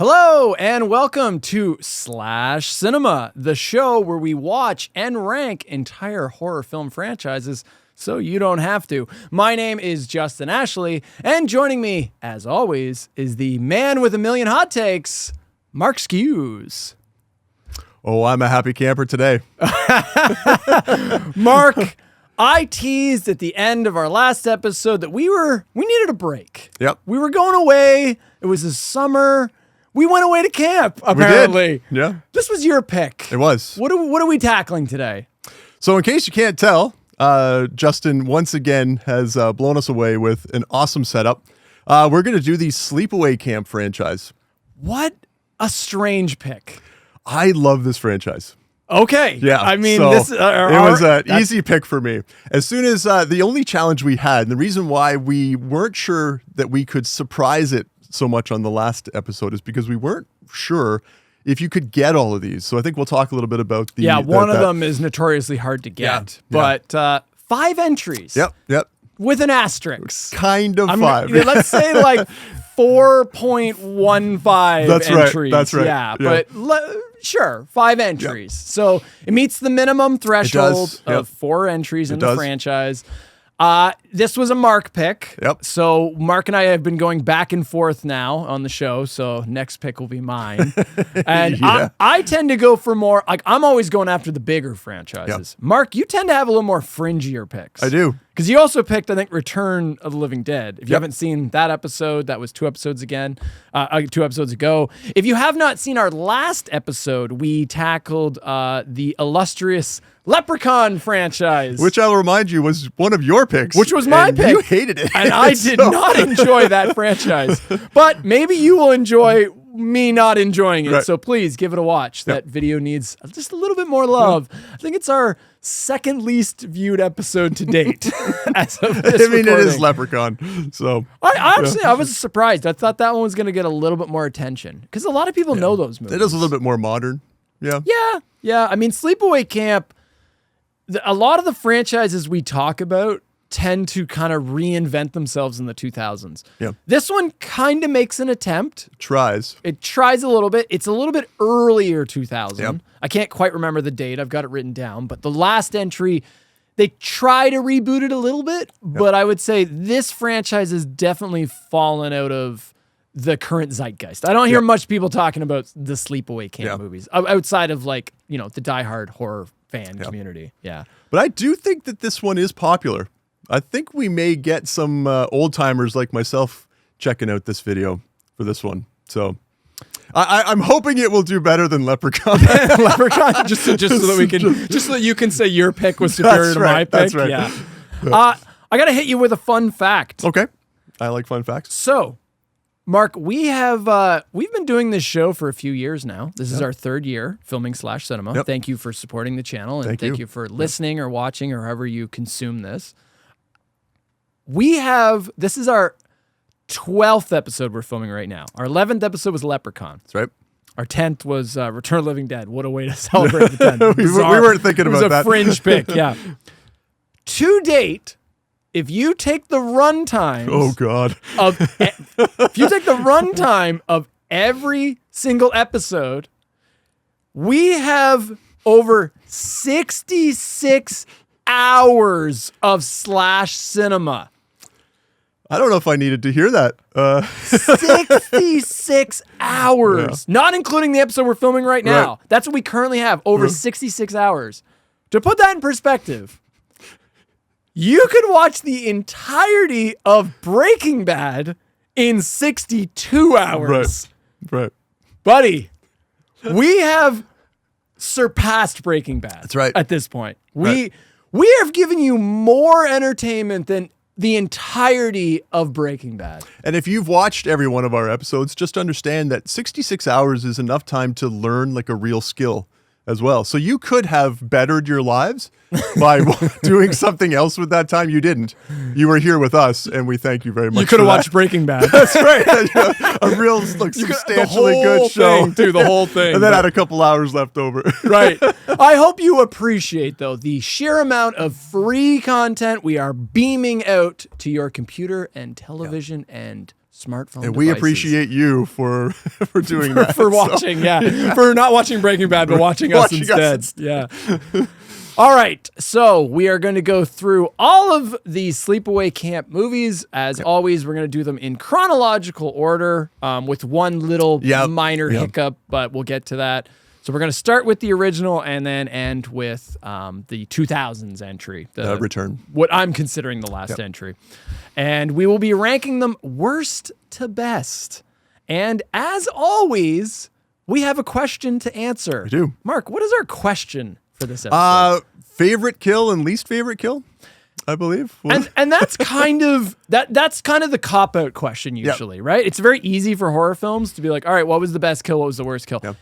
Hello and welcome to Slash Cinema, the show where we watch and rank entire horror film franchises so you don't have to. My name is Justin Ashley, and joining me, as always, is the man with a million hot takes, Mark Skews. Oh, I'm a happy camper today. Mark, I teased at the end of our last episode that we needed a break. Yep. We were going away. It was the summer. We went away to camp, apparently. We did. Yeah. This was your pick. It was. What are we tackling today? So in case you can't tell, Justin once again has blown us away with an awesome setup. We're going to do the Sleepaway Camp franchise. What a strange pick. I love this franchise. Okay. Yeah. I mean, so this it was an easy pick for me. As soon as the only challenge we had, and the reason why we weren't sure that we could surprise it so much on the last episode is because we weren't sure if you could get all of these. So I think we'll talk a little bit about the... Yeah, one of them is notoriously hard to get. Yeah. But 5 entries. Yep. With an asterisk. Kind of 5. Let's say like 4.15 entries. That's right. Yeah. But sure, 5 entries. Yep. So it meets the minimum threshold of 4 entries in the franchise. This was a Mark pick. Yep. So Mark and I have been going back and forth now on the show. So next pick will be mine. And I tend to go for more, like I'm always going after the bigger franchises. Yep. Mark, you tend to have a little more fringier picks. I do. Because you also picked, I think, Return of the Living Dead. If you haven't seen that episode, that was 2 episodes ago. If you have not seen our last episode, we tackled the illustrious Leprechaun franchise. Which I'll remind you was one of your picks. Which was my pick. You hated it. And I did not enjoy that franchise. But maybe you will enjoy me not enjoying it. Right. So please give it a watch. That video needs just a little bit more love. I think it's our second least viewed episode to date. As of this recording. It is Leprechaun. So I was surprised. I thought that one was going to get a little bit more attention because a lot of people know those movies. It is a little bit more modern. Yeah. I mean, Sleepaway Camp, a lot of the franchises we talk about tend to kind of reinvent themselves in the 2000s. Yeah. This one kind of makes an attempt. It tries a little bit. It's a little bit earlier 2000. Yep. I can't quite remember the date. I've got it written down. But the last entry, they try to reboot it a little bit. Yep. But I would say this franchise has definitely fallen out of the current zeitgeist. I don't hear much people talking about the Sleepaway Camp movies outside of the diehard horror fan community. Yeah. But I do think that this one is popular. I think we may get some old timers like myself checking out this video for this one. So I'm hoping it will do better than Leprechaun. Leprechaun, just so that you can say your pick was superior to my pick. That's right. Yeah. I gotta hit you with a fun fact. Okay. I like fun facts. So, Mark, we've been doing this show for a few years now. This is our 3rd year filming Slash Cinema. Yep. Thank you for supporting the channel, and thank you for listening or watching or however you consume this. This is our 12th episode we're filming right now. Our 11th episode was Leprechaun. That's right. Our 10th was Return of the Living Dead. What a way to celebrate the 10th. we weren't thinking about that. It was a fringe pick, yeah. To date, if you take the runtime of every single episode, we have over 66 hours of Slash Cinema. I don't know if I needed to hear that. 66 hours, not including the episode we're filming right now. Right. That's what we currently have, over 66 hours. To put that in perspective, you could watch the entirety of Breaking Bad in 62 hours. Right. Buddy, we have surpassed Breaking Bad. That's right. At this point. We have given you more entertainment than the entirety of Breaking Bad. And if you've watched every one of our episodes, just understand that 66 hours is enough time to learn like a real skill as well. So you could have bettered your lives by doing something else with that time. You didn't. You were here with us, and we thank you very much. You could have watched Breaking Bad. That's right. A real, substantially good show. The whole thing. And then had a couple hours left over. Right. I hope you appreciate, though, the sheer amount of free content we are beaming out to your computer and television and smartphone And we devices. appreciate you for doing that. For watching, for not watching Breaking Bad, but watching us instead. Yeah. All right, so we are going to go through all of the Sleepaway Camp movies. As always, we're going to do them in chronological order with one little minor hiccup, but we'll get to that. So we're going to start with the original and then end with the 2000s entry. The return. What I'm considering the last entry. And we will be ranking them worst to best. And as always, we have a question to answer. We do. Mark, what is our question for this episode? Favorite kill and least favorite kill, I believe. And that's kind of that's kind of the cop-out question usually, right? It's very easy for horror films to be like, all right, what was the best kill? What was the worst kill? Yep.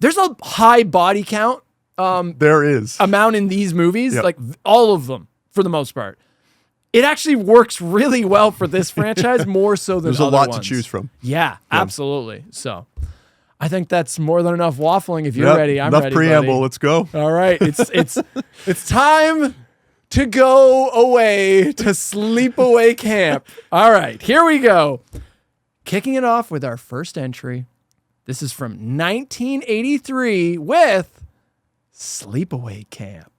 There's a high body count there is amount in these movies, like all of them for the most part. It actually works really well for this franchise, more so than There's a other lot ones. to choose from. Yeah, absolutely. So I think that's more than enough waffling. If you're ready, I'm enough ready. Preamble. Buddy. Let's go. All right, it's time to go away to Sleepaway Camp. All right, here we go. Kicking it off with our first entry. This is from 1983 with Sleepaway Camp.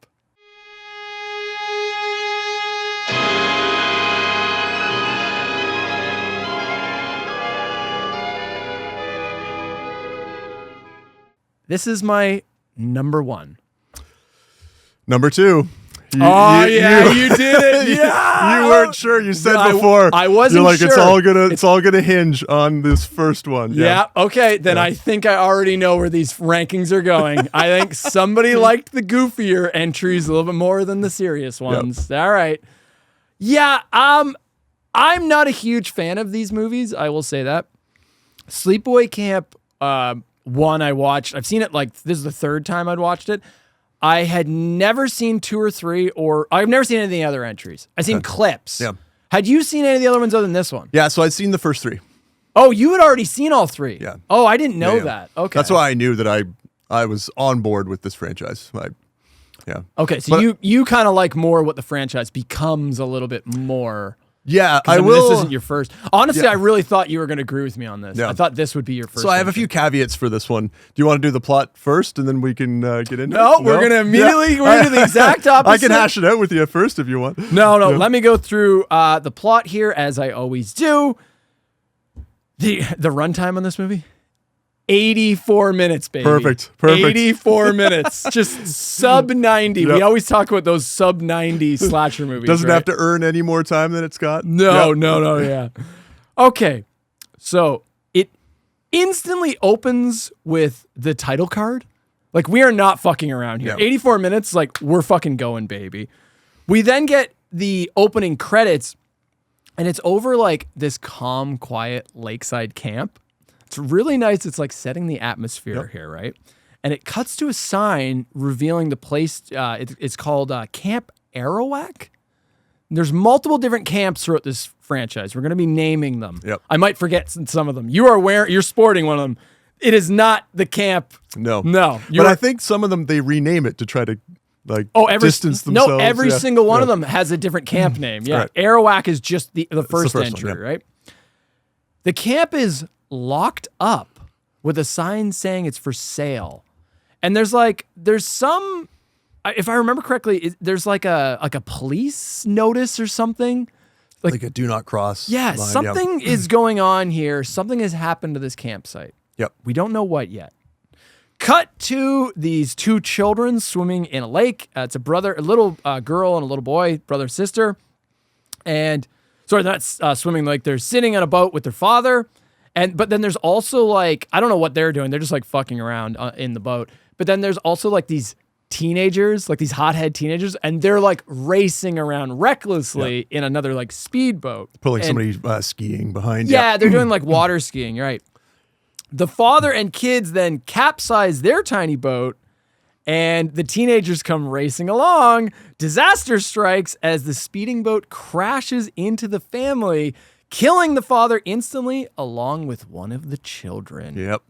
This is my number one. Number two. You did it. Yeah. You weren't sure. You said I before. I wasn't You're like, sure. It's all gonna hinge on this first one. Yeah. Okay. Then I think I already know where these rankings are going. I think somebody liked the goofier entries a little bit more than the serious ones. All right. Yeah. I'm not a huge fan of these movies. I will say that. Sleepaway Camp 1 I watched. I've seen it this is the third time I'd watched it. I had never seen 2 or 3, or I've never seen any of the other entries. I've seen clips. Yeah. Had you seen any of the other ones other than this one? Yeah, so I'd seen the first 3. Oh, you had already seen all 3. Yeah. Oh, I didn't know that. Okay. That's why I knew that I was on board with this franchise. Okay, so you kind of like more what the franchise becomes a little bit more. Yeah, I will. This isn't your first. Honestly, I really thought you were going to agree with me on this. Yeah. I thought this would be your first. So I have a few caveats for this one. Do you want to do the plot first, and then we can get into it? No, we're going to immediately we're going to do the exact opposite. I can hash it out with you first if you want. No. Let me go through the plot here as I always do. The runtime on this movie. 84 minutes, baby. Perfect. 84 minutes. Just sub 90. We always talk about those sub 90 slasher movies. Doesn't have to earn any more time than it's got. No, yeah. Okay. So it instantly opens with the title card. Like, we are not fucking around here. 84 minutes, like, we're fucking going, baby. We then get the opening credits, and it's over like this calm, quiet lakeside camp. It's really nice. It's like setting the atmosphere here, right? And it cuts to a sign revealing the place. It's called Camp Arawak. There's multiple different camps throughout this franchise. We're going to be naming them. Yep. I might forget some of them. You're sporting one of them. It is not the camp. No. But I think some of them, they rename it to try to distance themselves. No, every single one of them has a different camp name. Yeah. Right. Arawak is just the first one, entry, right? The camp is locked up with a sign saying it's for sale. And there's some, if I remember correctly, there's like a police notice or something. Like a do not cross. Yeah, line, something is going on here. Something has happened to this campsite. Yep. We don't know what yet. Cut to these 2 children swimming in a lake. It's a little girl and a little boy, brother, sister. And sorry, they're not swimming in the lake. They're sitting on a boat with their father. But then there's also I don't know what they're doing. They're just fucking around in the boat. But then there's also these teenagers, these hothead teenagers, and they're racing around recklessly in another speedboat. Pulling somebody skiing behind. Yeah, they're doing water skiing, right? The father and kids then capsize their tiny boat, and the teenagers come racing along. Disaster strikes as the speeding boat crashes into the family, killing the father instantly along with one of the children. Yep.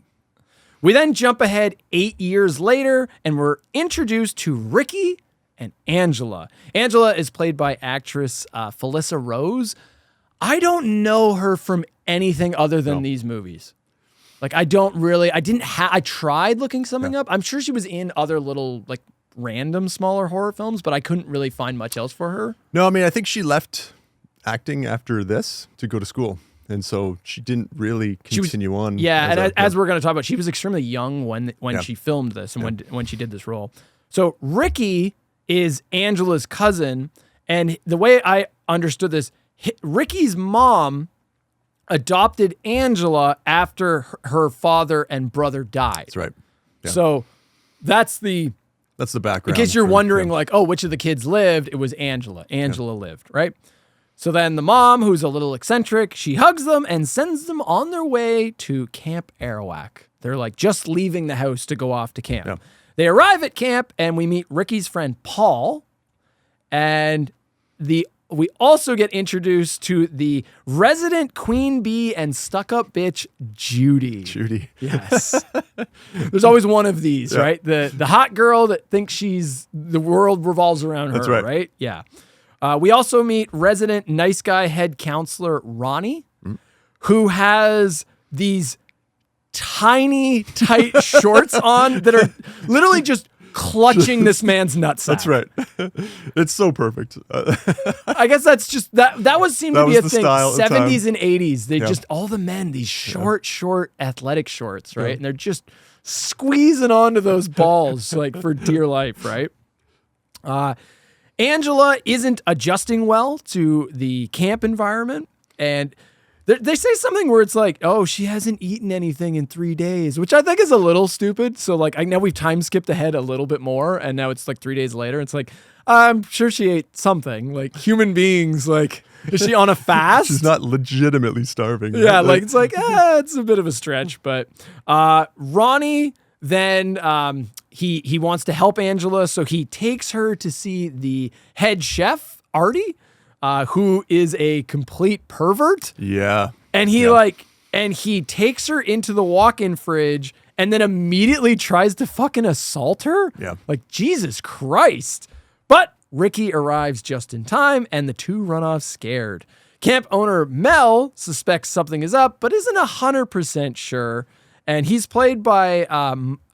We then jump ahead 8 years later, and we're introduced to Ricky and Angela. Angela is played by actress Felissa Rose. I don't know her from anything other than these movies. Like, I tried looking something up. I'm sure she was in other little, like, random smaller horror films, but I couldn't really find much else for her. No, I mean, I think she left acting after this to go to school. And so she didn't really continue on. Yeah, as we're going to talk about, she was extremely young when she filmed this and when she did this role. So Ricky is Angela's cousin, and the way I understood this, Ricky's mom adopted Angela after her father and brother died. That's right. Yeah. So that's the background. In case you're wondering, like, oh, which of the kids lived, it was Angela. Angela lived, right? So then the mom, who's a little eccentric, she hugs them and sends them on their way to Camp Arawak. They're like just leaving the house to go off to camp. Yeah. They arrive at camp and we meet Ricky's friend Paul, and we also get introduced to the resident queen bee and stuck-up bitch, Judy. Judy. Yes. There's always one of these, right? The hot girl that thinks the world revolves around her, That's right. Yeah. We also meet resident nice guy head counselor Ronnie, who has these tiny, tight shorts on that are literally just clutching this man's nutsack. That's right. It's so perfect. I guess that's just that seemed to be a thing. Style 70s and 80s. They just all the men, these short athletic shorts, right? And they're just squeezing onto those balls like for dear life, right? Angela isn't adjusting well to the camp environment, and they say something where it's like, oh, she hasn't eaten anything in 3 days, which I think is a little stupid. So like, I know we've time skipped ahead a little bit more, and now it's like 3 days later. It's like, I'm sure she ate something. Like, human beings, like, is she on a fast? She's not legitimately starving. Right? Yeah, like it's like, it's a bit of a stretch. But Ronnie then he wants to help Angela, so he takes her to see the head chef, Artie, who is a complete pervert. Yeah. And he takes her into the walk-in fridge and then immediately tries to fucking assault her. Yeah. Like, Jesus Christ. But Ricky arrives just in time and the two run off scared. Camp owner Mel suspects something is up, but isn't 100% sure. And he's played by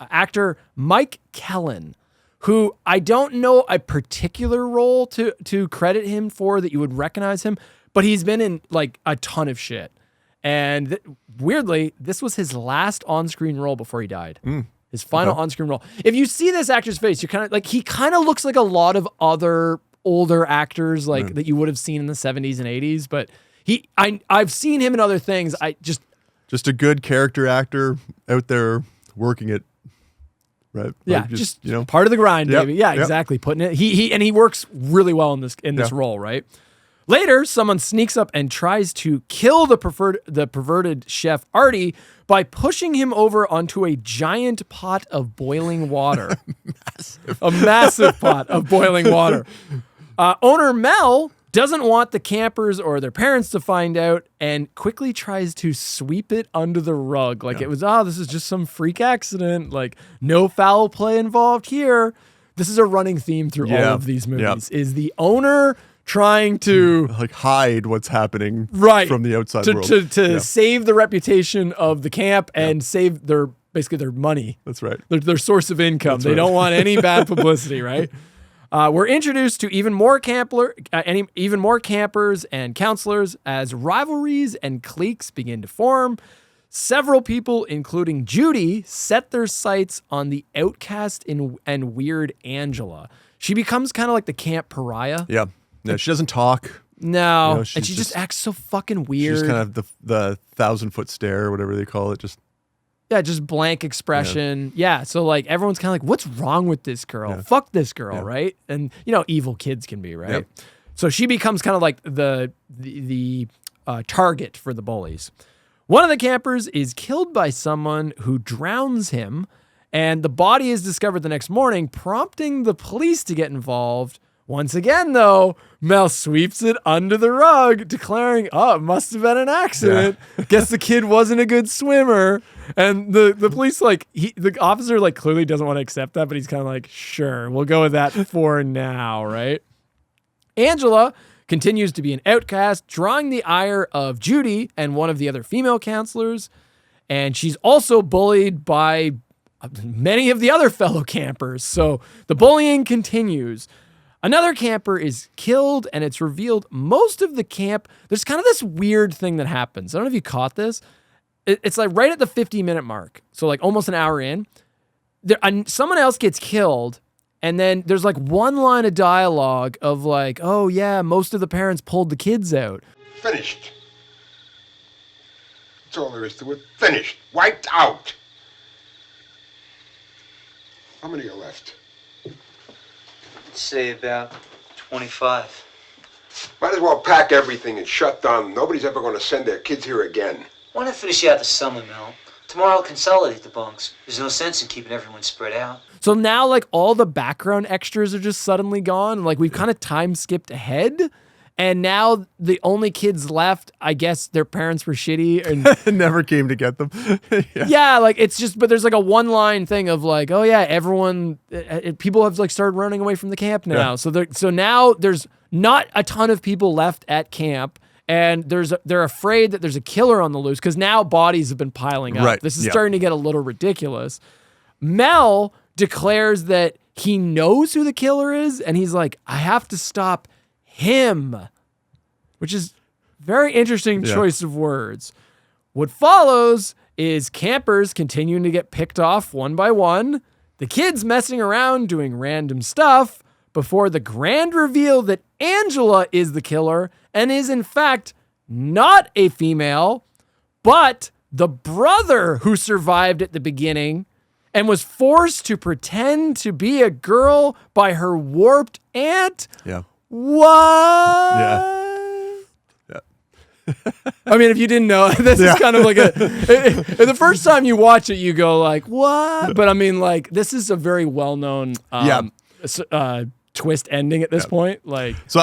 actor Mike Kellen, who I don't know a particular role to credit him for that you would recognize him, but he's been in like a ton of shit. And weirdly, this was his last on-screen role before he died. His final on-screen role. If you see this actor's face, you're kind of like, he kind of looks like a lot of other older actors like that you would have seen in the 70s and 80s, but I've seen him in other things. Just a good character actor out there working it. Right. Yeah, like just part of the grind, baby. Yeah, Yep. exactly. Putting it. He works really well in this role, right? Later, someone sneaks up and tries to kill the perverted chef Artie by pushing him over onto a giant pot of boiling water. A massive pot of boiling water. Owner Mel doesn't want the campers or their parents to find out and quickly tries to sweep it under the rug. Like it was, this is just some freak accident. Like, no foul play involved here. This is a running theme through all of these movies. Is the owner trying to like hide what's happening from the outside world to save the reputation of the camp and save their money. That's right. Their source of income. They don't want any bad publicity, right? We're introduced to even more campers and counselors as rivalries and cliques begin to form. Several people, including Judy, set their sights on the outcast and weird Angela. She becomes kind of like the camp pariah. Yeah. No, she doesn't talk. No, and she just acts so fucking weird. She's kind of the 1,000-foot stare, or whatever they call it. Just blank expression. Yeah. So like everyone's kind of like, what's wrong with this girl? Yeah. Fuck this girl, right? And evil kids can be, right? Yep. So she becomes kind of like the target for the bullies. One of the campers is killed by someone who drowns him, and the body is discovered the next morning, prompting the police to get involved. Once again, though, Mel sweeps it under the rug, declaring, it must have been an accident. Yeah. Guess the kid wasn't a good swimmer. And the police, the officer, clearly doesn't want to accept that, but he's kind of like, sure, we'll go with that for now, right? Angela continues to be an outcast, drawing the ire of Judy and one of the other female counselors. And she's also bullied by many of the other fellow campers. So the bullying continues. Another camper is killed, and it's revealed most of the camp. There's kind of this weird thing that happens. I don't know if you caught this. It's like right at the 50-minute mark. So like almost an hour in, someone else gets killed. And then there's like one line of dialogue of like, oh yeah, most of the parents pulled the kids out. Finished. That's all there is to it. Finished. Wiped out. How many are left? I'd say about 25. Might as well pack everything and shut down. Nobody's ever going to send their kids here again. Why not finish out the summer, Mel? Tomorrow I'll consolidate the bunks. There's no sense in keeping everyone spread out. So now like all the background extras are just suddenly gone. Like we've kind of time skipped ahead. And now the only kids left, I guess their parents were shitty and Never came to get them. yeah, like it's just, but there's like a one line thing of like, oh yeah, everyone, people have like started running away from the camp now. Yeah. So now there's not a ton of people left at camp, and they're afraid that there's a killer on the loose because now bodies have been piling up. Right. This is Yeah. starting to get a little ridiculous. Mel declares that he knows who the killer is, and he's like, I have to stop him, which is very interesting choice of words. What follows is campers continuing to get picked off one by one, the kids messing around doing random stuff before the grand reveal that Angela is the killer and is in fact not a female, but the brother who survived at the beginning and was forced to pretend to be a girl by her warped aunt. Yeah. What? Yeah. I mean, if you didn't know, this is kind of like the first time you watch it, you go like, what? But I mean, like, this is a very well-known twist ending at this point. Like, So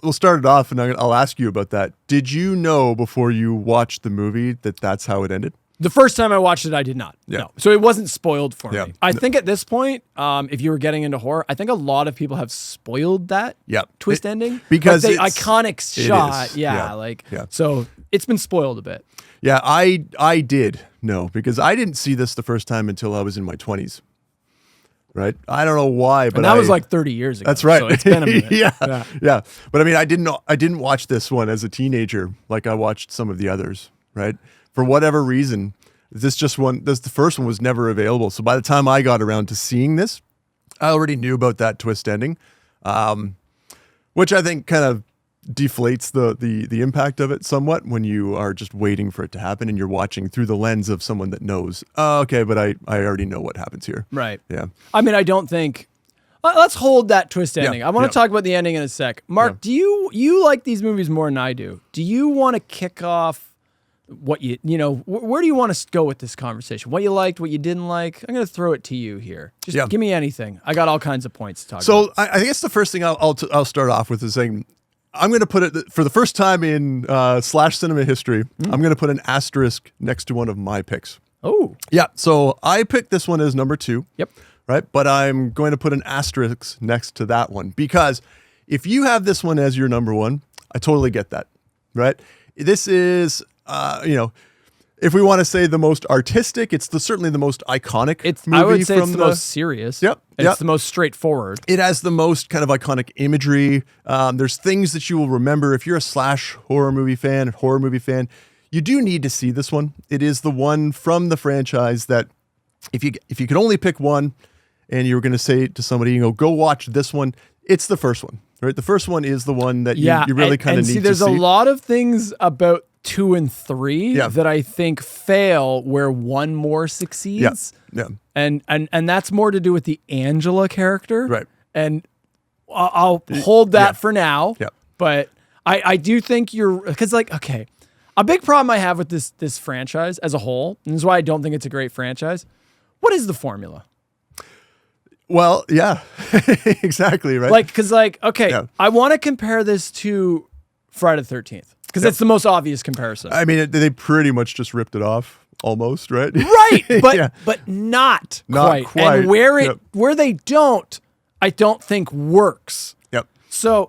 we'll start it off and I'll ask you about that. Did you know before you watched the movie that that's how it ended? the first time I watched it, I did not. Yeah. No. So it wasn't spoiled for Yeah. me. I think at this point, if you were getting into horror, I think a lot of people have spoiled that twist ending. Because like the it's- iconic shot. is. Yeah. So it's been spoiled a bit. Yeah, I did know because I didn't see this the first time until I was in my 20s. Right? I don't know why, but And that was like 30 years ago. That's right. So it's been a minute. yeah. But I mean, I didn't watch this one as a teenager like I watched some of the others, right? For whatever reason, the first one was never available. So by the time I got around to seeing this, I already knew about that twist ending, which I think kind of deflates the impact of it somewhat when you are just waiting for it to happen and you're watching through the lens of someone that knows, oh, okay, but I already know what happens here. Right. Yeah. I mean, I don't think... Let's hold that twist ending. I want to talk about the ending in a sec. Mark, do you like these movies more than I do? Do you want to kick off what where do you want to go with this conversation? What you liked, what you didn't like? I'm going to throw it to you here. Just give me anything. I got all kinds of points to talk about. So I guess the first thing I'll start off with is saying, I'm going to put it, for the first time in Slash Cinema history, I'm going to put an asterisk next to one of my picks. Oh. Yeah, so I picked this one as number 2. Yep. Right, but I'm going to put an asterisk next to that one because if you have this one as your number 1, I totally get that, right? This is, if we want to say the most artistic, it's certainly the most iconic movie. I would say it's the most serious. Yep. It's the most straightforward. It has the most kind of iconic imagery. There's things that you will remember. If you're a slash horror movie fan, you do need to see this one. It is the one from the franchise that if you could only pick one and you were going to say to somebody, go watch this one, it's the first one, right? The first one is the one that you really kind of need to see. There's a lot of things about 2 and 3 that I think fail where one more succeeds. Yeah. And that's more to do with the Angela character. Right. And I'll hold that for now. Yeah. But I do think because a big problem I have with this franchise as a whole, and this is why I don't think it's a great franchise. What is the formula? Well, yeah, exactly. Right. I want to compare this to Friday the 13th because it's the most obvious comparison. I mean, they pretty much just ripped it off almost, right? Right. But not quite. And where they don't, I don't think works. Yep. So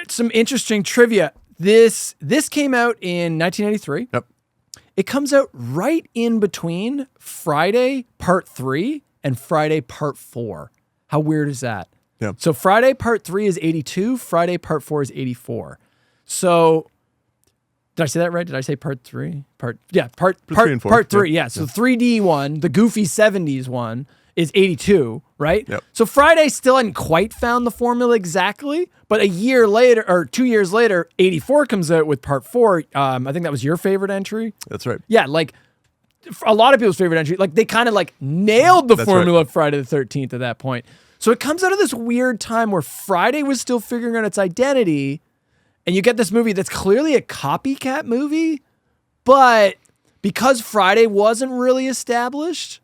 some interesting trivia. This came out in 1993. Yep. It comes out right in between Friday Part 3 and Friday Part 4. How weird is that? Yeah. So Friday Part 3 is 82, Friday Part 4 is 84. So did I say that right? Did I say Part 3? Part 3 and 4. Part 3, yeah. So 3D one, the goofy 70s one, is 82, right? Yep. So Friday still hadn't quite found the formula exactly, but a year later, or 2 years later, 84 comes out with Part 4. I think that was your favorite entry. That's right. Yeah, like a lot of people's favorite entry. Like they kind of like nailed the formula of Friday the 13th at that point. So it comes out of this weird time where Friday was still figuring out its identity, and you get this movie that's clearly a copycat movie, but because Friday wasn't really established,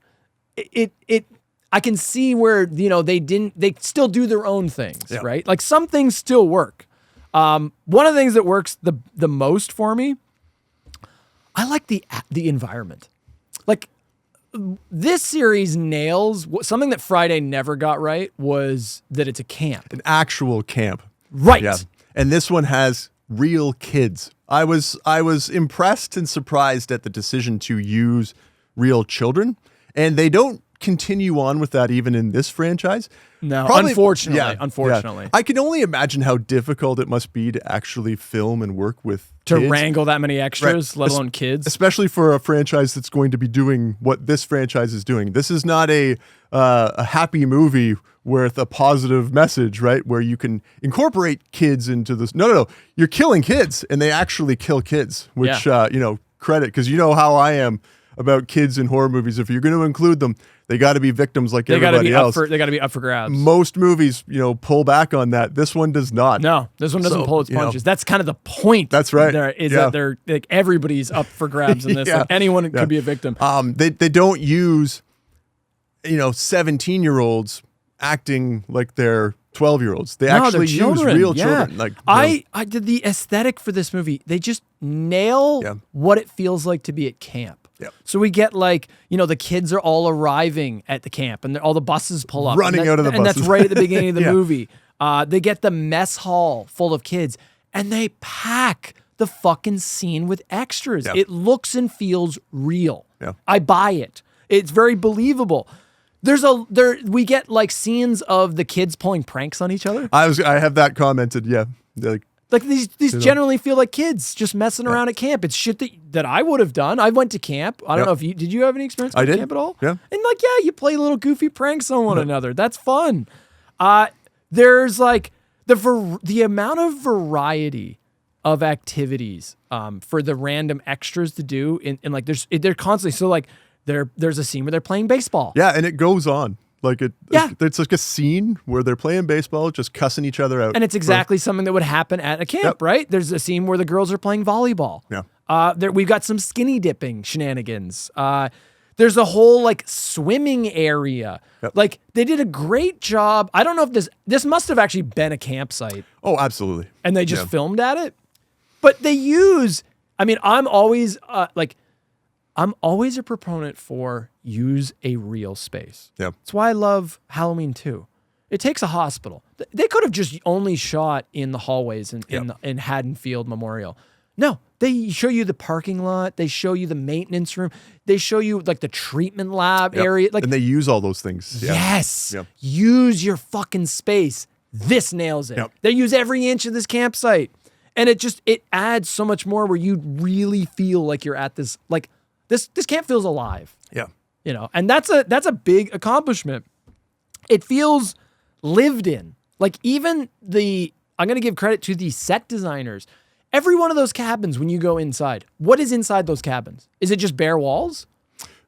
I can see where, they still do their own things, right? Like some things still work. One of the things that works the most for me, I like the environment. Like this series nails something that Friday never got right, was that it's a camp. An actual camp. Right. Yeah. And this one has real kids. I was impressed and surprised at the decision to use real children, and they don't continue on with that even in this franchise. No, Probably, unfortunately. I can only imagine how difficult it must be to actually film and work with To kids. wrangle that many extras, let alone kids. Especially for a franchise that's going to be doing what this franchise is doing. This is not a happy movie with a positive message, right? Where you can incorporate kids into this. No. You're killing kids, and they actually kill kids, which, credit, because you know how I am about kids in horror movies. If you're going to include them, they got to be victims like everybody else. They got to be up for grabs. Most movies, pull back on that. This one does not. No, this one doesn't pull its punches. That's kind of the point. That's right. That they're like everybody's up for grabs in this. Yeah. Like anyone could be a victim. They don't use 17-year-olds acting like they're 12-year-olds. They actually use real children. Like I did the aesthetic for this movie. They just nail what it feels like to be at camp. Yep. So we get the kids are all arriving at the camp, and all the buses pull up. Running out of the buses. And that's right at the beginning of the movie. They get the mess hall full of kids, and they pack the fucking scene with extras. Yep. It looks and feels real. Yeah. I buy it. It's very believable. We get like scenes of the kids pulling pranks on each other. I have that commented. Yeah. Like these generally feel like kids just messing around at camp. It's shit that I would have done. I went to camp. I don't know if did you have any experience with camp at all? Yeah. And you play little goofy pranks on one another. That's fun. There's like the amount of variety of activities for the random extras to do and like they're constantly so like there's a scene where they're playing baseball. Yeah, and it goes on. Like it's like a scene where they're playing baseball, just cussing each other out. And it's exactly something that would happen at a camp, right? There's a scene where the girls are playing volleyball. Yeah. We've got some skinny dipping shenanigans. There's a whole like swimming area. Yep. Like they did a great job. I don't know if this must have actually been a campsite. Oh, absolutely. And they just filmed at it. But they use, I'm always a proponent for use a real space. Yeah. That's why I love Halloween 2. It takes a hospital. They could have just only shot in the hallways in Haddonfield Memorial. No, they show you the parking lot. They show you the maintenance room. They show you like the treatment lab area. Like, and they use all those things. Yeah. Yes. Yep. Use your fucking space. This nails it. Yep. They use every inch of this campsite. And it adds so much more where you really feel like you're at this, like this camp feels alive. Yeah. And that's a big accomplishment. It feels lived in. Like even I'm going to give credit to the set designers. Every one of those cabins, when you go inside, what is inside those cabins? Is it just bare walls?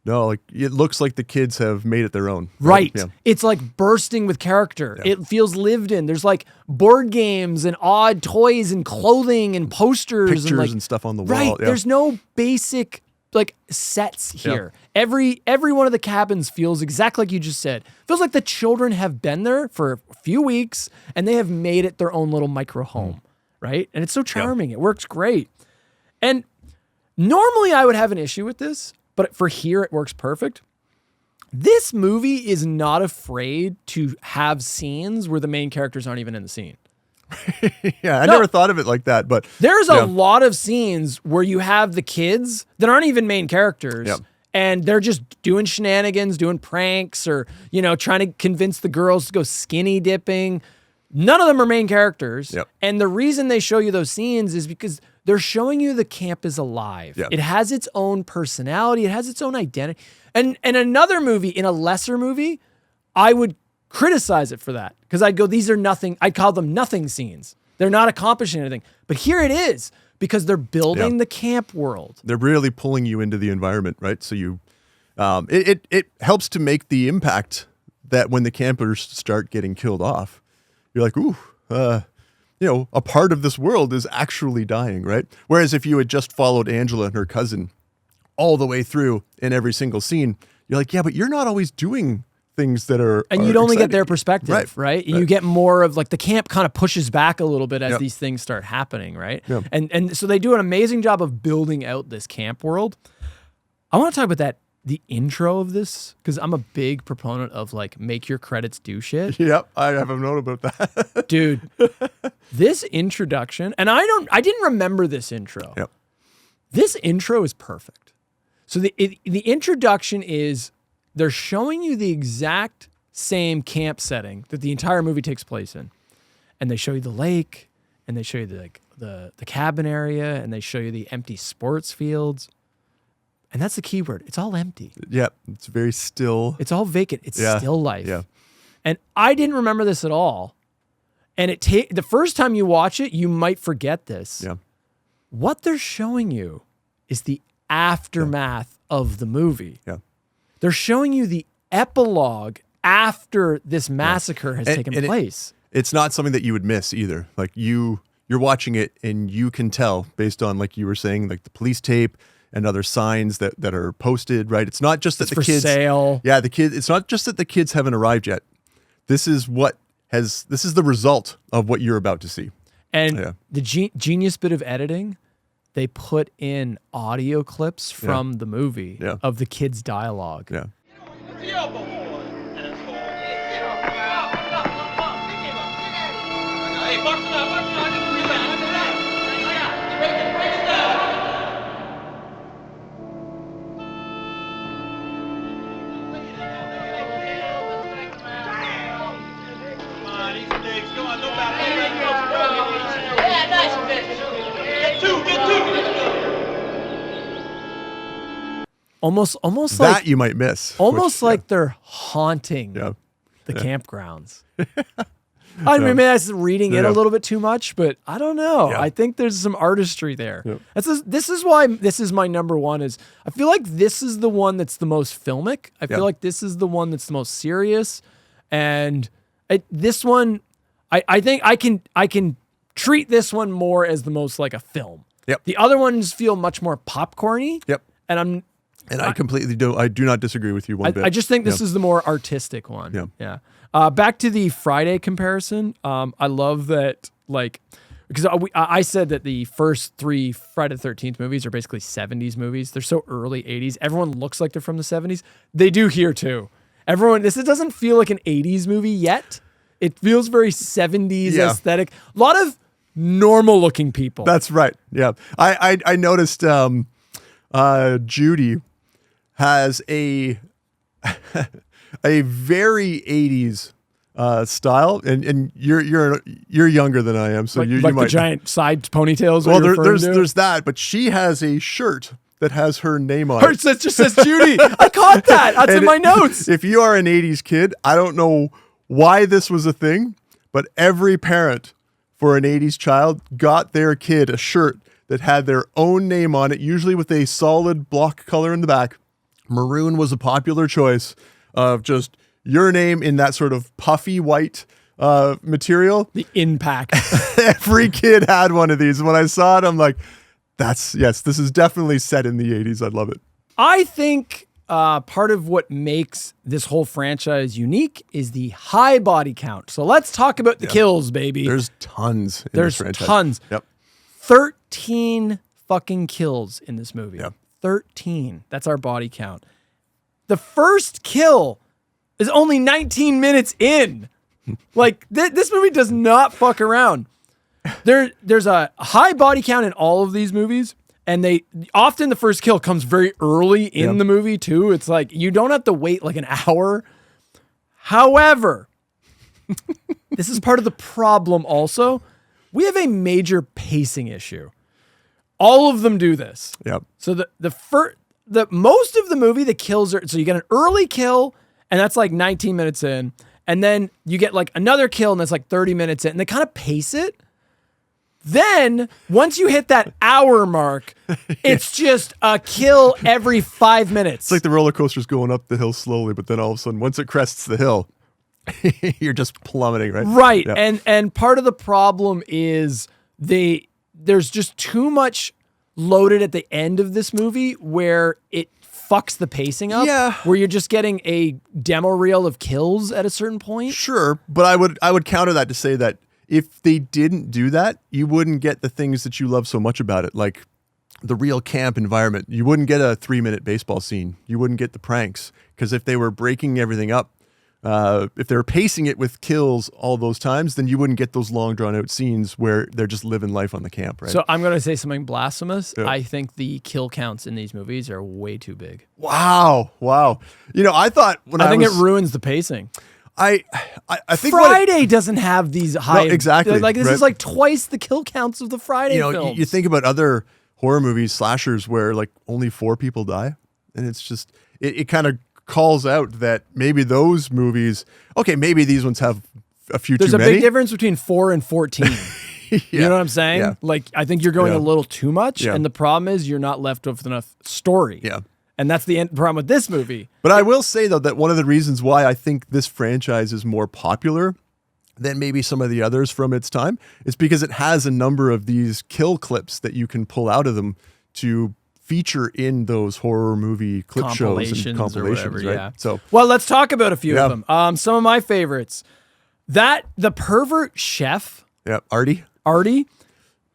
No, like it looks like the kids have made it their own. Right. Yeah. It's like bursting with character. Yeah. It feels lived in. There's like board games and odd toys and clothing and posters Pictures and and stuff on the wall. Right. Yeah. There's no basic like sets here. Yeah. Every one of the cabins feels exactly like you just said. Feels like the children have been there for a few weeks and they have made it their own little micro home. Right. And it's so charming. It works great. And normally I would have an issue with this, but for here it works perfect. This movie is not afraid to have scenes where the main characters aren't even in the scene. Yeah, I never thought of it like that, but there's a lot of scenes where you have the kids that aren't even main characters. Yep. And they're just doing shenanigans, doing pranks, or, trying to convince the girls to go skinny dipping. None of them are main characters. Yep. And the reason they show you those scenes is because they're showing you the camp is alive. Yep. It has its own personality. It has its own identity. And another movie, in a lesser movie, I would criticize it for that. Because I'd go, these are nothing. I'd call them nothing scenes. They're not accomplishing anything. But here it is. Because they're building the camp world. They're really pulling you into the environment, right? So you, it helps to make the impact that when the campers start getting killed off, you're like, ooh, a part of this world is actually dying, right? Whereas if you had just followed Angela and her cousin all the way through in every single scene, you're like, yeah, but you're not always doing things that are and you'd only exciting. get their perspective, right? And you get more of like the camp kind of pushes back a little bit as these things start happening, right? Yep. And so they do an amazing job of building out this camp world. I want to talk about the intro of this, because I'm a big proponent of like make your credits do shit. Yep, I have a note about that. Dude, this introduction, and I didn't remember this intro. Yep. This intro is perfect. So the introduction is they're showing you the exact same camp setting that the entire movie takes place in. And they show you the lake, and they show you the cabin area, and they show you the empty sports fields. And that's the key word. It's all empty. Yep, it's very still. It's all vacant. It's still life. Yeah. And I didn't remember this at all. And the first time you watch it, you might forget this. Yeah. What they're showing you is the aftermath of the movie. Yeah. They're showing you the epilogue after this massacre has taken place. It's not something that you would miss either. Like you're watching it and you can tell based on, like you were saying, like the police tape and other signs that are posted, right? It's not just that It's the for kids sale. Yeah, it's not just that the kids haven't arrived yet. This is the result of what you're about to see. And the genius bit of editing, they put in audio clips from the movie of the kids' dialogue. Yeah. Almost that like you might miss. almost like they're haunting the campgrounds. I mean, maybe that's reading it a little bit too much, but I don't know. Yeah. I think there's some artistry there. Yeah. This is why this is my number one. Is I feel like this is the one that's the most filmic. I feel like this is the one that's the most serious, and this one, I think I can treat this one more as the most like a film. Yep. The other ones feel much more popcorny. Yep. And I completely do not disagree with you one bit. I just think this is the more artistic one. Yeah. Back to the Friday comparison. I love that, like, because I said that the first three Friday the 13th movies are basically 70s movies. They're so early 80s. Everyone looks like they're from the 70s. They do here too. This doesn't feel like an 80s movie yet. It feels very 70s aesthetic. A lot of normal looking people. That's right. Yeah. I noticed Judy has a very 80s style, and you're younger than I am, so you like might the giant side ponytails. Well, there's that, but she has a shirt that has her name on it. It just says Judy. I caught that. That's in my notes. If you are an 80s kid, I don't know why this was a thing, but every parent for an 80s child got their kid a shirt that had their own name on it, usually with a solid block color in the back. Maroon was a popular choice of just your name in that sort of puffy white material. The impact. Every kid had one of these. When I saw it, I'm like, this is definitely set in the 80s. I love it. I think part of what makes this whole franchise unique is the high body count. So let's talk about the kills, baby. There's tons in this franchise. Tons. Yep. 13 fucking kills in this movie. Yep. 13. That's our body count. The first kill is only 19 minutes in. Like, this movie does not fuck around. there's a high body count in all of these movies, and they often the first kill comes very early in the movie too. It's like you don't have to wait like an hour. However, this is part of the problem also. We have a major pacing issue. All of them do this. Yep. So the most of the movie, the kills are, so you get an early kill, and that's like 19 minutes in, and then you get like another kill, and that's like 30 minutes in, and they kind of pace it. Then once you hit that hour mark, it's just a kill every 5 minutes. It's like the roller coaster's going up the hill slowly, but then all of a sudden, once it crests the hill, you're just plummeting, right? Right. Yeah. And part of the problem is there's just too much loaded at the end of this movie where it fucks the pacing up. Yeah. Where you're just getting a demo reel of kills at a certain point. Sure, but I would counter that to say that if they didn't do that, you wouldn't get the things that you love so much about it, like the real camp environment. You wouldn't get a 3-minute baseball scene. You wouldn't get the pranks, because if they were breaking everything up, if they were pacing it with kills all those times, then you wouldn't get those long drawn out scenes where they're just living life on the camp, right? So I'm going to say something blasphemous. Yeah. I think the kill counts in these movies are way too big. Wow. You know, I thought when I think was, it ruins the pacing. I think Friday doesn't have these high. No, exactly, Like this right. is like twice the kill counts of the Friday films. You think about other horror movies, slashers, where like only 4 people die, and it's just it kind of calls out that maybe those movies, okay, maybe these ones have a few There's too a many. big difference between 4 and 14. You know what I'm saying? Yeah. Like I think you're going Yeah. a little too much, Yeah. and the problem is you're not left with enough story. Yeah. And that's the problem with this movie. But I will say, though, that one of the reasons why I think this franchise is more popular than maybe some of the others from its time is because it has a number of these kill clips that you can pull out of them to feature in those horror movie clip shows and compilations, or whatever, right? yeah. So, Well, let's talk about a few Yeah. of them. Some of my favorites. The pervert chef, yeah, Artie.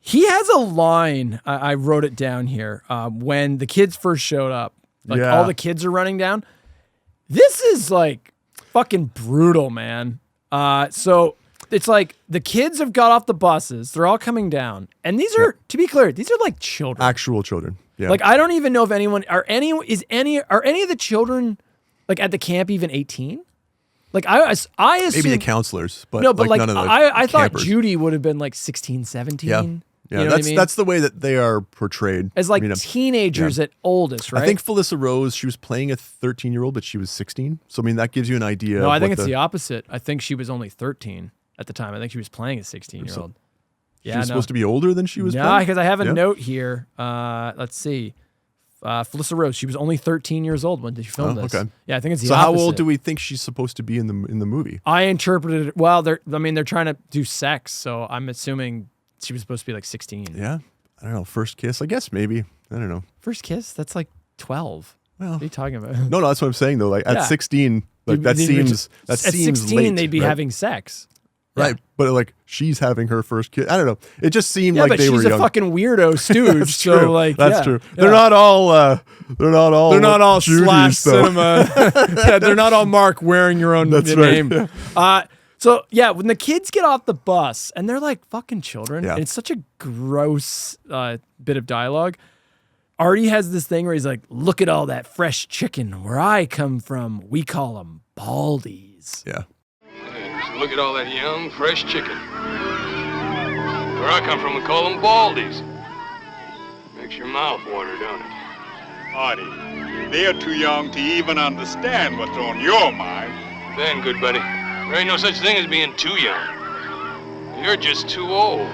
he has a line. I wrote it down here. When the kids first showed up, like Yeah. all the kids are running down. This is like fucking brutal, man. So it's like the kids have got off the buses. They're all coming down. And these are, to be clear, these are like children. Actual children. Yeah. Like I don't even know if anyone are any of the children like at the camp even 18? Like I assume maybe the counselors, but no, but like none of the I thought campers. Judy would have been like 16, 17. Yeah. You know what I mean? That's the way that they are portrayed. As like I mean, teenagers at oldest, right? I think Felissa Rose, she was playing a 13-year-old, but she was 16. So, I mean, that gives you an idea. No, of I think what it's the opposite. I think she was only 13 at the time. I think she was playing a 16-year-old. She was supposed to be older than she was No, playing? because I have a Yeah. note here. Let's see. Felissa Rose, she was only 13 years old when they filmed this. Okay. Yeah, I think it's the So opposite. how old do we think she's supposed to be in the movie? I interpreted it, well, they're trying to do sex, so I'm assuming she was supposed to be like 16. Yeah. I don't know. First kiss? I guess maybe. I don't know. First kiss? That's like 12. Well, What are you talking about? no, that's what I'm saying though. Like Yeah. at 16, like that They- seems at seems 16 late, they'd be right? having sex. Right. But like she's having her first kiss. I don't know. It just seemed Yeah, like but they were she's a young. fucking weirdo stooge. That's so true. like That's yeah, true. yeah. They're not all Judy's, slash though. cinema. Yeah, they're not all Mark wearing your own That's right. name. So yeah, when the kids get off the bus and they're like fucking children, Yeah. and it's such a gross bit of dialogue. Artie has this thing where he's like, "Look at all that fresh chicken. Where I come from, we call them baldies." Yeah. Just look at all that young, fresh chicken. Where I come from, we call them baldies. Makes your mouth water, don't it? Artie, they're too young to even understand what's on your mind. Then, good buddy, there ain't no such thing as being too young. You're just too old.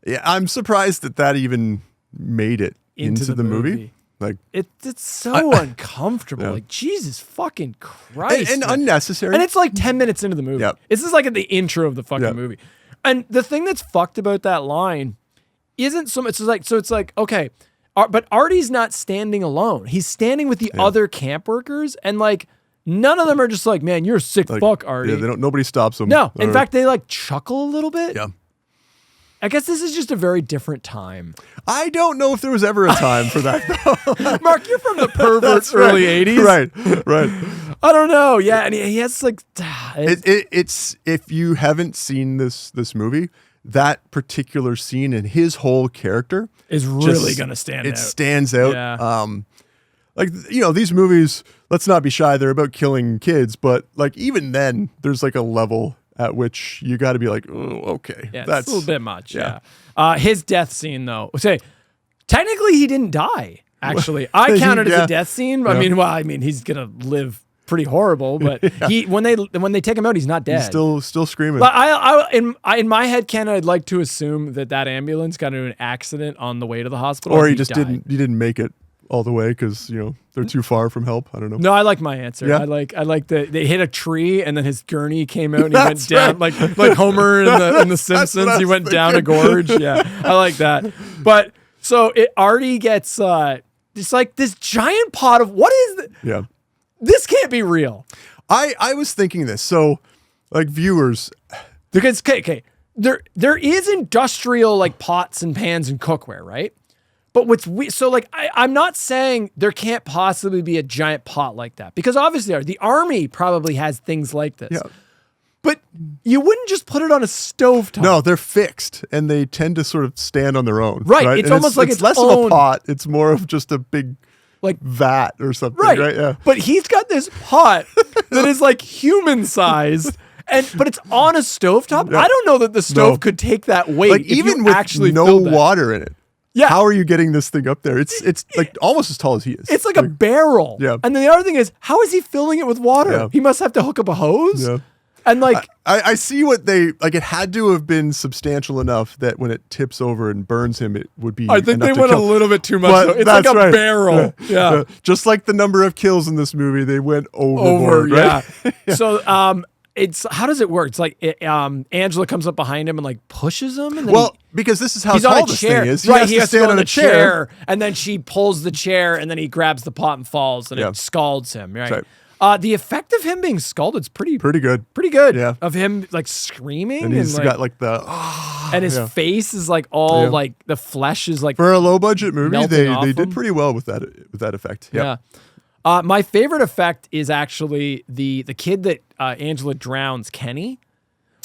Yeah, I'm surprised that even made it into the movie. Like It's so uncomfortable. Yeah. Like Jesus fucking Christ, and man. unnecessary. And it's like 10 minutes into the movie. Yep. This is like at the intro of the fucking Yep. movie. And the thing that's fucked about that line isn't so much it's like, okay, but Artie's not standing alone. He's standing with the other camp workers, and like none of them are just like, man, you're a sick like, fuck, Artie. Yeah, nobody stops them. No. In Or- fact, they like chuckle a little bit. yeah. I guess this is just a very different time. I don't know if there was ever a time for that, though. Mark, you're from the pervert Right. early 80s. Right. I don't know. Yeah, and he has like... It's if you haven't seen this movie, that particular scene and his whole character is really going to stand out. It stands out. Yeah. Like, these movies, let's not be shy, they're about killing kids, but like even then there's like a level at which you got to be like, oh, okay. Yeah, that's a little bit much. Yeah. His death scene, though. Say, technically, he didn't die. Actually, I count it as a death scene. Yeah. I mean, he's gonna live pretty horrible. But when they take him out, he's not dead. He's still screaming. But in my head, Ken, I'd like to assume that ambulance got into an accident on the way to the hospital, or he just died. didn't make it all the way because they're too far from help. I don't know. No, I like my answer. Yeah? I like they hit a tree and then his gurney came out and he went down like Homer in the Simpsons. He went down a gorge. Yeah, I like that. But so it already gets it's like this giant pot of what is this? Yeah, this can't be real. I was thinking this. So like viewers, because okay, there is industrial like pots and pans and cookware, right? But I'm not saying there can't possibly be a giant pot like that because obviously the army probably has things like this. Yeah. But you wouldn't just put it on a stovetop. No, they're fixed and they tend to sort of stand on their own. Right. It's And almost like it's less of a pot. It's more of just a big like vat or something. Right. Yeah. But he's got this pot that is like human sized. But it's on a stovetop. Yeah. I don't know that the stove could take that weight. Like if even you with actually no filled that. water in it. Yeah. How are you getting this thing up there? It's like almost as tall as he is. It's like a barrel. Yeah. And then the other thing is, how is he filling it with water? Yeah. He must have to hook up a hose. Yeah. And like, I see what they like. It had to have been substantial enough that when it tips over and burns him, it would be. I think enough they to went kill. a little bit too much. But Though. It's that's like a right. barrel. Yeah. Just like the number of kills in this movie, they went overboard. Right? Yeah. So it's how does it work? It's like Angela comes up behind him and like pushes him. And then because this is how he's on tall a this chair. thing is. Right, He has to stand on a chair. and then she pulls the chair, and then he grabs the pot and falls, and Yeah. it scalds him. Right. Right. The effect of him being scalded is pretty good. Pretty good. Yeah. Of him like screaming, And he's like, got like the and his face is like all like the flesh is like for a low budget movie. melting off They did him. pretty well with that effect. Yeah. My favorite effect is actually the kid that Angela drowns, Kenny.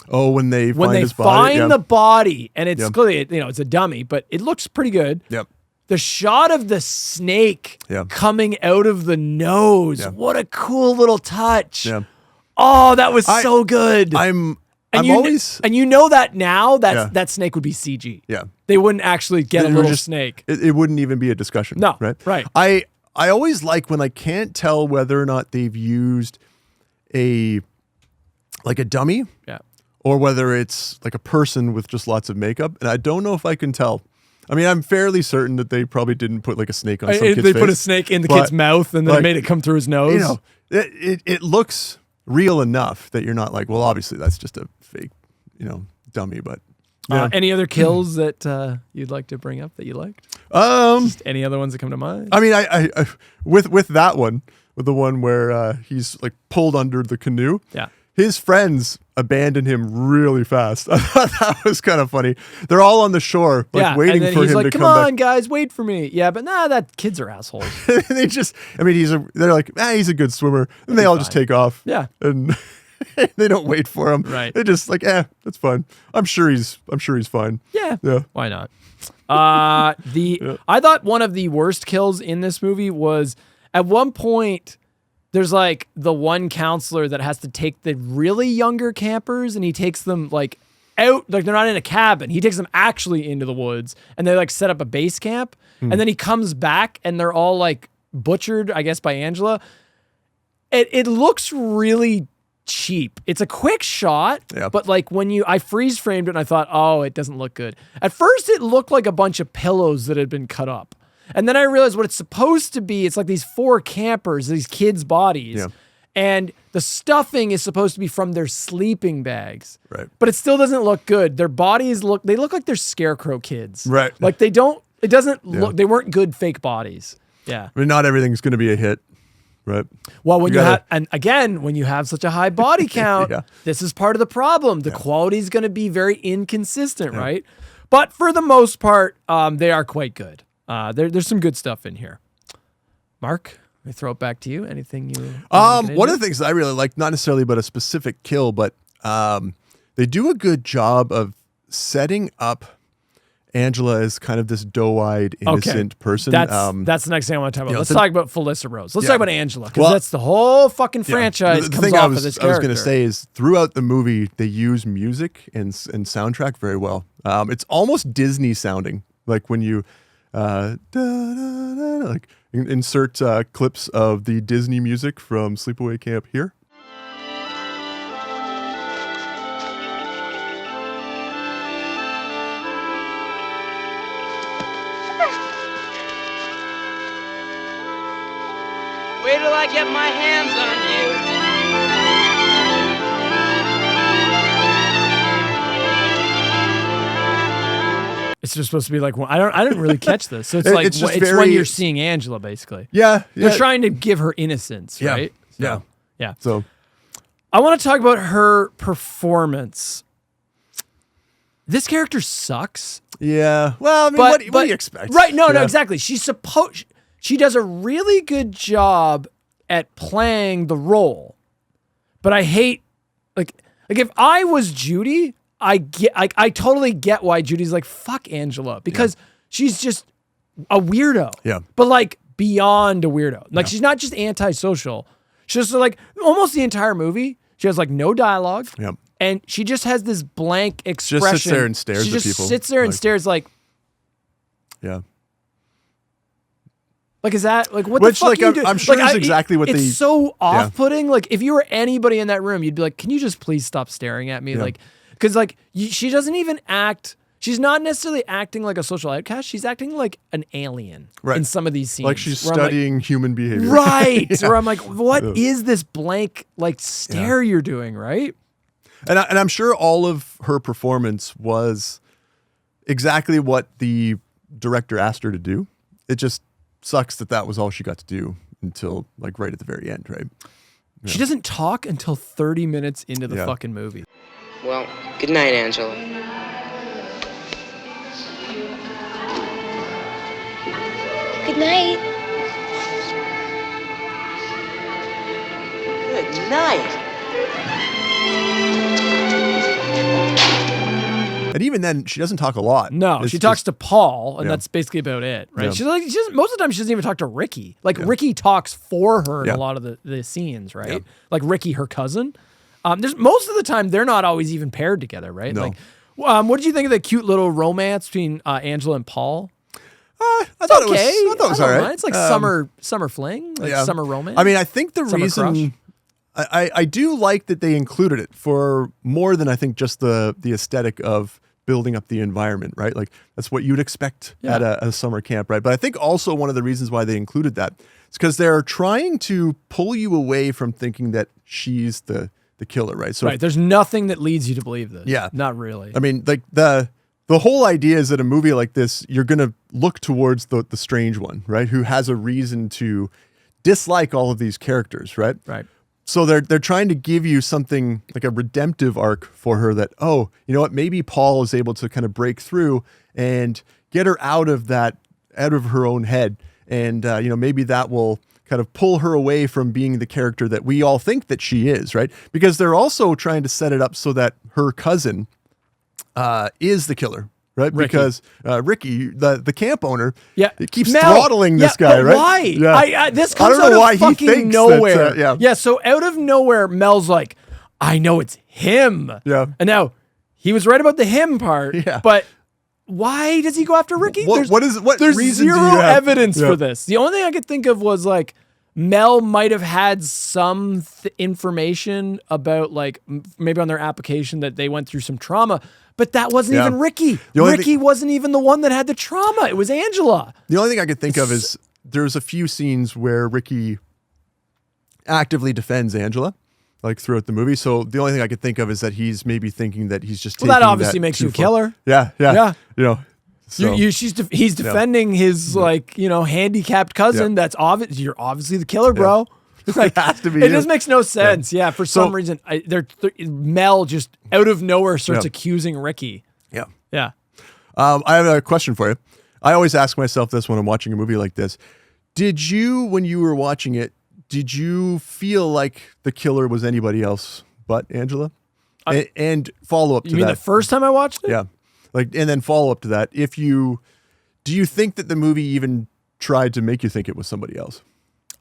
Oh, when they find his body. find the body, and it's Yep. clearly it's a dummy, but it looks pretty good. Yep. The shot of the snake Yep. coming out of the nose. Yep. What a cool little touch. Yeah. Oh, that was so good. I'm you always. and you know that now Yeah. that snake would be CG. Yeah. They wouldn't actually get They a were little just- snake. It wouldn't even be a discussion. No, Right. right. I always like when I can't tell whether or not they've used a dummy. Yeah. Or whether it's like a person with just lots of makeup. And I don't know if I can tell. I mean, I'm fairly certain that they probably didn't put like a snake on some kid's They face. put a snake in the But, kid's mouth and then like, made it come through his nose. It looks real enough that you're not like, well, obviously that's just a fake, dummy. But yeah. Any other kills that you'd like to bring up that you liked? Just any other ones that come to mind? I mean, I with that one, with the one where he's like pulled under the canoe. Yeah. His friends abandon him really fast. I thought that was kind of funny. They're all on the shore, like waiting and then for he's him like, to come come on, guys, wait for me. Yeah, but that kids are assholes. back. They're like, he's a good swimmer. And they all just take off. Yeah. And they don't wait for him. Right. They're just like, that's fine. I'm sure he's fine. Yeah. Yeah. Why not? I thought one of the worst kills in this movie was at one point. There's like the one counselor that has to take the really younger campers, and he takes them like out, like they're not in a cabin. He takes them actually into the woods, and they like set up a base camp. And then he comes back, and they're all like butchered, I guess, by Angela. It looks really cheap. It's a quick shot, but like I freeze framed it, and I thought, oh, it doesn't look good. At first, it looked like a bunch of pillows that had been cut up. And then I realized what it's supposed to be. It's like these 4 campers, these kids' bodies. Yeah. And the stuffing is supposed to be from their sleeping bags. Right. But it still doesn't look good. Their bodies look like they're scarecrow kids. Right. Like it doesn't look, they weren't good fake bodies. Yeah. I mean, not everything's going to be a hit. Right. Well, when you have such a high body count, Yeah. this is part of the problem. The quality is going to be very inconsistent, right? But for the most part, they are quite good. There's some good stuff in here. Mark, let me throw it back to you. Anything you? One of the things that I really like, not necessarily about a specific kill, but they do a good job of setting up Angela as kind of this doe-eyed, innocent person. That's the next thing I want to talk about. Let's talk about Felissa Rose. Let's Yeah. talk about Angela, because that's the whole fucking franchise The comes thing off I of this was character. going to say is throughout the movie, they use music and soundtrack very well. It's almost Disney sounding, like when you like insert clips of the Disney music from Sleepaway Camp here. Wait till I get my hands on you. It's just supposed to be like, well, I didn't really catch this. So it's like It's just it's when very- you're seeing Angela, basically. Yeah. They're trying to give her innocence, Yeah. right? Yeah. Yeah. So I want to talk about her performance. This character sucks. yeah. Well, I mean, But what do you expect? Right? No, Yeah. exactly. She does a really good job at playing the role, but I hate like if I was Judy, I totally get why Judy's like fuck Angela, because she's just a weirdo. Yeah. But like beyond a weirdo. Like she's not just antisocial. She's just like almost the entire movie. She has like no dialogue. Yeah. And she just has this blank expression. Just sits there and stares she at just people. sits there and Like- stares like, Yeah. like, is that like what Which, the fuck like, are you I'm- doing? I'm sure Like, is exactly what it's they- so off-putting. Like, if you were anybody in that room, you'd be like, "Can you just please stop staring at me?" Yeah. Like, because like she doesn't even act. She's not necessarily acting like a social outcast. She's acting like an alien Right. in some of these scenes. Like she's where I'm like, studying human behavior. right? Yeah. Where I'm like, what is this blank like stare you're doing? Right? And I'm sure all of her performance was exactly what the director asked her to do. It just sucks that was all she got to do until like right at the very end, right? She doesn't talk until 30 minutes into the Yeah. fucking movie. Well, good night, Angela. Good night. Good night. And even then, she doesn't talk a lot. No, It's she talks just- to Paul, and Yeah. that's basically about it, right? Yeah. She's like, most of the time she doesn't even talk to Ricky. Like Ricky talks for her in Yeah. a lot of the scenes, right? Yeah. Like Ricky, her cousin. There's most of the time they're not always even paired together, right? No. Like, what did you think of the cute little romance between Angela and Paul? I thought it was. Okay, I thought it was I all don't right. mind. It's like summer fling, like Yeah. summer romance. I mean, I think the Summer reason I do like that they included it for more than I think just the aesthetic of building up the environment, right? Like that's what you'd expect at a summer camp, right? But I think also one of the reasons why they included that is because they're trying to pull you away from thinking that she's the killer, right? So right. There's nothing that leads you to believe this. Yeah. Not really. I mean, like the whole idea is that a movie like this, you're going to look towards the strange one, right? Who has a reason to dislike all of these characters, right? Right. So they're trying to give you something like a redemptive arc for her that, oh, you know what, maybe Paul is able to kind of break through and get her out of her own head. And, maybe that will kind of pull her away from being the character that we all think that she is, right? Because they're also trying to set it up so that her cousin is the killer, right? Ricky. Because Ricky, the camp owner, Yeah, it keeps Mel, throttling this guy, but right? Why? Yeah. This I comes don't know out of why he fucking thinks nowhere. that, yeah. So out of nowhere, Mel's like, I know it's him. Yeah. And now he was right about the him part. Yeah. But why does he go after Ricky? What There's reason do zero you have? evidence Yeah. for this. The only thing I could think of was like Mel might have had some information about like maybe on their application that they went through some trauma, but that wasn't Yeah. even Ricky. The only Ricky wasn't even the one that had the trauma. It was Angela. The only thing I could think of is there's a few scenes where Ricky actively defends Angela, like throughout the movie. So the only thing I could think of is that he's maybe thinking that he's just Well, that taking obviously makes too you a far. killer. Yeah. Yeah. You know, so, He's defending his handicapped cousin. Yeah. That's obvious. You're obviously the killer, bro. Like, It has to be It you. just makes no sense. Yeah, for some So- reason, Mel just out of nowhere starts Yeah. accusing Ricky. yeah. Yeah, I have a question for you. I always ask myself this when I'm watching a movie like this. Did you, when you were watching it, did you feel like the killer was anybody else but Angela? And follow up to that. You mean the first time I watched it? Yeah. And then follow up to that. Do you think that the movie even tried to make you think it was somebody else?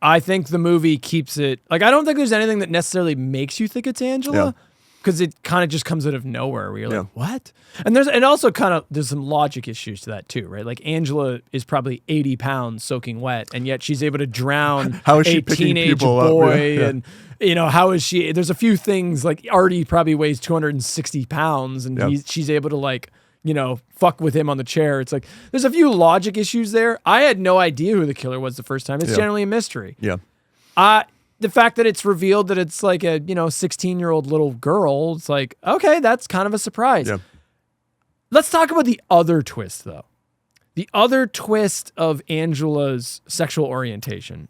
I think the movie keeps it, I don't think there's anything that necessarily makes you think it's Angela. Because it kind of just comes out of nowhere where you're like, what? And also there's some logic issues to that too, right? Like Angela is probably 80 pounds soaking wet, and yet she's able to drown how is she a picking teenage people boy. up? And, how is she? There's a few things, like Artie probably weighs 260 pounds, and she's able to fuck with him on the chair. It's like, there's a few logic issues there. I had no idea who the killer was the first time. It's generally a mystery. Yeah. The fact that it's revealed that it's like a 16-year-old little girl, it's like, okay, that's kind of a surprise. Yeah. Let's talk about the other twist, though. The other twist of Angela's sexual orientation.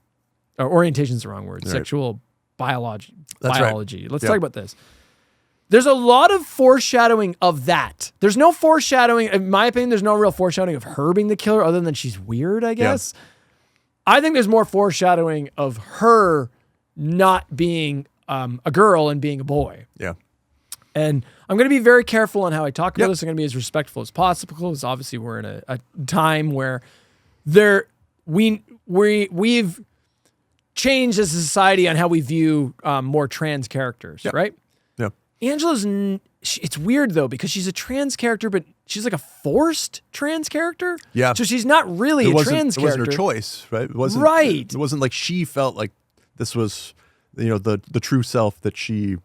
Or orientation's the wrong word. Right. Sexual biology. That's biology. right. Let's talk about this. There's a lot of foreshadowing of that. There's no foreshadowing, in my opinion, there's no real foreshadowing of her being the killer other than she's weird, I guess. Yeah. I think there's more foreshadowing of her not being a girl and being a boy. Yeah. And I'm going to be very careful on how I talk about this. I'm going to be as respectful as possible, because obviously we're in a time where we've changed as a society on how we view more trans characters, right? Yeah. Angela's, it's weird though, because she's a trans character, but she's like a forced trans character. Yeah. So she's not really a trans character. It wasn't her choice, right? It wasn't, right. It wasn't like she felt like this was, the true self that she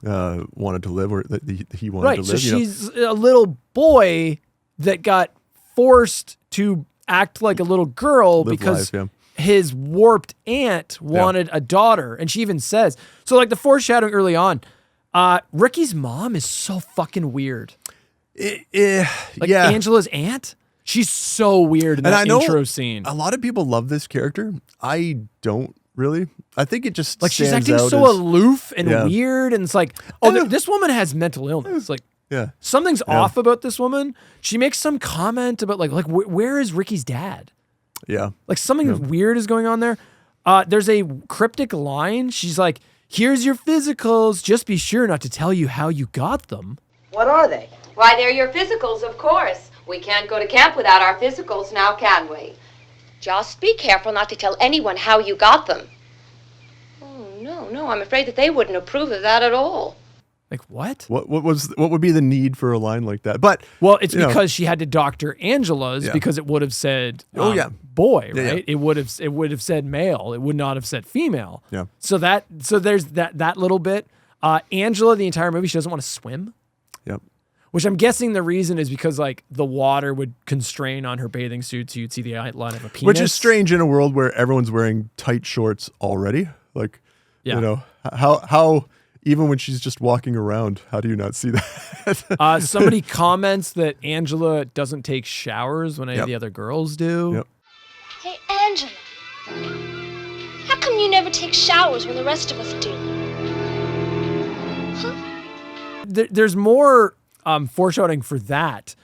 wanted to live, or that he wanted to live. So she's a little boy that got forced to act like a little girl because his warped aunt wanted a daughter. And she even says, so like the foreshadowing early on, Ricky's mom is so fucking weird. Angela's aunt, she's so weird in that intro scene. A lot of people love this character. I don't really. I think it just she's stands acting out so as, aloof and weird, and it's like, this woman has mental illness. Like, something's off about this woman. She makes some comment about where is Ricky's dad? Yeah, like something weird is going on there. There's a cryptic line. She's like, "Here's your physicals. Just be sure not to tell you how you got them." What are they? Why, they're your physicals, of course. We can't go to camp without our physicals now, can we? Just be careful not to tell anyone how you got them. Oh, no, I'm afraid that they wouldn't approve of that at all. Like, what? What would be the need for a line like that? But it's because she had to doctor Angela's because it would have said boy, right? It would have said male. It would not have said female. Yeah. So there's that little bit. Angela, the entire movie, she doesn't want to swim. Yep. Which I'm guessing the reason is because the water would constrain on her bathing suit, so you'd see the outline of a penis. Which is strange in a world where everyone's wearing tight shorts already. How even when she's just walking around, how do you not see that? Somebody comments that Angela doesn't take showers when any of the other girls do. Yep. Hey, Angela. How come you never take showers when the rest of us do? Huh? There's more foreshadowing for that.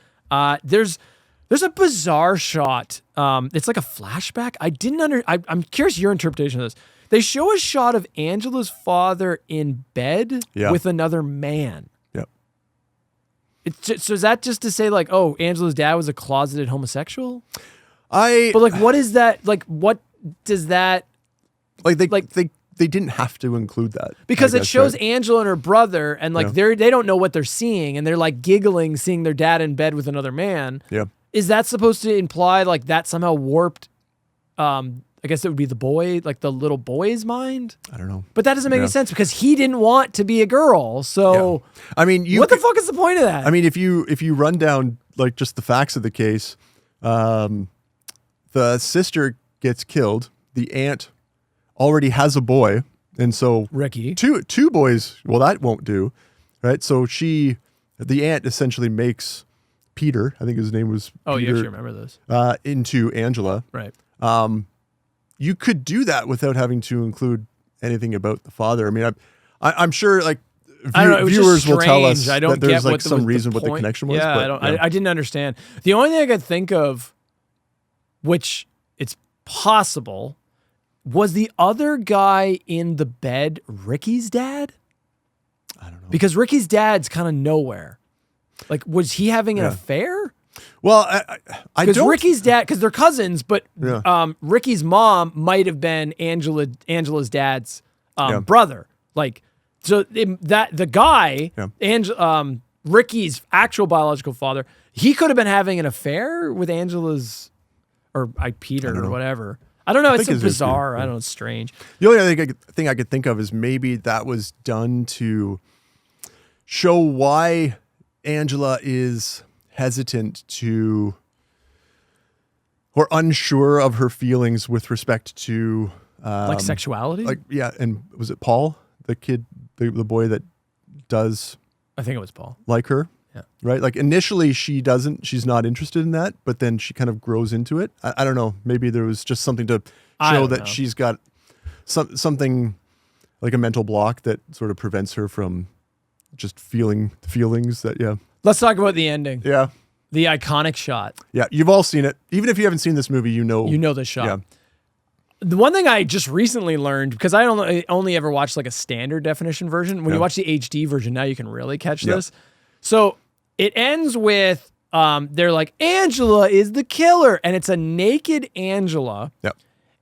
There's a bizarre shot. It's like a flashback. I'm curious your interpretation of this. They show a shot of Angela's father in bed with another man. Yep. So is that just to say Angela's dad was a closeted homosexual? But what is that? What does that? They didn't have to include that because it shows Angela and her brother, and they don't know what they're seeing, and they're giggling seeing their dad in bed with another man. Yeah. Is that supposed to imply that somehow warped? I guess it would be the boy, the little boy's mind. I don't know, but that doesn't make any sense because he didn't want to be a girl. So I mean, what the fuck is the point of that? I mean, if you run down just the facts of the case, the sister gets killed. The aunt already has a boy, and so Ricky, two boys. Well, that won't do, right? So the aunt essentially makes Peter. I think his name was. Oh, Peter, you actually remember this? Into Angela, right? You could do that without having to include anything about the father. I mean, I'm sure I don't know. It was viewers just will tell us strange. I don't that there's get like what some the reason what the point- connection was. Yeah, but, I didn't understand. The only thing I could think of, which it's possible, was the other guy in the bed Ricky's dad? I don't know. Because Ricky's dad's kind of nowhere. Like, was he having an Yeah. affair? Well, I Because don't. Ricky's dad, because they're cousins, but Yeah. Ricky's mom might have been Angela's dad's Yeah. brother. Like, so that the guy, Yeah. Ricky's actual biological father, he could have been having an affair with Angela's, or Peter or whatever. I don't know. It's think so it's just bizarre. Peter, I don't know. It's strange. The only thing I could think of is maybe that was done to show why Angela is hesitant to or unsure of her feelings with respect to Like sexuality? Like, yeah, and was it Paul, the kid, the boy that does I think it was Paul. like her? Yeah. Right? Like initially she's not interested in that, but then she kind of grows into it. I don't know. Maybe there was just something to I show don't that know. she's got something like a mental block that sort of prevents her from just feeling feelings that, yeah. Let's talk about the ending. Yeah. The iconic shot. Yeah. You've all seen it. Even if you haven't seen this movie, you know this shot. Yeah. The one thing I just recently learned, because I only ever watched like a standard definition version. When you watch the HD version, now you can really catch this. So it ends with they're like, Angela is the killer, and it's a naked Angela. Yep.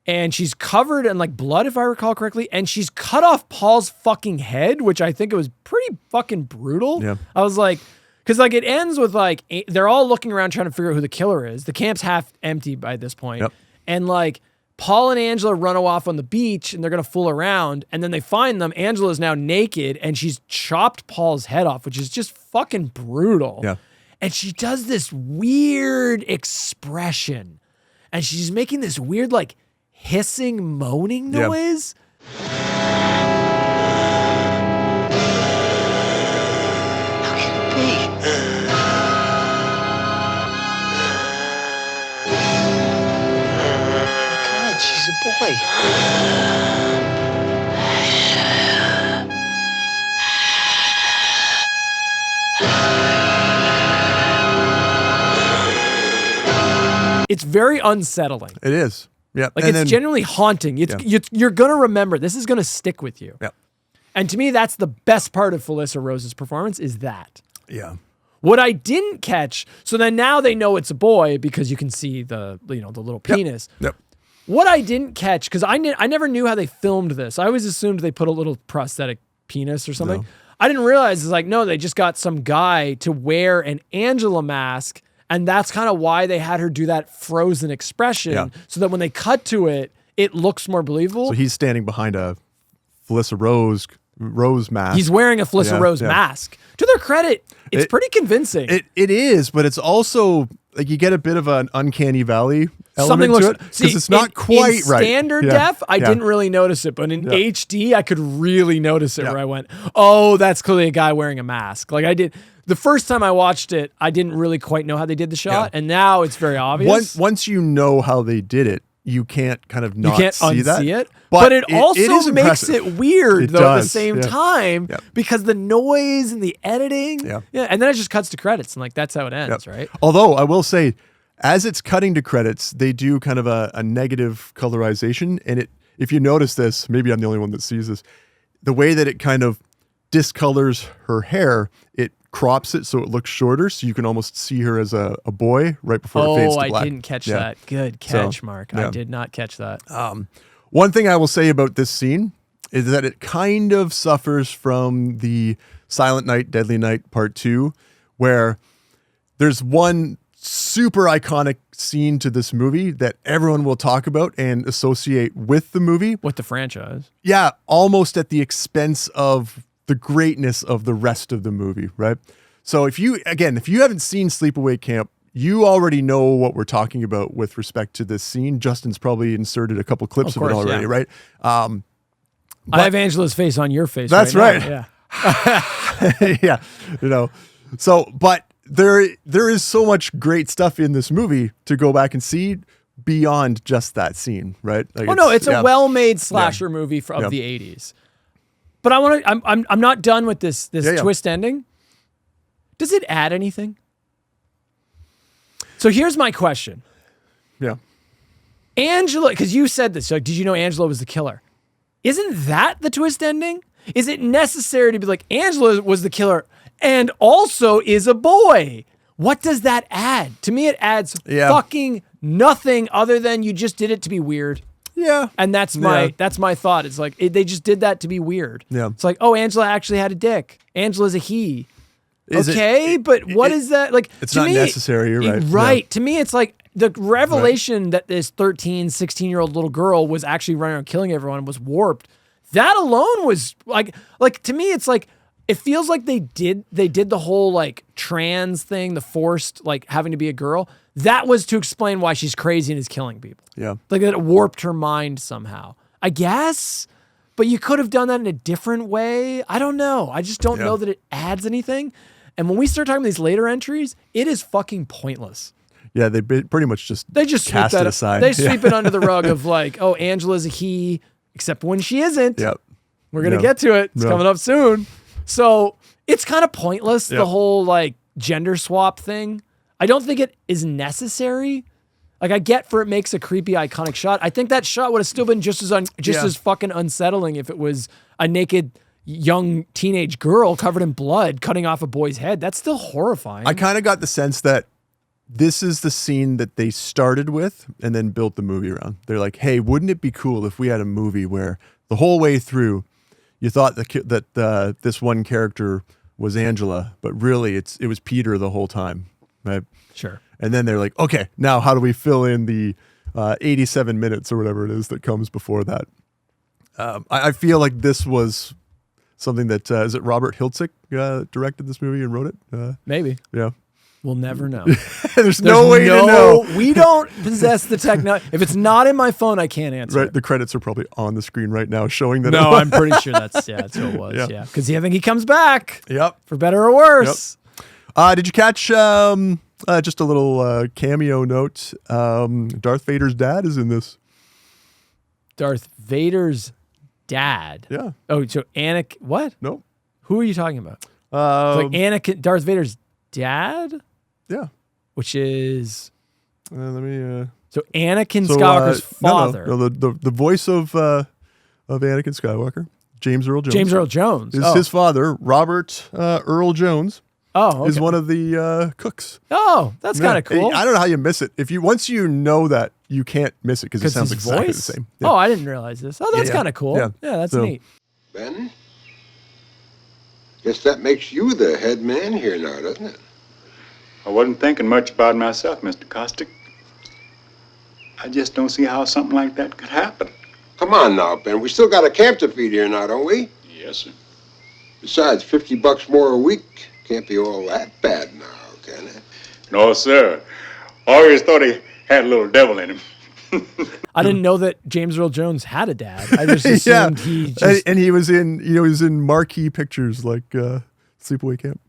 And she's covered in like blood, if I recall correctly, and she's cut off Paul's fucking head, which I think it was pretty fucking brutal. Yeah. I was like, because like it ends with like they're all looking around trying to figure out who the killer is. The camp's half empty by this point. Yep. And like Paul and Angela run off on the beach and they're going to fool around. And then they find them. Angela is now naked and she's chopped Paul's head off, which is just fucking brutal. Yeah. And she does this weird expression. And she's making this weird, like, hissing, moaning Yeah. noise. How can it be? God, she's a boy. It's very unsettling. It is. Yeah. Like, it's genuinely haunting. You're going to remember. This is going to stick with you. Yeah. And to me, that's the best part of Felissa Rose's performance is that. Yeah. What I didn't catch, so then now they know it's a boy because you can see the little penis. Yep. What I didn't catch, because I never knew how they filmed this. I always assumed they put a little prosthetic penis or something. No. I didn't realize it's like, no, they just got some guy to wear an Angela mask, and that's kind of why they had her do that frozen expression, Yeah. so that when they cut to it, it looks more believable. So he's standing behind a Felissa Rose mask. He's wearing a Felissa Yeah, Rose yeah. mask. To their credit, it's pretty convincing. It is, but it's also like you get a bit of an uncanny valley Something element looks to it because it's not quite in right. Standard Yeah, def, I yeah. didn't really notice it, but in Yeah. HD, I could really notice it. Yeah. Where I went, oh, that's clearly a guy wearing a mask. Like I did the first time I watched it, I didn't really quite know how they did the shot, and now it's very obvious. Once you know how they did it, you can't kind of not you can't see unsee that. it, but it also is makes impressive. it weird It though at the does, same yeah. time Yep. because the noise and the editing, Yeah. and then it just cuts to credits and like that's how it ends, Yep. right? Although I will say, as it's cutting to credits, they do kind of a negative colorization, and it. If you notice this, maybe I'm the only one that sees this. The way that it kind of discolors her hair, it crops it so it looks shorter, so you can almost see her as a boy right before it fades to I black. didn't catch Yeah. that. Good So, catch, Mark. yeah. I did not catch that. One thing I will say about this scene is that it kind of suffers from the Silent Night, Deadly Night Part 2, where there's one super iconic scene to this movie that everyone will talk about and associate with the movie. With the franchise. Yeah, almost at the expense of the greatness of the rest of the movie, right? So if you haven't seen Sleepaway Camp, you already know what we're talking about with respect to this scene. Justin's probably inserted a couple clips of, Of it course, already, yeah. right? I have Angela's face on your face. That's right. right. Now. Yeah. Yeah, So, but there is so much great stuff in this movie to go back and see beyond just that scene, right? Like It's a yeah. well-made slasher movie of Yeah. the 80s. But I want to. I'm not done with this Yeah. twist ending. Does it add anything? So here's my question. Yeah. Angela, because you said this. Like, did you know Angela was the killer? Isn't that the twist ending? Is it necessary to be like Angela was the killer and also is a boy? What does that add? To me, it adds fucking nothing other than you just did it to be weird. Yeah. And that's my thought. It's like they just did that to be weird. Yeah. It's like, oh, Angela actually had a dick. Angela's a he. Is but what is that? Like, it's to not me, necessary. You're right. Right. Yeah. To me, it's like the revelation that this 13, 16-year-old little girl was actually running around killing everyone was warped. That alone was like to me, it's like, it feels like they did the whole like trans thing, the forced like having to be a girl. That was to explain why she's crazy and is killing people. Yeah. Like that it warped her mind somehow, I guess. But you could have done that in a different way. I don't know. I just don't know that it adds anything. And when we start talking about these later entries, it is fucking pointless. Yeah, they pretty much just cast it aside. They sweep it under the rug of like, oh, Angela's a he, except when she isn't. Yep. We're gonna get to it. It's coming up soon. So it's kind of pointless, the whole like gender swap thing. I don't think it is necessary. Like I get for it makes a creepy, iconic shot. I think that shot would have still been just as fucking unsettling if it was a naked young teenage girl covered in blood cutting off a boy's head. That's still horrifying. I kind of got the sense that this is the scene that they started with and then built the movie around. They're like, hey, wouldn't it be cool if we had a movie where the whole way through you thought that this one character was Angela, but really it was Peter the whole time, right? Sure. And then they're like, okay, now how do we fill in the 87 minutes or whatever it is that comes before that? I feel like this was something that, is it Robert Hiltzik directed this movie and wrote it? Maybe. Yeah. We'll never know. There's no way to know. We don't possess the technology. If it's not in my phone, I can't answer Right. it. The credits are probably on the screen right now showing that. No, I'm pretty sure that's who it was. Yeah. Because I think he comes back. Yep. For better or worse. Yep. Did you catch just a little cameo note? Darth Vader's dad is in this. Darth Vader's dad? Yeah. Oh, so Anakin, what? Nope. Who are you talking about? Like Anakin, Darth Vader's dad? Yeah. Which is... let me... So Anakin Skywalker's father. No, the voice of Anakin Skywalker, James Earl Jones. James Earl Jones. Is his father, Robert Earl Jones. Oh, okay. Is one of the cooks. Oh, that's kind of cool. I don't know how you miss it. Once you know that, you can't miss it because it sounds exactly the same. Yeah. Oh, I didn't realize this. Oh, that's kind of cool. Yeah, that's neat. Ben? Guess that makes you the head man here now, doesn't it? I wasn't thinking much about myself, Mr. Costick. I just don't see how something like that could happen. Come on now, Ben. We still got a camp to feed here now, don't we? Yes, sir. Besides, $50 more a week can't be all that bad now, can it? No, sir. I always thought he had a little devil in him. I didn't know that James Earl Jones had a dad. I just assumed he just... And he was in marquee pictures like Sleepaway Camp.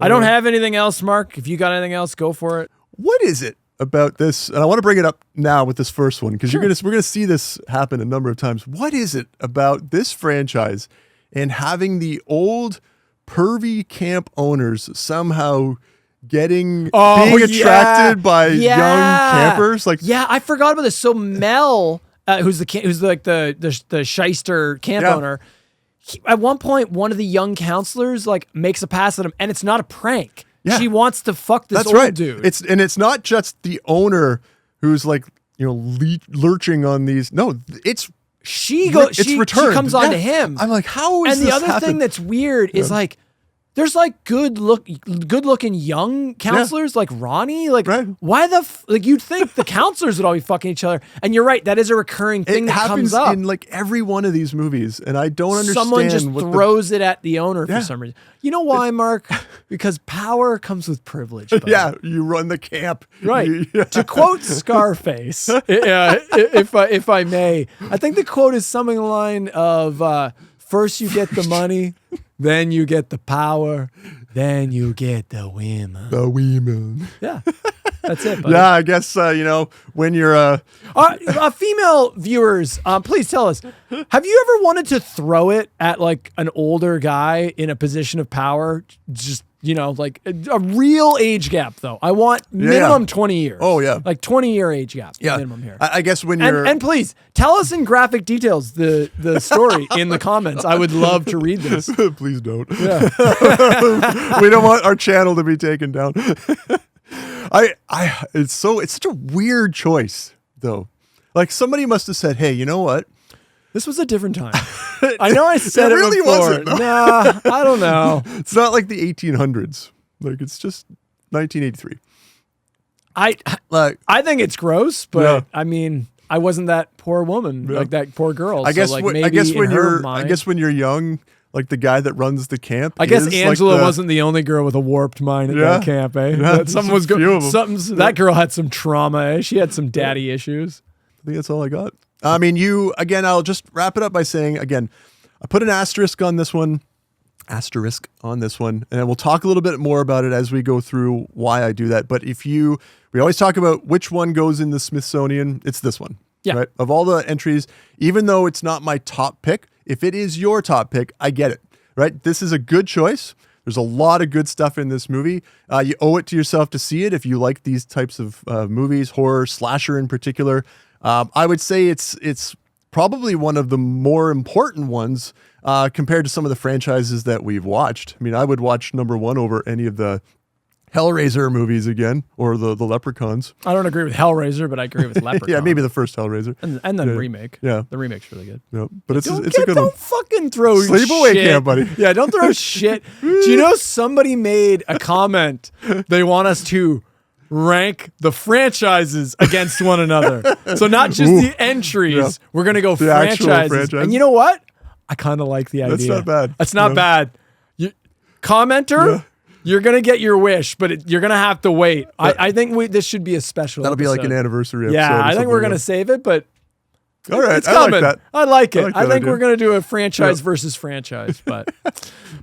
I don't have anything else, Mark. If you got anything else, go for it. What is it about this? And I want to bring it up now with this first one because we're gonna see this happen a number of times. What is it about this franchise and having the old pervy camp owners somehow being attracted by young campers? Like, I forgot about this. So Mel, who's like the shyster camp owner. At one point, one of the young counselors like makes a pass at him, and it's not a prank. Yeah. She wants to fuck this old dude. It's not just the owner who's like lurching on these. No, she comes on to him. I'm like, how is this? And the other thing that's weird is like, there's like good looking young counselors like Ronnie. Like, why you'd think the counselors would all be fucking each other. And you're right, that is a recurring thing that comes up in like every one of these movies. And I don't understand. Someone just throws it at the owner for some reason. You know why, Mark? Because power comes with privilege. Buddy. Yeah, you run the camp. Right. To quote Scarface, if I may, I think the quote is something along the line of first you get the money. Then you get the power. Then you get the women. The women. Yeah. That's it, buddy. Yeah, I guess, when you're... Female viewers, please tell us, have you ever wanted to throw it at like an older guy in a position of power? Just, like a real age gap though. I want minimum 20 years. Oh, yeah. Like 20-year age gap Yeah. minimum here. I guess when you're... And please, tell us in graphic details the story in the comments. I would love to read this. Please don't. Yeah. We don't want our channel to be taken down. It's such a weird choice though. Like somebody must have said, "Hey, you know what? This was a different time." I know I said It really before. wasn't, though. Nah, I don't know. It's not like the 1800s. Like it's just 1983. I think it's gross, but Yeah. I mean, I wasn't that poor woman, like that poor girl. I guess so, like, when, maybe I guess in when her you're mind, I guess when you're young, like the guy that runs the camp. I guess is Angela like the- wasn't the only girl with a warped mind at Yeah. that camp, eh? Yeah, That there's someone a was few of 'em. something. That girl had some trauma. Eh? She had some daddy issues. I think that's all I got. I mean, I'll just wrap it up by saying, again, I put an asterisk on this one, and we'll talk a little bit more about it as we go through why I do that. But we always talk about which one goes in the Smithsonian. It's this one. Yeah. Right? Of all the entries, even though it's not my top pick, if it is your top pick, I get it. Right? This is a good choice. There's a lot of good stuff in this movie. You owe it to yourself to see it if you like these types of movies, horror, slasher in particular. I would say it's probably one of the more important ones compared to some of the franchises that we've watched. I mean, I would watch number one over any of the Hellraiser movies again, or the Leprechauns. I don't agree with Hellraiser, but I agree with Leprechaun. Yeah, maybe the first Hellraiser. and the remake. Yeah. The remake's really good. Yeah, but it's a good one. Don't fucking throw Sleepaway shit. Camp, buddy. Yeah, don't throw shit. Do you know somebody made a comment? They want us to rank the franchises against one another. So not just the entries. Yeah. We're going to go The actual franchises. franchise. And you know what? I kind of like the idea. That's not bad. That's not Yeah. bad. Commenter, you're going to get your wish, but you're going to have to wait. I think this should be a special That'll be like an episode. anniversary episode. Yeah, or I think something we're going to like save it, but that. All right, it's I coming. like that. I like it. like I that think idea. we're going to do a franchise versus franchise. But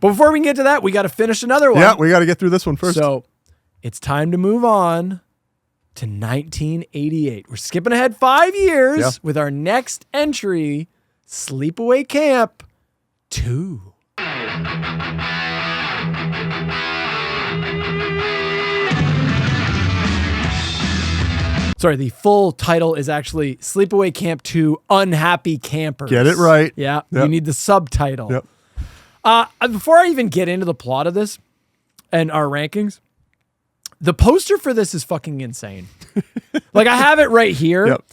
before we can get to that, we got to finish another one. Yeah, we got to get through this one first. So it's time to move on to 1988. We're skipping ahead 5 years with our next entry, Sleepaway Camp 2. Sorry, the full title is actually Sleepaway Camp 2 Unhappy Campers. Get it right. Yeah, Yep. you need the subtitle. Yep. Before I even get into the plot of this and our rankings, the poster for this is fucking insane. Like, I have it right here. Yep.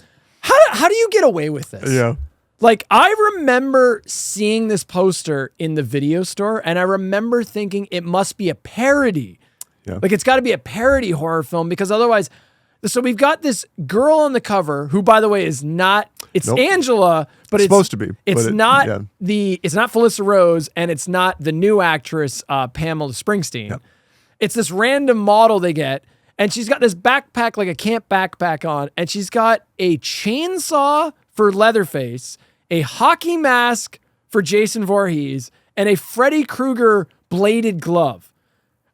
How do you get away with this? Yeah. Like, I remember seeing this poster in the video store, and I remember thinking it must be a parody. Yeah. Like, it's got to be a parody horror film, because otherwise... So we've got this girl on the cover, who, by the way, is not... It's Nope. Angela, but it's supposed to be. It's but not yeah. It's not Felissa Rose, and it's not the new actress Pamela Springsteen. Yep. It's this random model they get, and she's got this backpack, like a camp backpack on, and she's got a chainsaw for Leatherface, a hockey mask for Jason Voorhees, and a Freddy Krueger bladed glove.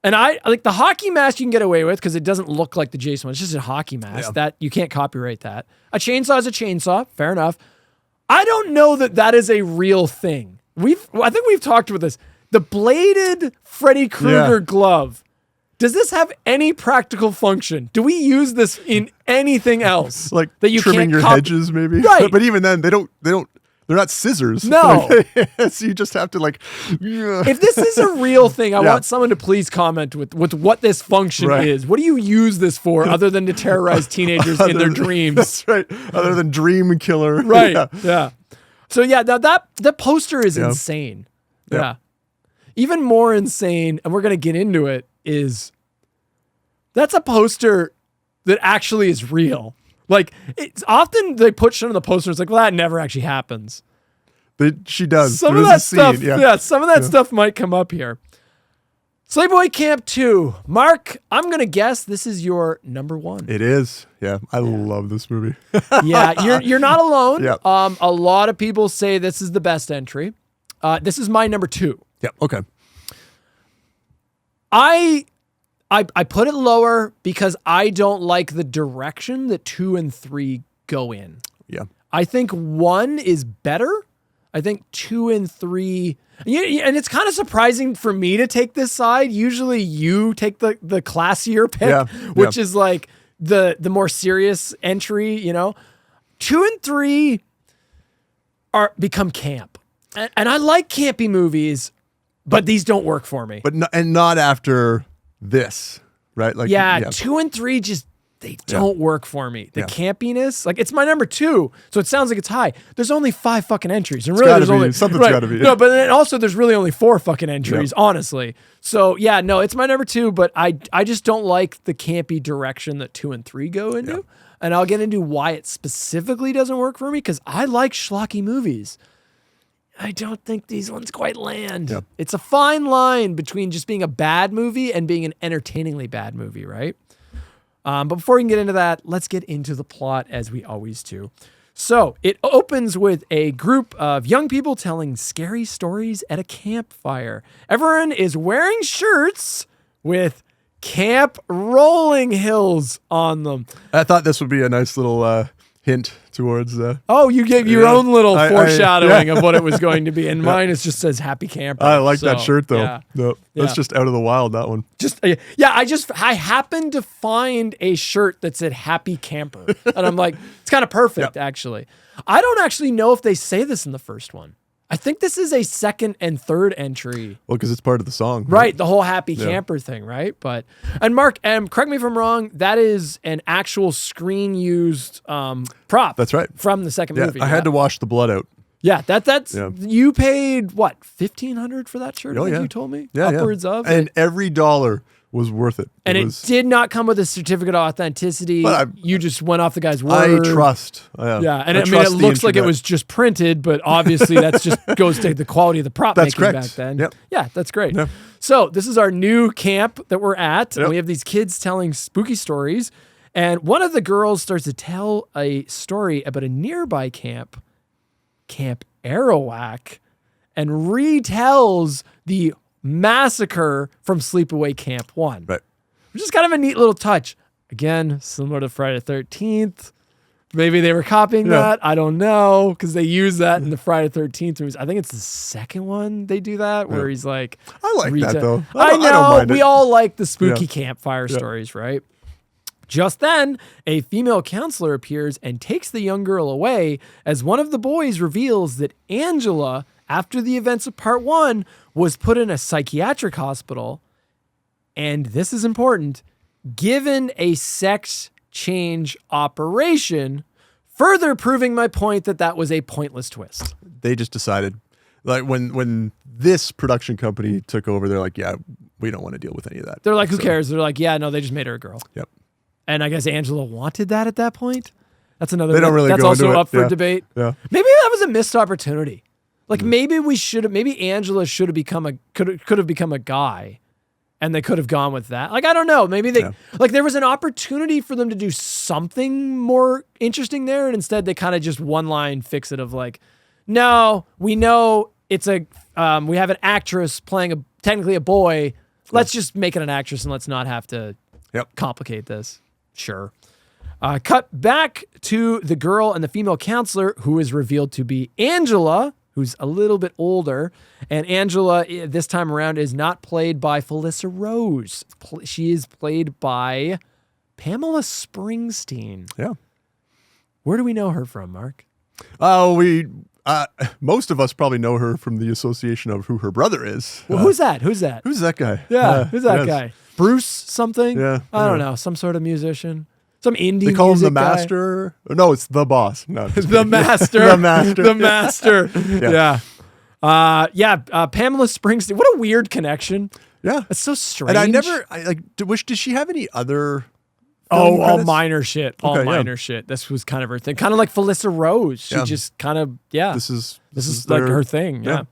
And I like the hockey mask you can get away with because it doesn't look like the Jason one. It's just a hockey mask. Yeah. That you can't copyright that. A chainsaw is a chainsaw. Fair enough. I don't know that is a real thing. I think we've talked about this. The bladed Freddy Krueger glove. Does this have any practical function? Do we use this in anything else? Like that you trimming can't your hedges, maybe. Right. But even then, they're not scissors. No. So you just have to like. If this is a real thing, I want someone to please comment with what this function is. What do you use this for other than to terrorize teenagers in their dreams? That's right. Other than Dream Killer. Right. Yeah. Yeah. So yeah, that poster is insane. Yeah. Even more insane, and we're gonna get into it, is that's a poster that actually is real. Like, it's often they put shit on the posters like, well, that never actually happens. She does. Some There of is a that stuff, scene, some of that stuff might come up here. Sleepaway Camp 2. Mark, I'm going to guess this is your number one. It is. Yeah. I love this movie. Yeah, you're not alone. Yeah. A lot of people say this is the best entry. This is my number two. Yeah. Okay. I I put it lower because I don't like the direction that 2 and 3 go in. Yeah. I think 1 is better. I think 2 and 3, and it's kind of surprising for me to take this side. Usually you take the classier pick, which is like the more serious entry, 2 and 3 become camp. And I like campy movies, but these don't work for me. But not after this, right? Like 2 and 3 just they don't work for me. The campiness, like it's my number 2, so it sounds like it's high. There's only 5 fucking entries, and really something's got to be. No, but then also there's really only 4 fucking entries, honestly. So it's my number 2, but I just don't like the campy direction that 2 and 3 go into, and I'll get into why it specifically doesn't work for me because I like schlocky movies. I don't think these ones quite land. Yep. It's a fine line between just being a bad movie and being an entertainingly bad movie, right? But before we can get into that, let's get into the plot as we always do. So it opens with a group of young people telling scary stories at a campfire. Everyone is wearing shirts with Camp Rolling Hills on them. I thought this would be a nice little hint towards you gave your own little foreshadowing of what it was going to be, and mine just says happy camper. I like that shirt though. That's just out of the wild, that one. I happened to find a shirt that said happy camper, and I'm like, it's kind of perfect actually. I don't actually know if they say this in the first one. I think this is a second and third entry. Well, because it's part of the song. Right, the whole happy camper thing, right? And Mark, correct me if I'm wrong, that is an actual screen-used prop. That's right. From the second movie. I had to wash the blood out. Yeah, that's you paid what, $1,500 for that shirt? You told me? Upwards of. And every dollar was worth it. And it did not come with a certificate of authenticity. You just went off the guy's word. I trust. And it looks like it was just printed, but obviously that's just goes to the quality of the prop making back then. Yep. Yeah, that's great. Yep. So this is our new camp that we're at. And we have these kids telling spooky stories. And one of the girls starts to tell a story about a nearby camp, Camp Arawak, and retells the massacre from Sleepaway Camp 1. Right. Which is kind of a neat little touch. Again, similar to Friday the 13th. Maybe they were copying that. I don't know, because they use that in the Friday the 13th movies. I think it's the second one they do that, where he's like... I like that, though. I know. I don't mind we all like the spooky campfire stories, right? Just then, a female counselor appears and takes the young girl away as one of the boys reveals that Angela, after the events of part 1, was put in a psychiatric hospital, and this is important, given a sex change operation, further proving my point that was a pointless twist. They just decided, like when this production company took over, they're like, we don't want to deal with any of that. They're like, who cares? They're like, no, they just made her a girl. Yep. And I guess Angela wanted that at that point. That's another. They don't really that's go also into up for debate. Yeah. Maybe that was a missed opportunity. Like maybe Angela should have could have become a guy, and they could have gone with that. Like I don't know. Maybe they there was an opportunity for them to do something more interesting there, and instead they kind of just one line fix it of like, no, we know it's we have an actress playing technically a boy. Let's just make it an actress and let's not have to complicate this. Sure. Cut back to the girl and the female counselor, who is revealed to be Angela, who's a little bit older. And Angela, this time around, is not played by Felissa Rose. She is played by Pamela Springsteen. Yeah. Where do we know her from, Mark? Most of us probably know her from the association of who her brother is. Well, who's that? Who's that? Who's that guy? Yeah, who's that guy? Bruce something? Yeah. I don't know. Some sort of musician. Some indie They call him the music guy. master. No, it's the boss. No, the master. The master. The master. Pamela Springsteen. What a weird connection. Yeah. It's so strange. And did she have any other all minor shit. All minor shit. This was kind of her thing. Kind of like Felissa Rose. She just kind of, This is like her thing. Yeah.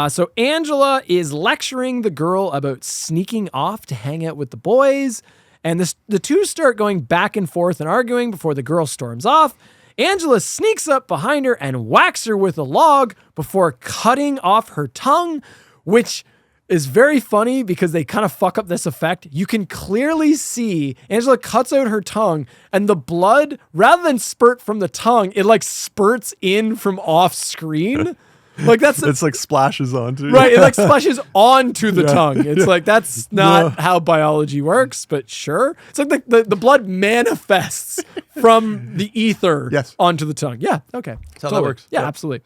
So Angela is lecturing the girl about sneaking off to hang out with the boys. And the two start going back and forth and arguing before the girl storms off. Angela sneaks up behind her and whacks her with a log before cutting off her tongue, which is very funny because they kind of fuck up this effect. You can clearly see Angela cuts out her tongue and the blood, rather than spurt from the tongue, it like spurts in from off screen. Like it's like splashes onto. Right, it like splashes onto the tongue. It's like that's not how biology works, but sure. It's like the blood manifests from the ether onto the tongue. Yeah, okay. That's how that works. Yeah, absolutely.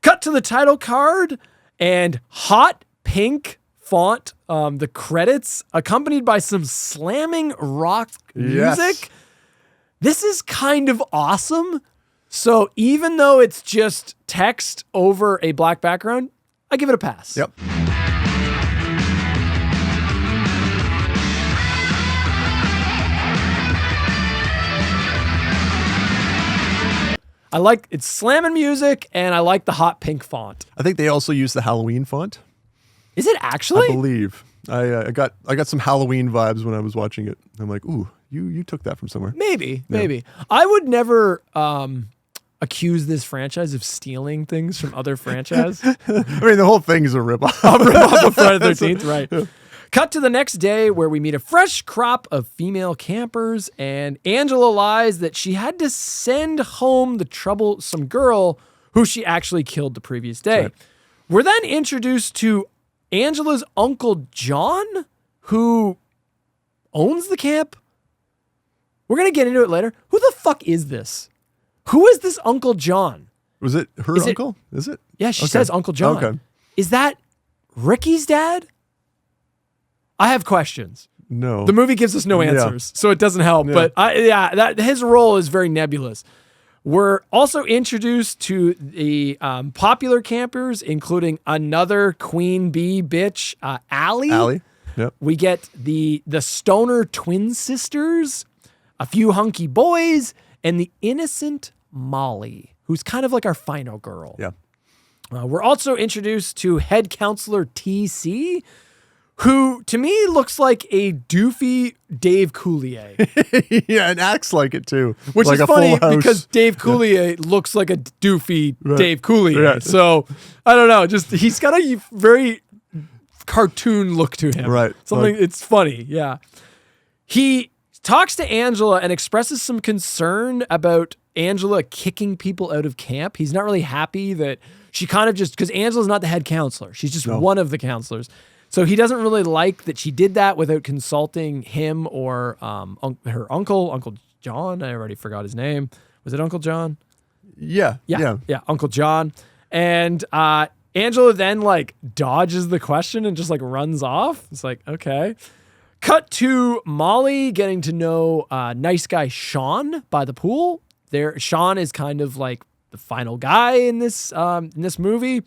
Cut to the title card and hot pink font, the credits, accompanied by some slamming rock music. This is kind of awesome. So even though it's just text over a black background, I give it a pass. Yep. I like it's slamming music, and I like the hot pink font. I think they also use the Halloween font. Is it actually? I believe. I got some Halloween vibes when I was watching it. I'm like, ooh, you took that from somewhere. Maybe. I would never accuse this franchise of stealing things from other franchises. I mean, the whole thing is a ripoff. A ripoff of Friday the 13th, right. Yeah. Cut to the next day where we meet a fresh crop of female campers, and Angela lies that she had to send home the troublesome girl who she actually killed the previous day. Right. We're then introduced to Angela's Uncle John, who owns the camp. We're going to get into it later. Who the fuck is this? Who is this Uncle John? Was it her uncle? Is it? Yeah, she says Uncle John. Okay. Is that Ricky's dad? I have questions. No. The movie gives us no answers, so it doesn't help. Yeah. But his role is very nebulous. We're also introduced to the popular campers, including another queen bee bitch, Allie. Allie. Yep. We get the stoner twin sisters, a few hunky boys, and the innocent Molly, who's kind of like our final girl. Yeah. We're also introduced to head counselor TC, who to me looks like a doofy Dave Coulier. Yeah, and acts like it too. Which like is funny because Dave Coulier looks like a doofy Dave Coulier. Yeah. So I don't know. Just he's got a very cartoon look to him. Right. It's funny. Yeah. He talks to Angela and expresses some concern about Angela kicking people out of camp. He's not really happy that she kind of just, because Angela's not the head counselor. She's just one of the counselors. So he doesn't really like that she did that without consulting him or her Uncle John. I already forgot his name. Was it Uncle John? Yeah. Uncle John. And Angela then like dodges the question and just like runs off. It's like, okay. Cut to Molly getting to know nice guy Sean by the pool. Sean is kind of like the final guy in this movie.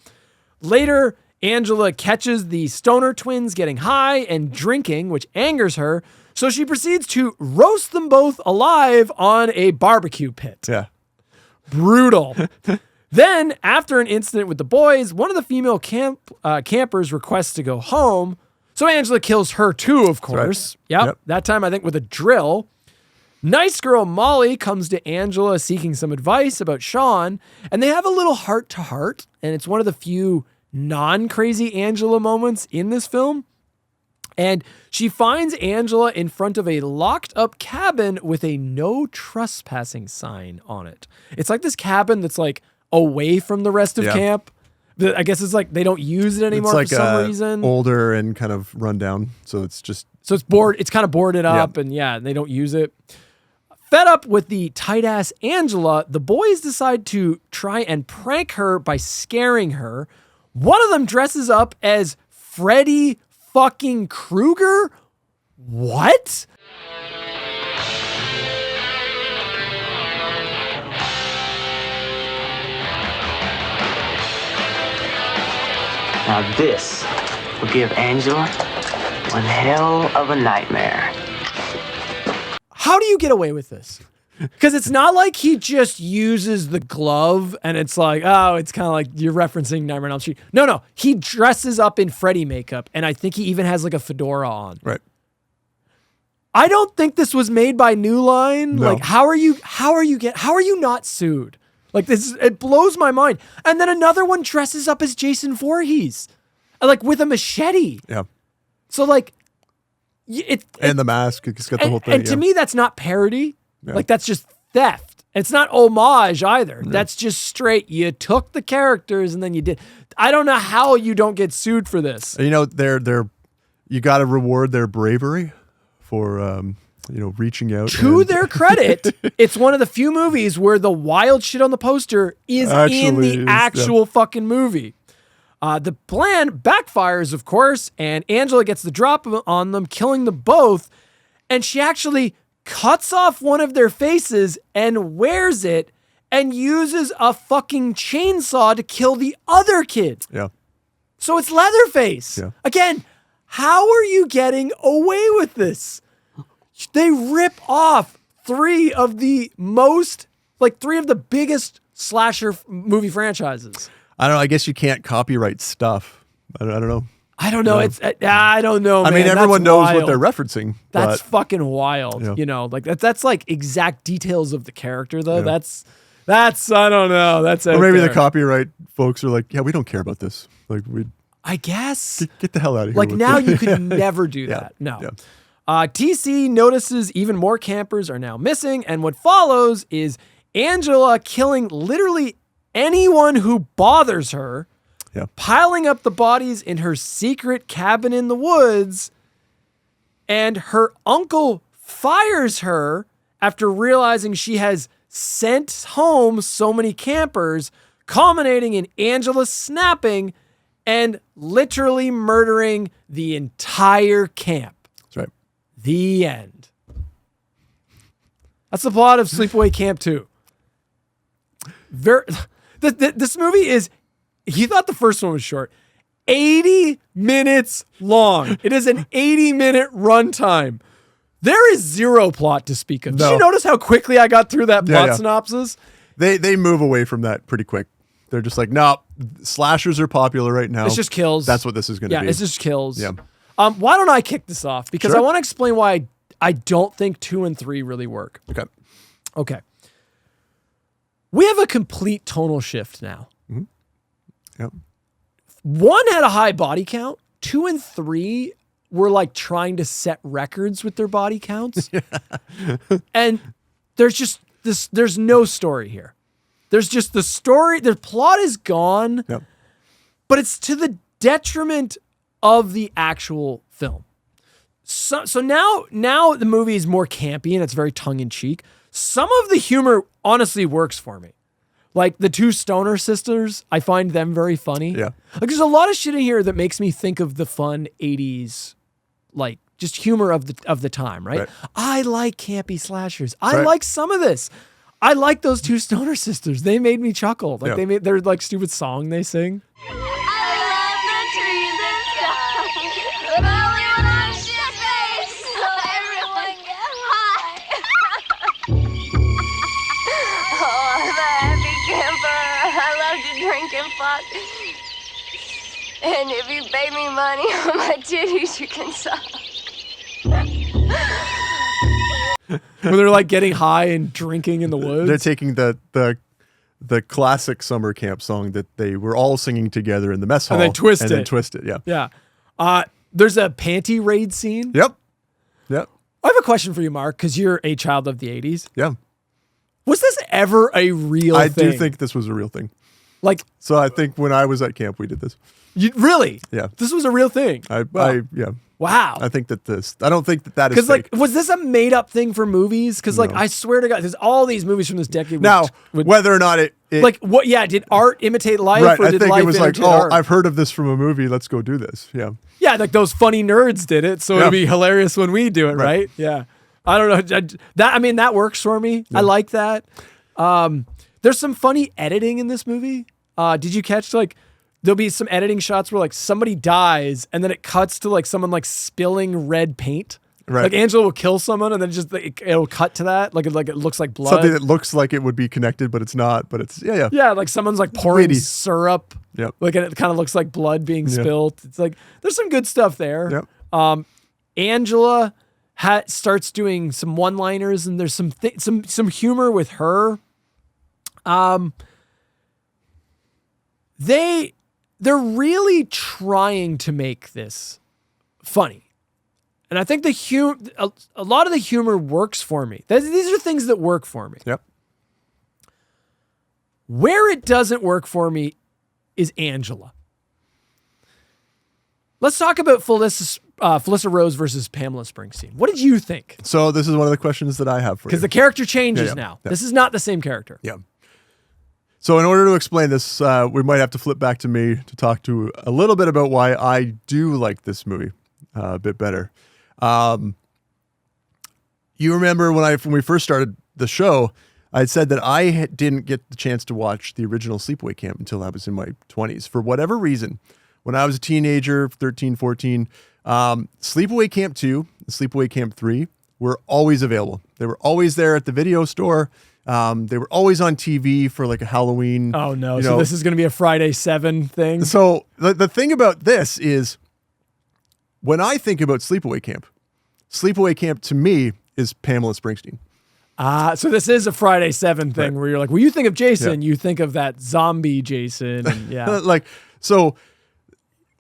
Later, Angela catches the stoner twins getting high and drinking, which angers her. So she proceeds to roast them both alive on a barbecue pit. Yeah. Brutal. Then, after an incident with the boys, one of the female campers requests to go home. So Angela kills her too, of course. Right. Yep. That time, I think, with a drill. Nice girl Molly comes to Angela seeking some advice about Sean, and they have a little heart-to-heart, and it's one of the few non-crazy Angela moments in this film. And she finds Angela in front of a locked-up cabin with a no trespassing sign on it. It's like this cabin that's like away from the rest of camp. I guess it's like they don't use it anymore for some reason. Older and kind of run down, so it's just it's bored. It's kind of boarded up, and they don't use it. Fed up with the tight-ass Angela, the boys decide to try and prank her by scaring her. One of them dresses up as Freddy fucking Krueger? What? Now this will give Angela one hell of a nightmare. How do you get away with this? Because it's not like he just uses the glove and it's like, oh, it's kind of like you're referencing Nightmare on Elm Street. No. He dresses up in Freddy makeup, and I think he even has like a fedora on. Right. I don't think this was made by New Line. No. Like, how are you not sued? Like, it blows my mind. And then another one dresses up as Jason Voorhees. like with a machete. Yeah. So like, and the mask, it's got the whole thing. And to me, that's not parody. Yeah. Like that's just theft. It's not homage either. Yeah. That's just straight. You took the characters and then you did. I don't know how you don't get sued for this. You know, you got to reward their bravery for reaching out. To their credit, it's one of the few movies where the wild shit on the poster is in the actual fucking movie. The plan backfires, of course, and Angela gets the drop on them, killing them both, and she actually cuts off one of their faces and wears it and uses a fucking chainsaw to kill the other kid. Yeah. So it's Leatherface. Yeah. Again, how are you getting away with this? They rip off three of the biggest slasher movie franchises. I don't know. I guess you can't copyright stuff. I don't know. I don't know. I don't know, man. I mean, everyone knows wild. what they're referencing. That's fucking wild. Yeah. You know, like that's like exact details of the character, though. Yeah. That's I don't know. That's or maybe the copyright folks are like, yeah, we don't care about this. Like I guess get the hell out of here. Like now, you could never do that. No. Yeah. TC notices even more campers are now missing, and what follows is Angela killing literally anyone who bothers her, piling up the bodies in her secret cabin in the woods, and her uncle fires her after realizing she has sent home so many campers, culminating in Angela snapping and literally murdering the entire camp. That's right. The end. That's the plot of Sleepaway Camp II. This movie is, you thought the first one was short, 80 minutes long. It is an 80-minute runtime. There is zero plot to speak of. No. Did you notice how quickly I got through that plot synopsis? They move away from that pretty quick. They're just like, no, slashers are popular right now. It's just kills. That's what this is going to be. Yeah, it's just kills. Yeah. Why don't I kick this off? Because I want to explain why I don't think 2 and 3 really work. Okay. We have a complete tonal shift now. Mm-hmm. Yep. 1 had a high body count. 2 and 3 were like trying to set records with their body counts. And there's just this, there's no story here. There's just the story, the plot is gone, but it's to the detriment of the actual film. So now the movie is more campy and it's very tongue-in-cheek. Some of the humor honestly works for me. Like the 2 stoner sisters, I find them very funny. Yeah. Like there's a lot of shit in here that makes me think of the fun 80s, like just humor of the time, right? I like campy slashers. I like some of this. I like those 2 stoner sisters. They made me chuckle. Like they made their like stupid song they sing. I love the trees and sky, but only when I'm shit-faced, so everyone get high. Oh, I'm a happy camper. I love to drink and fuck. And if you pay me money on my titties, you can suck. When they're like getting high and drinking in the woods. They're taking the classic summer camp song that they were all singing together in the mess hall. And they twist it. And then twist it, yeah. Yeah. There's a panty raid scene. Yep. I have a question for you, Mark, because you're a child of the 80s. Yeah. Was this ever a real thing? I do think this was a real thing. Like, so I think when I was at camp, we did this. You really? Yeah. This was a real thing. Yeah. Wow. I think that I don't think that is because like, was this a made up thing for movies? Because like, I swear to God, there's all these movies from this decade. Now, whether or not it like what? Yeah, did art imitate life? Right. Or I did think life it was like, art? I've heard of this from a movie. Let's go do this. Yeah. Yeah, like those funny nerds did it, so it'd be hilarious when we do it, right? Yeah. I don't know. That works for me. Yeah. I like that. There's some funny editing in this movie. Did you catch like? There'll be some editing shots where like somebody dies and then it cuts to like someone like spilling red paint. Right. Like Angela will kill someone and then just it'll cut to that. Like it looks like blood. Something that looks like it would be connected, but it's not. But it's yeah. Like someone's like pouring syrup. Yep. Like and it kind of looks like blood being spilled. It's like there's some good stuff there. Yep. Angela starts doing some one-liners and there's some humor with her. they're really trying to make this funny. And I think a lot of the humor works for me. These are things that work for me. Yep. Where it doesn't work for me is Angela. Let's talk about Felissa Rose versus Pamela Springsteen. What did you think? So this is one of the questions that I have for you. Because the character changes now. Yeah. This is not the same character. Yeah. So in order to explain this, we might have to flip back to me to talk to a little bit about why I do like this movie a bit better. You remember when we first started the show, I had said that I didn't get the chance to watch the original Sleepaway Camp until I was in my 20s. For whatever reason, when I was a teenager, 13, 14, Sleepaway Camp II and Sleepaway Camp III were always available. They were always there at the video store. They were always on TV for like a Halloween. Oh, no. So this is going to be a Friday 7 thing? So the thing about this is when I think about Sleepaway Camp to me is Pamela Springsteen. So this is a Friday 7 thing where you're like, when you think of Jason, you think of that zombie Jason. And So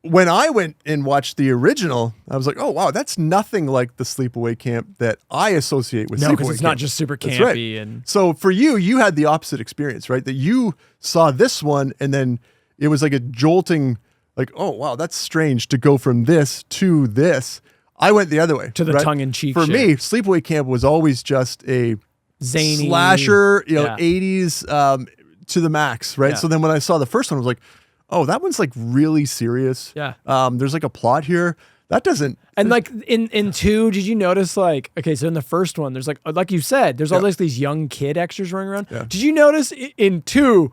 when I went and watched the original, I was like, oh, wow, that's nothing like the Sleepaway Camp that I associate with Sleepaway Camp. No, because it's not just super campy. That's right. And so for you had the opposite experience, right? That you saw this one and then it was like a jolting, like, oh, wow, that's strange to go from this to this. I went the other way. To the tongue-in-cheek For shit. me, Sleepaway Camp was always just a zany slasher, 80s to the max, right? Yeah. So then when I saw the first one, I was like, oh, that one's like really serious. Yeah. There's like a plot here. That doesn't. And like in 2, did you notice like, okay, so in the first one, there's like you said, there's all these young kid extras running around. Yeah. Did you notice in 2,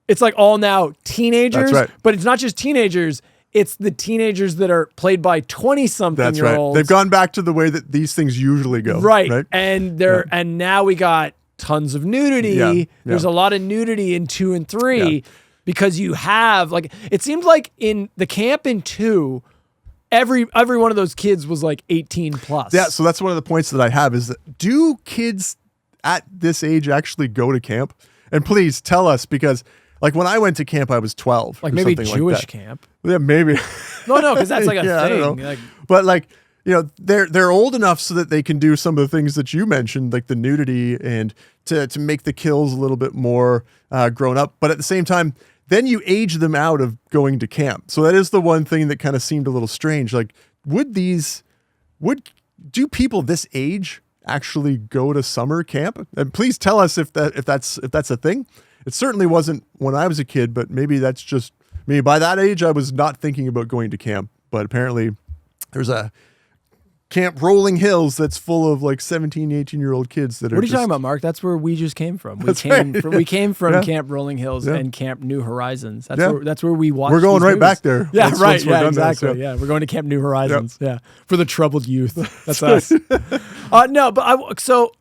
it's like all now teenagers, That's right. But it's not just teenagers. It's the teenagers that are played by 20-something-year-olds. They've gone back to the way that these things usually go. Right. And and now we got tons of nudity. Yeah. There's a lot of nudity in 2 and 3 because you have like, it seemed like in the camp in 2, every one of those kids was like 18 plus. Yeah. So that's one of the points that I have is that do kids at this age actually go to camp? And please tell us, because like when I went to camp, I was 12. Like or maybe something Jewish like that. camp. Yeah, maybe. No, because that's like a I thing. don't know. Like, but like, they're old enough so that they can do some of the things that you mentioned, like the nudity and to make the kills a little bit more grown up. But at the same time, then you age them out of going to camp. So that is the one thing that kind of seemed a little strange. Like, do people this age actually go to summer camp? And please tell us if that's a thing. It certainly wasn't when I was a kid, but maybe that's just me. By that age, I was not thinking about going to camp, but apparently there's a Camp Rolling Hills that's full of like 17, 18-year-old kids that are. What are you talking about, Mark? That's where we just came from. We came from Camp Rolling Hills and Camp New Horizons. That's where we watched. We're going these right movies. back there. Yeah, once right. we're Yeah, done exactly. this, Yeah, we're going to Camp New Horizons. Yeah, for the troubled youth. That's us. No, but so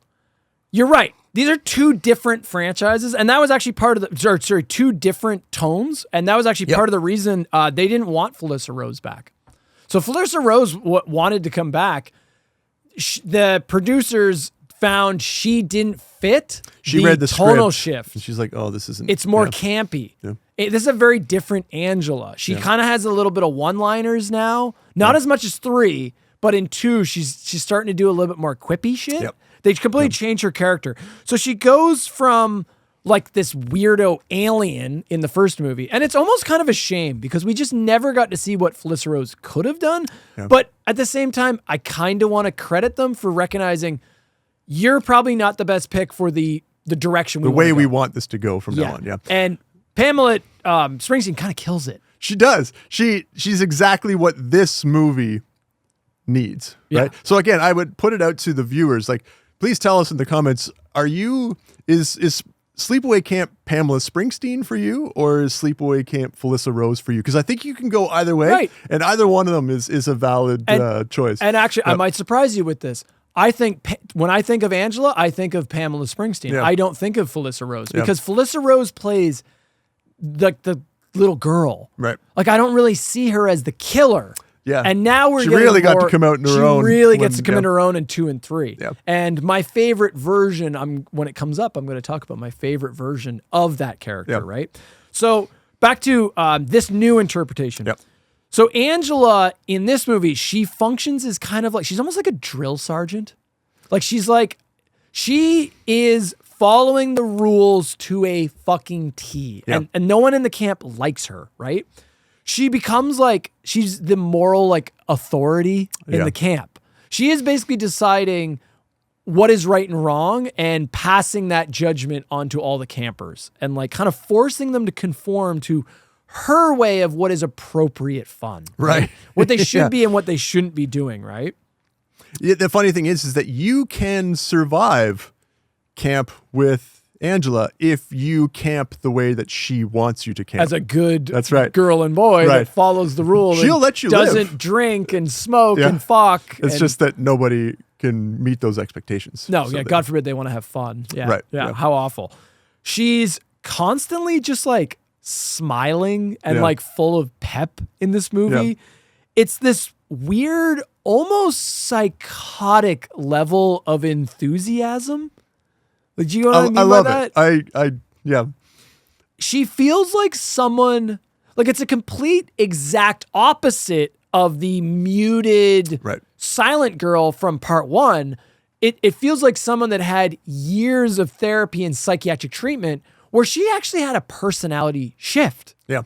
you're right. These are 2 different franchises, and that was actually part of the. Sorry, 2 different tones, and that was actually part of the reason they didn't want Felissa Rose back. So Felissa Rose wanted to come back. The producers found she didn't fit. She read the tonal script, shift. and she's like, "Oh, this isn't." It's more campy. Yeah. This is a very different Angela. She kind of has a little bit of one-liners now, not as much as 3, but in 2, she's starting to do a little bit more quippy shit. Yep. They completely changed her character. So she goes from like this weirdo alien in the first movie, and it's almost kind of a shame because we just never got to see what Felissa Rose could have done. Yeah. But at the same time, I kind of want to credit them for recognizing you're probably not the best pick for the direction the way we want this to go from now on. Yeah. And Pamela Springsteen kind of kills it. She does. She's exactly what this movie needs. Right. Yeah. So again, I would put it out to the viewers. Like, please tell us in the comments: is Sleepaway Camp Pamela Springsteen for you, or is Sleepaway Camp Felissa Rose for you? Because I think you can go either way, and either one of them is a valid choice. And actually, I might surprise you with this. I think when I think of Angela, I think of Pamela Springsteen. Yeah. I don't think of Felissa Rose because Felissa Rose plays the little girl. Right. Like, I don't really see her as the killer. Yeah. And now She really got to come out in her own. She really gets to come in her own in 2 and 3. Yeah. And my favorite version, when it comes up, I'm going to talk about my favorite version of that character, right? So back to this new interpretation. Yep. So Angela in this movie, she functions as kind of like, she's almost like a drill sergeant. Like she is following the rules to a fucking T. Yep. And no one in the camp likes her, right? She becomes like, she's the moral like authority in the camp. She is basically deciding what is right and wrong and passing that judgment onto all the campers and like kind of forcing them to conform to her way of what is appropriate fun. Right. What they should be and what they shouldn't be doing, right? Yeah, the funny thing is that you can survive camp with Angela if you camp the way that she wants you to camp. As a good That's right. girl and boy Right. that follows the rules. She'll let you doesn't live. drink and smoke Yeah. and fuck. It's and- just that nobody can meet those expectations. No, So yeah, they- God forbid they want to have fun. Yeah. Right, Yeah. yeah. How awful. She's constantly just like smiling and Yeah. like full of pep in this movie. Yeah. It's this weird, almost psychotic level of enthusiasm. Like, do you know what I mean I by love that? it. Yeah. She feels like someone, like it's a complete exact opposite of the muted, Right. silent girl from part one. It feels like someone that had years of therapy and psychiatric treatment where she actually had a personality shift. Yeah.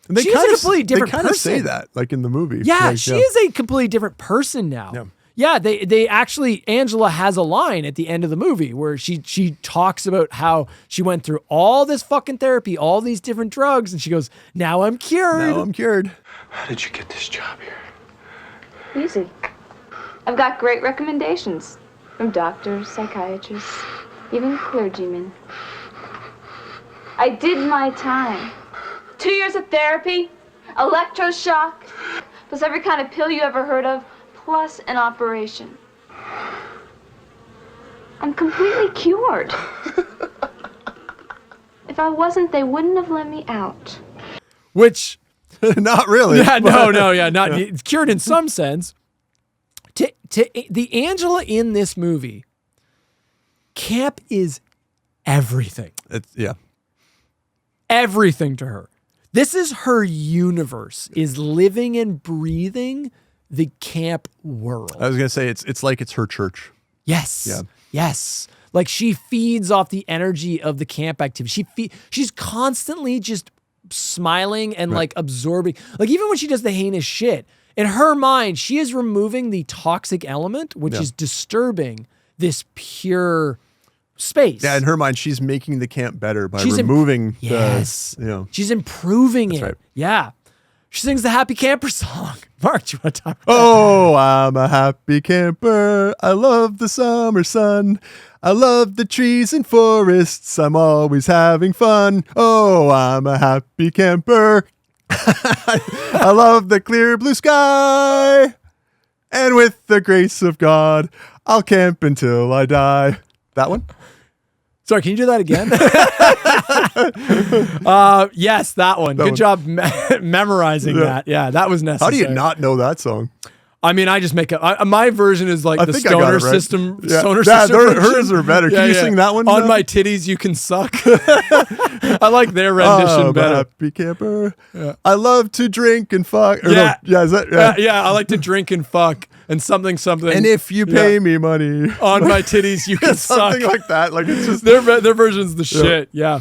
And She is a completely different They kind of say person. that, like in the movie. Yeah, Like, she is a completely different person now. Yeah. Yeah, they actually, Angela has a line at the end of the movie where she talks about how she went through all this fucking therapy, all these different drugs, and she goes, now I'm cured. Now I'm cured. How did you get this job here? Easy. I've got great recommendations from doctors, psychiatrists, even clergymen. I did my time. 2 years of therapy, electroshock, plus every kind of pill you ever heard of, plus an operation. I'm completely cured. If I wasn't, they wouldn't have let me out. Which, Not really. yeah, not it's cured in some sense. To the Angela in this movie, camp is everything. Yeah. Everything to her. This is her universe, is living and breathing the camp world. I was gonna say it's like it's her church. Yes. Yeah. Yes. Like she feeds off the energy of the camp activity. She's constantly just smiling and like absorbing. Like even when she does the heinous shit, in her mind, she is removing the toxic element, which is disturbing this pure space. Yeah, in her mind, she's making the camp better by She's removing yes. the She's improving That's it. right. Yeah. She sings the Happy Camper song. Mark, do you want to talk about Oh, I'm a happy camper. I love the summer sun. I love the trees and forests. I'm always having fun. Oh, I'm a happy camper. I love the clear blue sky. And with the grace of God, I'll camp until I die. That one? Sorry, can you do that again? Yes, that one. Good one. job memorizing that. Yeah, that was How necessary. do you not know that song? I mean, I just make my version is like I the think I got stoner it right. system. Yeah. Stoner Yeah, system. they're- version. hers are better. Can you sing that one, On though? my titties, you can suck. I like their rendition I'm a better. happy camper. I love to drink and fuck. Or Yeah. No, yeah, is that? Yeah, I like to drink and fuck and something. And if you pay me money, on my titties, you can suck. something like that. Like it's just their version's the shit. Yeah.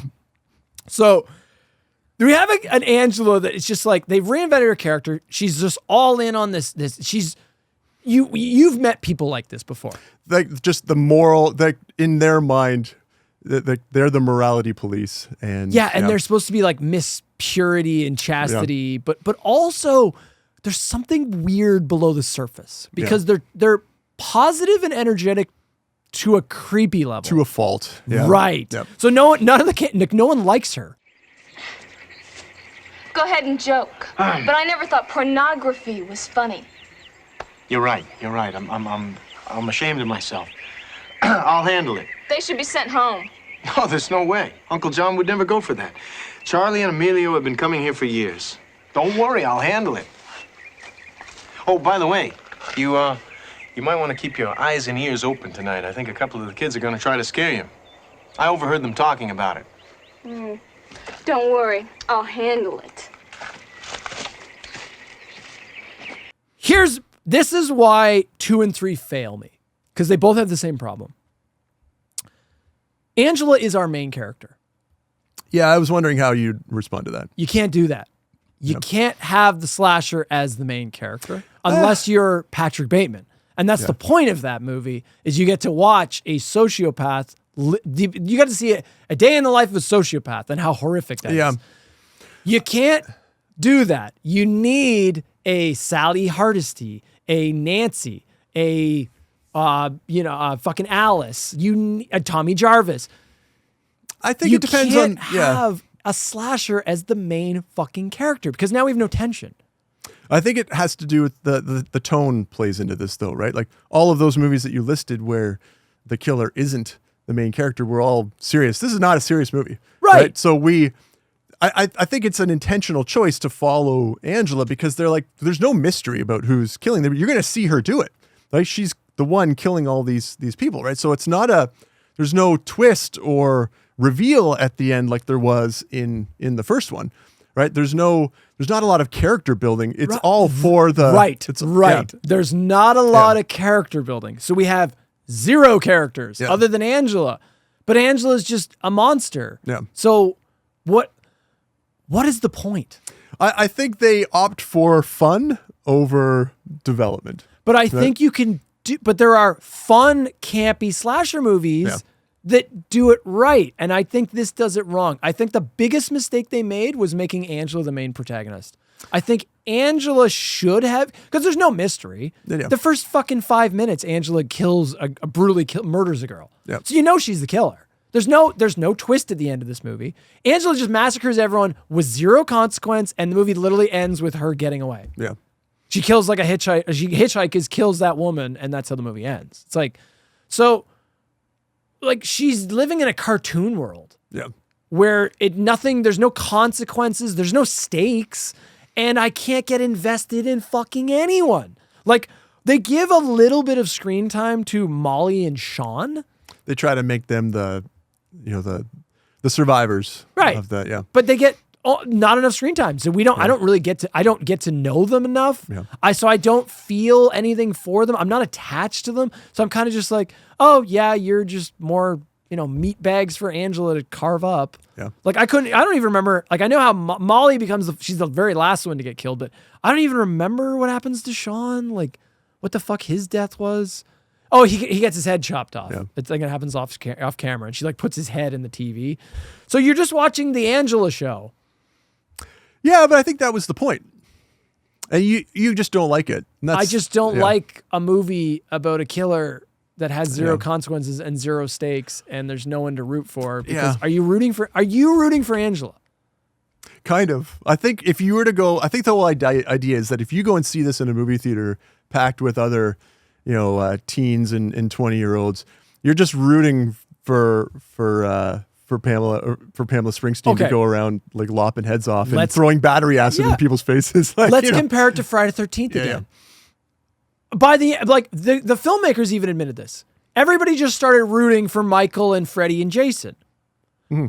So we have an Angela that it's just like they've reinvented her character. She's just all in on this. She's you've met people like this before. like just the moral. Like in their mind, they're the morality police. And Yeah, and they're supposed to be like Miss Purity and Chastity, but also there's something weird below the surface because they're positive and energetic to a creepy level. to a fault. Yeah. Right. Yep. So no one likes her. Go ahead and joke. But I never thought pornography was funny. You're right. I'm ashamed of myself. I'll handle it. They should be sent home. No, there's no way. Uncle John would never go for that. Charlie and Emilio have been coming here for years. Don't worry, I'll handle it. Oh, by the way, you might want to keep your eyes and ears open tonight. I think a couple of the kids are going to try to scare you. I overheard them talking about it. Don't worry, I'll handle it. This is why 2 and 3 fail me, because they both have the same problem. Angela is our main character. Yeah, I was wondering how you'd respond to that. You can't do that. You can't have the slasher as the main character unless you're Patrick Bateman. And that's the point of that movie, is you get to watch a sociopath. You get to see a day in the life of a sociopath and how horrific that is. You can't do that. You need a Sally Hardesty, a Nancy, a fucking Alice, a Tommy Jarvis. I think it depends on... You can't have a slasher as the main fucking character, because now we have no tension. I think it has to do with the tone plays into this, though, right? Like all of those movies that you listed where the killer isn't the main character, we're all serious. This is not a serious movie. Right. So I think it's an intentional choice to follow Angela, because they're like, there's no mystery about who's killing them. You're going to see her do it. Like she's the one killing all these people, right? So it's not there's no twist or reveal at the end like there was in the first one, right? There's not a lot of character building. It's all for the... Right. Yeah. There's not a lot of character building. So we have zero characters other than Angela. But Angela's just a monster. Yeah. So what is the point? I think they opt for fun over development. But I think you can do... But there are fun, campy slasher movies that do it right. And I think this does it wrong. I think the biggest mistake they made was making Angela the main protagonist. I think Angela should have, because there's no mystery. Yeah. The first fucking 5 minutes, Angela kills murders a girl. Yeah. So you know she's the killer. There's no twist at the end of this movie. Angela just massacres everyone with zero consequence, and the movie literally ends with her getting away. Yeah. She kills like a hitchhiker. She hitchhikers, kills that woman, and that's how the movie ends. It's like, so, like she's living in a cartoon world. Yeah. Where there's no consequences, there's no stakes, and I can't get invested in fucking anyone. Like, they give a little bit of screen time to Molly and Sean. They try to make them the survivors of that, But they get not enough screen time. So I don't get to know them enough. Yeah. So I don't feel anything for them. I'm not attached to them. So I'm kind of just like, oh yeah, you're just more, meat bags for Angela to carve up. Yeah. Like I don't even remember, like I know how Molly she's the very last one to get killed, but I don't even remember what happens to Sean. Like what the fuck his death was. Oh, he gets his head chopped off. Yeah. It's like it happens off camera, and she like puts his head in the TV. So you're just watching the Angela show. Yeah, but I think that was the point. And you just don't like it. I just don't like a movie about a killer that has zero consequences and zero stakes, and there's no one to root for. Because are you rooting for Angela? Kind of. I think if you were to go, I think the whole idea is that if you go and see this in a movie theater packed with other teens and 20-year-olds, you're just rooting for Pamela Springsteen to go around like lopping heads off and throwing battery acid in people's faces. Like, let's compare it to Friday the 13th again. Yeah. By the filmmakers even admitted this. Everybody just started rooting for Michael and Freddie and Jason. Mm-hmm.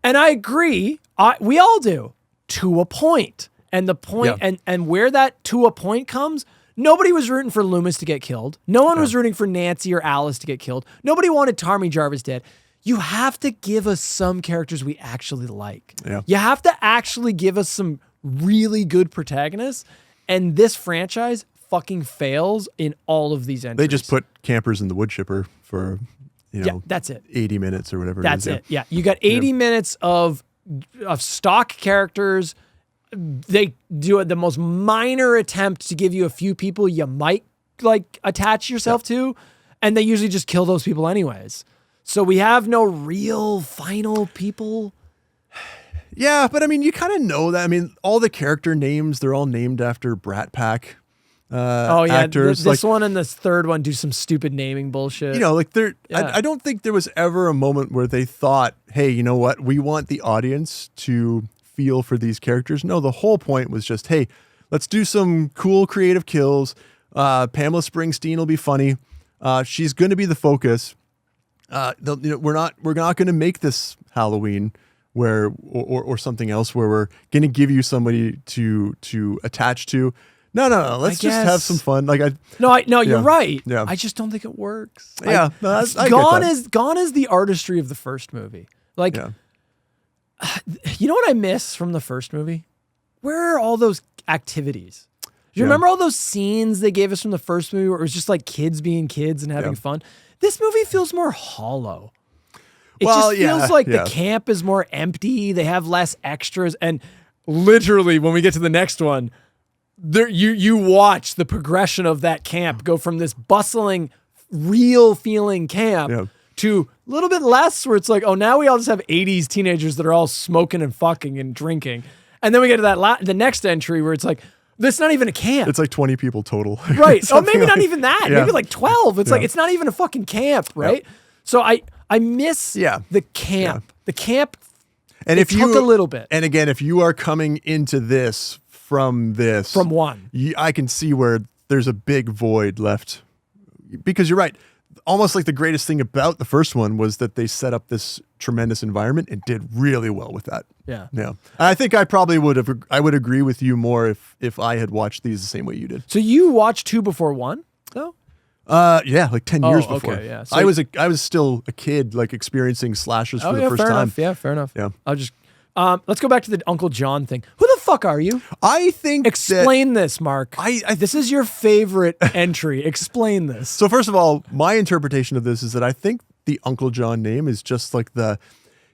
And I agree. We all do to a point. And the point and where that to a point comes, nobody was rooting for Loomis to get killed. No one was rooting for Nancy or Alice to get killed. Nobody wanted Tommy Jarvis dead. You have to give us some characters we actually like. Yeah. You have to actually give us some really good protagonists. And this franchise fucking fails in all of these entries. They just put campers in the wood chipper for, that's it. 80 minutes or whatever. That's it. Yeah. You got 80 minutes of stock characters. They do the most minor attempt to give you a few people you might like attach yourself to. And they usually just kill those people anyways. So we have no real final people. Yeah, but I mean, you kind of know that. I mean, all the character names, they're all named after Brat Pack actors. This one and this third one do some stupid naming bullshit. I don't think there was ever a moment where they thought, hey, you know what? We want the audience to feel for these characters. No, the whole point was just, hey, let's do some cool creative kills. Pamela Springsteen will be funny. She's going to be the focus. We're not going to make this Halloween. or something else where we're going to give you somebody to attach to. No. Let's just have some fun. Like you're right. Yeah. I just don't think it works. Yeah. Gone is the artistry of the first movie. Like, you know what I miss from the first movie? Where are all those activities? Do you remember all those scenes they gave us from the first movie where it was just like kids being kids and having fun? This movie feels more hollow. It just feels like the camp is more empty. They have less extras. And literally, when we get to the next one, you watch the progression of that camp go from this bustling, real feeling camp to a little bit less where it's like, oh, now we all just have 80s teenagers that are all smoking and fucking and drinking. And then we get to the next entry where it's like, this not even a camp. It's like 20 people total. Right. Oh, maybe not even that. Maybe like 12. It's like, it's not even a fucking camp, right? So I miss the camp. Yeah. The camp, and if took a little bit. And again, if you are coming into this from one, I can see where there's a big void left. Because you're right. Almost like the greatest thing about the first one was that they set up this tremendous environment and did really well with that. Yeah. Yeah. I think I probably would agree with you more if I had watched these the same way you did. So you watched 2 before 1, though? Yeah, like 10 years before. Okay, yeah. So I was still a kid, like experiencing slashers for the first fair time. Enough. Yeah, fair enough. Yeah. I'll just let's go back to the Uncle John thing. Who the fuck are you? I think explain this, Mark. This is your favorite entry. Explain this. So first of all, my interpretation of this is that I think the Uncle John name is just like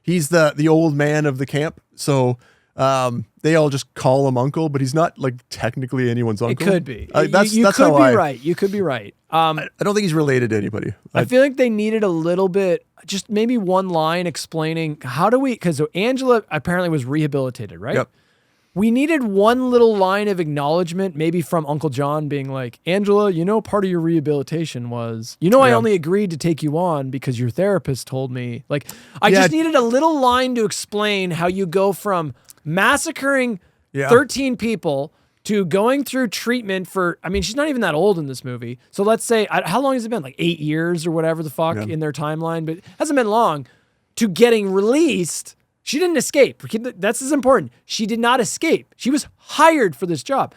he's the old man of the camp. So they all just call him Uncle, but he's not like technically anyone's uncle. It could be. That's you could how be right. You could be right. I don't think he's related to anybody. I feel like they needed a little bit, just maybe one line explaining because Angela apparently was rehabilitated, right? Yep. We needed one little line of acknowledgement, maybe from Uncle John being like, Angela, part of your rehabilitation was, I only agreed to take you on because your therapist told me. Like, I just needed a little line to explain how you go from massacring 13 people to going through treatment for, she's not even that old in this movie. So let's say, how long has it been? Like 8 years or whatever the fuck in their timeline, but it hasn't been long, to getting released. She didn't escape. That's as important. She did not escape. She was hired for this job.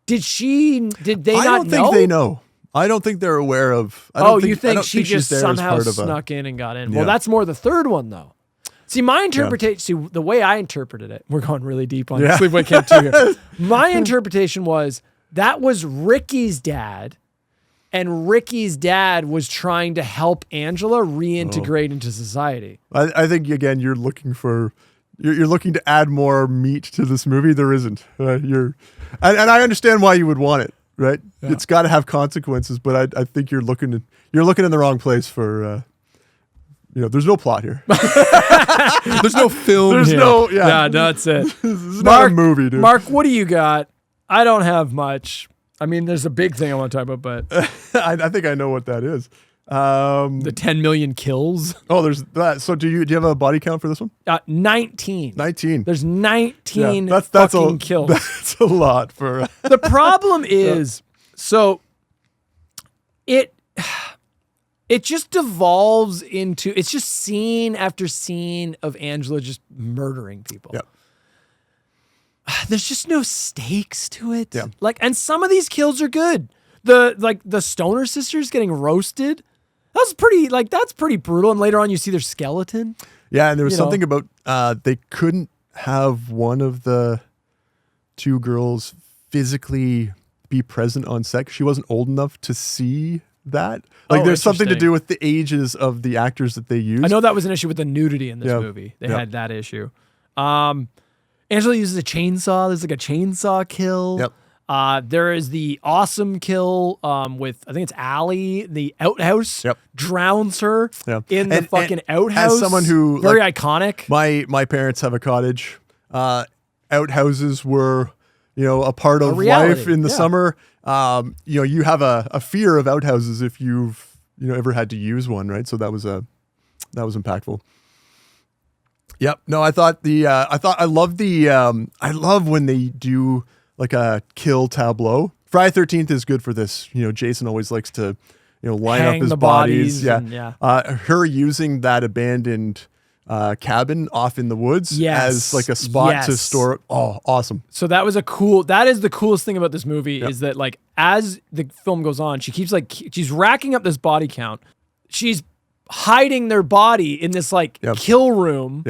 Did they not know? I don't think they know. I don't think they're aware of. You think she just somehow snuck in and got in? Well, that's more the third one, though. See, my interpretation, the way I interpreted it, we're going really deep on Sleepaway Camp 2 here. My interpretation was that was Ricky's dad, and Ricky's dad was trying to help Angela reintegrate into society. I think, again, you're looking to add more meat to this movie. There isn't. And I understand why you would want it, right? Yeah. It's got to have consequences, but I think you're looking in the wrong place for... there's no plot here. There's no film. There's here. no, no, that's it. This is not a movie, dude. Mark, what do you got? I don't have much. There's a big thing I want to talk about, but I think I know what that is. The 10 million kills. Oh, there's that. So do you have a body count for this one? 19. 19. There's 19 that's fucking kills. That's a lot for. The problem is, so it just devolves into, it's just scene after scene of Angela just murdering people. Yeah. There's just no stakes to it. Yeah. And some of these kills are good. The Stoner sisters getting roasted. That's pretty brutal. And later on you see their skeleton. Yeah. And there was something about, they couldn't have one of the two girls physically be present on set. She wasn't old enough to see that. There's something to do with the ages of the actors that they use. I know that was an issue with the nudity in this movie. They had that issue. Angela uses a chainsaw. There's like a chainsaw kill. Yep. There is the awesome kill with, I think it's Allie, the outhouse. Yep. Drowns her in the fucking and outhouse. As someone who... Very iconic. My parents have a cottage. Outhouses were, a part of life in the summer. You have a fear of outhouses if you've, ever had to use one, right? So that was impactful. Yep. No, I love when they do like a kill tableau. Friday 13th is good for this. Jason always likes to, line Hang up his the bodies. and, Her using that abandoned cabin off in the woods as like a spot to store. Oh, awesome. So that is the coolest thing about this movie is that like as the film goes on, she's racking up this body count. She's hiding their body in this like kill room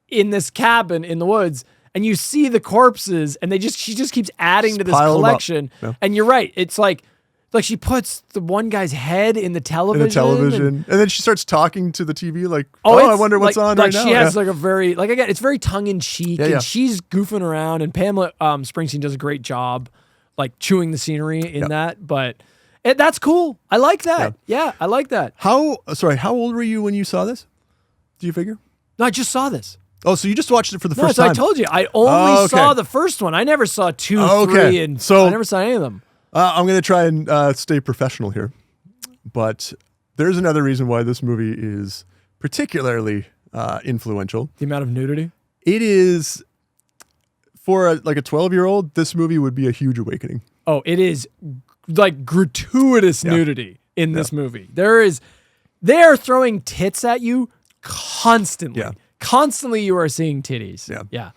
in this cabin in the woods. And you see the corpses and she just keeps adding to this collection. And you're right. It's like she puts the one guy's head in the television. And then she starts talking to the TV like, I wonder what's on right now. She has like a very, like again, it's very tongue in cheek and she's goofing around and Pamela Springsteen does a great job like chewing the scenery in that. But that's cool. I like that. Yeah, I like that. How old were you when you saw this? Do you figure? No, I just saw this. Oh, so you just watched it for the first time? I told you. I only saw the first one. I never saw 2, 3, and I never saw any of them. I'm going to try and stay professional here. But there's another reason why this movie is particularly influential. The amount of nudity? It is, for a 12-year-old, this movie would be a huge awakening. Oh, it is like gratuitous nudity in this movie. They are throwing tits at you constantly. Yeah. Constantly you are seeing titties. Yeah.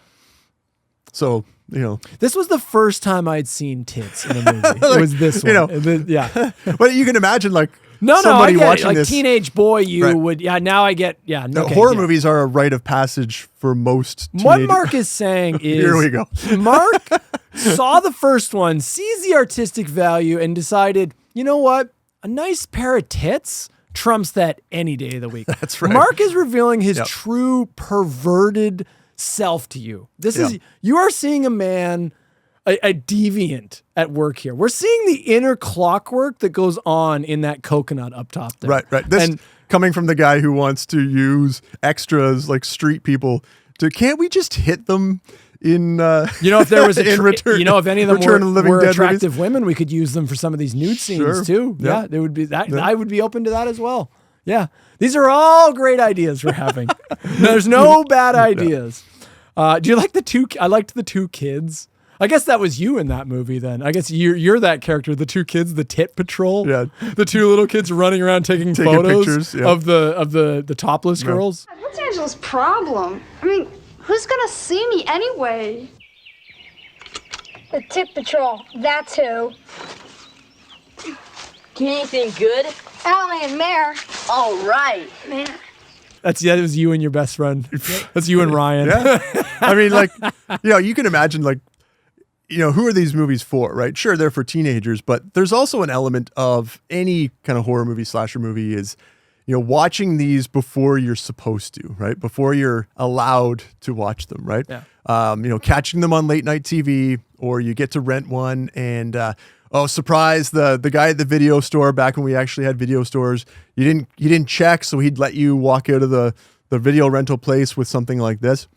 So, this was the first time I'd seen tits in a movie. It was this one. But you can imagine somebody watching like this. Teenage boy, would, now I get, horror movies are a rite of passage for most teenagers. What Mark is saying is, here we go. Mark saw the first one, sees the artistic value and decided, you know what? A nice pair of tits trumps that any day of the week. That's right. Mark is revealing his true perverted self to you. You are seeing a man, a deviant at work here. We're seeing the inner clockwork that goes on in that coconut up top there. Right. This coming from the guy who wants to use extras like street people can't we just hit them in if there was return, if any of them were attractive movies? Women, we could use them for some of these nude scenes too. Yeah, there would be that. I would be open to that as well. Yeah, these are all great ideas we're having. There's no bad ideas. Do you like the two? I liked the two kids. I guess that was you in that movie then. I guess you're that character, the two kids, the tit patrol. Yeah. The two little kids running around taking photos pictures, of the topless girls. What's Angela's problem? I mean, who's gonna see me anyway? The tit patrol, that's who. Get anything good? Allie and Mare. All right. Man. That was you and your best friend. That's you and Ryan. Yeah. I mean, you can imagine who are these movies for, right? Sure, they're for teenagers, but there's also an element of any kind of horror movie, slasher movie is, watching these before you're supposed to, right? Before you're allowed to watch them, right? Yeah. Catching them on late night TV, or you get to rent one and, surprise, the guy at the video store back when we actually had video stores, you didn't check, so he'd let you walk out of the video rental place with something like this,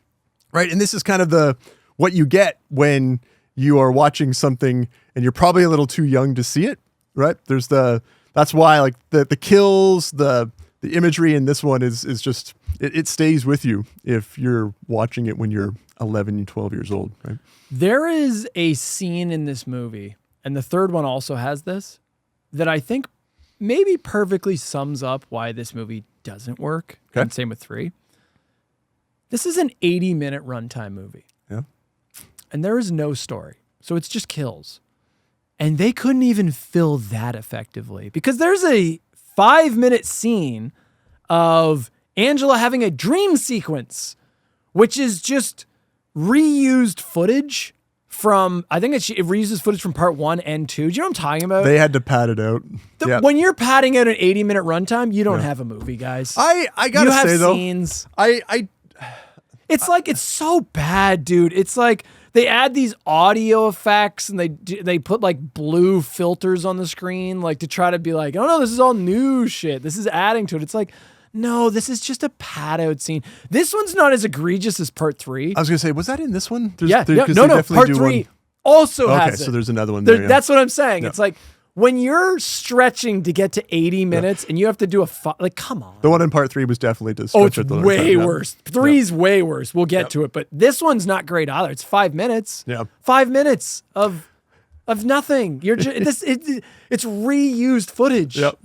right? And this is kind of what you get when you are watching something and you're probably a little too young to see it, right? That's why the kills, the imagery in this one is just, it stays with you if you're watching it when you're 11 and 12 years old, right? There is a scene in this movie, and the third one also has this, that I think maybe perfectly sums up why this movie doesn't work. Okay. And same with 3. This is an 80-minute runtime movie. Yeah. And there is no story. So it's just kills. And they couldn't even fill that effectively because there's a 5-minute scene of Angela having a dream sequence, which is just reused footage from, I think it reuses footage from part 1 and 2. Do you know what I'm talking about? They had to pad it out. When you're padding out an 80-minute runtime, you don't have a movie, guys. I gotta say though, scenes. It's so bad, dude. It's like they add these audio effects and they put like blue filters on the screen, like to try to be like, oh no, this is all new shit. This is adding to it. It's like, no, this is just a pad out scene. This one's not as egregious as part 3. I was gonna say, was that in this one? No. Part 3 also has it. Okay, so there's another one there. Yeah. That's what I'm saying. Yeah. It's like when you're stretching to get to 80 minutes and you have to do come on. The one in part 3 was definitely to stretch it. Oh, it's way worse. 3's way worse. We'll get to it, but this one's not great either. It's 5 minutes. Yeah. 5 minutes of nothing. You're just it's reused footage. Yep.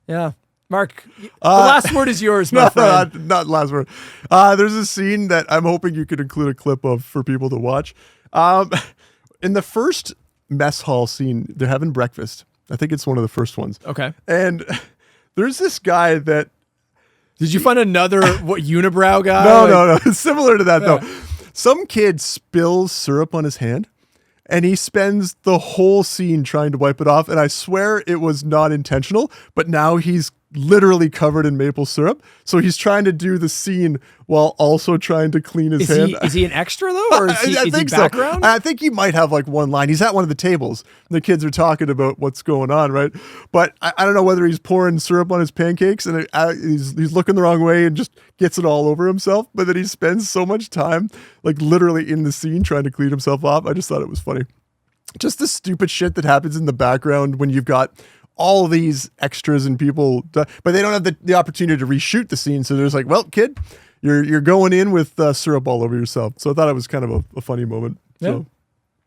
Yeah. Mark, the last word is yours, my friend. Not last word. There's a scene that I'm hoping you could include a clip of for people to watch. In the first mess hall scene, they're having breakfast. I think it's one of the first ones. Okay. And there's this guy that... Did you find another unibrow guy? No. Similar to that, though. Some kid spills syrup on his hand, and he spends the whole scene trying to wipe it off. And I swear it was not intentional, but now he's literally covered in maple syrup. So he's trying to do the scene while also trying to clean his hand. Is he an extra, though? Or is he background? I think he might have like one line. He's at one of the tables. The kids are talking about what's going on, right? But I don't know whether he's pouring syrup on his pancakes and he's looking the wrong way and just gets it all over himself. But then he spends so much time like literally in the scene trying to clean himself off. I just thought it was funny. Just the stupid shit that happens in the background when you've got all these extras and people, but they don't have the opportunity to reshoot the scene. So there's like, well, kid, you're going in with syrup all over yourself. So I thought it was kind of a funny moment. Yeah. So,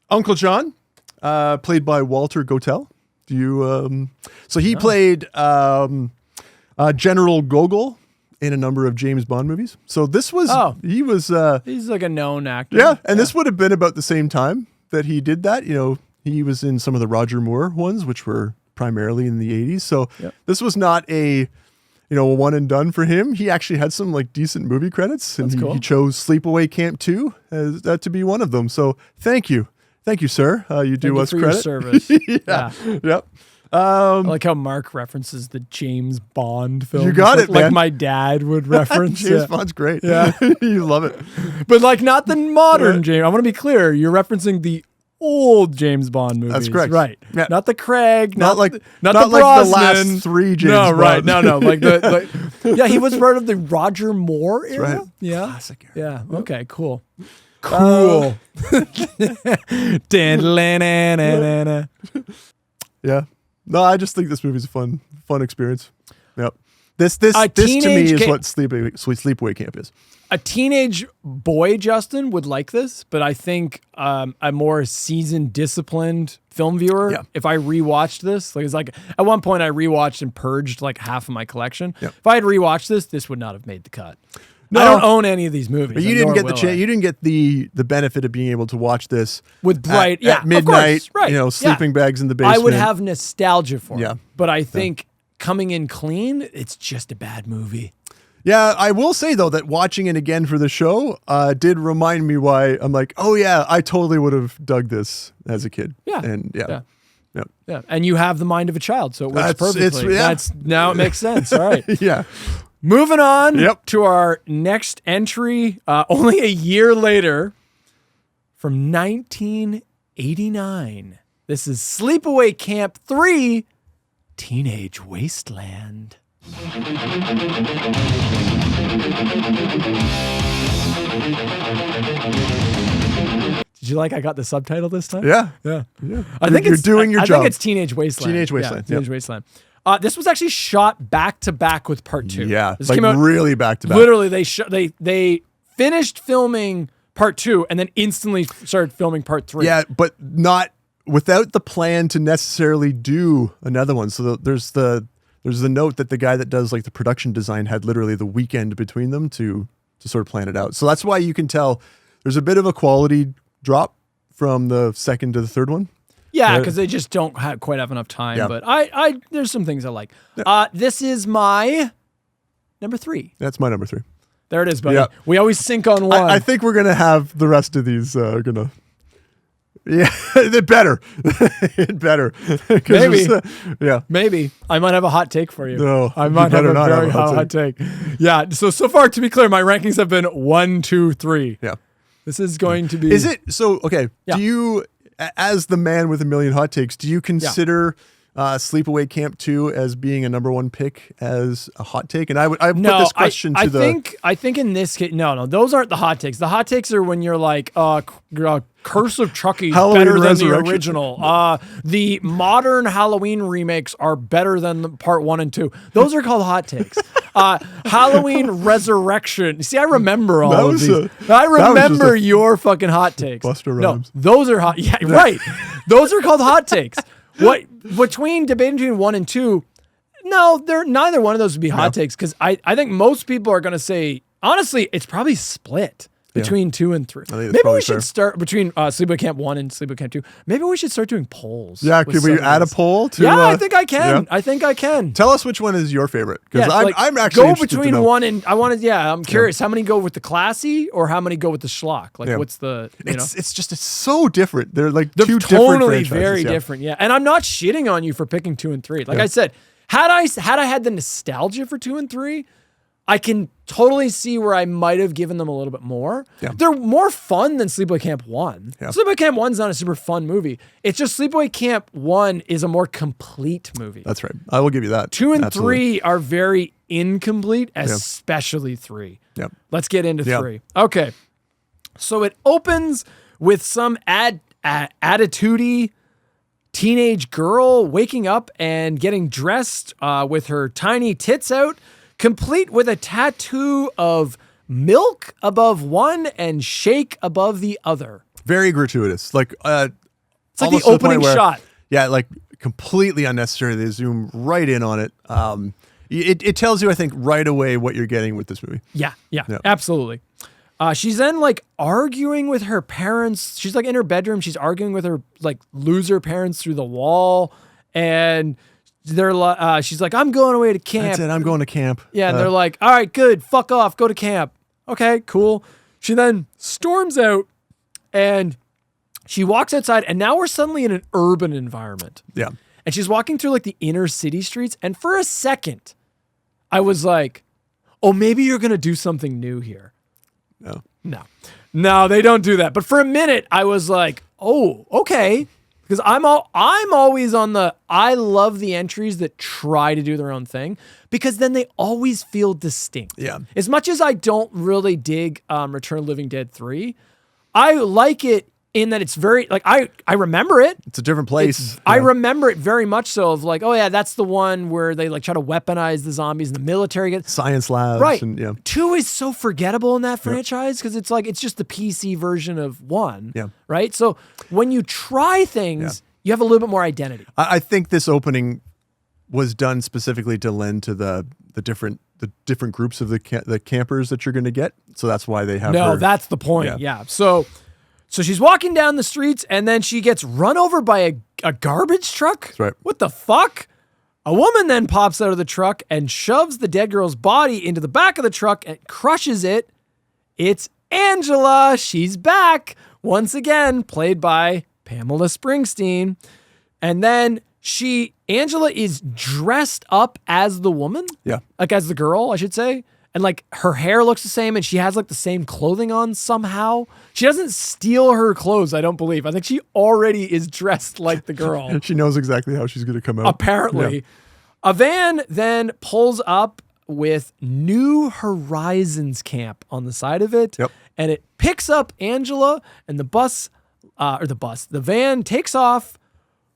Uncle John, played by Walter Gotell. Do you? So he played General Gogol in a number of James Bond movies. So this was he's like a known actor. Yeah, and this would have been about the same time that he did that. You know, he was in some of the Roger Moore ones, which were primarily in the 80s. So this was not a one and done for him. He actually had some like decent movie credits, and he chose Sleepaway Camp II as to be one of them. So thank you, sir. You do us credit. Your service. Yeah. Yep. I like how Mark references the James Bond film. You got it, man. Like my dad would reference. James Bond's great. Yeah. You love it. But like not the modern James. I want to be clear. You're referencing the old James Bond movies. That's correct. Right. Yeah. Not the Craig. Not the like Brosnan. the last three James Bond. Right. No. Like yeah, he was part of the Roger Moore era. Right. Yeah. Classic era. Yeah. Okay, cool. Cool. Yeah. No, I just think this movie's a fun experience. Yep. This to me is what Sleepaway Camp is. A teenage boy, Justin, would like this, but I think a more seasoned, disciplined film viewer, if I rewatched this, like it's like at one point I rewatched and purged like half of my collection. Yep. If I had rewatched this would not have made the cut. No, I don't own any of these movies. But you didn't get the chance. You didn't get the benefit of being able to watch this with bright at midnight. Of course, right. Sleeping bags in the basement. I would have nostalgia for it. Yeah. But I think coming in clean, it's just a bad movie. Yeah, I will say though that watching it again for the show did remind me why I'm like, oh yeah, I totally would have dug this as a kid. Yeah. And yeah. And you have the mind of a child, so it works perfectly. Now it makes sense. All right. Yeah. Moving on to our next entry, only a year later, from 1989. This is Sleepaway Camp III, Teenage Wasteland. Did you like I got the subtitle this time? Yeah. I think you're doing your job. I think it's Teenage Wasteland. Teenage Wasteland. Teenage Wasteland. This was actually shot back to back with part 2. Yeah, this like came out, really back to back. Literally, they finished filming part 2 and then instantly started filming part 3. Yeah, but not without the plan to necessarily do another one. So there's the note that the guy that does like the production design had literally the weekend between them to sort of plan it out. So that's why you can tell there's a bit of a quality drop from the second to the third one. Yeah, because they just don't quite have enough time. Yeah. But I there's some things I like. Yeah. This is my number 3. That's my number 3. There it is, buddy. Yeah. We always sync on one. I think we're gonna have the rest of these gonna. Yeah, it better. It better. Maybe. Yeah. Maybe. I might have a hot take for you. No, I might have a very hot take. Yeah. So far, to be clear, my rankings have been 1, 2, 3. Yeah. This is going to be. Is it so? Okay. Yeah. Do you, as the man with a million hot takes, do you consider Sleepaway Camp 2 as being a number 1 pick as a hot take? And I put this question I think in this case, no, those aren't the hot takes. The hot takes are when you're like, Curse of Chucky is better than the original. The modern Halloween remakes are better than part 1 and 2. Those are called hot takes. Halloween Resurrection. See, I remember all of these. I remember your fucking hot takes. Buster Rhymes. No, those are hot. Yeah, right. Those are called hot takes. Between 1 and 2, No, neither one of those would be hot takes because I think most people are going to say, honestly, it's probably split between 2 and 3. Maybe we should start between Sleepaway Camp 1 and Sleepaway Camp 2. Maybe we should start doing polls. Yeah, could we add a poll to? Yeah, I think I can. Yeah. I think I can. Tell us which one is your favorite because I'm actually go interested between to know. one and I want to. Yeah, I'm curious. How many go with the classy or how many go with the schlock? Like, what's the? It's so different. They're two totally different franchises. Very different. Yeah, and I'm not shitting on you for picking 2 and 3. Like I said, had I had the nostalgia for 2 and 3. I can totally see where I might have given them a little bit more. Yeah. They're more fun than Sleepaway Camp 1. Yeah. Sleepaway Camp 1's not a super fun movie. It's just Sleepaway Camp 1 is a more complete movie. That's right. I will give you that. 2 and 3 are very incomplete, especially 3. Yep. Let's get into 3. Okay. So it opens with some attitude-y teenage girl waking up and getting dressed with her tiny tits out, complete with a tattoo of milk above one and shake above the other. Very gratuitous. Like it's like the opening shot. Yeah, like completely unnecessary. They zoom right in on it. It tells you, I think, right away what you're getting with this movie. Yeah, absolutely. She's then like arguing with her parents. She's like in her bedroom. She's arguing with her like loser parents through the wall, and she's like, I'm going away to camp. That's it. I'm going to camp. Yeah, and they're like, all right, good. Fuck off. Go to camp. Okay, cool. She then storms out and she walks outside, and now we're suddenly in an urban environment. Yeah. And she's walking through like the inner city streets. And for a second, I was like, oh, maybe you're going to do something new here. No, they don't do that. But for a minute, I was like, oh, okay. Because I'm always on I love the entries that try to do their own thing because then they always feel distinct. Yeah. As much as I don't really dig Return of the Living Dead 3, I like it in that it's very, like, I remember it. It's a different place. I remember it very much so of like, oh yeah, that's the one where they like try to weaponize the zombies and the military gets science labs. Right. And, 2 is so forgettable in that franchise because it's like, it's just the PC version of 1. Yeah. Right. So when you try things, you have a little bit more identity. I think this opening was done specifically to lend to the different groups of the campers that you're going to get. So that's why they have her. That's the point. Yeah. So she's walking down the streets and then she gets run over by a garbage truck. That's right. What the fuck? A woman then pops out of the truck and shoves the dead girl's body into the back of the truck and crushes it. It's Angela. She's back. Once again, played by Pamela Springsteen. And then Angela is dressed up as the woman. Yeah. Like as the girl, I should say. And like her hair looks the same and she has like the same clothing on somehow. She doesn't steal her clothes, I don't believe. I think she already is dressed like the girl. She knows exactly how she's going to come out. Apparently. Yeah. A van then pulls up with New Horizons Camp on the side of it. Yep. And it picks up Angela and the van takes off,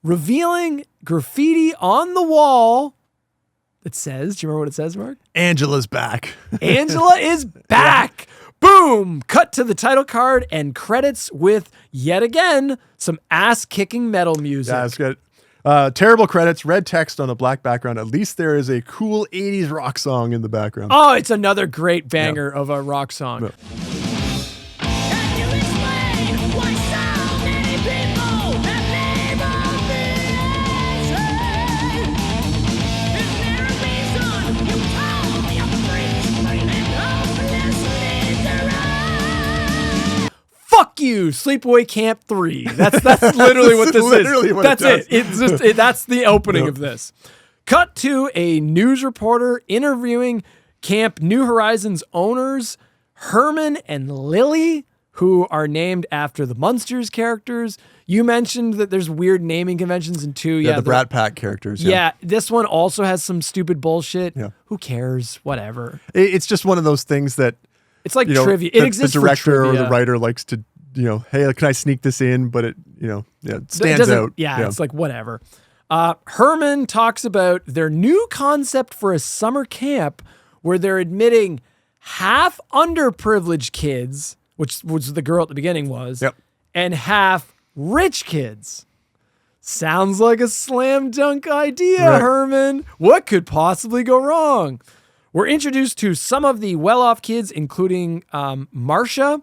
revealing graffiti on the wall. It says, do you remember what it says, Mark? Angela's back. Angela is back. Yeah. Boom. Cut to the title card and credits with, yet again, some ass-kicking metal music. Yeah, it's good. Terrible credits, red text on a black background. At least there is a cool 80s rock song in the background. Oh, it's another great banger of a rock song. Yeah. Fuck you, Sleepaway Camp III. That's literally what this is. That's it. It's just that's the opening of this. Cut to a news reporter interviewing Camp New Horizons owners, Herman and Lily, who are named after the Munsters characters. You mentioned that there's weird naming conventions in 2. Yeah, the Brat Pack characters. Yeah, this one also has some stupid bullshit. Yeah. Who cares? Whatever. It's just one of those things that it's like trivia. It exists the director for trivia. or the writer likes to, hey, can I sneak this in? But it stands out. Yeah, it's like whatever. Herman talks about their new concept for a summer camp where they're admitting half underprivileged kids, which the girl at the beginning was, and half rich kids. Sounds like a slam dunk idea, Right. Herman. What could possibly go wrong? We're introduced to some of the well-off kids, including Marcia.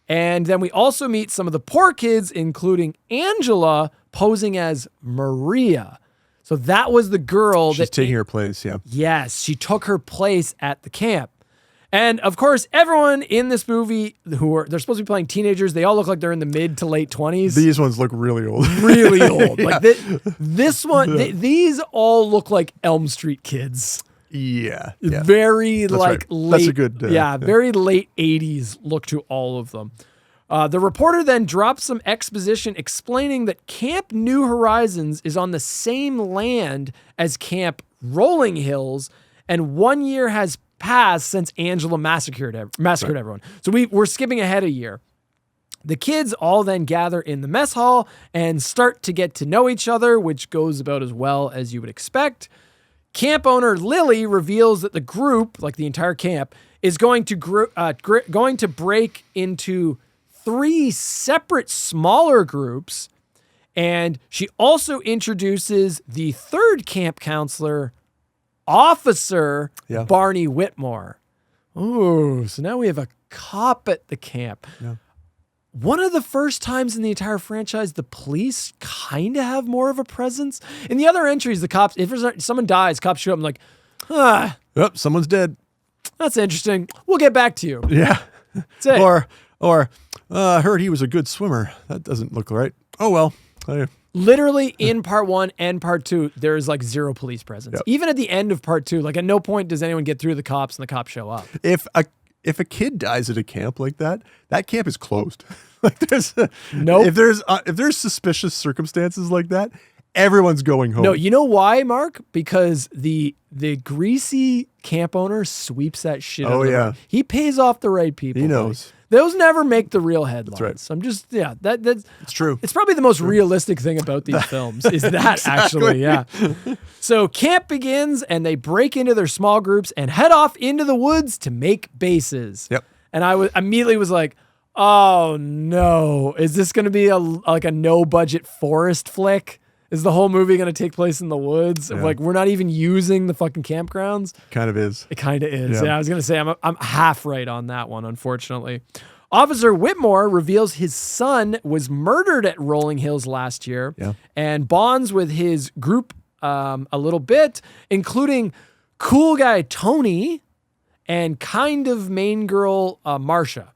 And then we also meet some of the poor kids, including Angela, posing as Maria. So that was the girl She's taking her place, yeah. Yes, she took her place at the camp. And of course, everyone in this movie they're supposed to be playing teenagers. They all look like they're in the mid to late 20s. These ones look really old. Really old. Yeah. Like this one, these all look like Elm Street kids. Yeah. Very That's like right. late. That's a good. Very late 80s look to all of them. The reporter then drops some exposition explaining that Camp New Horizons is on the same land as Camp Rolling Hills, and 1 year has passed since Angela massacred everyone. So we're skipping ahead a year. The kids all then gather in the mess hall and start to get to know each other, which goes about as well as you would expect. Camp owner Lily reveals that the group, like the entire camp, is going to break into 3 separate smaller groups. And she also introduces the third camp counselor, Officer Barney Whitmore. Oh, so now we have a cop at the camp. Yeah. One of the first times in the entire franchise, the police kind of have more of a presence. In the other entries, the cops, if someone dies, cops show up and like, Yep, someone's dead. That's interesting. We'll get back to you. Yeah. That's it. Or I heard he was a good swimmer. That doesn't look right. Oh, well. Literally in part 1 and part 2, there is like 0 police presence. Yep. Even at the end of part 2, like at no point does anyone get through the cops and the cops show up. If a kid dies at a camp like that, that camp is closed. Like there's Nope. If there's suspicious circumstances like that, everyone's going home. No, you know why, Mark? Because the greasy camp owner sweeps that shit. Oh, under the yeah. rug. He pays off the right people. He buddy. knows. Those never make the real headlines. That's right. I'm just that's It's true. It's probably the most realistic thing about these films is that actually, yeah. So camp begins and they break into their small groups and head off into the woods to make bases. Yep. And I immediately was like, oh no, is this going to be like a no budget forest flick? Is the whole movie going to take place in the woods? Yeah. Like we're not even using the fucking campgrounds. Kind of is. It kind of is. Yeah. Yeah, I was going to say I'm half right on that one, unfortunately. Officer Whitmore reveals his son was murdered at Rolling Hills last year and bonds with his group a little bit, including cool guy Tony and kind of main girl Marcia.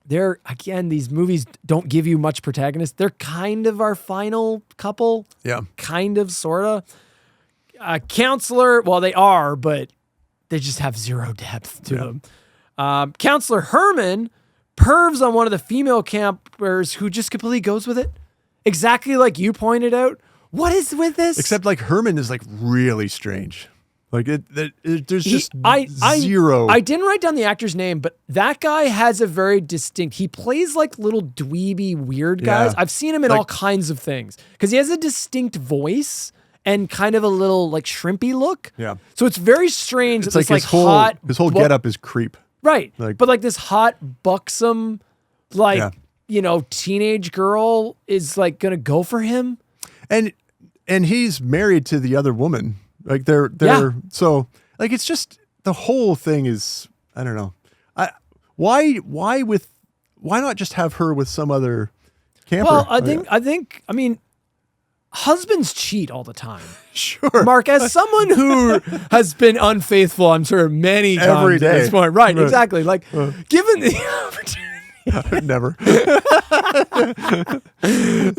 They're, again, these movies don't give you much protagonist. They're kind of our final couple. Yeah. Kind of, sort of. Counselor, well, they are, but they just have 0 depth to them. Counselor Herman pervs on one of the female campers who just completely goes with it. Exactly like you pointed out. What is with this? Except like Herman is like really strange. Like there's just zero. I didn't write down the actor's name, but that guy has a very distinct. He plays like little dweeby weird guys. Yeah. I've seen him in all kinds of things because he has a distinct voice and kind of a little like shrimpy look. Yeah. So it's very strange. It's that like this like hot his whole getup is creep. Right. Like, but like this hot buxom, like teenage girl is like gonna go for him. And he's married to the other woman. Like they're so like it's just the whole thing is I don't know. Why not just have her with some other camper? Well, I think husbands cheat all the time. Sure. Mark, as someone who has been unfaithful, I'm sure many times Every day. at this point. Right, exactly. Like given the opportunity. Never.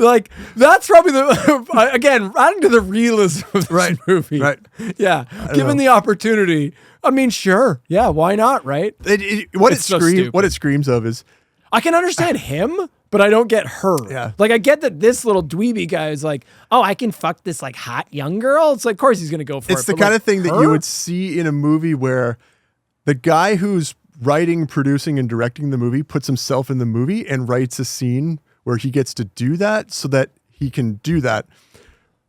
Like that's probably the again adding to the realism of this movie. Right. Yeah. Given the opportunity, I mean, sure. Yeah. Why not? Right. What It's so it screams of is I can understand him, but I don't get her. Yeah. Like I get that this little dweeby guy is like, oh, I can fuck this like hot young girl. It's like, of course he's gonna go for it. it's the but, kind like, of thing that her? you would see in a movie where the guy who's writing, producing, and directing the movie puts himself in the movie and writes a scene where he gets to do that so that he can do that.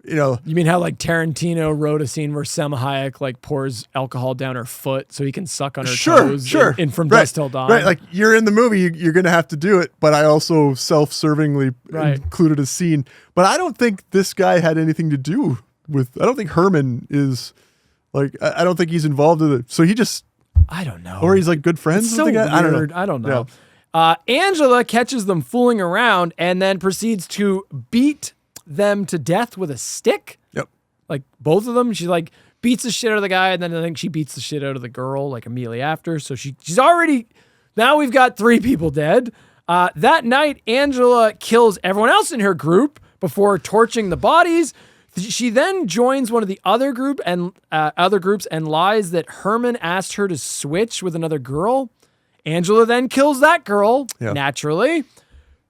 You mean how like Tarantino wrote a scene where Selma Hayek like pours alcohol down her foot so he can suck on her toes in From Dusk Till Dawn? Right, like you're in the movie, you're going to have to do it, but I also self-servingly included a scene. But I don't think this guy had anything to do with, I don't think Herman is like, I don't think he's involved in it. So he just, I don't know. Or he's like good friends It's with so the guy. weird. I don't know. Angela catches them fooling around and then proceeds to beat them to death with a stick. Yep. Like both of them. She like beats the shit out of the guy, and then I think she beats the shit out of the girl like immediately after. So she's already, now we've got 3 people dead. That night, Angela kills everyone else in her group before torching the bodies. She then joins one of the other groups and lies that Herman asked her to switch with another girl. Angela then kills that girl, naturally.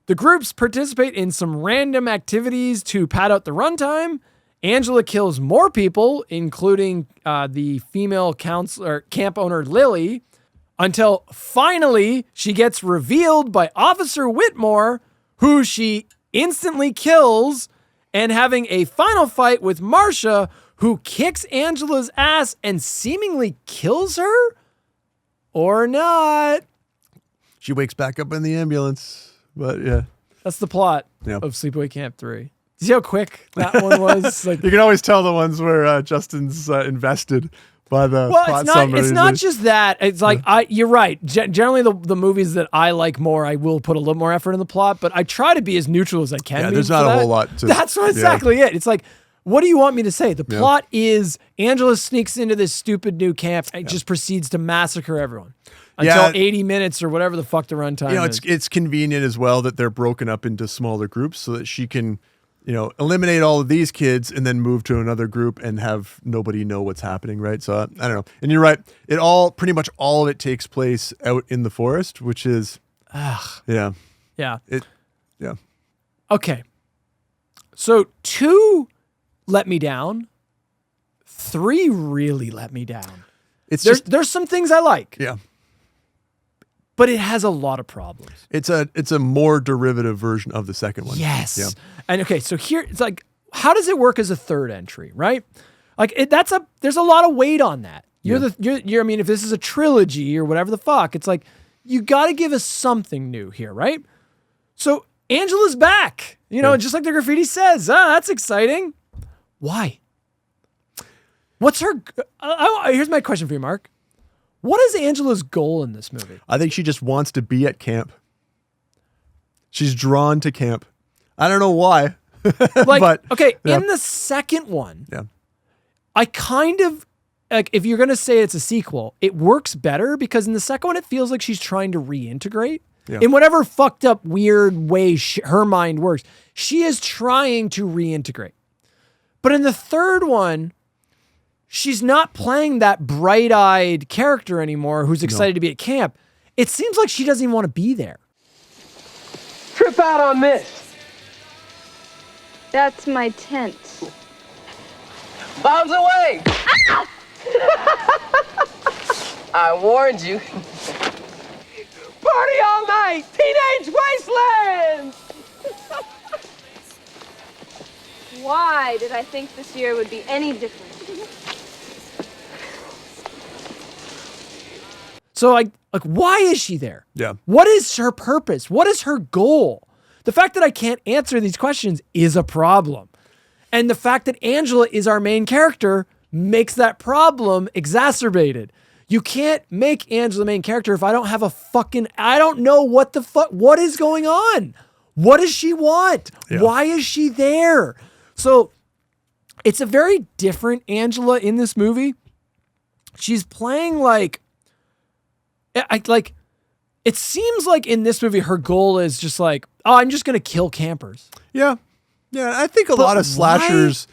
The groups participate in some random activities to pad out the runtime. Angela kills more people, including the female camp owner, Lily, until finally she gets revealed by Officer Whitmore, who she instantly kills, and having a final fight with Marcia, who kicks Angela's ass and seemingly kills her? Or not. She wakes back up in the ambulance. But yeah. That's the plot of Sleepaway Camp 3. See how quick that one was? Like, you can always tell the ones where Justin's invested by the plot summaries. It's not just that. It's like, you're right. Generally, the movies that I like more, I will put a little more effort in the plot, but I try to be as neutral as I can. Yeah, there's not a whole lot to... That's exactly it. It's like, what do you want me to say? The plot is Angela sneaks into this stupid new camp and just proceeds to massacre everyone. Until 80 minutes or whatever the fuck the runtime is. It's convenient as well that they're broken up into smaller groups so that she can, eliminate all of these kids and then move to another group and have nobody know what's happening, right? So I don't know. And you're right. Pretty much all of it takes place out in the forest, which is, yeah. Okay. So 2 let me down. 3 really let me down. There's some things I like. Yeah. But it has a lot of problems. It's a more derivative version of the second one. Yes. Yeah. And okay, so here it's like, how does it work as a third entry, right? Like there's a lot of weight on that. I mean, if this is a trilogy or whatever the fuck, it's like you got to give us something new here, right? So Angela's back, just like the graffiti says. That's exciting. Why? What's her? Here's my question for you, Mark. What is Angela's goal in this movie? I think she just wants to be at camp. She's drawn to camp. I don't know why. But, in the second one, I kind of, like, if you're going to say it's a sequel, it works better because in the second one, it feels like she's trying to reintegrate. Yeah. In whatever fucked up, weird way her mind works. She is trying to reintegrate. But in the third one, she's not playing that bright-eyed character anymore who's excited to be at camp. It seems like she doesn't even want to be there. Trip out on this. That's my tent. Bombs away! Ah! I warned you. Party all night! Teenage wasteland! Why did I think this year would be any different? So like why is she there? Yeah. What is her purpose? What is her goal? The fact that I can't answer these questions is a problem. And the fact that Angela is our main character makes that problem exacerbated. You can't make Angela the main character if I don't have I don't know what is going on? What does she want? Yeah. Why is she there? So it's a very different Angela in this movie. She's playing it seems like in this movie, her goal is just like, oh, I'm just going to kill campers. Yeah. Yeah. I think a lot of slashers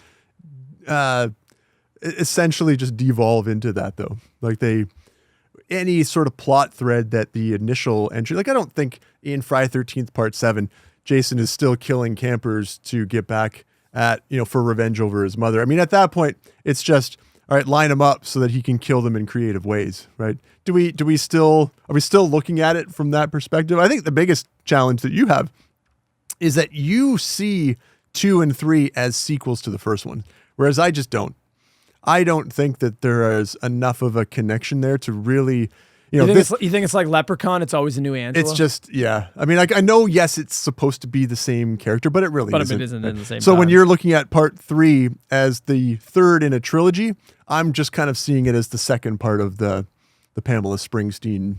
essentially just devolve into that though. Like any sort of plot thread that the initial entry, like I don't think in Friday 13th Part 7, Jason is still killing campers to get back at, for revenge over his mother. I mean, at that point, it's just, all right, line them up so that he can kill them in are we still looking at it from that perspective? I think the biggest challenge that you have is that you see 2 and 3 as sequels to the first one, whereas I just don't. I don't think that there is enough of a connection there to really, you think it's like Leprechaun? It's always a new Angela? It's just, yeah. I mean, I know, yes, it's supposed to be the same character, but it really isn't. But it isn't in the same So time. when you're looking at part 3 as the third in a trilogy, I'm just kind of seeing it as the second part of the Pamela Springsteen,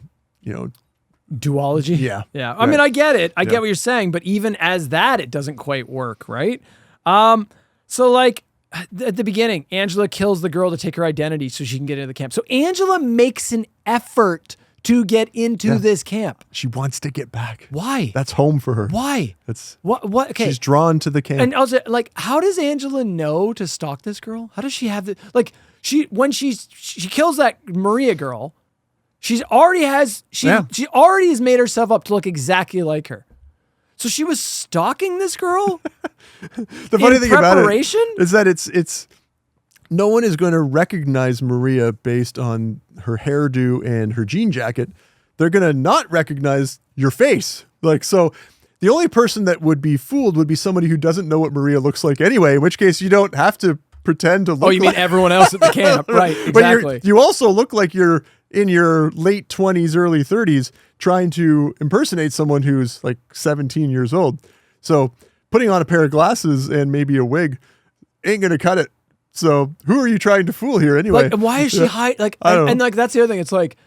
duology. Yeah. Yeah. I mean, I get it. I get what you're saying, but even as that, it doesn't quite work, right? So like at the beginning, Angela kills the girl to take her identity so she can get into the camp. So Angela makes an effort to get into this camp. She wants to get back. Why? That's home for her. Why? That's what? Okay. She's drawn to the camp. And also, like, how does Angela know to stalk this girl? How does she have the when she kills that Maria girl? She already has made herself up to look exactly like her. So she was stalking this girl? The funny thing about it is that it's no one is going to recognize Maria based on her hairdo and her jean jacket. They're going to not recognize your face. Like, so the only person that would be fooled would be somebody who doesn't know what Maria looks like anyway, in which case you don't have to pretend to look Oh, you mean everyone else at the camp. Right, exactly. But you also look like you're in your late 20s, early 30s, trying to impersonate someone who's like 17 years old. So putting on a pair of glasses and maybe a wig ain't going to cut it. So who are you trying to fool here anyway? Like, why is she hiding? Like, and like, that's the other thing. It's like,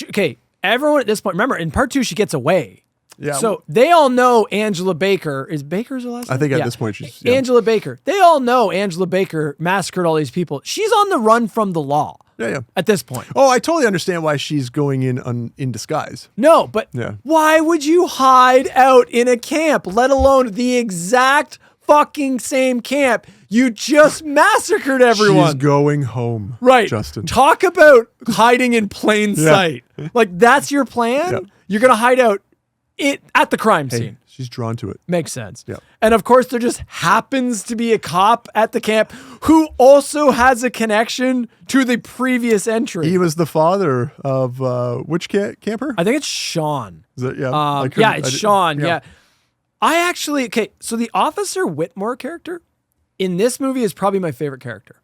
okay, everyone at this point, remember in part 2, she gets away. Yeah. So they all know Angela Baker. Is Baker's her last name? I think at this point she's Angela Baker. They all know Angela Baker massacred all these people. She's on the run from the law. Yeah. At this point. Oh, I totally understand why she's going in disguise. No, but why would you hide out in a camp, let alone the exact fucking same camp? You just massacred everyone. She's going home. Right. Justin. Talk about hiding in plain sight. Like, that's your plan? Yeah. You're going to hide out at the crime scene. She's drawn to it. Makes sense. Yeah. And of course, there just happens to be a cop at the camp who also has a connection to the previous entry. He was the father of which camper? I think it's Sean. Is it? Yeah. It's Sean. Yeah. I actually, so the Officer Whitmore character in this movie is probably my favorite character.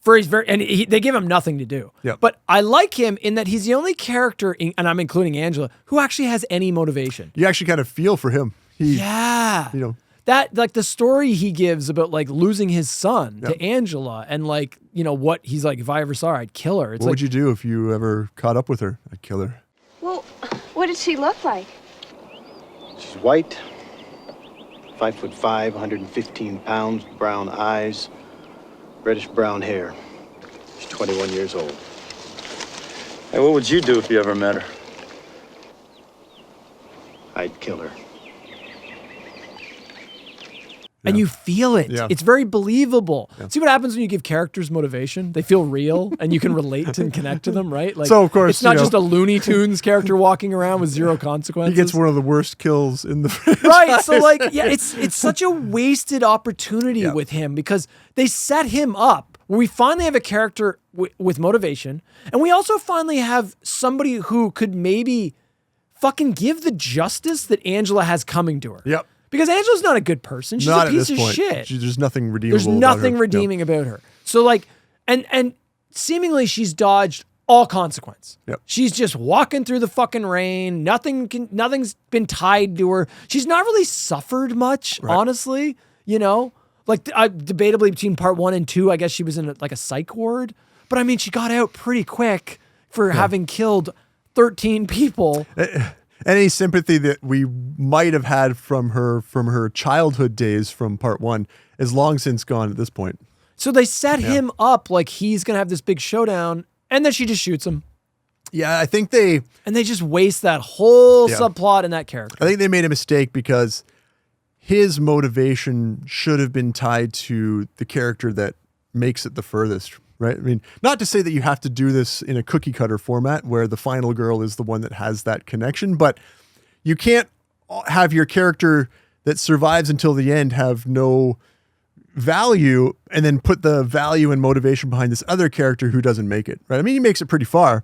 They give him nothing to do. Yeah. But I like him in that he's the only character, and I'm including Angela, who actually has any motivation. You actually kind of feel for him. That like the story he gives about like losing his son to Angela, and like, what he's like, if I ever saw her, I'd kill her. It's what would you do if you ever caught up with her? I'd kill her. Well, what did she look like? She's white, 5'5", 115 pounds, brown eyes, reddish brown hair. She's 21 years old. Hey, what would you do if you ever met her? I'd kill her. And you feel it. Yeah. It's very believable. Yeah. See what happens when you give characters motivation? They feel real and you can relate and connect to them, right? Like, so of course, it's not just a Looney Tunes character walking around with zero consequences. He gets one of the worst kills in the franchise. Right. So like, it's such a wasted opportunity with him because they set him up where we finally have a character with motivation. And we also finally have somebody who could maybe fucking give the justice that Angela has coming to her. Yep. Because Angela's not a good person. She's not a piece at this of point. shit. There's nothing redeemable. There's nothing redeeming about her. So like, and seemingly she's dodged all consequence. Yep. She's just walking through the fucking rain. Nothing's been tied to her. She's not really suffered much, honestly. Like debatably between part 1 and 2, I guess she was in a psych ward. But I mean, she got out pretty quick for having killed 13 people. Any sympathy that we might have had from her childhood days from part 1 is long since gone at this point. So they set him up like he's going to have this big showdown, and then she just shoots him. Yeah, I think they just waste that whole subplot in that character. I think they made a mistake because his motivation should have been tied to the character that makes it the furthest, right? I mean, not to say that you have to do this in a cookie cutter format where the final girl is the one that has that connection, but you can't have your character that survives until the end have no value and then put the value and motivation behind this other character who doesn't make it, right? I mean, he makes it pretty far,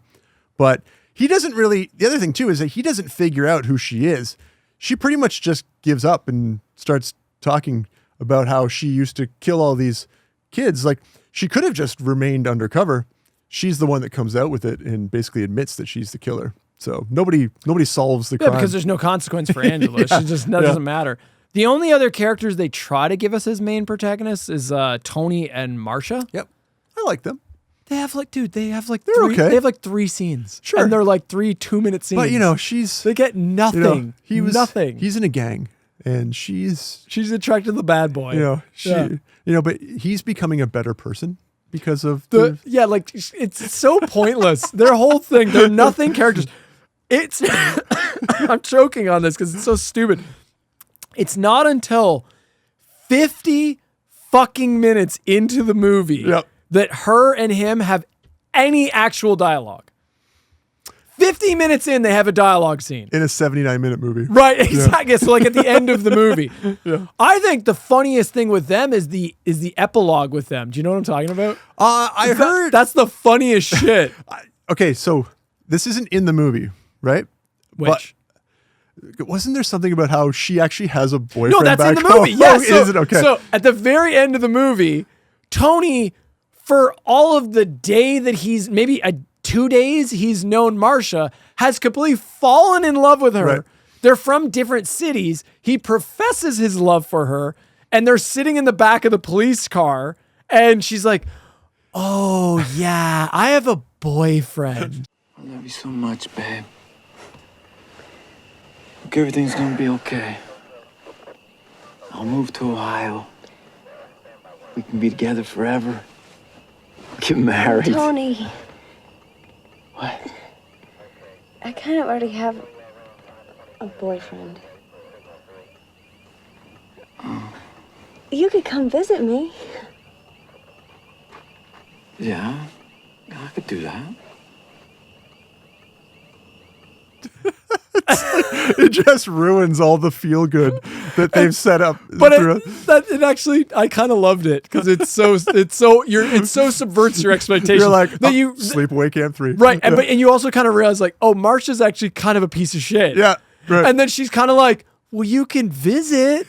but he doesn't really, the other thing too is that he doesn't figure out who she is. She pretty much just gives up and starts talking about how she used to kill all these kids. Like, she could have just remained undercover. She's the one that comes out with it and basically admits that she's the killer. So nobody solves the crime. Yeah, because there's no consequence for Angela. She just doesn't matter. The only other characters they try to give us as main protagonists is Tony and Marcia. Yep. I like them. They have like, dude, They're three, okay. They have like 3 scenes. Sure. And they're like 3 2-minute scenes. But, you know, she's... They get nothing. Nothing. He's in a gang, and she's attracted to the bad boy. You know, but he's becoming a better person because of yeah, like it's so pointless. Their whole thing, they're nothing characters. It's I'm choking on this because it's so stupid. It's not until 50 fucking minutes into the movie that her and him have any actual dialogue. 50 minutes in, they have a dialogue scene. in a 79-minute movie. Right, exactly. Yeah. So like at the end of the movie. I think the funniest thing with them is the epilogue with them. Do you know what I'm talking about? I heard... That's the funniest shit. Okay, so this isn't in the movie, right? Which? But wasn't there something about how she actually has a boyfriend? No, that's back in the movie. home? Yeah, is it? Okay. So at the very end of the movie, Tony, for all of the day that he's, maybe 2 days he's known Marcia, has completely fallen in love with her. Right. They're from different cities. He professes his love for her, and they're sitting in the back of the police car, and she's like, oh, yeah, I have a boyfriend. I love you so much, babe. Look, everything's gonna be okay. I'll move to Ohio. We can be together forever. Get married. Tony. What? I kind of already have a boyfriend. Oh. You could come visit me. Yeah, I could do that. It just ruins all the feel good that they've set up. But it actually, I kind of loved it because it so subverts your expectations. You're like, that you Sleepaway Camp 3. right? And you also kind of realize like, oh, Marcia's actually kind of a piece of shit. Yeah, right. And then she's kind of like, well, you can visit.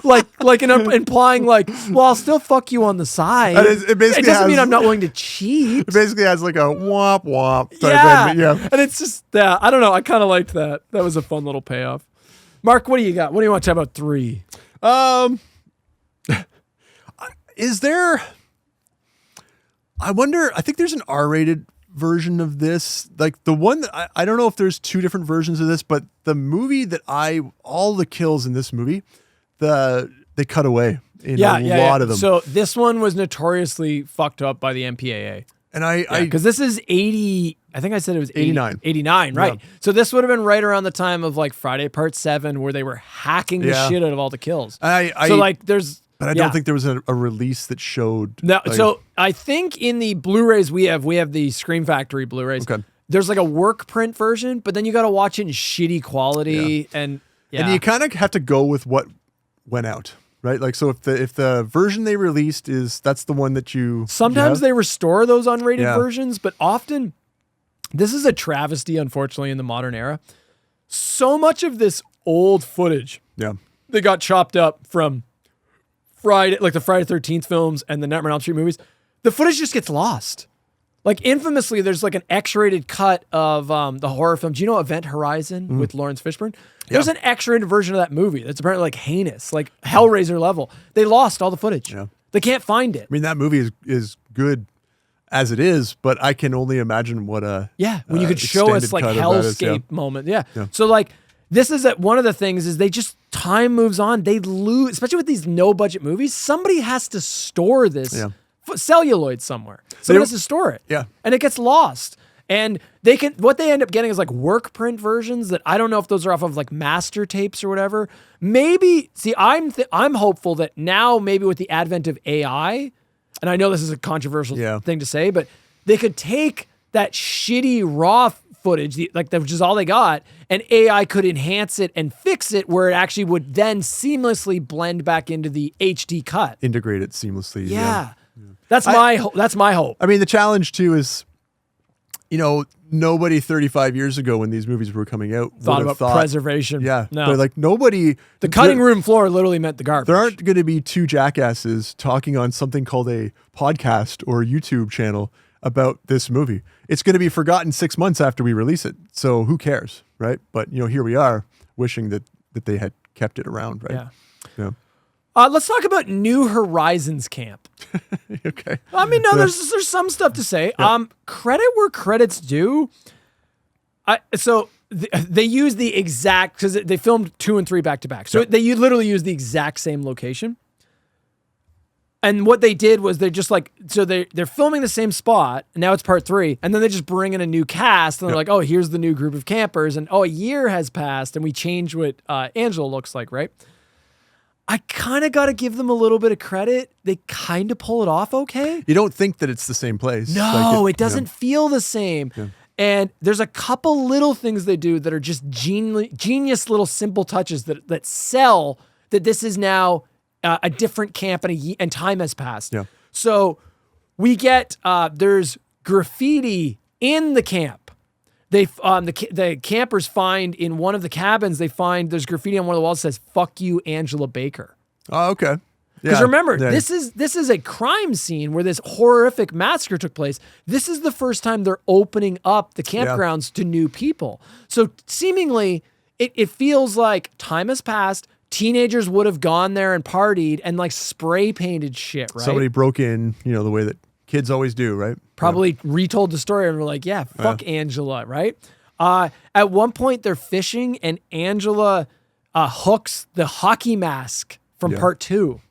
like implying like, well, I'll still fuck you on the side. It doesn't mean I'm not willing to cheat. It basically has like a womp womp type yeah. And it's just I don't know. I kind of liked that. That was a fun little payoff. Mark, what do you got? What do you want to talk about 3? Is there? I wonder. I think there's an R-rated version of this, like the one that I don't know if there's 2 different versions of this, but the movie that all the kills in this movie, they cut away in a lot of them. So this one was notoriously fucked up by the MPAA. And because this is 80, I think I said it was 89. 89, right. Yeah. So this would have been right around the time of like Friday Part 7 where they were hacking the shit out of all the kills. But I don't think there was a release that showed. No, so I think in the Blu-rays we have the Scream Factory Blu-rays. Okay. There's like a work print version, but then you got to watch it in shitty quality and you kind of have to go with what went out, right? Like, so if the version they released that's the one that you sometimes they restore those unrated Yeah. versions, but often this is a travesty, unfortunately, in the modern era. So much of this old footage, they got chopped up from Friday, like the Friday 13th films and the Nightmare on Elm Street movies. The footage just gets lost. Like infamously, there's like an X-rated cut of the horror film. Do you know Event Horizon with Lawrence Fishburne? There's an X-rated version of that movie that's apparently like heinous, like Hellraiser level. They lost all the footage. Yeah. They can't find it. I mean, that movie is good as it is, but I can only imagine what a when you could show us like hellscape moment. Yeah. So like this is one of the things is they just time moves on. They lose, especially with these no budget movies. Somebody has to store this celluloid somewhere. Someone has to store it. Yeah. And it gets lost. And what they end up getting is like work print versions that I don't know if those are off of like master tapes or whatever. Maybe, see, I'm hopeful that now maybe with the advent of AI, and I know this is a controversial thing to say, but they could take that shitty raw footage, which is all they got, and AI could enhance it and fix it where it actually would then seamlessly blend back into the HD cut. Integrate it seamlessly. Yeah. That's my hope. I mean, the challenge too is you know, nobody 35 years ago when these movies were coming out thought about preservation. Yeah. No. But like nobody. The cutting room floor literally meant the garbage. There aren't going to be two jackasses talking on something called a podcast or YouTube channel about this movie. It's going to be forgotten 6 months after we release it. So who cares, right? But, you know, here we are wishing that they had kept it around, right? Yeah. Let's talk about New Horizons Camp. Okay. I mean, no, there's some stuff to say. Yep. Credit where credit's due. They use the exact, because they filmed 2 and 3 back to back. So they literally use the exact same location. And what they did was they're just like, so they're filming the same spot, and now it's part 3, and then they just bring in a new cast, and they're like, oh, here's the new group of campers, and a year has passed, and we change what Angela looks like, right? I kind of got to give them a little bit of credit. They kind of pull it off okay. You don't think that it's the same place. No, Like it doesn't feel the same. Yeah. And there's a couple little things they do that are just genius little simple touches that sell that this is now a different camp and time has passed. Yeah. So we get, there's graffiti in the camp. They the campers find in one of the cabins, there's graffiti on one of the walls that says, "Fuck you, Angela Baker." Oh, okay. Because remember, this is a crime scene where this horrific massacre took place. This is the first time they're opening up the campgrounds to new people. So seemingly, it feels like time has passed. Teenagers would have gone there and partied and like spray painted shit, right? Somebody broke in, you know, the way that kids always do, right? Probably retold the story and were like, yeah, fuck Angela, right? At one point, they're fishing and Angela hooks the hockey mask from part 2.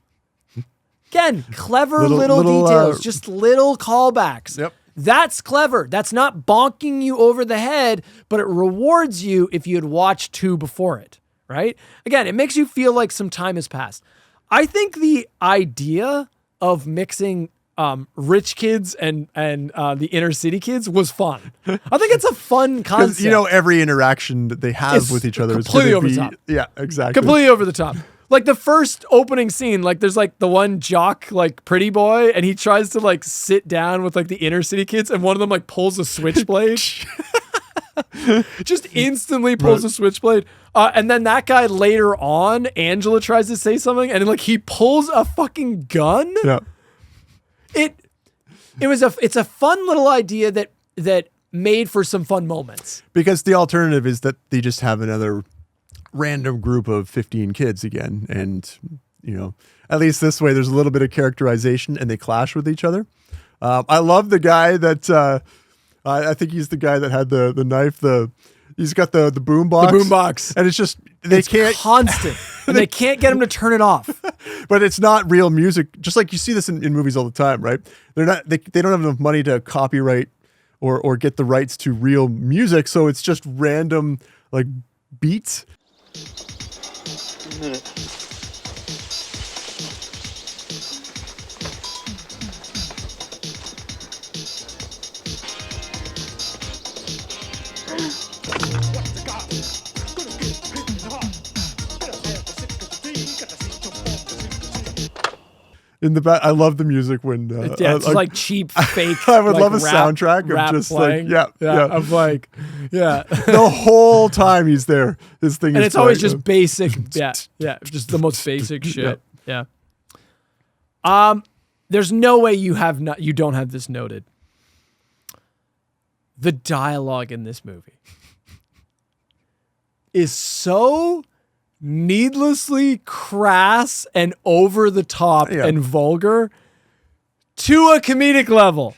Again, clever little details, just little callbacks. Yep. That's clever. That's not bonking you over the head, but it rewards you if you had watched 2 before it, right? Again, it makes you feel like some time has passed. I think the idea of mixing rich kids and the inner city kids was fun. I think it's a fun concept. You know, every interaction that they have with each other is completely over be, the top. Yeah, exactly. Completely over the top. Like the first opening scene, like there's like the one jock, like pretty boy, and he tries to like sit down with like the inner city kids, and one of them like pulls a switchblade. Just instantly pulls a switchblade. And then that guy later on, Angela tries to say something, and like he pulls a fucking gun. Yeah. It's a fun little idea that made for some fun moments. Because the alternative is that they just have another random group of 15 kids again. And, you know, at least this way, there's a little bit of characterization and they clash with each other. I love the guy that, I think he's the guy that had the knife, he's got the boom box. The boom box. And it's just, it's constant. And they can't get him to turn it off. But it's not real music. Just like you see this in movies all the time, right? They don't have enough money to copyright or get the rights to real music. So it's just random like beats. A minute. In the back, I love the music when it's like cheap fake. I would like love a rap, soundtrack rap of just playing. like of like the whole time he's there. This thing and is it's always just basic. Just the most basic shit. Yeah. There's no way you don't have this noted. The dialogue in this movie is so needlessly crass and over the top and vulgar to a comedic level.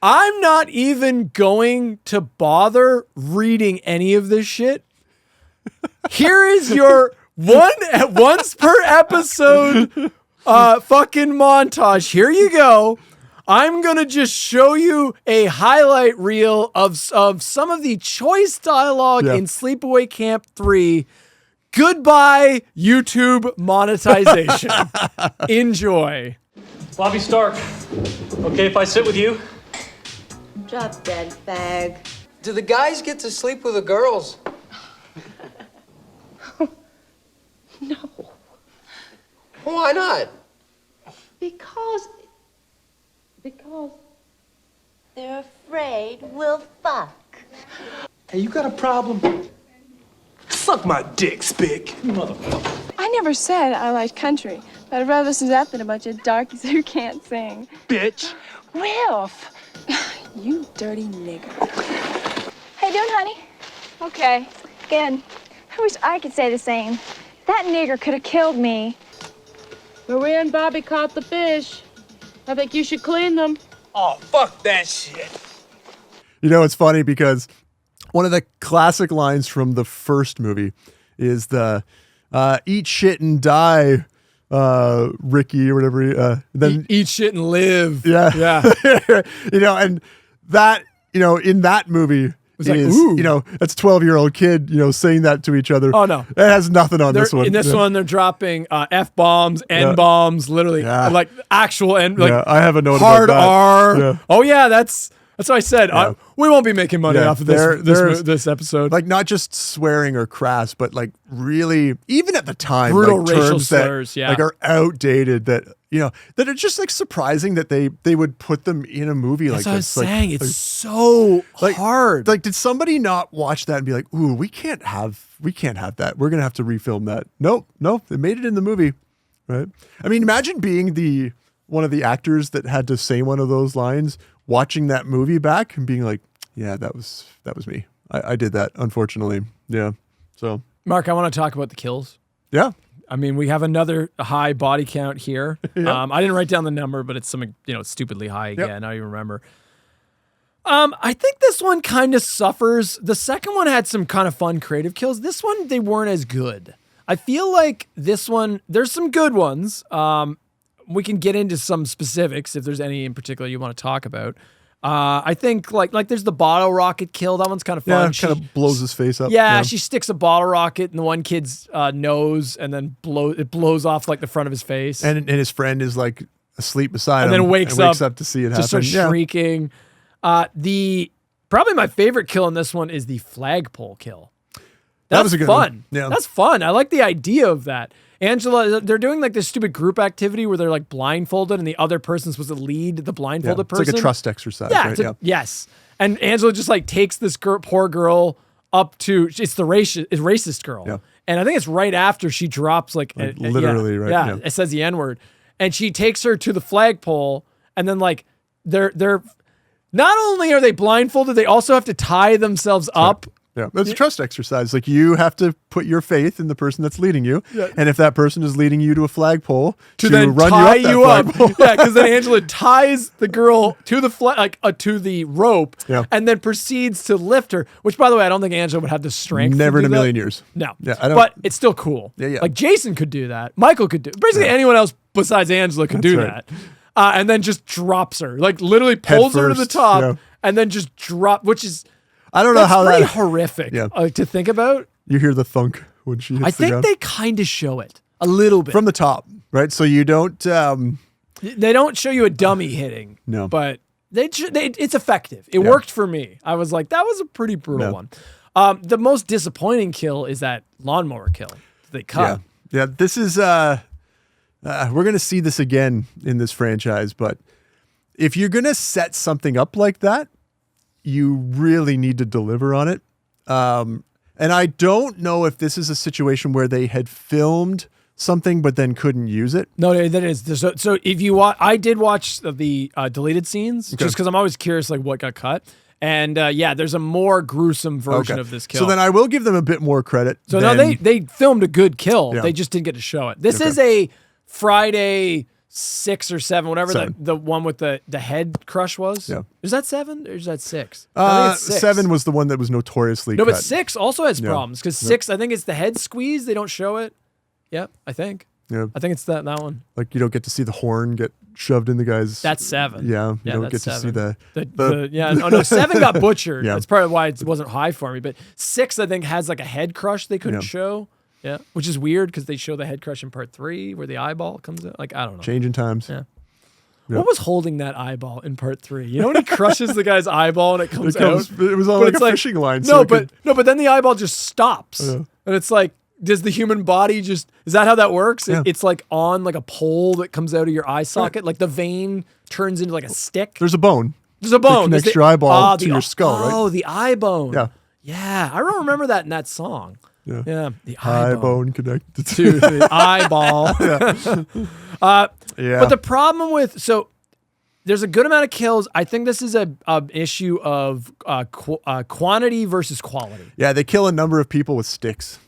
I'm not even going to bother reading any of this shit. Here is your once per episode fucking montage. Here you go. I'm going to just show you a highlight reel of some of the choice dialogue in Sleepaway Camp 3. Goodbye, YouTube monetization. Enjoy. Bobby Stark, okay if I sit with you? Drop dead bag. Do the guys get to sleep with the girls? No. Why not? Because They're afraid we'll fuck. Hey, you got a problem? Suck my dick, Spick. Motherfucker. I never said I liked country, but I'd rather listen to that than a bunch of darkies who can't sing. Bitch. Wilf! You dirty nigger. How you doing, honey? Okay. Good. I wish I could say the same. That nigger could have killed me. Maria and Bobby caught the fish. I think you should clean them. Oh, fuck that shit. You know, it's funny because one of the classic lines from the first movie is the eat shit and die, Ricky or whatever. Then eat shit and live. Yeah. Yeah. You know, and that, you know, in that movie was like, is, ooh. you know, that's a 12-year-old kid, you know, saying that to each other. Oh, no. It has nothing on this one. In this one, they're dropping F-bombs, N-bombs, literally. Like actual N. Like I have a note hard about that. R. Yeah. Oh, yeah, that's what I said. We won't be making money off of this episode. Like, not just swearing or crass, but like really, even at the time, brutal like, racial terms slurs, that like are outdated, that, you know, that it's just like surprising that they would put them in a movie like That's this. what I was saying. It's so hard. Like, did somebody not watch that and be like, ooh, we can't have that. We're going to have to refilm that. Nope. They made it in the movie. Right. I mean, imagine being one of the actors that had to say one of those lines, watching that movie back and being like, yeah, that was me. I did that, unfortunately. Yeah. So, Mark, I want to talk about the kills. Yeah. I mean, we have another high body count here. Yeah. I didn't write down the number, but it's something, you know, stupidly high again. Yep. I don't even remember. I think this one kind of suffers. The second one had some kind of fun creative kills. This one, they weren't as good. I feel like this one, there's some good ones. We can get into some specifics if there's any in particular you want to talk about. I think like there's the bottle rocket kill. That one's kind of fun. Yeah, kind of blows his face up. Yeah, she sticks a bottle rocket in the one kid's nose and then it blows off like the front of his face. And his friend is like asleep beside him. And then wakes up to see it happen. Just starts shrieking. Probably my favorite kill in this one is the flagpole kill. That was a good fun. one. Yeah. That's fun. I like the idea of that. Angela, they're doing like this stupid group activity where they're like blindfolded and the other person's supposed to lead the blindfolded person. It's like a trust exercise, Yeah, right? yes. And Angela just like takes this poor girl up to, it's the racist girl. Yeah. And I think it's right after she drops like literally, right? Yeah, it says the N-word. And she takes her to the flagpole and then like they're not only are they blindfolded, they also have to tie themselves up. Yeah, it's a trust exercise. Like, you have to put your faith in the person that's leading you, Yeah. and if that person is leading you to a flagpole, to then run tie you up. Yeah, because then Angela ties the girl to the to the rope, and then proceeds to lift her. Which, by the way, I don't think Angela would have the strength. Never to in do a that. million years. No, Yeah, I don't. but it's still cool. Yeah. Like Jason could do that. Michael could do. Basically, anyone else besides Angela could do right. that. And then just drops her, like literally pulls her to the first, top, and then just which is. I don't know how that's that. pretty horrific Yeah. to think about. You hear the thunk when she hits I the think ground. they kind of show it a little bit From the top, right? So you don't. They don't show you a dummy hitting. No. But it's effective. It worked for me. I was like, that was a pretty brutal one. The most disappointing kill is that lawnmower kill they cut. Yeah. This is. We're gonna see this again in this franchise, but if you're gonna set something up like that, you really need to deliver on it. And I don't know if this is a situation where they had filmed something but then couldn't use it. No, that is. So if you watch, I did watch the deleted scenes just because I'm always curious like what got cut. And there's a more gruesome version of this kill. So then I will give them a bit more credit. So no, they filmed a good kill. Yeah. They just didn't get to show it. This is a Friday 6 or 7, whatever the one with the head crush was. Yeah. Is that 7 or is that 6? I think it's 6. 7 was the one that was notoriously cut. But 6 also has problems because 6, I think it's the head squeeze. They don't show it. Yep, I think. Yeah. I think it's that one. Like, you don't get to see the horn get shoved in the guy's. That's 7. Yeah. You don't that's get to 7. see No, 7 got butchered. Yeah. That's part of why it wasn't high for me. But 6, I think, has like a head crush they couldn't show. Yeah, which is weird because they show the head crush in part 3 where the eyeball comes out. Like, I don't know. Changing times. Yeah. What was holding that eyeball in part 3? You know when he crushes the guy's eyeball and it comes out? It was on like a fishing line. But then the eyeball just stops. And it's like, does the human body is that how that works? Yeah. It's like on like a pole that comes out of your eye socket. Like the vein turns into like a stick. There's a bone. There's a bone. Connects There's your eyeball to your skull, right? Oh, the eye bone. Yeah. Yeah, I don't remember that in that song. Yeah. The eye bone connected to the eyeball. Yeah. But the problem with there's a good amount of kills. I think this is a issue of quantity versus quality. Yeah, they kill a number of people with sticks.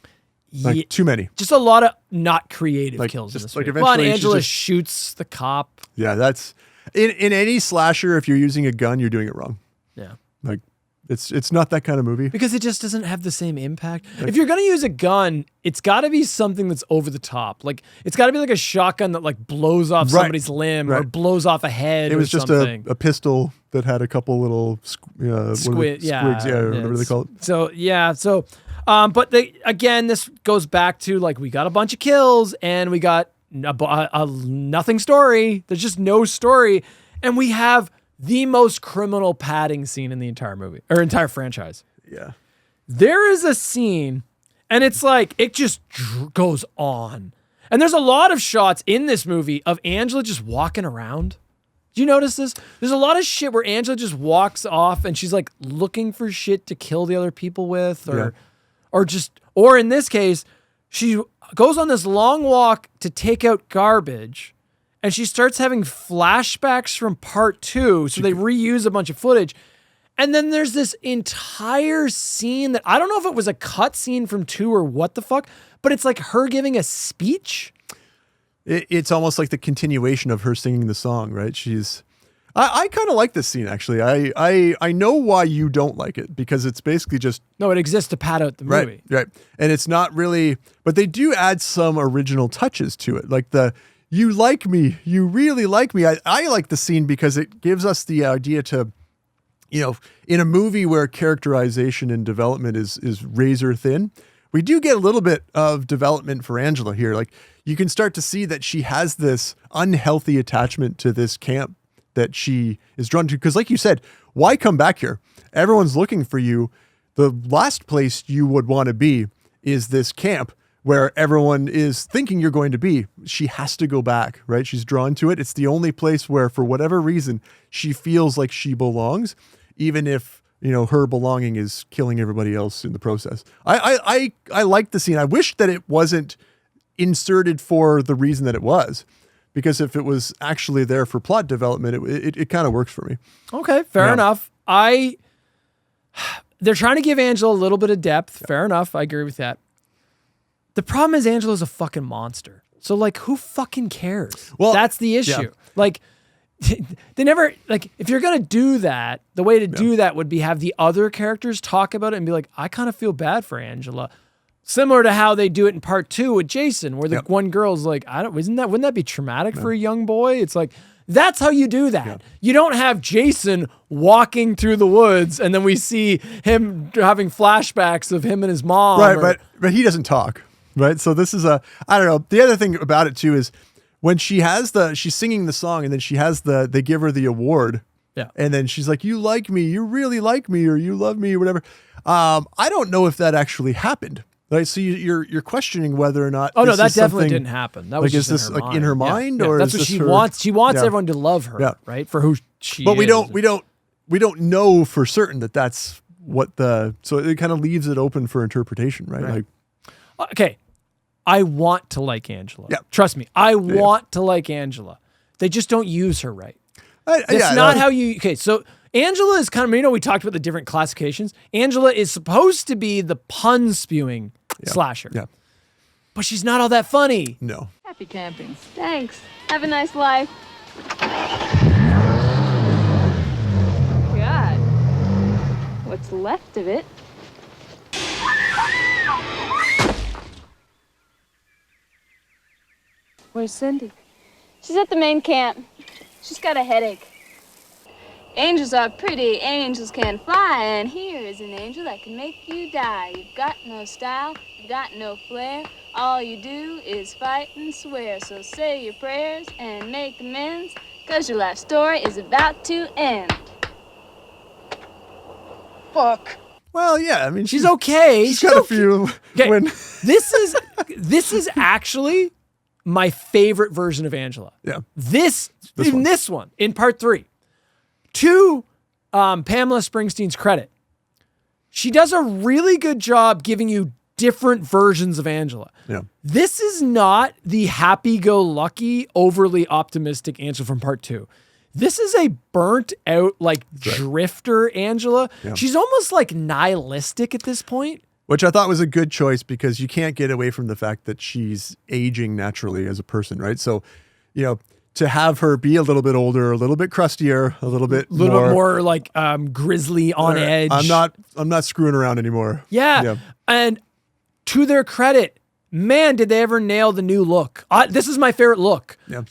Like too many. Just a lot of not creative kills in just this like movie. eventually Well, she's Angela just- shoots the cop. Yeah, that's in any slasher. If you're using a gun, you're doing it wrong. Yeah. Like it's not that kind of movie. Because it just doesn't have the same impact. If you're going to use a gun, it's got to be something that's over the top. Like, it's got to be like a shotgun that like blows off somebody's limb or blows off a head. It was or just something. a pistol that had a couple little squids. Squigs. Yeah, whatever they call it. So but again, this goes back to like we got a bunch of kills and we got a nothing story. There's just no story, and we have the most criminal padding scene in the entire movie or entire franchise. Yeah, there is a scene, and it's like it just goes on, and there's a lot of shots in this movie of Angela just walking around. Do you notice this? There's a lot of shit where Angela just walks off and she's like looking for shit to kill the other people with, or in this case, she goes on this long walk to take out garbage, and she starts having flashbacks from part 2. So they reuse a bunch of footage. And then there's this entire scene that I don't know if it was a cut scene from 2 or what the fuck, but it's like her giving a speech. It's almost like the continuation of her singing the song, right? I kind of like this scene, actually. I know why you don't like it, because it's basically just... No, it exists to pad out the movie. Right. And it's not really... But they do add some original touches to it. Like you like me, you really like me. I like the scene because it gives us the idea to, in a movie where characterization and development is razor thin, we do get a little bit of development for Angela here. Like, you can start to see that she has this unhealthy attachment to this camp that she is drawn to. Because like you said, why come back here? Everyone's looking for you. The last place you would want to be is this camp where everyone is thinking you're going to be. She has to go back, right? She's drawn to it. It's the only place where, for whatever reason, she feels like she belongs, even if, her belonging is killing everybody else in the process. I like the scene. I wish that it wasn't inserted for the reason that it was, because if it was actually there for plot development, it kind of works for me. Okay, fair enough. They're trying to give Angela a little bit of depth. Fair enough. I agree with that. The problem is Angela's a fucking monster. So like, who fucking cares? Well, that's the issue. Yeah. Like, they never, like, if you're going to do that, the way to do that would be have the other characters talk about it and be like, I kind of feel bad for Angela. Similar to how they do it in part 2 with Jason, where the one girl's like, wouldn't that be traumatic for a young boy? It's like, that's how you do that. Yeah. You don't have Jason walking through the woods and then we see him having flashbacks of him and his mom. Right, but he doesn't talk, right? So this is I don't know. The other thing about it too is when she's singing the song and then they give her the award. Yeah. And then she's like, you like me, you really like me, or you love me, or whatever. I don't know if that actually happened. Right, so you're questioning whether or not. Oh no, that definitely didn't happen. That was like, just is this like in her mind, or that's is what this she wants? She wants everyone to love her, Yeah. right? For who she But is. we don't know for certain that that's what so it kind of leaves it open for interpretation, right? Like, okay, I want to like Angela. Yeah, trust me, I want to like Angela. They just don't use her right. That's not how you. Okay, so Angela is kind of, we talked about the different classifications. Angela is supposed to be the pun spewing slasher. Yeah. But she's not all that funny. No. Happy camping. Thanks. Have a nice life. God. What's left of it? Where's Cindy? She's at the main camp. She's got a headache. Angels are pretty, angels can fly, and here is an angel that can make you die. You've got no style, you've got no flair, all you do is fight and swear. So say your prayers and make amends, 'cause your life story is about to end. Fuck. Well, yeah, I mean, she's okay. She's got a few. Okay. This is actually my favorite version of Angela. Yeah. This one in part 3. 2 Pamela Springsteen's credit, she does a really good job giving you different versions of Angela. Yeah. This is not the happy-go-lucky, overly optimistic Angela from part 2. This is a burnt out, like drifter Angela. Yeah. She's almost like nihilistic at this point. Which I thought was a good choice because you can't get away from the fact that she's aging naturally as a person, right? So, to have her be a little bit older, a little bit crustier, a little bit more like grizzly on edge. I'm not screwing around anymore. Yeah. And to their credit, man, did they ever nail the new look. This is my favorite look. Yeah.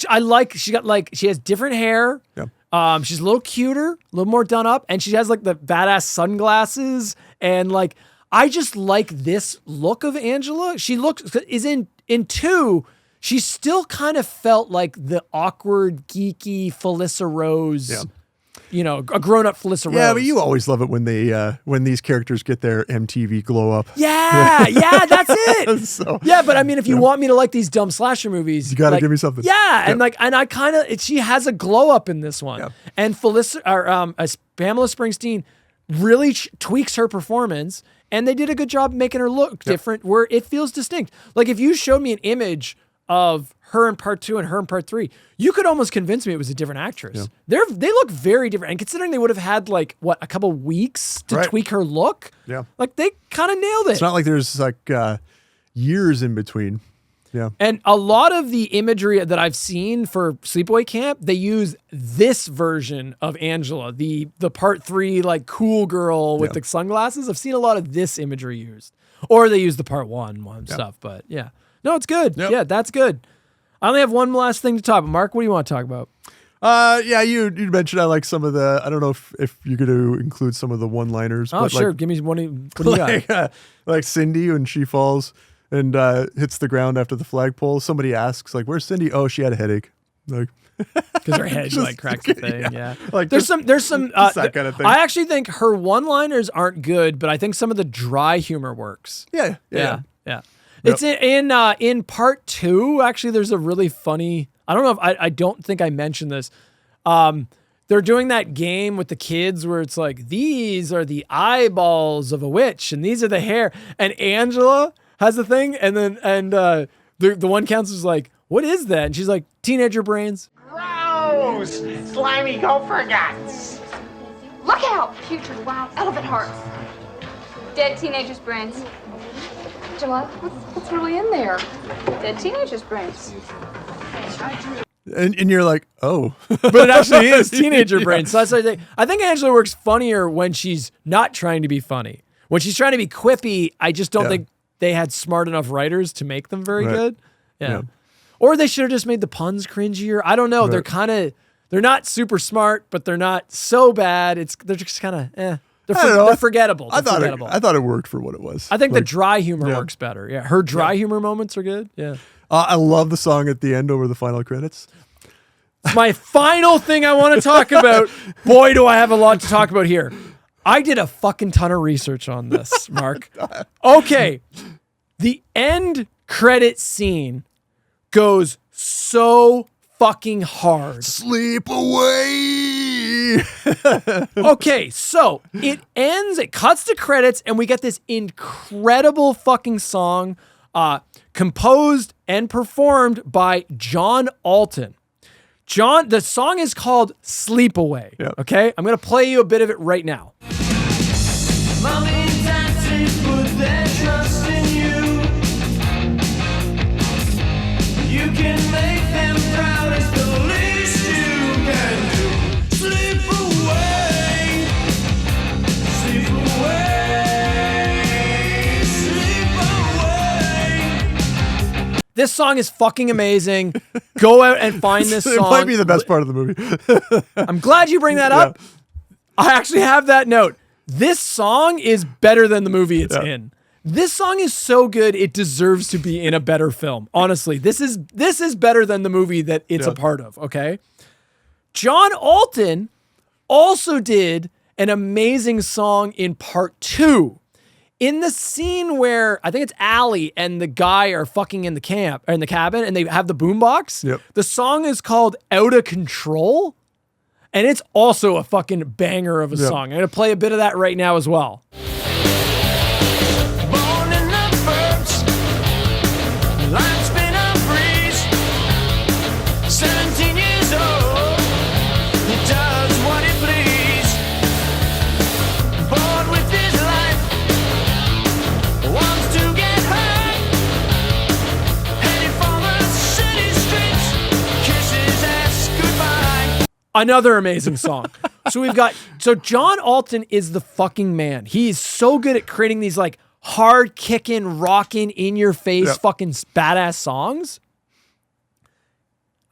She has different hair. Yeah. She's a little cuter, a little more done up, and she has like the badass sunglasses. And like, I just like this look of Angela. She is in 2, she still kind of felt like the awkward, geeky Felissa Rose. Yeah. A grown-up Felissa Rose. Yeah, but you always love it when these characters get their MTV glow up. Yeah, that's it. So, yeah, but I mean, if you want me to like these dumb slasher movies, you got to give me something. Yeah, and I kind of, she has a glow up in this one, and Pamela Springsteen really tweaks her performance, and they did a good job making her look different, where it feels distinct. Like if you showed me an image of her in part 2 and her in part 3, you could almost convince me it was a different actress. They look very different. And considering they would have had like a couple weeks to tweak her look, like they kind of nailed it. It's not like there's like years in between. Yeah. And a lot of the imagery that I've seen for Sleepaway Camp, they use this version of Angela, the part 3 like cool girl with the sunglasses. I've seen a lot of this imagery used. Or they use the part 1 stuff, but yeah. No, it's good. Yep. Yeah, that's good. I only have one last thing to talk about. Mark, what do you want to talk about? You mentioned I like some of the, I don't know if you're going to include some of the one-liners. Oh, but sure. Like, give me one. What do you got? Like Cindy when she falls and hits the ground after the flagpole. Somebody asks, like, where's Cindy? Oh, she had a headache. Like, because her head like cracks the thing. Yeah. Like there's some that kind of thing. I actually think her one-liners aren't good, but I think some of the dry humor works. Yeah. It's in part 2. Actually, there's a really funny. I don't know if I don't think I mentioned this. They're doing that game with the kids where it's like, these are the eyeballs of a witch and these are the hair. And Angela has the thing, and the one counselor's like, what is that? And she's like, teenager brains. Gross! Slimy gopher guts! Look out! Putrid wild elephant hearts. Dead teenagers' brains. Angela, what's really in there? Dead teenagers' brains. And you're like, oh. But it actually is teenager brains. So that's what I think Angela works funnier when she's not trying to be funny. When she's trying to be quippy, I just don't think they had smart enough writers to make them very good. Yeah. Or they should have just made the puns cringier. I don't know. Right. They're not super smart, but they're not so bad. They're just kind of They're forgettable. I thought it worked for what it was. I think the dry humor works better. Yeah, her dry humor moments are good. Yeah. I love the song at the end over the final credits. My final thing I want to talk about. Boy, do I have a lot to talk about here. I did a fucking ton of research on this, Mark. Okay. The end credit scene goes so fucking hard. Sleep away. Okay, so it ends, it cuts to credits, and we get this incredible fucking song composed and performed by John Altyn. The song is called Sleepaway. Yep. Okay? I'm going to play you a bit of it right now. Mommy and Daddy put their trust in you. You can make them proud, it's the least you can do. Sleep away. Sleep away. Sleep away. This song is fucking amazing. Go out and find this song. It might be the best part of the movie. I'm glad you bring that up. I actually have that note. This song is better than the movie it's in. This song is so good, it deserves to be in a better film. Honestly, this is better than the movie that it's a part of, okay? John Altyn also did an amazing song in part 2. In the scene where I think it's Allie and the guy are fucking in the cabin, and they have the boombox. Yep. The song is called Outta Control. And it's also a fucking banger of a Yeah. song. I'm going to play a bit of that right now as well. Born in the burbs, life's been a breeze. 17 years old, he does what he please. Bored with his life, wants to get high. Headed for the city streets, kiss his ass goodbye. Another amazing song. So John Altyn is the fucking man. He is so good at creating these like hard kicking, rocking, in your face, fucking badass songs.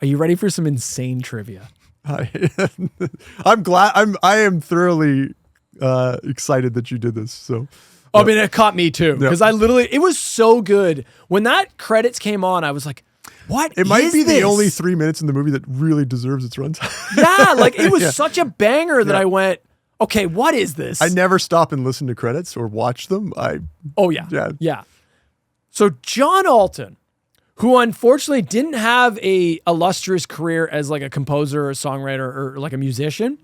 Are you ready for some insane trivia? I'm glad. I am thoroughly excited that you did this. So, I mean, it caught me too because it was so good. When that credits came on, I was like, what it might be this? the only 3 minutes in the movie that really deserves its runtime. Yeah, like it was such a banger that I went, okay, what is this? I never stop and listen to credits or watch them. Yeah. So John Altyn, who unfortunately didn't have a illustrious career as like a composer or a songwriter or like a musician,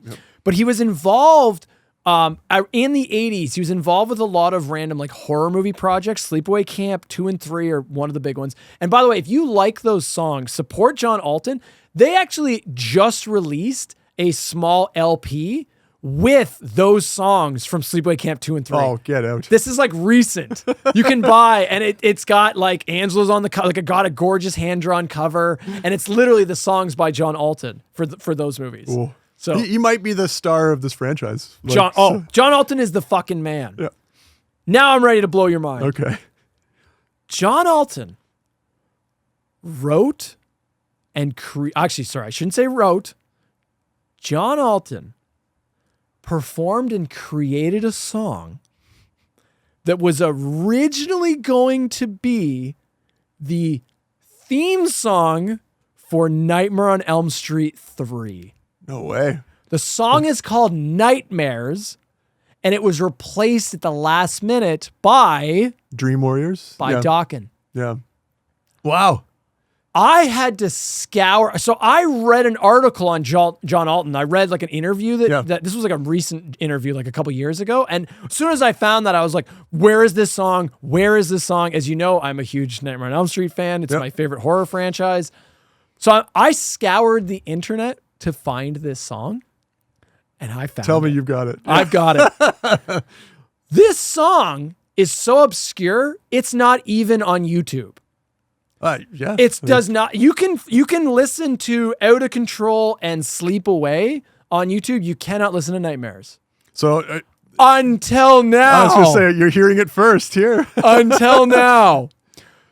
but he was involved in the 80s. He was involved with a lot of random like horror movie projects. Sleepaway Camp 2 and 3 are one of the big ones. And by the way, if you like those songs, support John Altyn. They actually just released a small LP with those songs from Sleepaway Camp 2 and 3. Oh, get out. This is like recent. You can buy, and it's got like Angela's on the cover, like it got a gorgeous hand-drawn cover, and it's literally the songs by John Altyn for those movies. Cool. So he might be the star of this franchise. John Altyn is the fucking man. Yeah. Now I'm ready to blow your mind. Okay. John Altyn wrote and actually, sorry, I shouldn't say wrote. John Altyn performed and created a song that was originally going to be the theme song for Nightmare on Elm Street 3. No way. The song is called Nightmares, and it was replaced at the last minute by Dream Warriors? By Dokken. Yeah. Wow. I had to scour. So I read an article on John Altyn. I read like an interview that this was like a recent interview, like a couple years ago. And as soon as I found that, I was like, where is this song? Where is this song? As you know, I'm a huge Nightmare on Elm Street fan. It's my favorite horror franchise. So I scoured the internet to find this song, and I found Tell me you've got it. I've got it. This song is so obscure, it's not even on YouTube. Yeah. It does not. You can listen to Out of Control and Sleep Away on YouTube. You cannot listen to Nightmares. So until now. I was going to say, you're hearing it first here. Until now.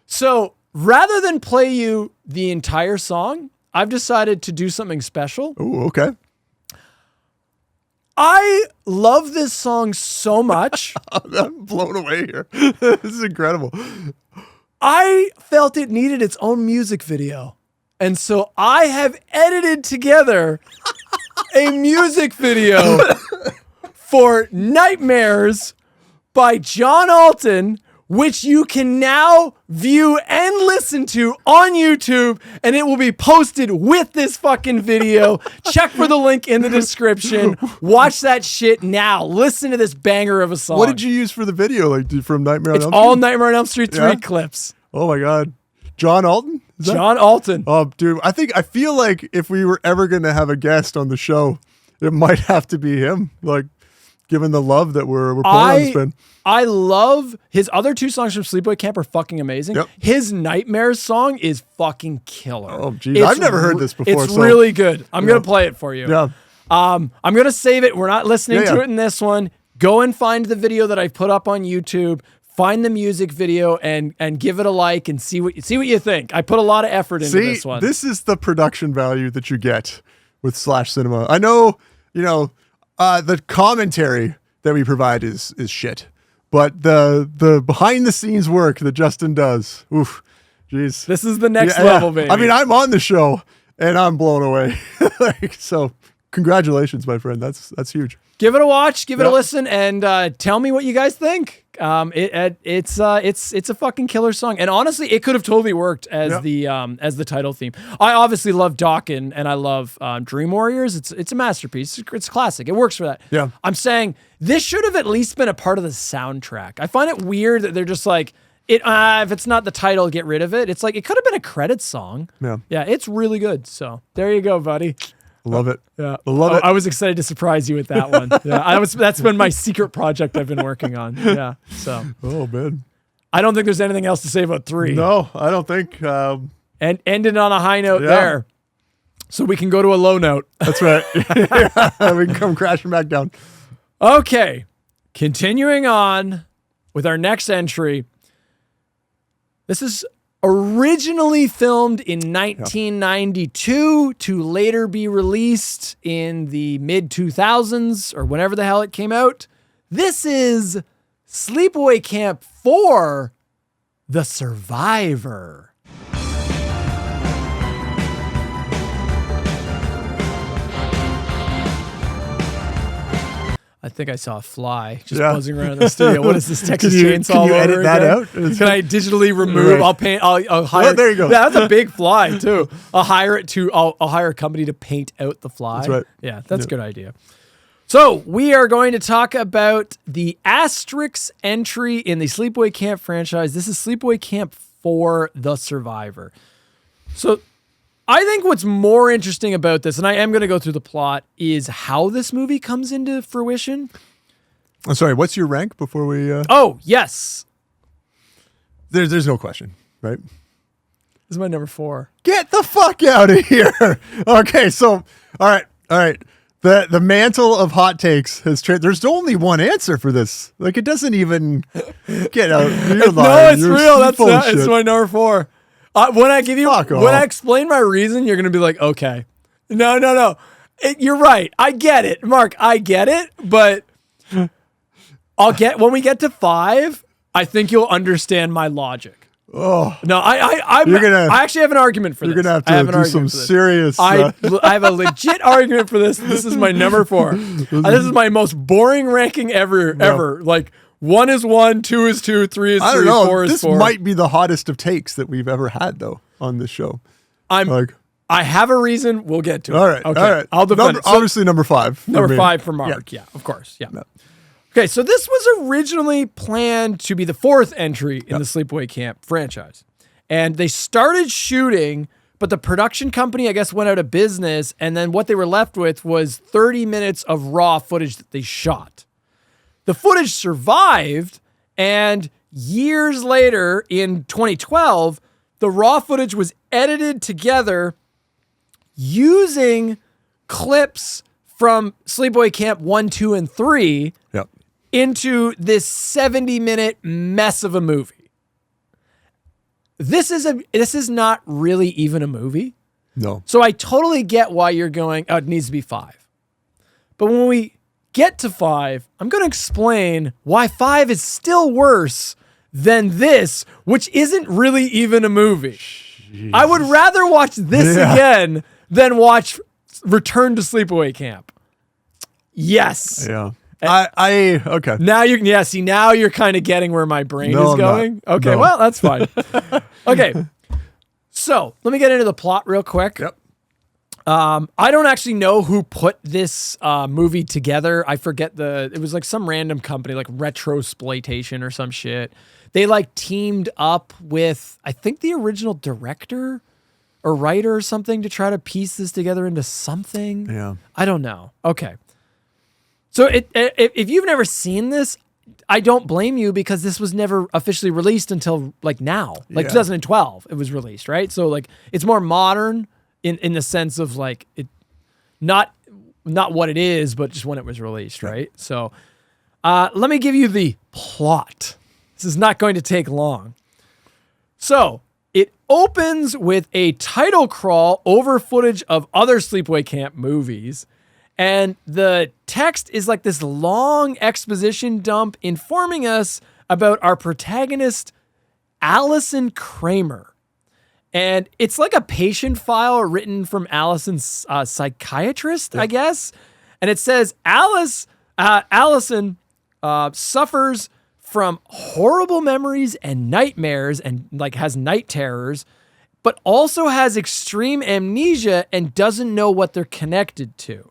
So rather than play you the entire song, I've decided to do something special. Oh, okay. I love this song so much. I'm blown away here. This is incredible. I felt it needed its own music video. And so I have edited together a music video for Nightmares by John Altyn, which you can now view and listen to on YouTube, and it will be posted with this fucking video. Check for the link in the description. Watch that shit now. Listen to this banger of a song. What did you use for the video? Like from Nightmare on Elm Street? It's all Nightmare on Elm Street 3 clips. Oh my God. John Altyn? John Altyn. Oh, dude. I feel like if we were ever going to have a guest on the show, it might have to be him. Like, given the love that we're pouring on this band. I love his other two songs from Sleepaway Camp are fucking amazing. Yep. His Nightmares song is fucking killer. Oh, geez. I've never heard this before. It's really good. I'm going to play it for you. Yeah. I'm going to save it. We're not listening to it in this one. Go and find the video that I put up on YouTube. Find the music video and give it a like and see what you think. I put a lot of effort into this one. This is the production value that you get with Slash Cinema. I know, the commentary that we provide is shit, but the behind the scenes work that Justin does, oof, jeez. This is the next level, baby. I mean, I'm on the show and I'm blown away. So congratulations, my friend. That's huge. Give it a watch, give it a Yep. listen, and tell me what you guys think. It's a fucking killer song, and honestly, it could have totally worked as the title theme. I obviously love Dawkins, and I love Dream Warriors. It's a masterpiece. It's classic. It works for that. Yeah. I'm saying this should have at least been a part of the soundtrack. I find it weird that they're just like if it's not the title, get rid of it. It's like it could have been a credits song. Yeah. Yeah, it's really good. So there you go, buddy. Love it. Yeah, Love it. I was excited to surprise you with that one. Yeah, that's been my secret project I've been working on. Yeah, so. Oh man. I don't think there's anything else to say about 3. No, I don't think. And ended on a high note Yeah. there, so we can go to a low note. That's right. Yeah, we can come crashing back down. Okay, continuing on with our next entry. This is originally filmed in 1992 to later be released in the mid-2000s or whenever the hell it came out. This is Sleepaway Camp IV, The Survivor. I think I saw a fly just buzzing around the studio. What is this, Texas Chainsaw? Can you over edit that again? out? Can I digitally remove? Right. I'll hire. Well, there you go. Yeah, that's a big fly too. I'll hire a company to paint out the fly. That's right. Yeah, that's a good idea. So we are going to talk about the asterisk entry in the Sleepaway Camp franchise. This is Sleepaway Camp IV, The Survivor. So I think what's more interesting about this, and I am going to go through the plot, is how this movie comes into fruition. I'm sorry, what's your rank before we... Oh, yes. There's no question, right? This is my number 4. Get the fuck out of here. Okay, so, all right. The mantle of hot takes has there's only one answer for this. Like, it doesn't even get out. No, it's real. It's my number 4. When I explain my reason, you're going to be like, okay. No. You're right. I get it. Mark, I get it. But when we get to 5, I think you'll understand my logic. Oh. No, I actually have an argument for this. You're going to have to do some serious... I have a legit argument for this. This is my number 4. This is my most boring ranking ever. Like, 1 is 1, 2 is 2, 3 is 3, I don't know. 4 is 4. This might be the hottest of takes that we've ever had, though, on this show. I have a reason. We'll get to it. All right. Okay. All right. I'll defend it. So, obviously, number 5. Number 5 for Mark. Yeah, of course. Yeah. Okay, so this was originally planned to be the 4th entry in the Sleepaway Camp franchise. And they started shooting, but the production company, I guess, went out of business. And then what they were left with was 30 minutes of raw footage that they shot. The footage survived, and years later, in 2012, the raw footage was edited together using clips from Sleepaway Camp 1, 2, and 3 into this 70-minute mess of a movie. This is not really even a movie. No. So I totally get why you're going, oh, it needs to be 5. But when we get to 5, I'm going to explain why 5 is still worse than this, which isn't really even a movie. Jesus. I would rather watch this again than watch Return to Sleepaway Camp. Yes. Yeah. Okay. Now now you're kind of getting where my brain is going. Okay, No. well, that's fine. Okay. So, let me get into the plot real quick. Yep. I don't actually know who put this movie together. I forget it was like some random company, like Retrosploitation or some shit. They like teamed up with, I think, the original director or writer or something to try to piece this together into something. Yeah. I don't know. Okay. So if you've never seen this, I don't blame you, because this was never officially released until like now, like 2012 it was released, right? So like it's more modern in the sense of like it, not what it is, but just when it was released, right? So let me give you the plot. This is not going to take long. So it opens with a title crawl over footage of other Sleepaway Camp movies. And the text is like this long exposition dump informing us about our protagonist, Allison Kramer. And it's like a patient file written from Allison's psychiatrist, I guess. And it says Allison suffers from horrible memories and nightmares and like has night terrors, but also has extreme amnesia and doesn't know what they're connected to.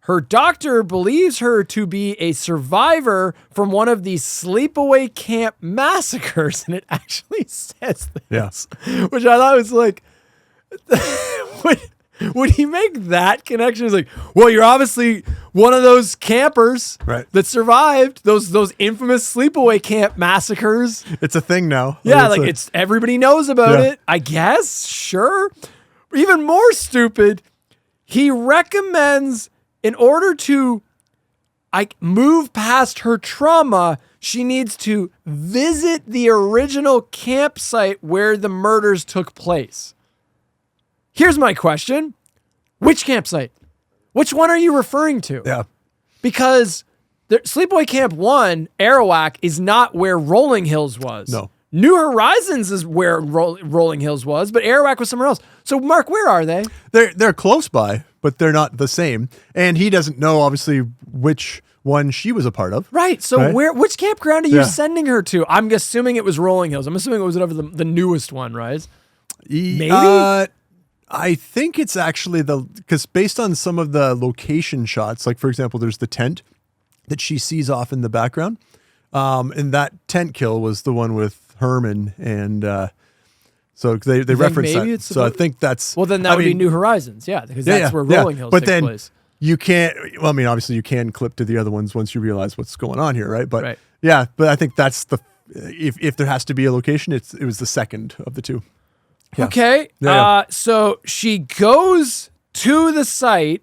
Her doctor believes her to be a survivor from one of these sleepaway camp massacres. And it actually says this, which I thought was like, would he make that connection? It's like, well, you're obviously one of those campers that survived those infamous sleepaway camp massacres. It's a thing now. Yeah, like it's everybody knows about it. I guess, sure. Even more stupid, he recommends in order to move past her trauma, she needs to visit the original campsite where the murders took place. Here's my question. Which campsite? Which one are you referring to? Yeah. Because Sleepaway Camp 1, Arawak, is not where Rolling Hills was. No. New Horizons is where Rolling Hills was, but Arawak was somewhere else. So, Mark, where are they? They're close by, but they're not the same. And he doesn't know, obviously, which one she was a part of. Right. So which campground are you sending her to? I'm assuming it was Rolling Hills. I'm assuming it was whatever the newest one, right? Maybe? I think it's actually because based on some of the location shots, like for example, there's the tent that she sees off in the background. And that tent kill was the one with Herman. And so they reference that. So I think that's... Well, then that would be New Horizons. Yeah, because that's where Rolling Hills takes place. You can't... Well, I mean, obviously you can clip to the other ones once you realize what's going on here, right? But yeah, but I think that's the... If there has to be a location, it was the second of the two. Yeah. Okay. So she goes to the site,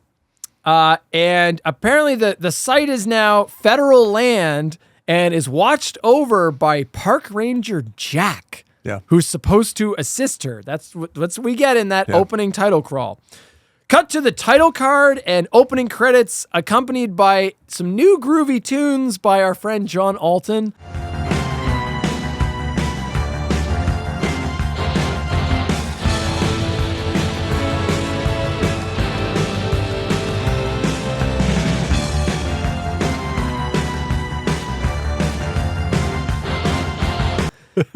and apparently the site is now federal land and is watched over by Park Ranger Jack, who's supposed to assist her. That's what we get in that opening title crawl. Cut to the title card and opening credits, accompanied by some new groovy tunes by our friend John Altyn.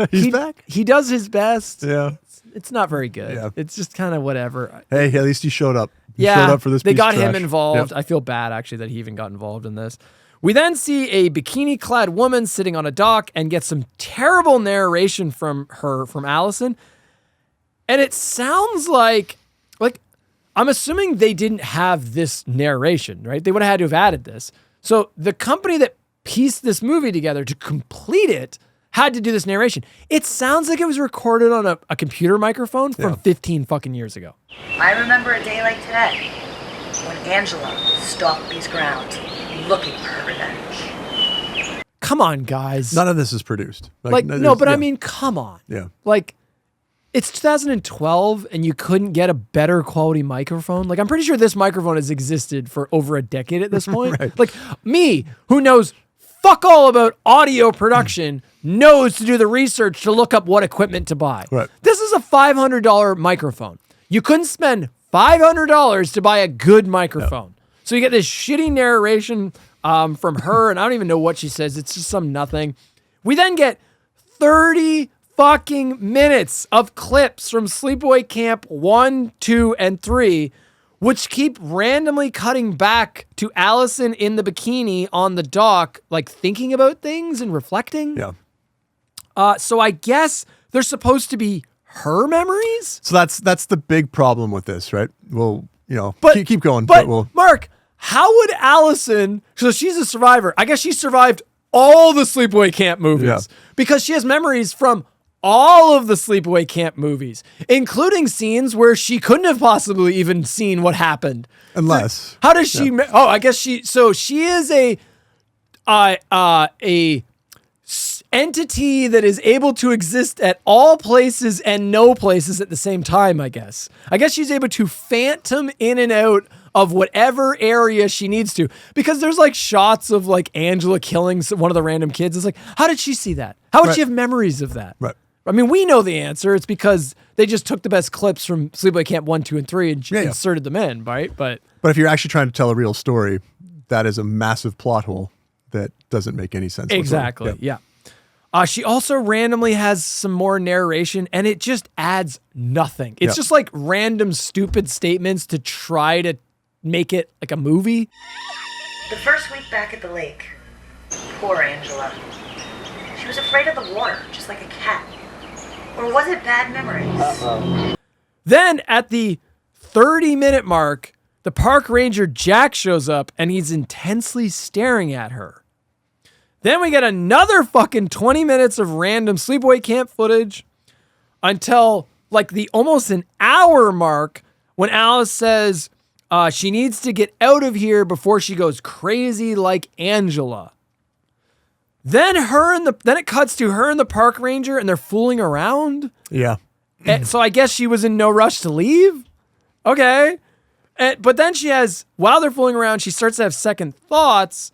He's back. He does his best. Yeah. It's not very good. Yeah. It's just kind of whatever. Hey, at least he showed up. He showed up for this they piece got of him trash. involved. Yep. I feel bad, actually, that he even got involved in this. We then see a bikini-clad woman sitting on a dock and get some terrible narration from Allison. And it sounds like I'm assuming they didn't have this narration, right? They would have had to have added this. So the company that pieced this movie together to complete it had to do this narration. It sounds like it was recorded on a computer microphone from 15 fucking years ago. I remember a day like today when Angela stalked these grounds looking for her revenge. Come on, guys. None of this is produced. I mean, come on. Yeah. It's 2012 and you couldn't get a better quality microphone. I'm pretty sure this microphone has existed for over a decade at this point. Right. Me, who knows fuck all about audio production, knows to do the research to look up what equipment to buy. Right. This is a $500 microphone. You couldn't spend $500 to buy a good microphone. No. So you get this shitty narration from her, and I don't even know what she says. It's just some nothing. We then get 30 fucking minutes of clips from Sleepaway Camp 1, 2, and 3, which keep randomly cutting back to Allison in the bikini on the dock, thinking about things and reflecting. Yeah. So I guess they're supposed to be her memories? So that's the big problem with this, right? Well, keep going. But Mark, how would Allison, so she's a survivor. I guess she survived all the Sleepaway Camp movies because she has memories from all of the Sleepaway Camp movies, including scenes where she couldn't have possibly even seen what happened. Unless. How does she, I guess she is a entity that is able to exist at all places and no places at the same time, I guess. I guess she's able to phantom in and out of whatever area she needs to. Because there's shots of Angela killing one of the random kids. It's how did she see that? How would she have memories of that? Right. I mean, we know the answer. It's because they just took the best clips from Sleepaway Camp 1, 2, and 3 and inserted them in, right? But if you're actually trying to tell a real story, that is a massive plot hole that doesn't make any sense. Exactly. Yeah. She also randomly has some more narration, and it just adds nothing. It's just like random stupid statements to try to make it like a movie. The first week back at the lake, poor Angela. She was afraid of the water, just like a cat. Or was it bad memories? Then at the 30-minute mark, the park ranger Jack shows up and he's intensely staring at her. Then we get another fucking 20 minutes of random Sleepaway Camp footage until like the almost an hour mark when Alice says she needs to get out of here before she goes crazy like Angela. Then it cuts to her and the park ranger and they're fooling around. Yeah. And so I guess she was in no rush to leave. Okay. But then while they're fooling around, she starts to have second thoughts.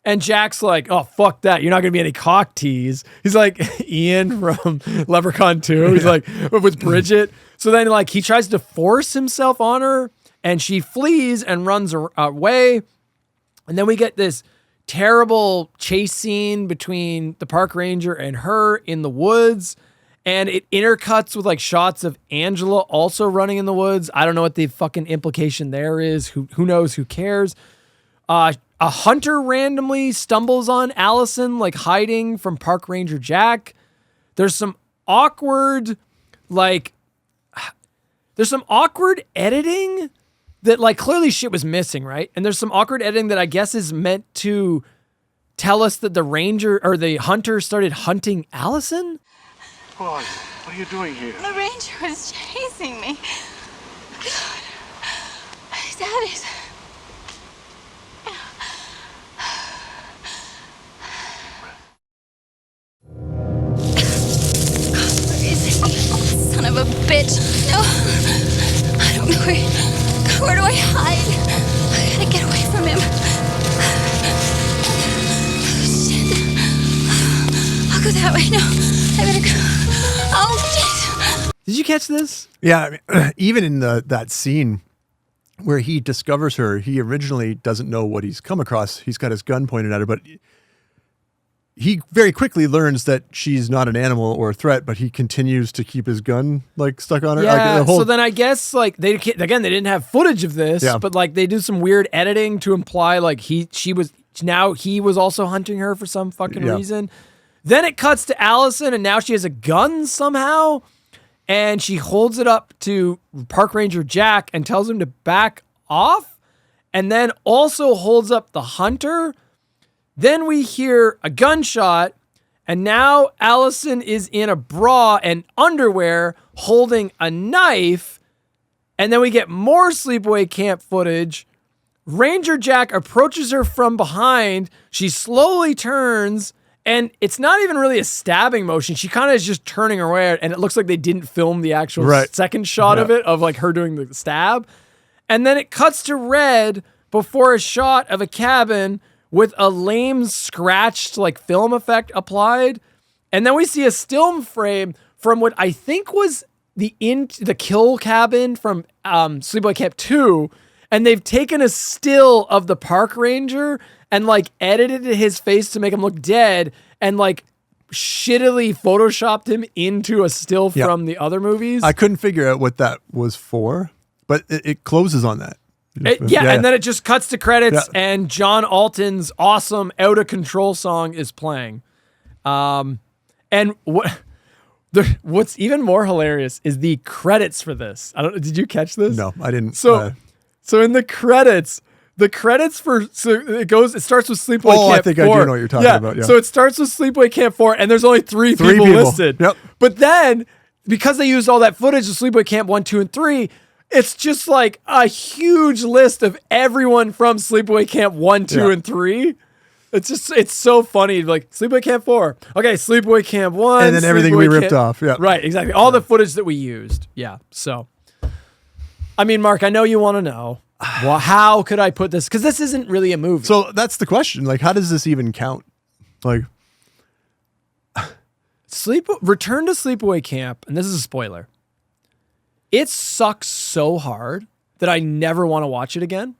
And Jack's like, oh, fuck that. You're not going to be any cock tease. He's like Ian from Leprechaun 2. He's like with Bridget. So then like he tries to force himself on her and she flees and runs away. And then we get this terrible chase scene between the park ranger and her in the woods. And it intercuts with like shots of Angela also running in the woods. I don't know what the fucking implication there is. Who knows? Who cares? A hunter randomly stumbles on Allison, like hiding from park ranger Jack. There's some awkward editing that like clearly shit was missing, right? And there's some awkward editing that I guess is meant to tell us that the ranger or the hunter started hunting Allison. What are you doing here? The ranger was chasing me. God. Daddy's. Where is he? Son of a bitch. No. I don't know where do I hide? I gotta get away from him. Shit. I'll go that way. No. I better go. Oh, shit. Did you catch this? Yeah, I mean, even in that scene where he discovers her, he originally doesn't know what he's come across. He's got his gun pointed at her, but he very quickly learns that she's not an animal or a threat, but he continues to keep his gun like stuck on her. Yeah, so then I guess like they didn't have footage of this, but like they do some weird editing to imply like he was also hunting her for some fucking reason. Then it cuts to Allison and now she has a gun somehow. And she holds it up to Park Ranger Jack and tells him to back off. And then also holds up the hunter. Then we hear a gunshot. And now Allison is in a bra and underwear holding a knife. And then we get more Sleepaway Camp footage. Ranger Jack approaches her from behind. She slowly turns. And it's not even really a stabbing motion. She kind of is just turning away, and it looks like they didn't film the actual second shot of it, of like her doing the stab. And then it cuts to red before a shot of a cabin with a lame scratched like film effect applied. And then we see a still frame from what I think was the kill cabin from Sleepaway Camp 2. And they've taken a still of the park ranger and like edited his face to make him look dead and like shittily photoshopped him into a still from the other movies. I couldn't figure out what that was for, but it closes on that. And then it just cuts to credits and John Altyn's awesome Out of Control song is playing. And what's even more hilarious is the credits for this. Did you catch this? No, I didn't. So in the credits it starts with Sleepaway Camp 4. I think I do know what you're talking about. Yeah. So it starts with Sleepaway Camp 4 and there's only three people listed. Yep. But then because they used all that footage of Sleepaway Camp 1, 2, and 3, it's just like a huge list of everyone from Sleepaway Camp 1, 2, and 3. It's so funny. Like Sleepaway Camp 4. Okay, Sleepaway Camp 1. And then everything we ripped off. Yeah. Right, exactly. All the footage that we used. Yeah. So I mean, Mark, I know you want to know. Well, how could I put this? Because this isn't really a movie. So that's the question. Like, how does this even count? Like, Return to Sleepaway Camp, and this is a spoiler. It sucks so hard that I never want to watch it again.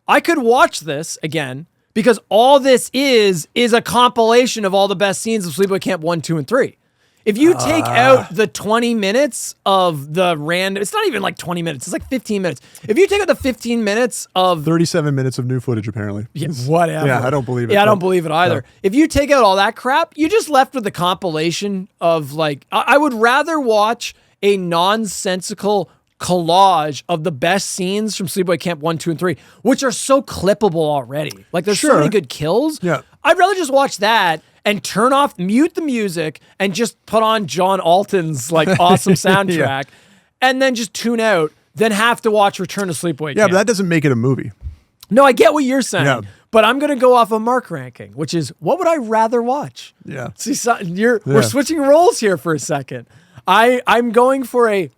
I could watch this again because all this is a compilation of all the best scenes of Sleepaway Camp 1, 2, and 3. If you take out the 20 minutes of the random, it's not even like 20 minutes, it's like 15 minutes. If you take out the 15 minutes of 37 minutes of new footage, apparently. Yeah, whatever. Yeah, I don't believe it. Yeah, I don't believe it either. No. If you take out all that crap, you're just left with the compilation of like, I would rather watch a nonsensical collage of the best scenes from Sleepaway Camp 1, 2, and 3, which are so clippable already. Like there's so many good kills. Yeah. I'd rather just watch that and mute the music and just put on John Altyn's like awesome soundtrack and then just tune out than have to watch Return to Sleepaway Camp. Yeah, but that doesn't make it a movie. No, I get what you're saying, but I'm going to go off a Mark ranking, which is what would I rather watch? Yeah. See, we're switching roles here for a second. I'm going for if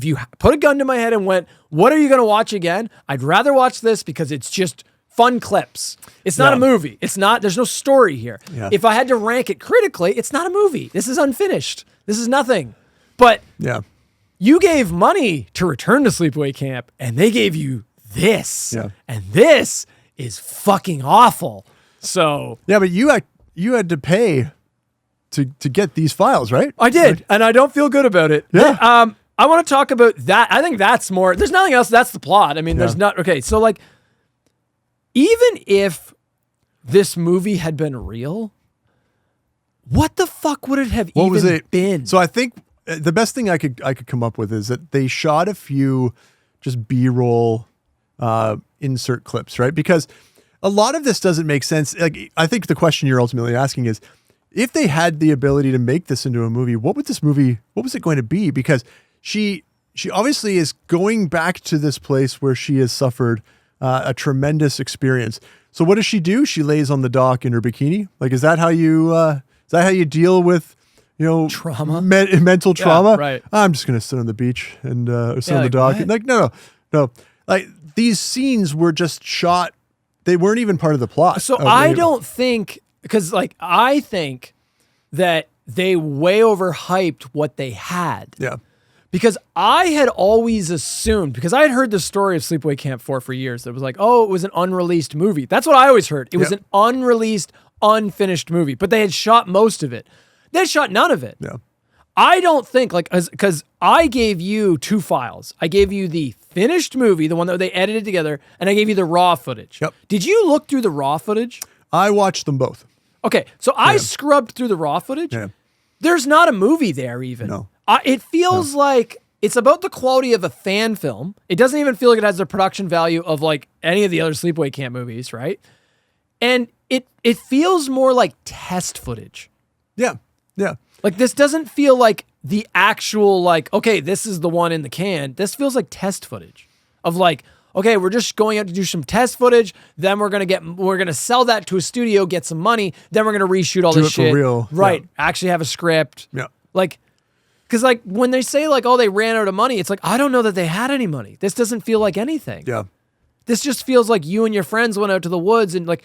you put a gun to my head and went, what are you going to watch again? I'd rather watch this because it's just fun clips. It's not a movie. There's no story here. Yeah. If I had to rank it critically, it's not a movie. This is unfinished. This is nothing. But you gave money to Return to Sleepaway Camp and they gave you this. Yeah. And this is fucking awful. So. Yeah, but you had to pay to get these files, right? I did, and I don't feel good about it. Yeah. I want to talk about that. I think that's more. There's nothing else. That's the plot. I mean, there's not. Okay, so like, even if this movie had been real, what the fuck would it have been? So I think the best thing I could come up with is that they shot a few just B-roll insert clips, right? Because a lot of this doesn't make sense. Like, I think the question you're ultimately asking is, if they had the ability to make this into a movie, what was it going to be? Because she obviously is going back to this place where she has suffered a tremendous experience. So what does she do? She lays on the dock in her bikini. Like, is that how you deal with, trauma, mental trauma? Yeah, right. I'm just going to sit on the beach and sit on the dock. And like, no. Like, these scenes were just shot. They weren't even part of the plot. So I don't think, because like, I think that they way overhyped what they had. Yeah. Because I had always assumed, because I had heard the story of Sleepaway Camp 4 for years, that was like, oh, it was an unreleased movie. That's what I always heard. It was an unreleased, unfinished movie, but they had shot most of it. They had shot none of it. Yeah. I don't think, like, because I gave you 2 files. I gave you the finished movie, the one that they edited together, and I gave you the raw footage. Yep. Did you look through the raw footage? I watched them both. Okay, so I scrubbed through the raw footage. Yeah. There's not a movie there even. No. It feels like it's about the quality of a fan film. It doesn't even feel like it has the production value of like any of the other Sleepaway Camp movies, right? And it feels more like test footage. Yeah. Yeah. Like, this doesn't feel like the actual, like, okay, this is the one in the can. This feels like test footage of like, okay, we're just going out to do some test footage. Then we're going to sell that to a studio, get some money. Then we're going to reshoot all this shit. For real. Right. Yeah. Actually have a script. Yeah. Like, because like when they say like, oh, they ran out of money, it's like, I don't know that they had any money. This doesn't feel like anything. Yeah. This just feels like you and your friends went out to the woods and like,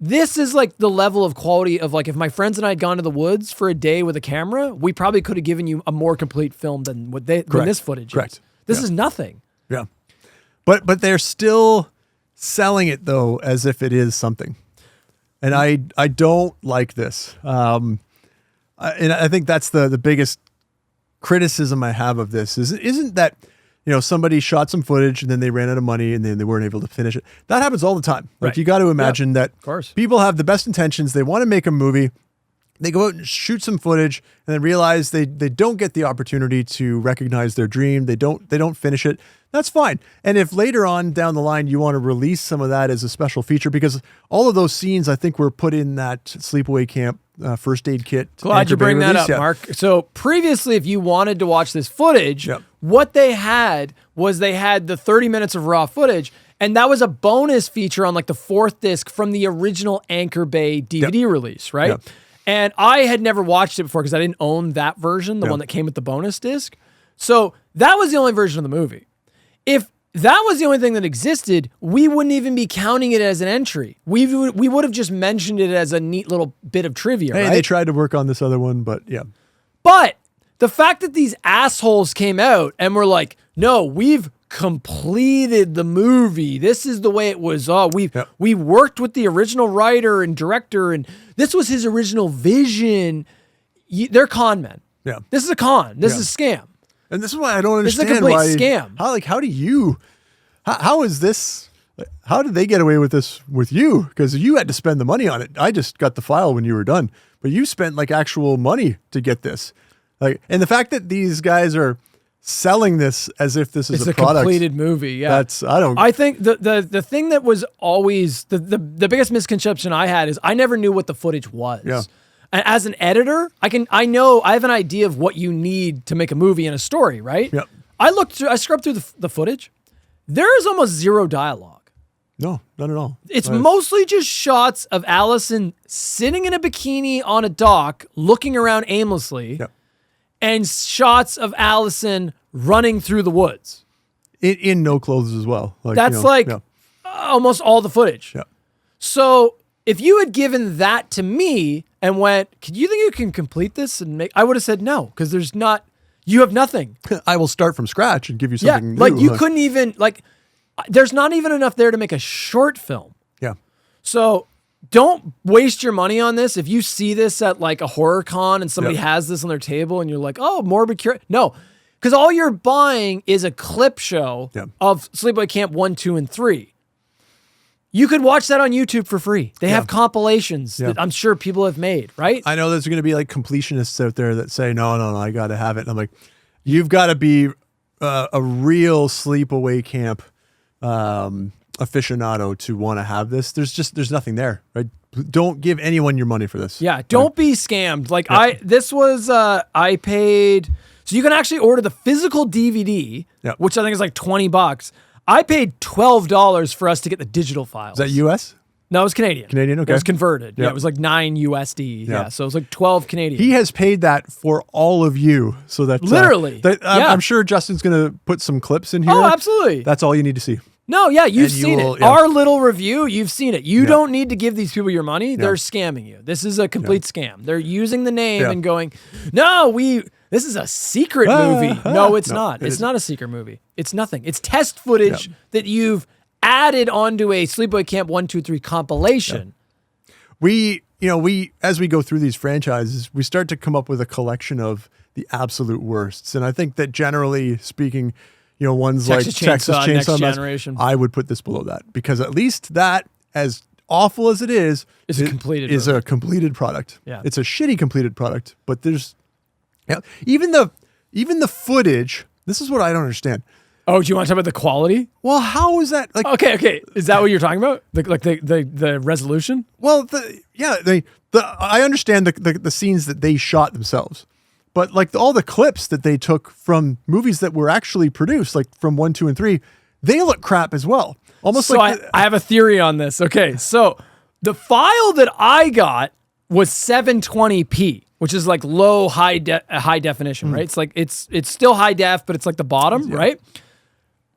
this is like the level of quality of like, if my friends and I had gone to the woods for a day with a camera, we probably could have given you a more complete film than than this footage is. This is nothing. Yeah. But they're still selling it though as if it is something. And I don't like this. And I think that's the biggest criticism I have of this isn't that, somebody shot some footage and then they ran out of money and then they weren't able to finish it. That happens all the time. Like, Right. you got to imagine that of course. people have the best intentions. They want to make a movie. They go out and shoot some footage and then realize they don't get the opportunity to recognize their dream. They don't finish it. That's fine. And if later on down the line you want to release some of that as a special feature, because all of those scenes I think were put in that Sleepaway Camp first aid kit. Glad you bring that up, Mark. So previously, if you wanted to watch this footage, what they had was they had the 30 minutes of raw footage, and that was a bonus feature on like the 4th disc from the original Anchor Bay DVD release, right? Yep. And I had never watched it before because I didn't own that version, the one that came with the bonus disc. So that was the only version of the movie. If that was the only thing that existed, we wouldn't even be counting it as an entry. We would have just mentioned it as a neat little bit of trivia, Hey, right? they tried to work on this other one, but yeah. But the fact that these assholes came out and were like, no, we've completed the movie. This is the way it was. We worked with the original writer and director, and this was his original vision. They're con men. Yeah. This is a con. This is a scam. And this is why I don't understand. This is a complete scam. How is this? How did they get away with this with you? Because you had to spend the money on it. I just got the file when you were done, but you spent like actual money to get this. Like, and the fact that these guys are selling this as if this is a product, completed movie. Yeah, I think the thing that was always the biggest misconception I had is I never knew what the footage was. Yeah. And as an editor, I have an idea of what you need to make a movie and a story, right? Yep. I scrubbed through the footage. There is almost zero dialogue. No, not at all. It's mostly just shots of Allison sitting in a bikini on a dock, looking around aimlessly, and shots of Allison running through the woods. In no clothes as well. That's almost all the footage. Yeah. So if you had given that to me and went, "Can you think you can complete this?" and make, I would have said no, because you have nothing. I will start from scratch and give you something new. Like you couldn't even there's not even enough there to make a short film. Yeah. So don't waste your money on this. If you see this at like a horror con and somebody has this on their table and you're like, oh, morbid cure. No, because all you're buying is a clip show of Sleepaway Camp 1, 2, and 3. You could watch that on YouTube for free. They have compilations that I'm sure people have made, right? I know there's going to be like completionists out there that say, no, I got to have it. And I'm like, you've got to be a real Sleepaway Camp aficionado to want to have this. There's nothing there, right? Don't give anyone your money for this. Yeah, don't be scammed. Like I paid, so you can actually order the physical DVD, which I think is like $20. I paid $12 for us to get the digital files. Is that US? No, it was Canadian. Canadian, okay. It was converted. Yeah, it was like $9 USD. Yeah, so it was like 12 Canadian. He has paid that for all of you, so that literally. I'm sure Justin's going to put some clips in here. Oh, absolutely. That's all you need to see. No, yeah, you've seen it. Our little review, you've seen it. You don't need to give these people your money. They're scamming you. This is a complete scam. They're using the name and going, no, this is a secret movie. No, it's not. It's not a secret movie. It's nothing. It's test footage that you've added onto a Sleepaway Camp 1, 2, 3 compilation. We as we go through these franchises, we start to come up with a collection of the absolute worsts. And I think that generally speaking, ones like Texas Chainsaw Generation, I would put this below that, because at least that, as awful as it is a completed a completed product. Yeah. It's a shitty completed product, but there's even the footage. This is what I don't understand. Oh, do you want to talk about the quality? Well, how is that? Like, okay. Is that what you're talking about? The resolution? Well, I understand the scenes that they shot themselves. But like all the clips that they took from movies that were actually produced, like from 1, 2, and 3, they look crap as well. Almost so I have a theory on this. Okay, so the file that I got was 720p, which is like low high definition, right? It's like it's still high def, but it's like the bottom, right?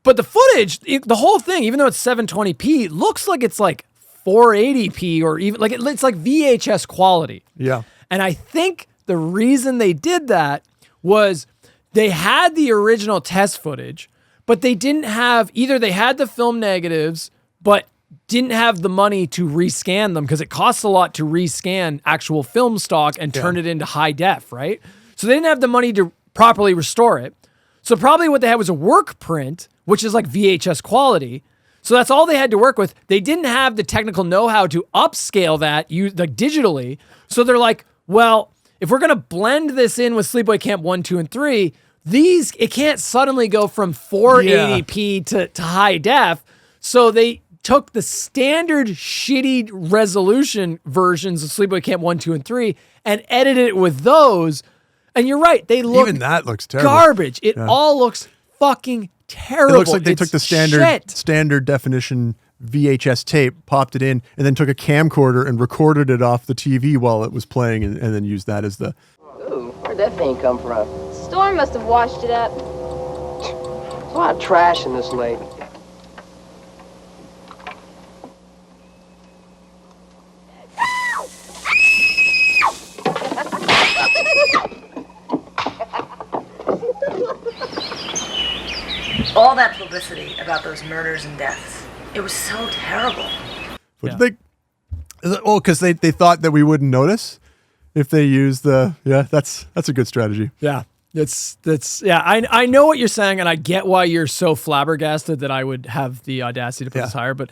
But the footage, the whole thing, even though it's 720p, looks like it's like 480p or even like it's like VHS quality. Yeah, and I think the reason they did that was they had the original test footage, but they didn't have, either they had the film negatives, but didn't have the money to rescan them because it costs a lot to rescan actual film stock and turn it into high def, right? So they didn't have the money to properly restore it. So probably what they had was a work print, which is like VHS quality. So that's all they had to work with. They didn't have the technical know-how to upscale that digitally. So they're like, well, if we're going to blend this in with Sleepaway Camp 1, 2, and 3, it can't suddenly go from 480p to high def. So they took the standard shitty resolution versions of Sleepaway Camp 1, 2, and 3 and edited it with those. And you're right. They look even that looks terrible. Garbage. It all looks fucking terrible. It looks like they took the standard definition VHS tape, popped it in, and then took a camcorder and recorded it off the TV while it was playing, and then used that as the... Ooh, where'd that thing come from? Storm must have washed it up. There's a lot of trash in this lake. All that publicity about those murders and deaths. It was so terrible. What do you think? Oh, because they thought that we wouldn't notice if they use the that's a good strategy. Yeah. I know what you're saying, and I get why you're so flabbergasted that I would have the audacity to put this higher, but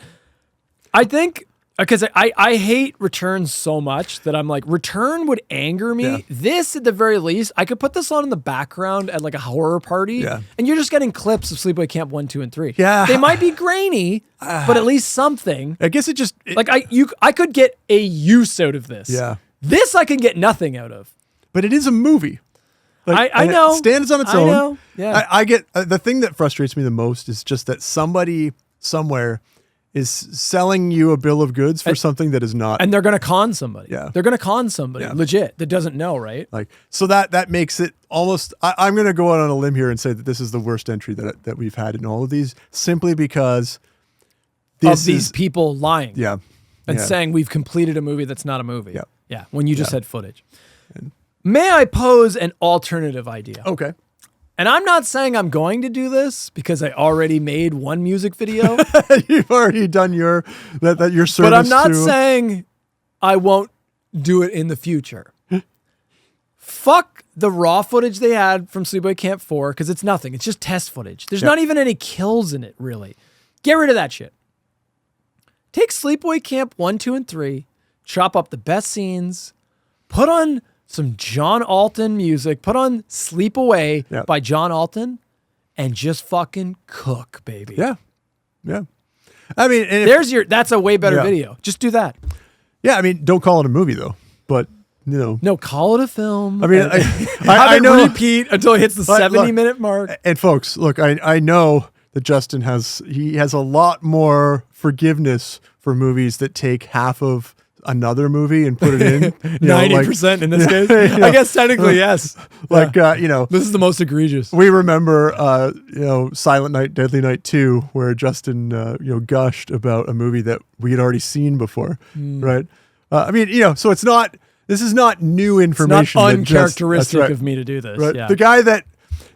I think because I hate Return so much that I'm like, Return would anger me. Yeah. This, at the very least, I could put this on in the background at like a horror party, and you're just getting clips of Sleepaway Camp 1, 2, and 3. Yeah. They might be grainy, but at least something. I guess I could get a use out of this. Yeah. This I can get nothing out of. But it is a movie. I know. It stands on its own. I know. Yeah. I get the thing that frustrates me the most is just that somebody somewhere is selling you a bill of goods for something that is not. And they're going to con somebody. Yeah. They're going to con somebody, legit, that doesn't know, right? Like, so that makes it almost, I'm going to go out on a limb here and say that this is the worst entry that we've had in all of these, simply because these people lying. Yeah. And saying we've completed a movie that's not a movie. Yeah. Yeah. When you just had footage. May I pose an alternative idea? Okay. And I'm not saying I'm going to do this because I already made one music video. You've already done your service. But I'm not saying I won't do it in the future. Fuck the raw footage they had from Sleepaway Camp 4 because it's nothing. It's just test footage. There's not even any kills in it, really. Get rid of that shit. Take Sleepaway Camp 1, 2, and 3, chop up the best scenes, put on some John Altyn music, put on Sleepaway by John Altyn, and just fucking cook, baby. Yeah. Yeah. I mean, that's a way better video. Just do that. Yeah. I mean, don't call it a movie though, but you know. No, call it a film. I mean, I know. Repeat until it hits the 70-minute mark. And folks, look, I know that Justin has a lot more forgiveness for movies that take half of another movie and put it in 90% in this case. I guess technically yes. This is the most egregious. We remember Silent Night, Deadly Night 2, where Justin gushed about a movie that we had already seen before, right? I mean, so this is not new information. It's not uncharacteristic of me to do this. Right? Yeah. The guy that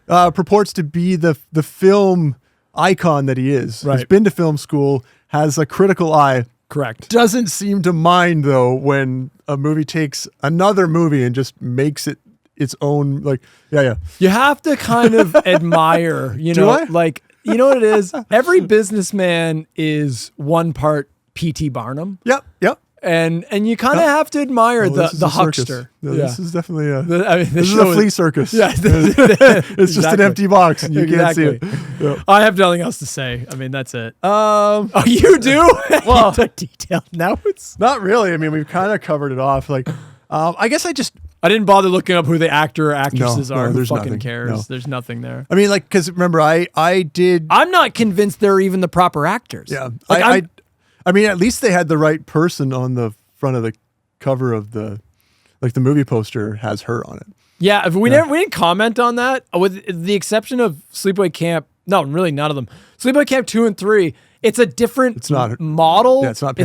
purports to be the film icon that he is, has been to film school, has a critical eye. Correct. Doesn't seem to mind though when a movie takes another movie and just makes it its own. You have to kind of admire, you know what it is? Every businessman is one part P.T. Barnum. Yep. And you kind of have to admire the huckster. No, this is definitely this is a flea circus. Yeah, it's just an empty box and you can't see it. Yep. I have nothing else to say. I mean, that's it. You do? Well, you took detail. Now it's not really. I mean, we've kind of covered it off. I guess I didn't bother looking up who the actor or actresses are. Who there's fucking nothing. cares? No. There's nothing there. I mean, because remember, I did. I'm not convinced they're even the proper actors. Yeah, I mean, at least they had the right person on the front of the cover of the movie poster has her on it. Yeah, we didn't comment on that, with the exception of Sleepaway Camp. No, really, none of them. Sleepaway Camp 2 and 3. It's a different model. Yeah, it's not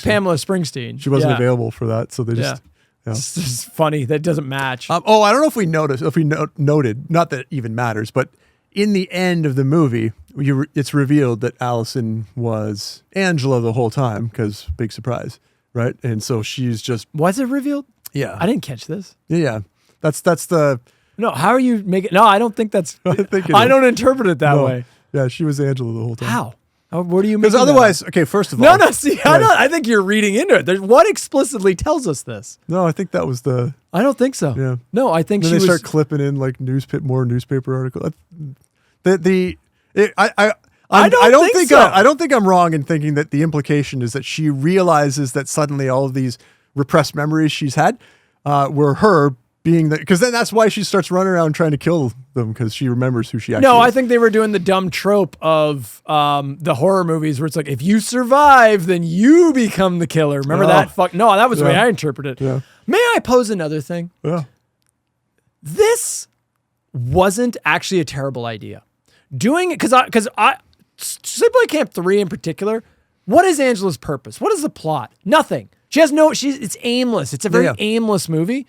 Pamela Springsteen. She wasn't available for that, so they just. Yeah. It's just funny. That doesn't match. I don't know if we noted, not that it even matters, but in the end of the movie, it's revealed that Allison was Angela the whole time, because big surprise, right? And so she's just... Was it revealed? Yeah. I didn't catch this. Yeah. That's the... No, how are you making... No, I don't think that's... I don't interpret it that way. Yeah, she was Angela the whole time. How? What do you mean? Because otherwise, okay, first of all... No, see, I think you're reading into it. What explicitly tells us this? No, I think that was the... I don't think so. Yeah. No, I think then they start clipping in more newspaper articles. I don't think I'm wrong in thinking that the implication is that she realizes that suddenly all of these repressed memories she's had were her being because then that's why she starts running around trying to kill them, because she remembers who she actually is. I think they were doing the dumb trope of the horror movies where it's like, if you survive, then you become the killer. Remember that? No, that was the way I interpret it. Yeah. May I pose another thing? Yeah. This wasn't actually a terrible idea. Doing it because Sleepaway Camp 3 in particular, what is Angela's purpose? What is the plot? Nothing. She has it's aimless. It's a very aimless movie.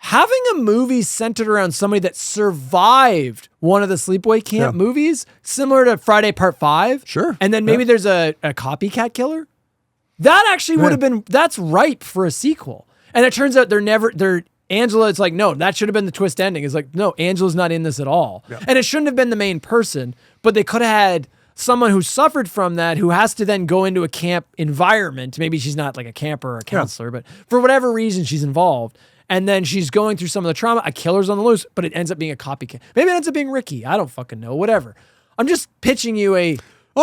having a movie centered around somebody that survived one of the Sleepaway Camp movies, similar to Friday Part 5. Sure. And then maybe there's a copycat killer. That actually would have been, that's ripe for a sequel. And it turns out Angela, it's like, no, that should have been the twist ending. It's like, no, Angela's not in this at all. Yeah. And it shouldn't have been the main person, but they could have had someone who suffered from that, who has to then go into a camp environment. Maybe she's not like a camper or a counselor, but for whatever reason, she's involved. And then she's going through some of the trauma. A killer's on the loose, but it ends up being a copycat. Maybe it ends up being Ricky. I don't fucking know. Whatever. I'm just pitching you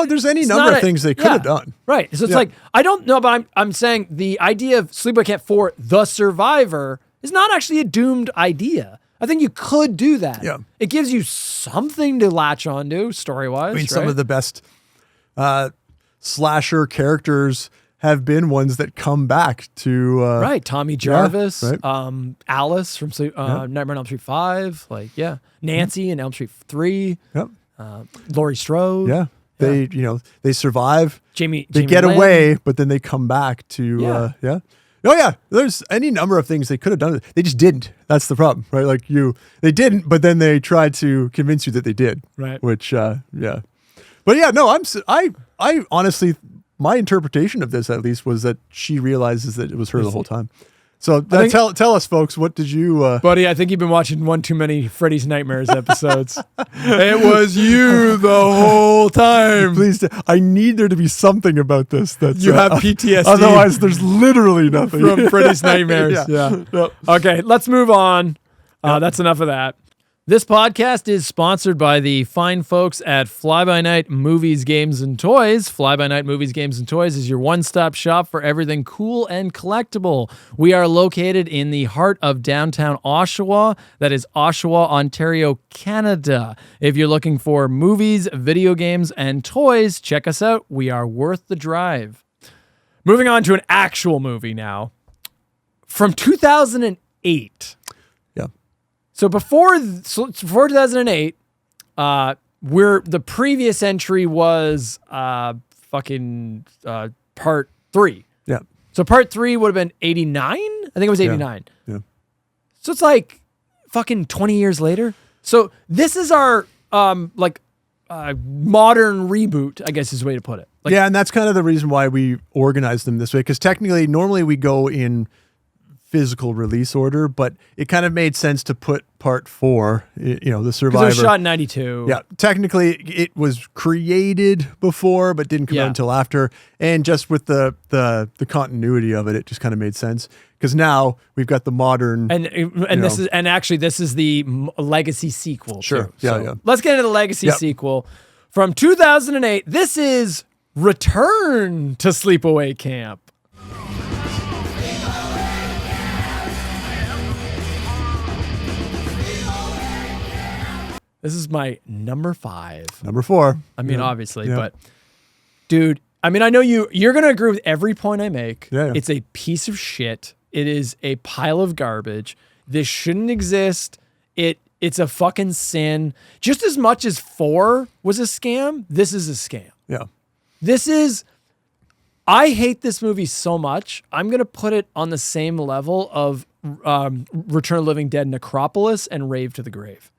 there's any number of things they could have done. Right. So it's like, I don't know, but I'm saying the idea of Sleepaway Camp IV, The Survivor, is not actually a doomed idea. I think you could do that. Yeah. It gives you something to latch onto story-wise. I mean, some of the best slasher characters have been ones that come back to... Tommy Jarvis, Alice from Nightmare on Elm Street 5, Nancy in Elm Street 3, Laurie Strode. Yeah. They survive. Jamie get Lynn. away, but then they come back to... There's any number of things they could have done. They just didn't. That's the problem, right? They didn't, but then they tried to convince you that they did. Right. Which, But I honestly, my interpretation of this at least was that she realizes that it was her the whole time. So tell us, folks, what did you... Buddy, I think you've been watching one too many Freddy's Nightmares episodes. It was you the whole time. Please, I need there to be something about this. You have PTSD. Otherwise, there's literally nothing. From Freddy's Nightmares. Yeah. Okay, let's move on. That's enough of that. This podcast is sponsored by the fine folks at Fly By Night Movies, Games, and Toys. Fly By Night Movies, Games, and Toys is your one-stop shop for everything cool and collectible. We are located in the heart of downtown Oshawa. That is Oshawa, Ontario, Canada. If you're looking for movies, video games, and toys, check us out. We are worth the drive. Moving on to an actual movie now. From 2008. So before 2008, the previous entry was part 3. Yeah. So part 3 would have been 89. I think it was 89. Yeah. So it's like fucking 20 years later. So this is our modern reboot, I guess is the way to put it. And that's kind of the reason why we organized them this way. Because technically, normally we go in physical release order, but it kind of made sense to put part 4, The Survivor. It was shot in 92. Yeah. Technically, it was created before, but didn't come out until after. And just with the continuity of it, it just kind of made sense. Because now we've got the modern... This is the legacy sequel. Sure. Too. So let's get into the legacy sequel. From 2008, this is Return to Sleepaway Camp. This is my number 5. Number 4. I mean, obviously, but dude, I mean, I know you're going to agree with every point I make. Yeah. It's a piece of shit. It is a pile of garbage. This shouldn't exist. It's a fucking sin. Just as much as 4 was a scam, this is a scam. Yeah. I hate this movie so much. I'm going to put it on the same level of Return of the Living Dead Necropolis and Rave to the Grave.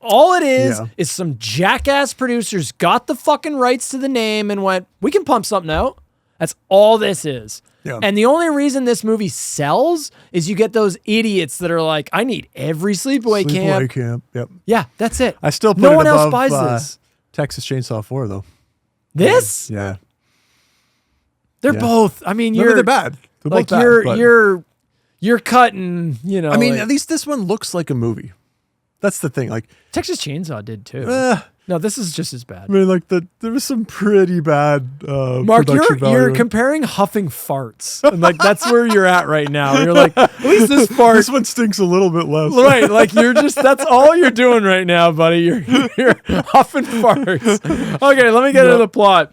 All it is some jackass producers got the fucking rights to the name and went, we can pump something out. That's all this is. Yeah. And the only reason this movie sells is you get those idiots that are like, I need every Sleepaway Camp. Yep. Yeah, that's it. I still put no it one above, else buys this. Texas Chainsaw 4, though. This? Yeah. They're both. I mean, they're bad. They're like both bad, you're cutting. I mean, at least this one looks like a movie. That's the thing. Like Texas Chainsaw did too. No, this is just as bad. I mean, there was some pretty bad. Mark, you're comparing huffing farts, and that's where you're at right now. You're like, at least this fart. This one stinks a little bit less, right? Like that's all you're doing right now, buddy. You're huffing farts. Okay, let me get into the plot.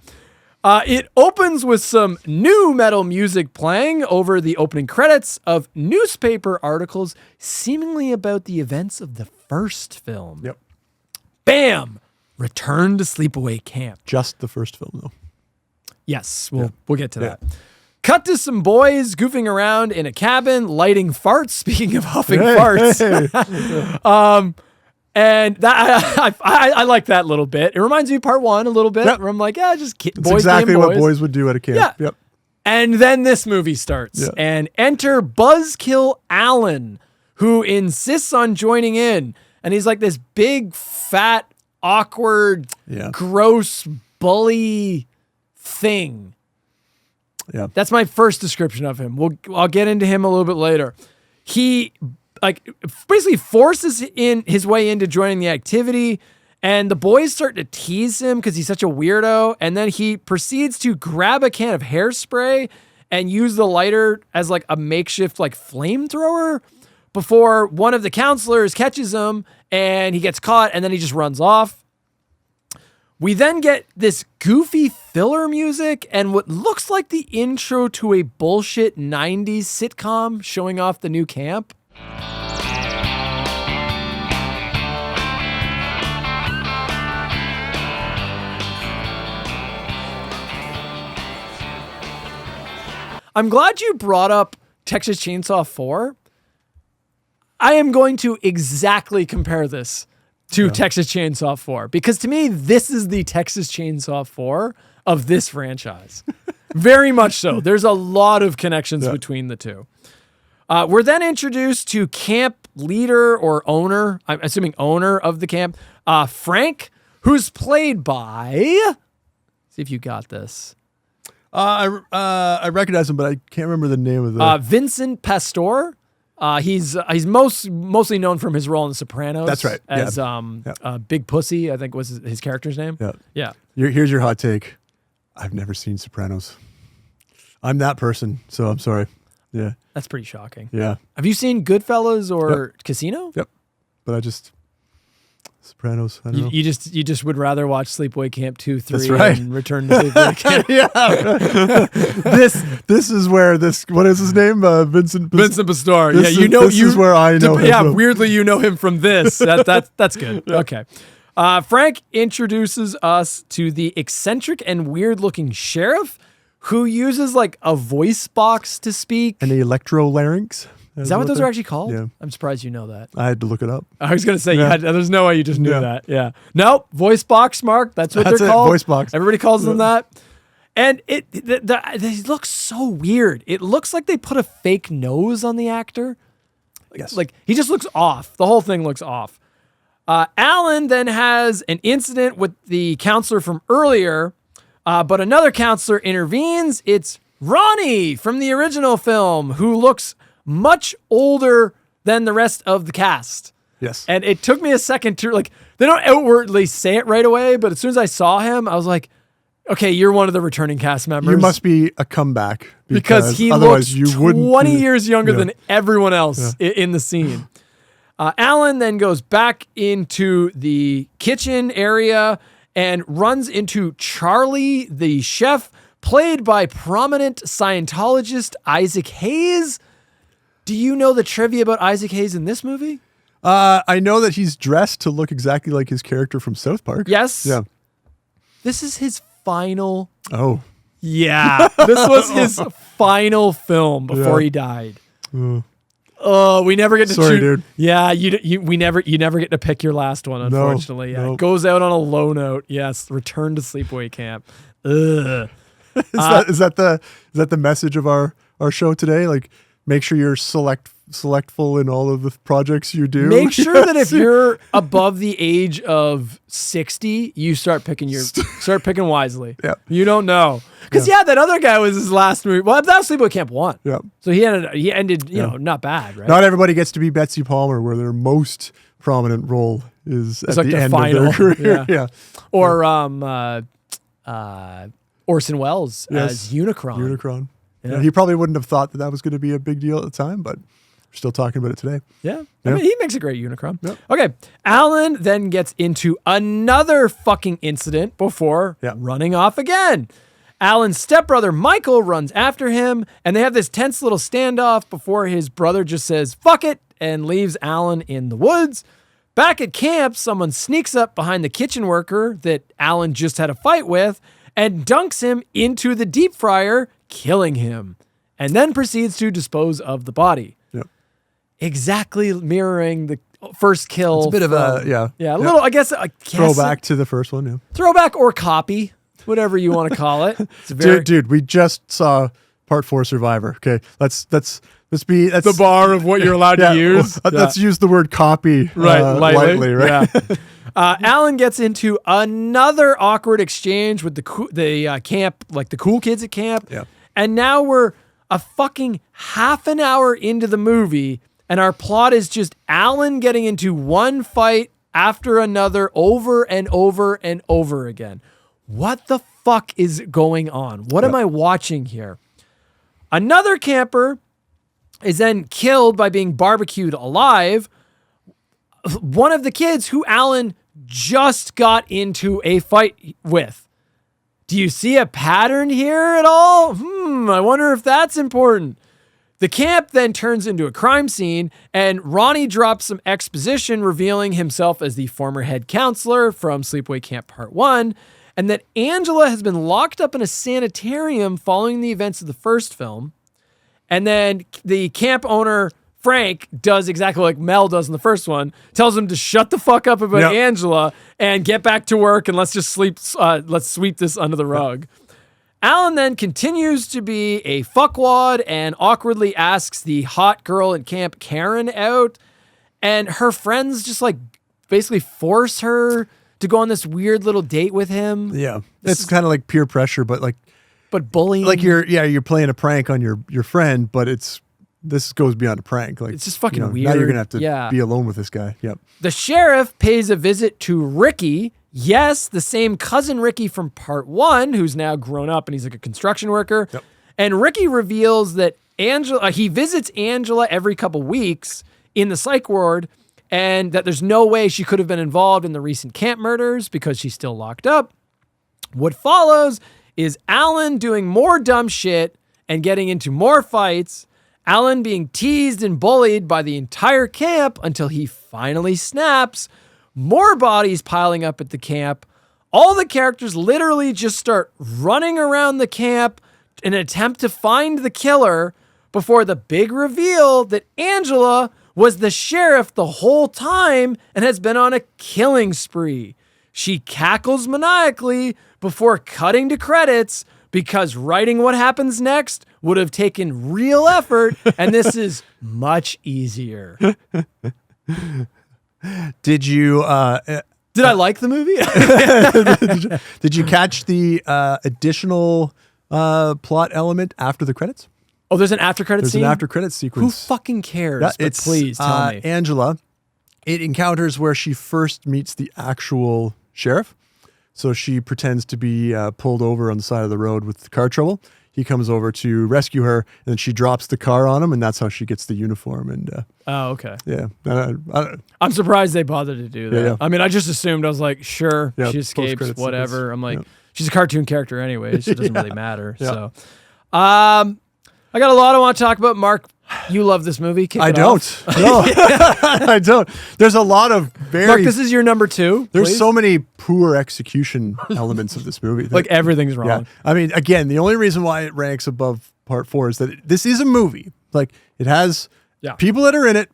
It opens with some new metal music playing over the opening credits of newspaper articles seemingly about the events of the first film. Yep. Bam! Return to Sleepaway Camp. Just the first film, though. Yes, we'll get to that. Cut to some boys goofing around in a cabin, lighting farts. Speaking of huffing farts. And that I like that little bit. It reminds me of part 1 a little bit. Where I'm like, just It's boys exactly being what boys. boys would do at a camp. Yeah. Yep. And then this movie starts. And enter Buzzkill Allen, who insists on joining in. And he's like this big, fat, awkward, gross, bully thing. Yeah. That's my first description of him. I'll get into him a little bit later. He basically forces his way into joining the activity, and the boys start to tease him because he's such a weirdo. And then he proceeds to grab a can of hairspray and use the lighter as like a makeshift like flamethrower before one of the counselors catches him and he gets caught, and then he just runs off. We then get this goofy filler music and what looks like the intro to a bullshit 90s sitcom showing off the new camp. I'm glad you brought up Texas Chainsaw 4. I am going to exactly compare this to Texas Chainsaw 4 because to me, this is the Texas Chainsaw 4 of this franchise. Very much so. There's a lot of connections between the two. We're then introduced to camp leader or owner, I'm assuming owner of the camp, Frank, who's played by, see if you got this. I recognize him, but I can't remember the name of the... Vincent Pastore. He's mostly known from his role in The Sopranos. That's right. As Big Pussy, I think was his character's name. Yeah. Here's your hot take. I've never seen Sopranos. I'm that person, so I'm sorry. Yeah. That's pretty shocking. Yeah. Have you seen Goodfellas or Casino? Yep. But Sopranos, I don't know. You just would rather watch Sleepaway Camp 2, 3 That's right. and Return to Sleepaway Camp. This is where what is his name? Vincent Pastore. This is where I know him from. Weirdly you know him from this. That's good. Yeah. Okay. Frank introduces us to the eccentric and weird looking sheriff who uses like a voice box to speak. An electrolarynx. Is that what those are actually called? Yeah. I'm surprised you know that. I had to look it up. I was going to say, there's no way you just knew that. Yeah. Nope. Voice box, Mark. That's what they're called. Voice box. Everybody calls them that. And they look so weird. It looks like they put a fake nose on the actor. Yes. Like he just looks off. The whole thing looks off. Alan then has an incident with the counselor from earlier, but another counselor intervenes. It's Ronnie from the original film who looks much older than the rest of the cast. Yes. And it took me a second to, like, they don't outwardly say it right away, but as soon as I saw him, I was like, okay, you're one of the returning cast members. You must be a comeback. Because he looks 20 years younger than everyone else in the scene. Alan then goes back into the kitchen area and runs into Charlie, the chef, played by prominent Scientologist Isaac Hayes. Do you know the trivia about Isaac Hayes in this movie? I know that he's dressed to look exactly like his character from South Park. Yes. Yeah. This is his final. Oh. Yeah. This was his final film before he died. Oh, we never get to Sorry, dude. Yeah, you never get to pick your last one, unfortunately. No. It goes out on a low note. Yes, Return to Sleepaway Camp. Ugh. Is that the message of our show today? Like, make sure you're selectful in all of the projects you do. Make sure that if you're above the age of 60, you start picking wisely. Yeah. You don't know. Because that other guy was his last movie. Well, that was Sleepaway Camp 1. Yeah. So he ended, not bad, right? Not everybody gets to be Betsy Palmer, where their most prominent role is It's at like the end final, of their career. Yeah. Or Orson Welles as Unicron. Unicron. Yeah. He probably wouldn't have thought that was going to be a big deal at the time, but we're still talking about it today. Yeah. I mean, he makes a great Unicron. Yep. Okay. Alan then gets into another fucking incident before running off again. Alan's stepbrother, Michael, runs after him, and they have this tense little standoff before his brother just says, fuck it, and leaves Alan in the woods. Back at camp, someone sneaks up behind the kitchen worker that Alan just had a fight with and dunks him into the deep fryer, killing him, and then proceeds to dispose of the body. Yep. Exactly mirroring the first kill. It's a bit of a, a little, I guess throwback to the first one, yeah. Throwback or copy, whatever you want to call it. It's very, Dude, we just saw Part 4 Survivor. Okay, that's the bar of what you're allowed to use. Let's use the word copy lightly, right? Yeah. Alan gets into another awkward exchange with the camp, like the cool kids at camp. Yeah. And now we're a fucking half an hour into the movie, and our plot is just Alan getting into one fight after another over and over and over again. What the fuck is going on? What am I watching here? Another camper is then killed by being barbecued alive. One of the kids who Alan just got into a fight with. Do you see a pattern here at all? I wonder if that's important. The camp then turns into a crime scene, and Ronnie drops some exposition revealing himself as the former head counselor from Sleepaway Camp Part 1, and that Angela has been locked up in a sanitarium following the events of the first film. And then the camp owner, Frank, does exactly like Mel does in the first one, tells him to shut the fuck up about Angela and get back to work, and let's sweep this under the rug. Alan then continues to be a fuckwad and awkwardly asks the hot girl in camp, Karen, out, and her friends just like basically force her to go on this weird little date with him. Yeah. It's kind of like peer pressure, but bullying. Like you're playing a prank on your friend, but this goes beyond a prank. Like, it's just fucking weird. Now you're gonna have to be alone with this guy. Yep. The sheriff pays a visit to Ricky. Yes, the same cousin Ricky from Part 1, who's now grown up and he's like a construction worker. Yep. And Ricky reveals that he visits Angela every couple weeks in the psych ward, and that there's no way she could have been involved in the recent camp murders because she's still locked up. What follows is Alan doing more dumb shit and getting into more fights, Alan being teased and bullied by the entire camp until he finally snaps, more bodies piling up at the camp. All the characters literally just start running around the camp in an attempt to find the killer before the big reveal that Angela was the sheriff the whole time and has been on a killing spree. She cackles maniacally before cutting to credits because writing what happens next would have taken real effort, and this is much easier. Did you... Did I like the movie? Did you catch the additional plot element after the credits? Oh, there's an after credits scene? There's an after credits sequence. Who fucking cares? Please tell me. Angela. It encounters where she first meets the actual sheriff. So she pretends to be pulled over on the side of the road with car trouble. He comes over to rescue her, and then she drops the car on him, and that's how she gets the uniform. And oh, okay. Yeah. I'm surprised they bothered to do that. Yeah. I mean, I just assumed, I was like, sure, Yeah, she escapes, post-credits whatever. sequence. I'm like, Yeah. she's a cartoon character anyway. So it doesn't really matter. Yeah. So, I got a lot I want to talk about. Mark, you love this movie. Kick I it don't. off. No, I don't. There's a lot of very... Mark, this is your number 2. There's please. so many poor execution elements of this movie. Like everything's wrong. Yeah. I mean, again, the only reason why it ranks above Part 4 is that this is a movie. Like, it has people that are in it.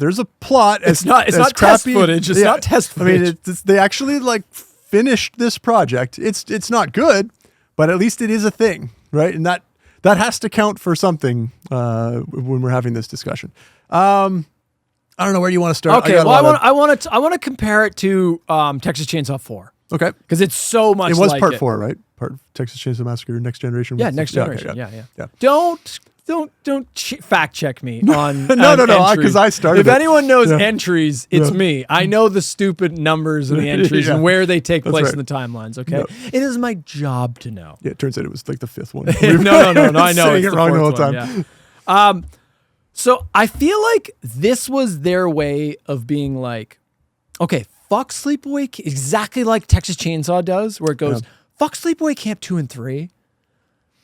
There's a plot. It's not test footage. It's not test footage. I mean, they actually like finished this project. It's not good, but at least it is a thing, right? And that has to count for something when we're having this discussion. I don't know where you want to start. Okay, I want to compare it to Texas Chainsaw 4. Okay, because it's so much. It was like Part 4, right? Part Texas Chainsaw Massacre, Next Generation. Yeah, Next Generation. Okay, Yeah. Don't fact check me on no, entries. because I started. If anyone knows Yeah. entries, it's Yeah. me. I know the stupid numbers in the entries Yeah. and where they take That's place right. in the timelines. Okay, Yep. it is my job to know. Yeah, it turns out it was like the 5th one. no, I know Saying it's it wrong the whole fourth one, time. yeah. So I feel like this was their way of being like, okay, fuck Sleepaway, exactly like Texas Chainsaw does, where it goes, fuck Sleepaway Camp 2 and 3.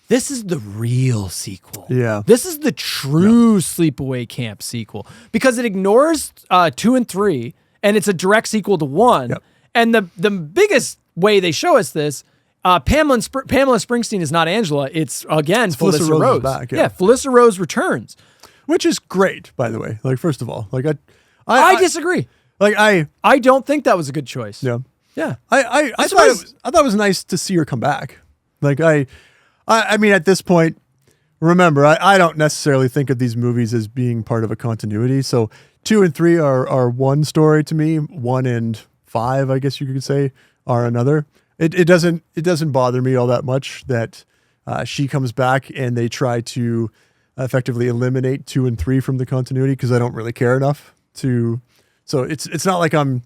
This is the real sequel. Yeah. This is the true Sleepaway Camp sequel because it ignores 2 and 3 and it's a direct sequel to 1. Yep. And the biggest way they show us this Pamela Springsteen is not Angela. It's again Felissa Felissa Rose Rose. is back, yeah, Felissa Rose returns, which is great, by the way. Like, first of all, like I disagree. Like I don't think that was a good choice. Yeah. Yeah. I thought it was nice to see her come back. Like I mean, at this point, remember, I don't necessarily think of these movies as being part of a continuity. So 2 and 3 are one story to me. 1 and 5, I guess you could say, are another. It doesn't bother me all that much that she comes back and they try to effectively eliminate 2 and 3 from the continuity, because I don't really care enough to. So it's not like I'm.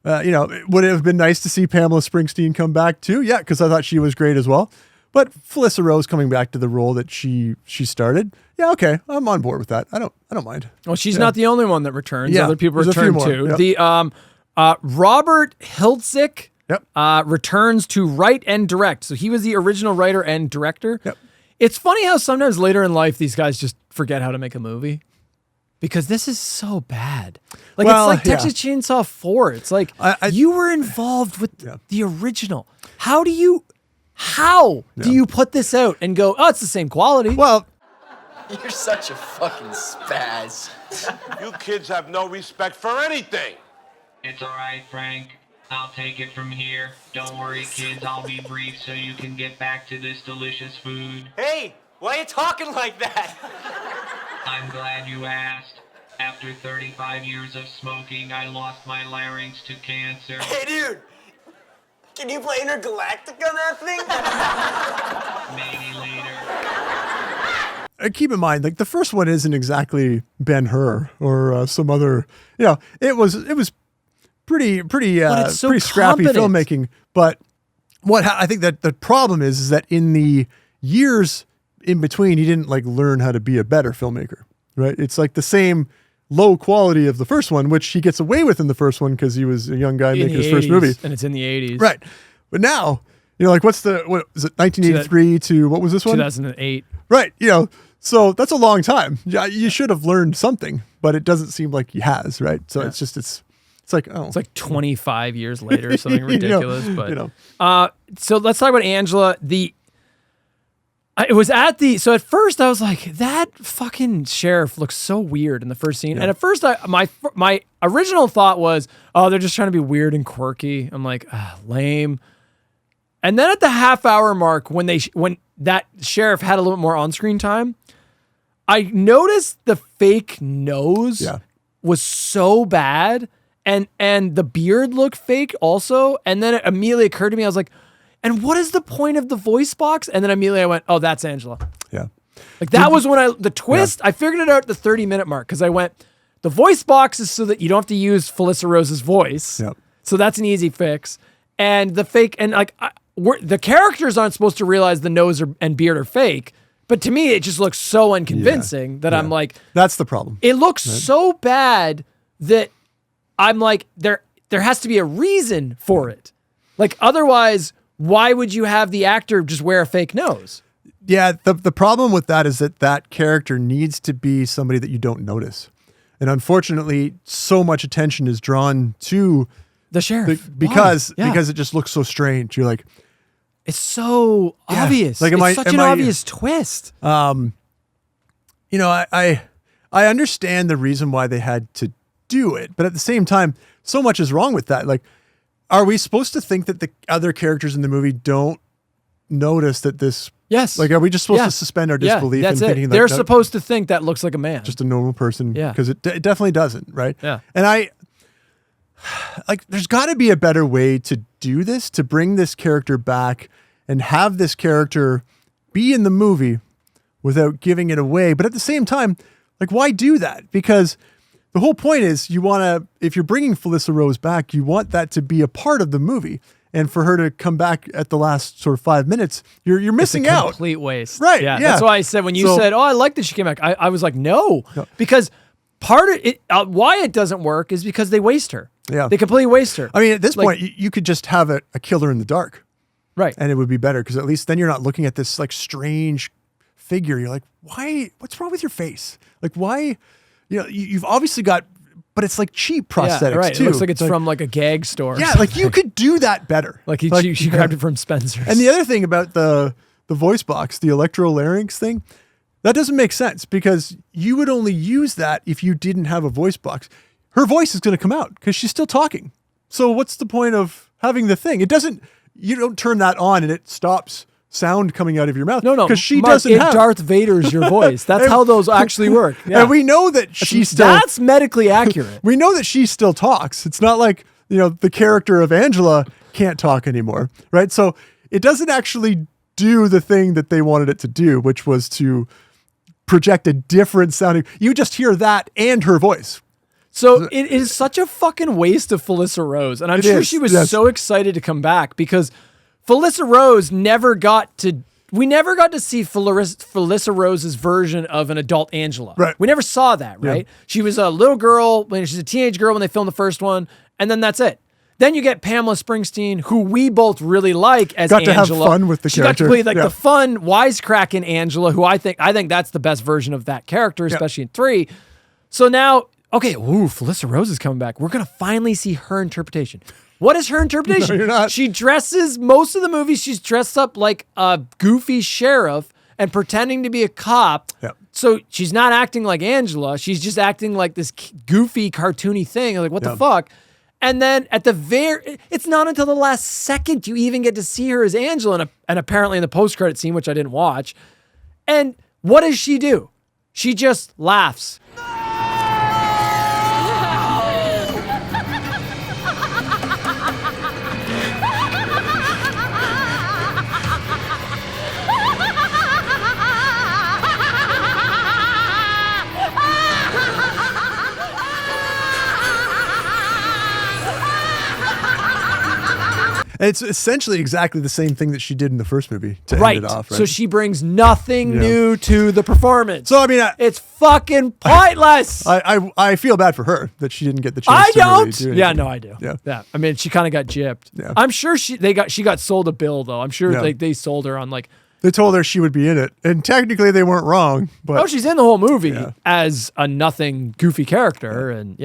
Would it have been nice to see Pamela Springsteen come back too? Yeah, because I thought she was great as well. But Felissa Rose coming back to the role that she started, yeah, okay, I'm on board with that. I don't mind. Well, she's not the only one that returns. Yeah, Other people there's a few return more. too. Yep. The Robert Hiltzik Yep. returns to write and direct. So he was the original writer and director. Yep. It's funny how sometimes later in life these guys just forget how to make a movie. Because this is so bad. Like, Well, it's like Texas Chainsaw 4. It's like, you were involved with the original. How do you put this out and go, oh, it's the same quality? Well, You're such a fucking spaz. You kids have no respect for anything. It's all right, Frank. I'll take it from here. Don't worry, kids. I'll be brief so you can get back to this delicious food. Hey, why are you talking like that? I'm glad you asked. After 35 years of smoking, I lost my larynx to cancer. Hey, dude. Can you play Intergalactic on that thing? Maybe later. Keep in mind, like, the first one isn't exactly Ben-Hur or some other. It was pretty it's so pretty scrappy competent. filmmaking. But I think that the problem is that in the years in between, he didn't like learn how to be a better filmmaker, right? It's like the same low quality of the first one, which he gets away with in the first one because he was a young guy making his first movie, and it's in the 80s, right? But now, like, what is it? 1983 to what was this one? 2008, right? So that's a long time. Yeah, you should have learned something, but it doesn't seem like he has, right? So it's just it's like, oh, it's like 25 years later or something ridiculous. So let's talk about Angela. It was so at first I was like, that fucking sheriff looks so weird in the first scene. Yeah. And at first my original thought was, oh, they're just trying to be weird and quirky. I'm like, lame. And then at the half-hour mark, when that sheriff had a little bit more on-screen time, I noticed the fake nose was so bad, and the beard looked fake also. And then it immediately occurred to me, I was like, and what is the point of the voice box? And then immediately I went, oh, that's Angela. Yeah. Like, that was when the twist, I figured it out at the 30-minute mark, because I went, the voice box is so that you don't have to use Felissa Rose's voice. Yep. So that's an easy fix. And the fake, and like, the characters aren't supposed to realize the nose and beard are fake. But to me, it just looks so unconvincing that I'm like, that's the problem. It looks so bad that I'm like, there has to be a reason for it. Like, otherwise, why would you have the actor just wear a fake nose? Yeah, the problem with that is that character needs to be somebody that you don't notice. And unfortunately, so much attention is drawn to the sheriff because it just looks so strange. You're like, it's so obvious. Like, it's such an obvious twist. I understand the reason why they had to do it, but at the same time, so much is wrong with that. Like, are we supposed to think that the other characters in the movie don't notice that this? Yes. Like, are we just supposed to suspend our disbelief in thinking they're supposed to think that looks like a man, just a normal person? Yeah. Because it definitely doesn't, right? Yeah. And there's got to be a better way to do this, to bring this character back and have this character be in the movie without giving it away. But at the same time, like, why do that? Because the whole point is if you're bringing Felissa Rose back, you want that to be a part of the movie. And for her to come back at the last sort of 5 minutes, you're missing out. Complete waste. Right. Yeah. That's why I said, when you said, oh, I like that she came back, I was like, no. Because part of it, why it doesn't work is because they waste her. Yeah. They completely waste her. I mean, at this point, you could just have a killer in the dark. Right. And it would be better, because at least then you're not looking at this like strange figure. You're like, why? What's wrong with your face? Like, why? You've obviously got but it's like cheap prosthetics right. too. It looks like it's from like a gag store. Yeah, like you could do that better. Like she grabbed it from Spencer's. And the other thing about the voice box, the electrolarynx thing, that doesn't make sense because you would only use that if you didn't have a voice box. Her voice is going to come out because she's still talking. So what's the point of having the thing? You don't turn that on and it stops sound coming out of your mouth. No, because she Mark, doesn't have. Darth Vader's your voice. That's how those actually work. Yeah. And we know that that's medically accurate. We know that she still talks. It's not like, the character of Angela can't talk anymore, right? So it doesn't actually do the thing that they wanted it to do, which was to project a different sounding. You just hear that and her voice. So it is such a fucking waste of Felissa Rose. And I'm sure she was so excited to come back because Felissa Rose never got to see Felissa Rose's version of an adult Angela. Right. We never saw that, right? Yeah. She was a little girl, she's a teenage girl when they filmed the first one, and then that's it. Then you get Pamela Springsteen, who we both really like as Angela. Got to have fun with the character. She got to play the fun, wisecracking Angela, who I think that's the best version of that character, especially in 3. So now, okay, Felissa Rose is coming back. We're going to finally see her interpretation. What is her interpretation? No, you're not. She dresses, most of the movies, she's dressed up like a goofy sheriff and pretending to be a cop. Yep. So she's not acting like Angela. She's just acting like this goofy, cartoony thing. Like, what the fuck? And then it's not until the last second you even get to see her as Angela, and apparently in the post-credit scene, which I didn't watch. And what does she do? She just laughs. It's essentially exactly the same thing that she did in the first movie to end it off. Right? So she brings nothing new to the performance. So I mean, it's fucking pointless. I feel bad for her that she didn't get the chance. Really do anything. Yeah, no, I do. Yeah. I mean, she kind of got gypped. Yeah. I'm sure she got sold a bill though. I'm sure they sold her on like. They told her she would be in it, and technically they weren't wrong. But she's in the whole movie as a nothing goofy character, and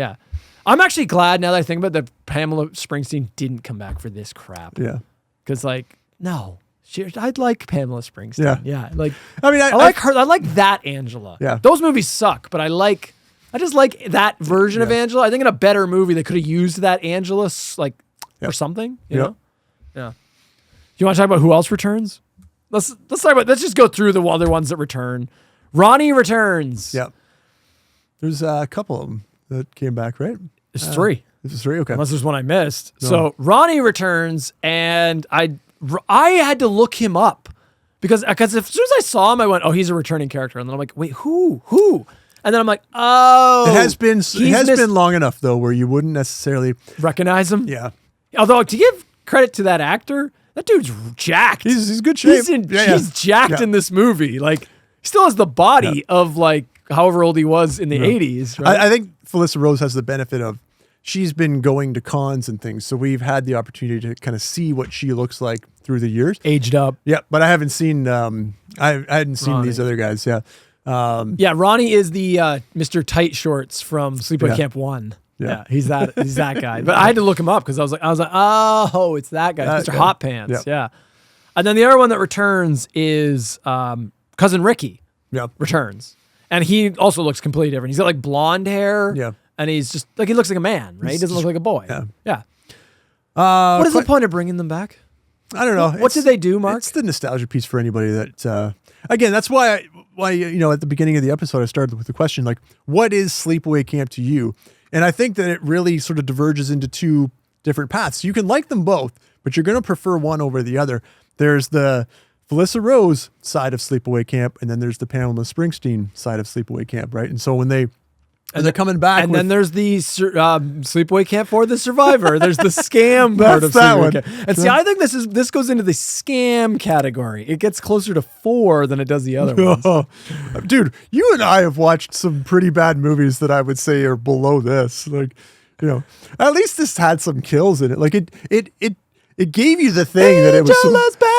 I'm actually glad now that I think about it that Pamela Springsteen didn't come back for this crap. Yeah. Because, no. I'd like Pamela Springsteen. Yeah. Like, I mean, I like her. I like that Angela. Yeah. Those movies suck, but I just like that version of Angela. I think in a better movie, they could have used that Angela, or something, you know? Yeah. You want to talk about who else returns? Let's just go through the other ones that return. Ronnie returns. Yeah. There's a couple of them that came back, right? There's 3. There's 3, okay. Unless there's one I missed. No. So Ronnie returns, and I had to look him up because as soon as I saw him, I went, "Oh, he's a returning character." And then I'm like, "Wait, who?" And then I'm like, "Oh." It has been long enough though where you wouldn't necessarily recognize him. Yeah. Although to give credit to that actor, that dude's jacked. He's good shape. He's jacked in this movie. Like, he still has the body of like however old he was in the 80s. Right? I think Felissa Rose has the benefit of she's been going to cons and things, so we've had the opportunity to kind of see what she looks like through the years, aged up. Yeah, but I haven't seen. I hadn't seen Ronnie. These other guys. Yeah, Ronnie is the Mr. Tight Shorts from Sleepaway Camp 1. Yeah, he's that guy. But I had to look him up because I was like, oh, it's that guy, Mr. Hot Pants. Yep. Yeah, and then the other one that returns is Cousin Ricky. Yep. Returns, and he also looks completely different. He's got like blonde hair. Yeah. And he's just like, he looks like a man, right? He doesn't look like a boy. Yeah. What is the point of bringing them back? I don't know. What did they do, Mark? It's the nostalgia piece for anybody that, again, that's why at the beginning of the episode, I started with the question, like, what is Sleepaway Camp to you? And I think that it really sort of diverges into 2 different paths. You can like them both, but you're going to prefer one over the other. There's the Felissa Rose side of Sleepaway Camp, and then there's the Pamela Springsteen side of Sleepaway Camp, right? And so when they're coming back, and then there's the Sleepaway Camp for the Survivor. There's the scam part of Sleepaway Camp. And see, I think this goes into the scam category. It gets closer to 4 than it does the other ones. Dude, you and I have watched some pretty bad movies that I would say are below this. Like, at least this had some kills in it. Like it gave you the thing that it was. Back.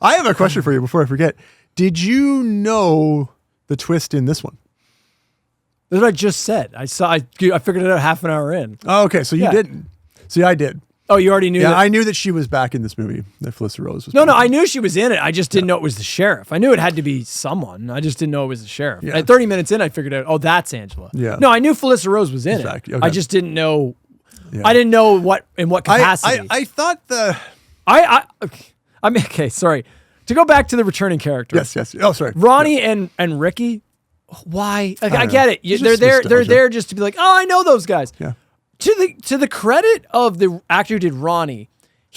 I have a question for you before I forget. Did you know the twist in this one? That's what I just said. I figured it out half an hour in. Oh, okay. So you didn't. See, I did. Oh, you already knew that? I knew that she was back in this movie, that Felissa Rose was No, back. I knew she was in it. I just didn't know it was the sheriff. I knew it had to be someone. I just didn't know it was the sheriff. Yeah. At 30 minutes in, I figured out, oh, that's Angela. Yeah. No, I knew Felissa Rose was in it. Okay. I just didn't know. Yeah. I didn't know in what capacity. I thought I mean, okay, sorry. To go back to the returning characters. Yes. Oh, sorry. Ronnie and Ricky, why? Like, I get it. It's They're just there. They're nostalgia. there just to be like, oh, I know those guys. Yeah. To the credit of the actor who did Ronnie,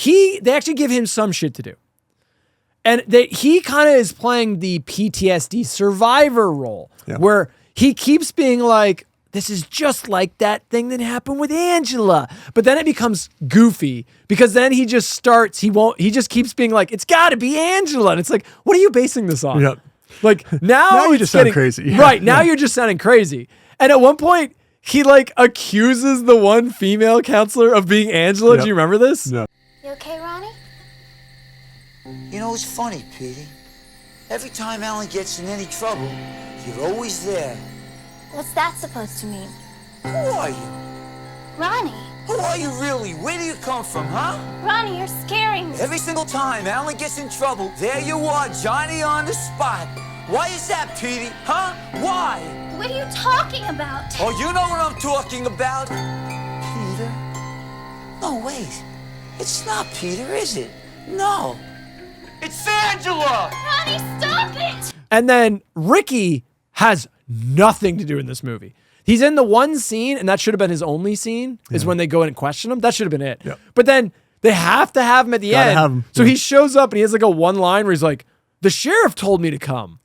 they actually give him some shit to do, and he kind of is playing the PTSD survivor role, where he keeps being like, this is just like that thing that happened with Angela. But then it becomes goofy because then he just starts, he just keeps being like, it's got to be Angela. And it's like, what are you basing this on? Yep. Like now you it's just sound crazy. Yeah. Right. Now you're just sounding crazy. And at one point, he like accuses the one female counselor of being Angela. Yep. Do you remember this? No. You okay, Ronnie? You know, it's funny, Petey. Every time Alan gets in any trouble, you're always there. What's that supposed to mean? Who are you? Ronnie. Who are you really? Where do you come from, huh? Ronnie, you're scaring me. Every single time Alan gets in trouble, there you are, Johnny on the spot. Why is that, Petey? Huh? Why? What are you talking about? Oh, you know what I'm talking about. Peter? No, wait. It's not Peter, is it? No. It's Angela! Ronnie, stop it! And then Ricky has nothing to do in this movie. He's in the one scene, and that should have been his only scene, is when they go in and question him. That should have been it. Yeah. But then they have to have him at the Gotta end. have him. So Yeah. he shows up and he has like a one line where he's like, the sheriff told me to come.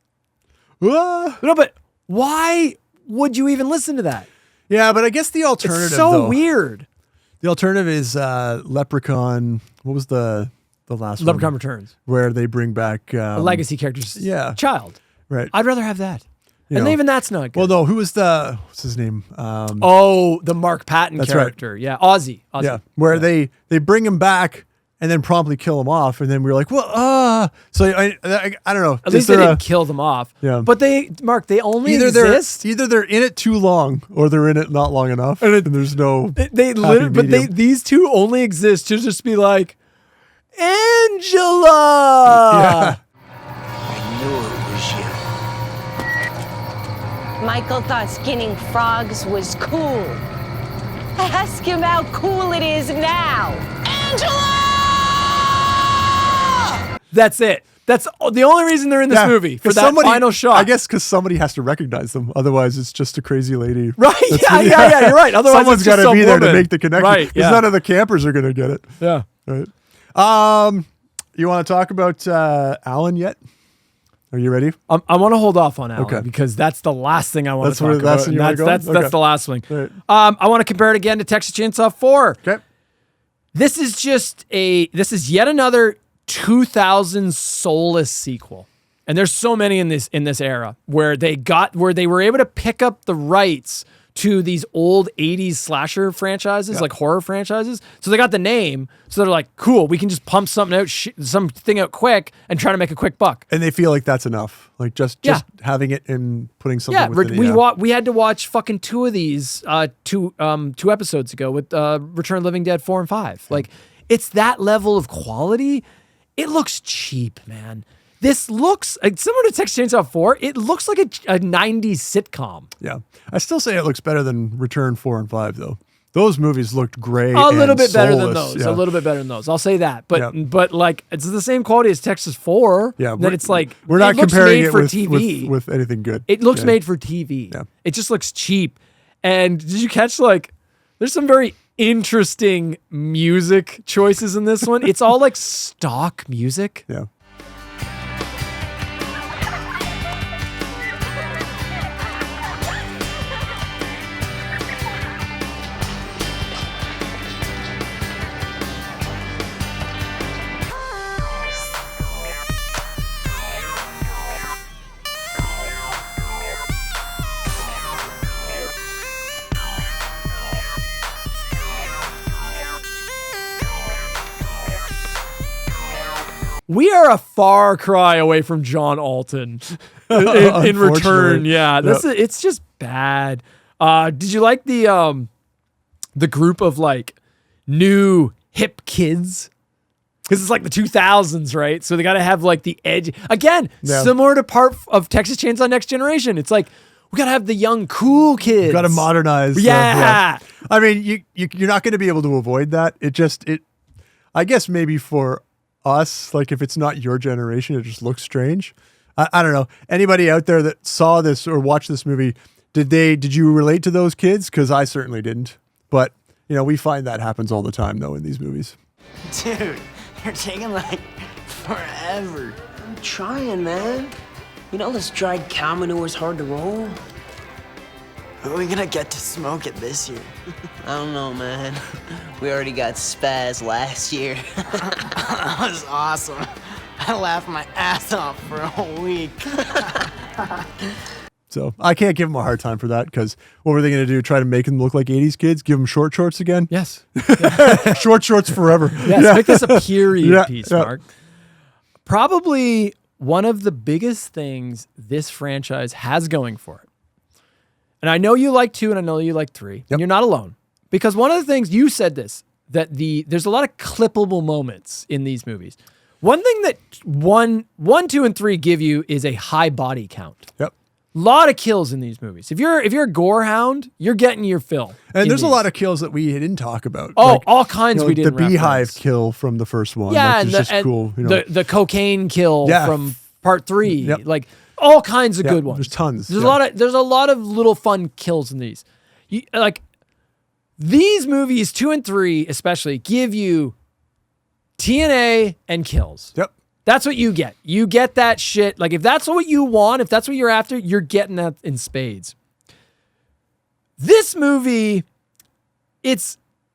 No, but why would you even listen to that? Yeah, but I guess the alternative, It's so though, weird. The alternative is Leprechaun. What was the last one? Leprechaun Returns. Where they bring back A legacy character's child. Right. I'd rather have that. You And know. even that's not good. Well, no, who was what's his name? The Mark Patton That's right. character. Yeah, Ozzy. Yeah, where they bring him back and then promptly kill him off, and then we're like, well, so I don't know. At least they didn't kill them off. Yeah. But they only either exist. they're in it too long, or they're in it not long enough, and there's no. They literally, these two only exist to just be like, Angela. I knew it was you. Michael thought skinning frogs was cool. Ask him how cool it is now. That's it. That's the only reason they're in this movie, for that final shot. I guess because somebody has to recognize them. Otherwise, it's just a crazy lady. Right. Yeah, you're right. Otherwise, someone's got to be there to make the connection. Right. Because none of the campers are going to get it. Yeah. Right. You want to talk about Alan yet? Are you ready? I want to hold off on Alan Okay. because that's the last thing I want That's to where talk the last about. thing you wanna go? That's Okay. the last thing. Right. I want to compare it again to Texas Chainsaw 4. Okay. This is yet another 2000 soulless sequel. And there's so many in this era where they were able to pick up the rights to these old 80s slasher franchises, like horror franchises. So they got the name. So they're like, cool, we can just pump something out quick and try to make a quick buck. And they feel like that's enough. Like just having it and putting something Yeah, with it. we had to watch fucking two of these two episodes ago with Return of the Living Dead 4 and 5. Like, it's that level of quality. It looks cheap, man. This looks similar to Texas Chainsaw 4. It looks like a 90s sitcom. Yeah. I still say it looks better than Return 4 and 5, though. Those movies looked great. A little bit better than soulless. those. Yeah. A little bit better than those. I'll say that. But like, it's the same quality as Texas 4. Yeah. Then it's like, we're not it looks comparing made it for with, TV. with anything good. It looks Yeah. made for TV. Yeah. It just looks cheap. And did you catch, like, there's some very interesting music choices in this one. It's all like stock music. Yeah. We are a far cry away from John Altyn in Return. Unfortunately. Yeah, it's just bad. Did you like the group of like new hip kids? Because it's like the 2000s, right? So they got to have like the edge. Again, similar to part of Texas Chainsaw Next Generation. It's like, we got to have the young, cool kids. Got to modernize. Yeah. I mean, you're not going to be able to avoid that. I guess maybe for us, like if it's not your generation, it just looks strange. I don't know. Anybody out there that saw this or watched this movie, did you relate to those kids? Because I certainly didn't. But, we find that happens all the time, though, in these movies. Dude, you're taking like forever. I'm trying, man. You know this dried cow manure is hard to roll? Are we gonna get to smoke it this year? I don't know, man. We already got spaz last year. That was awesome. I laughed my ass off for a whole week. So I can't give them a hard time for that, because what were they going to do? Try to make them look like 80s kids? Give them short shorts again? Yes. Short shorts forever. Yes, make this a period piece, Mark. Probably one of the biggest things this franchise has going for it. And I know you like 2 and I know you like 3. And you're not alone. Because one of the things, you said this, that there's a lot of clippable moments in these movies. One thing that 1, 2, and 3 give you is a high body count. Yep. Lot of kills in these movies. If you're a gore hound, you're getting your fill. And there's a lot of kills that we didn't talk about. Oh, all kinds we didn't The beehive reference. kill from the first one. Yeah, like, it's just cool. The cocaine kill from part 3. Yep. Like all kinds of good ones. There's tons. There's a lot of little fun kills in these. Like these movies, 2 and 3 especially, give you TNA and kills. Yep. That's what you get. You get that shit. Like, if that's what you want, if that's what you're after, you're getting that in spades. This movie,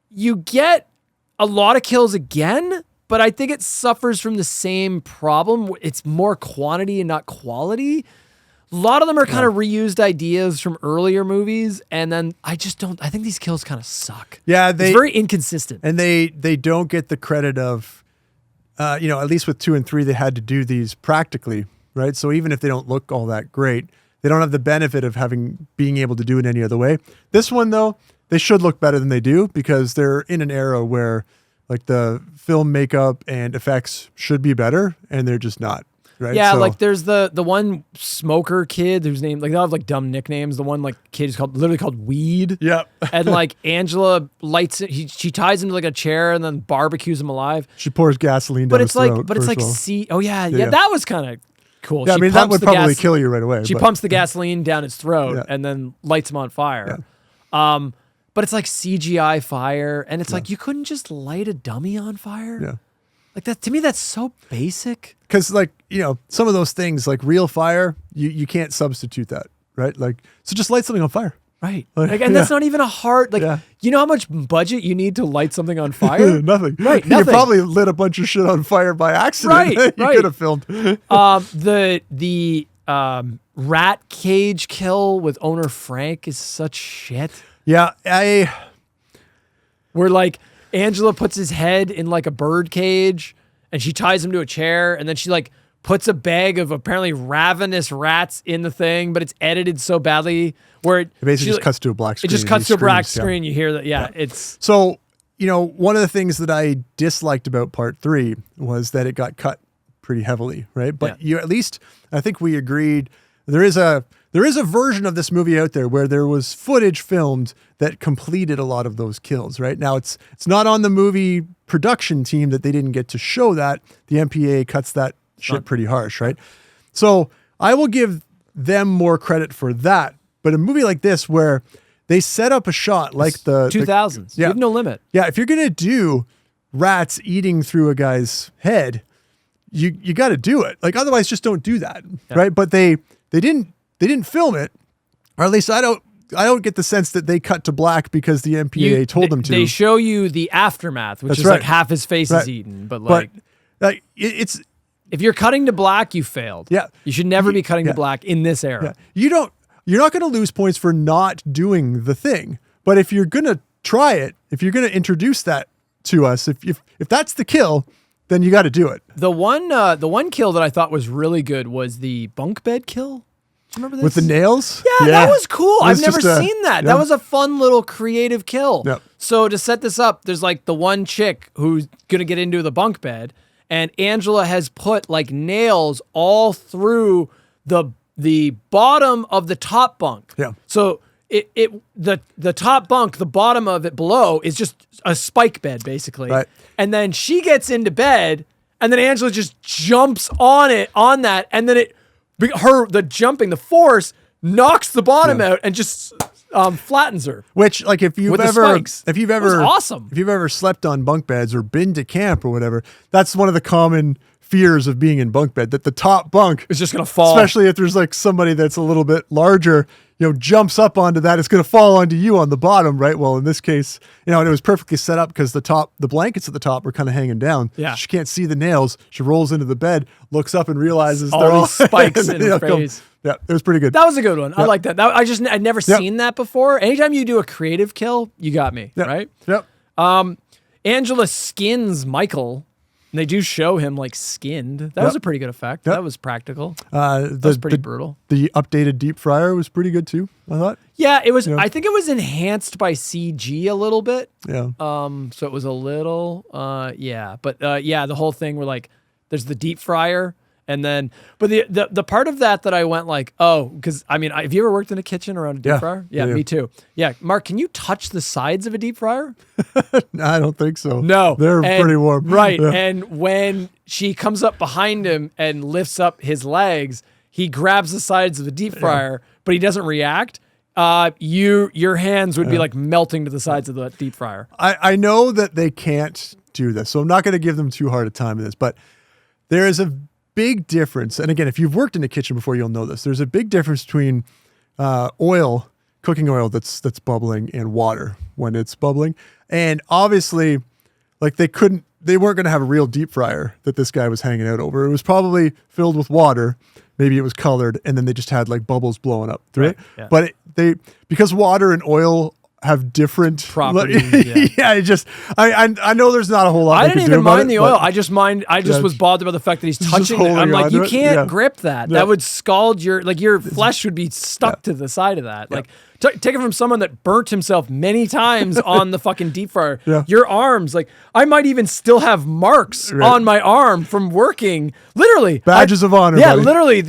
you get a lot of kills again, but I think it suffers from the same problem. It's more quantity and not quality. A lot of them are kind of reused ideas from earlier movies, and then I think these kills kind of suck. Yeah, it's very inconsistent. And they don't get the credit of, at least with 2 and 3, they had to do these practically, right? So even if they don't look all that great, they don't have the benefit of being able to do it any other way. This one, though, they should look better than they do, because they're in an era where like the film makeup and effects should be better, and they're just not. Right? Yeah, so, like there's the one smoker kid whose name, like, they all have like dumb nicknames. The one like kid is literally called Weed. Yep. And like Angela lights it. She ties him to like a chair and then barbecues him alive. She pours gasoline down his throat. But it's like that was kind of cool. Yeah, she I mean, that would probably kill you right away. She pumps the gasoline down his throat and then lights him on fire. Yeah. But it's like CGI fire, and it's like, you couldn't just light a dummy on fire. Yeah. Like that, to me, that's so basic. Because like, some of those things like real fire, you can't substitute that, right? Like, so just light something on fire. Right. And that's not even a hard, you know how much budget you need to light something on fire? Nothing. Right. You probably lit a bunch of shit on fire by accident. Right. You could have filmed. The rat cage kill with owner Frank is such shit. Yeah. Where like Angela puts his head in like a bird cage and she ties him to a chair, and then she like puts a bag of apparently ravenous rats in the thing, but it's edited so badly where it basically just cuts to a black screen. It just cuts to a black screen. You hear that. Yeah. It's so, one of the things that I disliked about part 3 was that it got cut pretty heavily. Right. But at least I think we agreed there is a version of this movie out there where there was footage filmed that completed a lot of those kills, right? Now it's not on the movie production team that they didn't get to show that. The MPA cuts that shit pretty harsh, right? So I will give them more credit for that. But a movie like this where they set up a shot like the 2000s, you have no limit. Yeah, if you're going to do rats eating through a guy's head, you got to do it. Like, otherwise just don't do that, right? But they didn't film it, or at least I don't get the sense that they cut to black because the MPAA told them to. They show you the aftermath, which is like half his face is eaten, but it's if you're cutting to black, you failed. Yeah, you should never be cutting to black in this era. Yeah. You're not going to lose points for not doing the thing, but if you're going to try it, if you're going to introduce that to us, if that's the kill, then you got to do it. The one kill that I thought was really good was the bunk bed kill. Do you remember this? With the nails? Yeah, that was cool. I've never just seen that. yeah. That was a fun little creative kill. Yep. So to set this up, there's like the one chick who's going to get into the bunk bed, and Angela has put like nails all through the bottom of the top bunk. Yeah. So the top bunk, the bottom of it below is just a spike bed basically. Right. And then she gets into bed, and then Angela just jumps on that, and then the force knocks the bottom out and just flattens her. Which, like, if you've With the ever spikes. It was awesome. If you've ever slept on bunk beds or been to camp or whatever, that's one of the common fears of being in bunk bed, that the top bunk is just gonna fall. Especially if there's like somebody that's a little bit larger, jumps up onto that, it's gonna fall onto you on the bottom, right? Well, in this case, and it was perfectly set up because the blankets at the top were kind of hanging down. Yeah. She can't see the nails. She rolls into the bed, looks up and realizes All they're all these spikes in her face. Yeah, it was pretty good. That was a good one. I like that. I'd never Yep. seen that before. Anytime you do a creative kill, you got me, right? Yep. Angela skins Michael. And they do show him like skinned. That was a pretty good effect. That was practical. That was pretty brutal. The updated deep fryer was pretty good too, I thought. Yeah, it was. I think it was enhanced by CG a little bit. Yeah. So it was a little. Yeah. But the whole thing where like there's the deep fryer. And then, but the part of that I went like, oh, because I mean, have you ever worked in a kitchen around a deep fryer? Yeah, me too. Yeah, Mark, can you touch the sides of a deep fryer? No, I don't think so. No, they're pretty warm. Right, Yeah. and when she comes up behind him and lifts up his legs, he grabs the sides of the deep fryer, but he doesn't react. Your hands would be like melting to the sides of the deep fryer. I know that they can't do this, so I'm not going to give them too hard a time in this, but there is a big difference. And again, if you've worked in a kitchen before, you'll know this. There's a big difference between cooking oil that's bubbling, and water when it's bubbling. And obviously, like they weren't going to have a real deep fryer that this guy was hanging out over. It was probably filled with water. Maybe it was colored, and then they just had like bubbles blowing up through it. Yeah. But because water and oil have different properties. I know there's not a whole lot. I didn't even mind the oil. I just was bothered about the fact that he's touching it. I'm like, you can't grip that. That would scald your flesh would be stuck to the side of that. Like, take it from someone that burnt himself many times on the fucking deep fryer. Yeah. Your arms, like, I might even still have marks on my arm from working. Literally, badges of honor. Yeah, buddy. literally,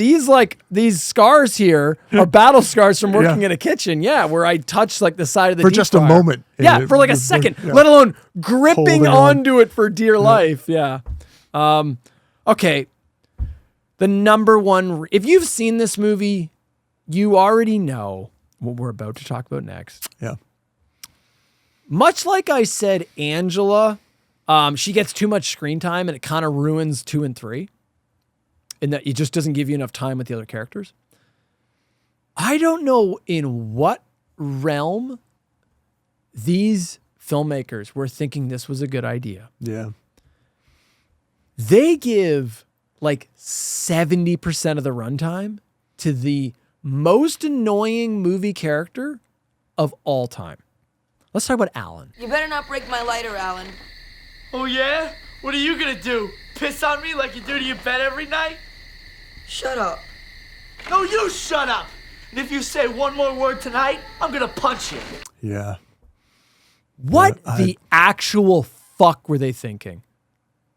these scars here are battle scars from working in a kitchen. Yeah, where I touched like the side of the for deep just fryer. a moment. Yeah, for like a second, let alone gripping onto it for dear life. Yeah. Okay. The number one, if you've seen this movie, you already know what we're about to talk about next. Yeah. Much like I said, Angela, she gets too much screen time and it kind of ruins 2 and 3 in that it just doesn't give you enough time with the other characters. I don't know in what realm these filmmakers were thinking this was a good idea. Yeah. They give like 70% of the runtime to the most annoying movie character of all time. Let's talk about Alan. You better not break my lighter, Alan. Oh, yeah? What are you gonna do? Piss on me like you do to your bed every night? Shut up. No, you shut up! And if you say one more word tonight, I'm gonna punch you. Yeah. What the actual fuck were they thinking?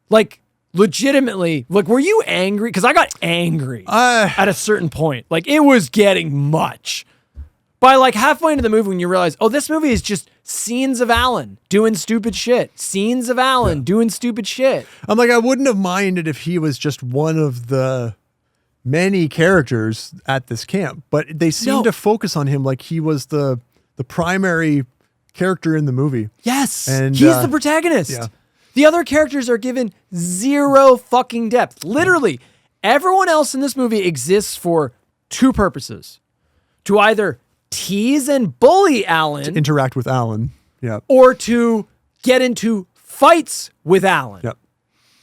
Like, legitimately, like, were you angry? Because I got angry at a certain point. Like, it was getting much. By like halfway into the movie when you realize, oh, this movie is just scenes of Alan doing stupid shit. Scenes of Alan doing stupid shit. I'm like, I wouldn't have minded if he was just one of the many characters at this camp, but they seem to focus on him like he was the primary character in the movie. Yes, and he's the protagonist. Yeah. The other characters are given zero fucking depth. Literally, everyone else in this movie exists for 2 purposes. To either tease and bully Alan. To interact with Alan. Yeah. Or to get into fights with Alan. Yep.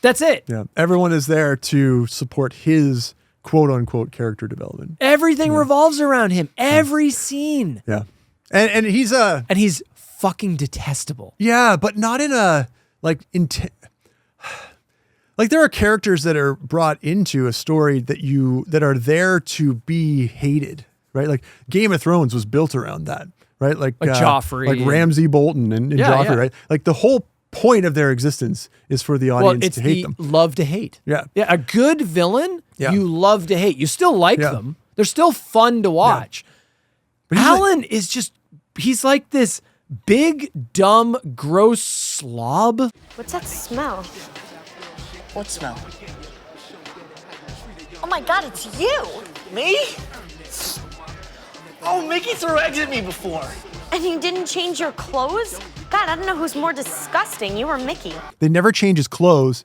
That's it. Yeah. Everyone is there to support his quote unquote character development. Everything revolves around him. Every scene. Yeah. And he's fucking detestable. Yeah, but not in a like like there are characters that are brought into a story that are there to be hated, right? Like Game of Thrones was built around that, right? Like Joffrey, like Ramsay Bolton and Joffrey, right? Like the whole point of their existence is for the audience to hate them. Love to hate. Yeah. Yeah. A good villain, Yeah. you love to hate. You still like them. They're still fun to watch. But Alan is just, he's like this big, dumb, gross slob. What's that smell? What smell? Oh my God, it's you! Me? Oh, Mickey threw eggs at me before. And you didn't change your clothes? God, I don't know who's more disgusting, you or Mickey. They never change his clothes.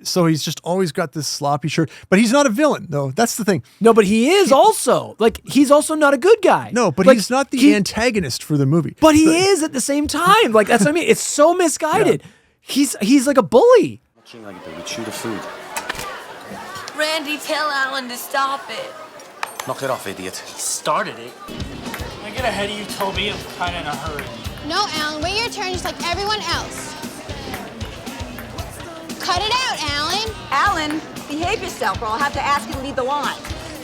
So he's just always got this sloppy shirt. But he's not a villain, though. That's the thing. No, but he is also. Like, he's also not a good guy. No, but like, he's not the antagonist for the movie. But he is at the same time. Like, that's what I mean. It's so misguided. He's like a bully. Like a baby, chew the food. Randy, tell Alan to stop it. Knock it off, idiot. He started it. When I get ahead of you, Toby, I'm kind of in a hurry. No, Alan, wait your turn just like everyone else. Cut it out, Alan. Alan, behave yourself or I'll have to ask you to lead the line.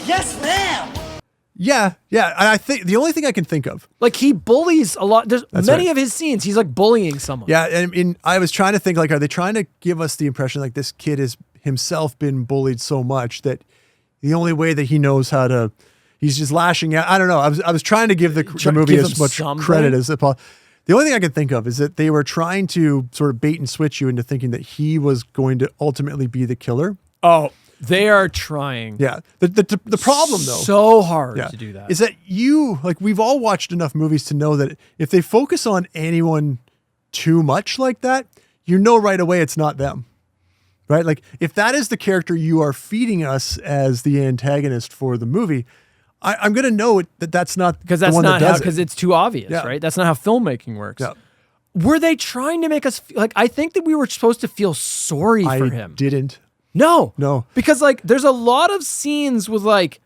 Yes, ma'am. Yeah. And I think the only thing I can think of. Like, he bullies a lot. There's That's many right. of his scenes, he's like bullying someone. Yeah, and I was trying to think, like, are they trying to give us the impression like this kid has himself been bullied so much that the only way that he knows how to, he's just lashing out. I don't know. I was trying to give the movie give as him much something. credit as possible. The only thing I can think of is that they were trying to sort of bait and switch you into thinking that he was going to ultimately be the killer. Oh, they are trying. Yeah. The problem, though, so hard to do that, is that we've all watched enough movies to know that if they focus on anyone too much like that, you know right away it's not them. Right? Like, if that is the character you are feeding us as the antagonist for the movie, I'm going to know that's not because the that's one not that how, does because it. it's too obvious, Yeah. right? That's not how filmmaking works. Yeah. Were they trying to make us like? I think that we were supposed to feel sorry for I him. didn't. No, No. because like there's a lot of scenes with like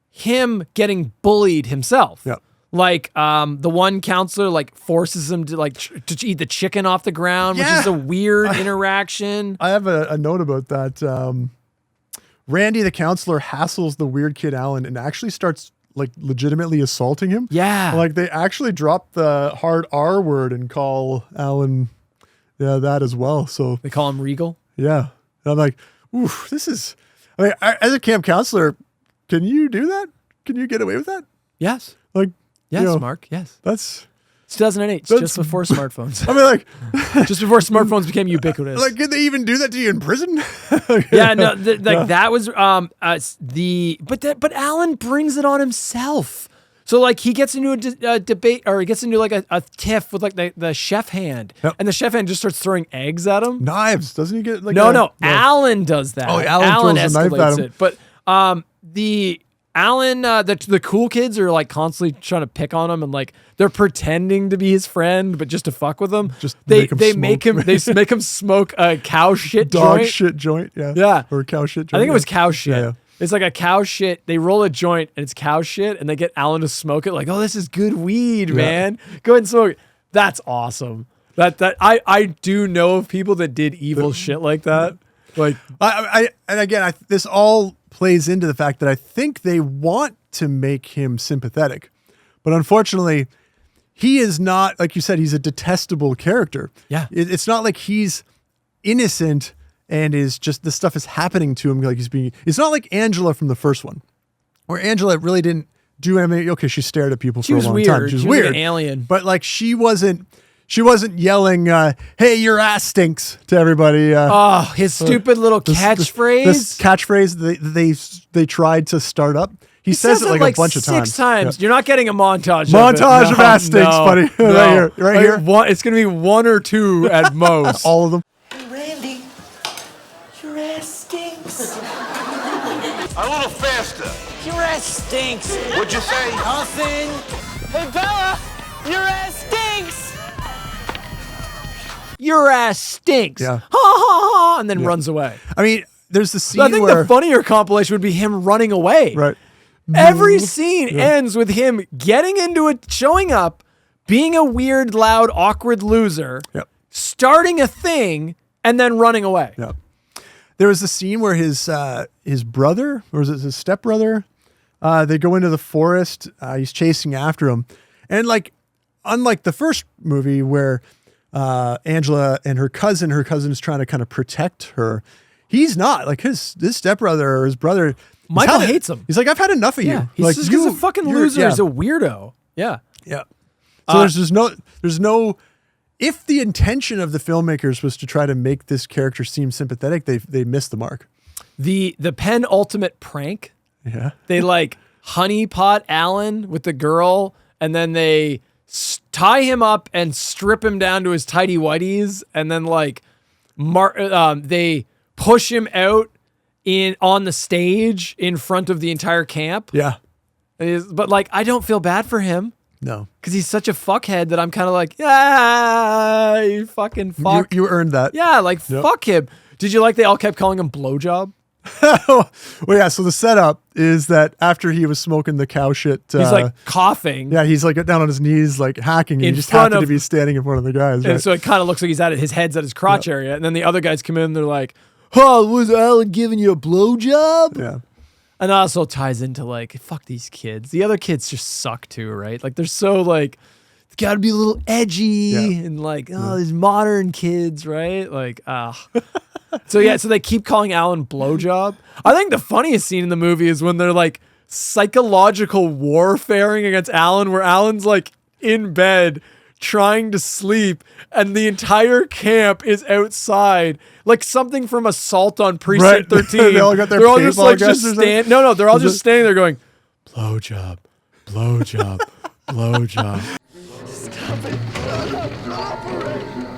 him getting bullied himself. Yeah. Like the one counselor like forces him to like to eat the chicken off the ground, which is a weird interaction. I have a note about that. Randy, the counselor, hassles the weird kid Alan and actually starts like legitimately assaulting him. Yeah. Like they actually drop the hard R word and call Alan that as well. So they call him Regal. Yeah. And I'm like, oof, this is, I mean, as a camp counselor, can you do that? Can you get away with that? Yes. Like, yes, you know, Mark. Yes. That's 2008, just before smartphones. I mean, like, just before smartphones became ubiquitous. Like, could they even do that to you in prison? Yeah, no, that was but Alan brings it on himself. So like he gets into a debate, or he gets into like a tiff with like the chef hand, and the chef hand just starts throwing eggs at him. Knives, doesn't he get like no, Alan does that. Oh, Alan throws a knife at escalates him. it. But the Alan, the cool kids are like constantly trying to pick on him, and like they're pretending to be his friend, but just to fuck with him. Just they make him make him smoke a cow shit dog joint. shit joint. Yeah. Yeah. Or cow shit joint. I think it was cow shit. Yeah. It's like a cow shit. They roll a joint and it's cow shit, and they get Alan to smoke it. Like, oh, this is good weed, man. Go ahead and smoke it. That's awesome. I do know of people that did evil shit like that. Like, and again, this all plays into the fact that I think they want to make him sympathetic, but unfortunately, he is not, like you said, he's a detestable character. Yeah. It's not like he's innocent and is just, this stuff is happening to him like it's not like Angela from the first one, where Angela really didn't do anything. Okay, she stared at people for a long time. She was weird. Like an alien. But like she wasn't yelling, hey, your ass stinks to everybody. His stupid little catchphrase. This catchphrase they tried to start up. He says it like a bunch of times. 6 times. Yeah. You're not getting a montage. Montage of ass stinks, no, buddy. no. Right here. It's going to be 1 or 2 at most. All of them. Randy, your ass stinks. A little faster. Your ass stinks. What'd you say? Nothing. Hey, Bella, your ass stinks. Your ass stinks. Yeah. Ha ha ha, and then runs away. I mean, there's the scene I think where the funnier compilation would be him running away. Right. Every scene ends with him getting into it, showing up, being a weird, loud, awkward loser, Yep. starting a thing, and then running away. Yep. There was a scene where his brother, or was it his stepbrother? They go into the forest. He's chasing after him, and like, unlike the first movie where Angela and her cousin is trying to kind of protect her. He's not like his stepbrother or his brother. Michael hates him. He's like, I've had enough of you. He's Like, just a fucking loser. Yeah. He's a weirdo. Yeah. Yeah. So there's no. If the intention of the filmmakers was to try to make this character seem sympathetic, they missed the mark. The penultimate prank. Yeah. They like honeypot Alan with the girl, and then they tie him up and strip him down to his tighty whities, and then like they push him out on the stage in front of the entire camp. Yeah. But like, I don't feel bad for him. No. Because he's such a fuckhead that I'm kind of like, yeah, you fucking fuck. You earned that. Yeah, like, fuck him. Did you like they all kept calling him Blowjob? Well, yeah, so the setup is that after he was smoking the cow shit... he's like coughing. Yeah, he's like down on his knees, like hacking, and he just happened to be standing in front of the guys. And right? so it kind of looks like his head's at his crotch area. And then the other guys come in and they're like, oh, was Alan giving you a blowjob? Yeah. And also ties into like, fuck these kids. The other kids just suck too, right? Like they're so like, got to be a little edgy and like, these modern kids, right? Like, So they keep calling Alan Blowjob. I think the funniest scene in the movie is when they're like psychological warfaring against Alan, where Alan's like in bed trying to sleep and the entire camp is outside, like something from Assault on Precinct 13. They all got their they're all just like guns or something? no, they're all just standing there going, blowjob, blowjob, blowjob. Stop it.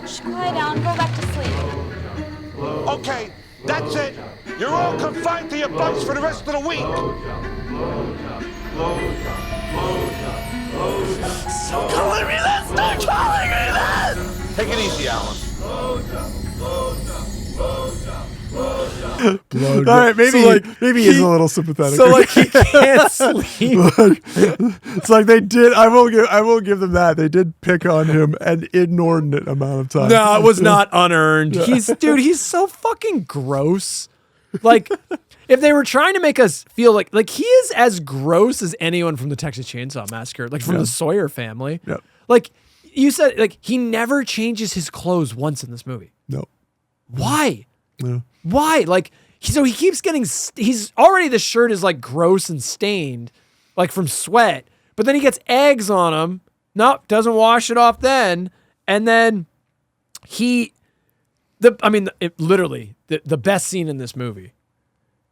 Shh, quiet down. Go back to sleep. Okay, that's it. You're all confined to your bunks for the rest of the week. Stop calling me that! Stop calling me that! Take it easy, Alan. All right, maybe he's a little sympathetic. So like he can't sleep. Look, it's like they did. I will give them that. They did pick on him an inordinate amount of time. No, it was not unearned. He's so fucking gross. Like, if they were trying to make us feel like he is as gross as anyone from the Texas Chainsaw Massacre, like from the Sawyer family. Yeah. Like you said, like he never changes his clothes once in this movie. No. Why? No. Why? Like, so he keeps getting, he's already, the shirt is like gross and stained, like from sweat, but then he gets eggs on him. Nope, doesn't wash it off then. And then literally, the best scene in this movie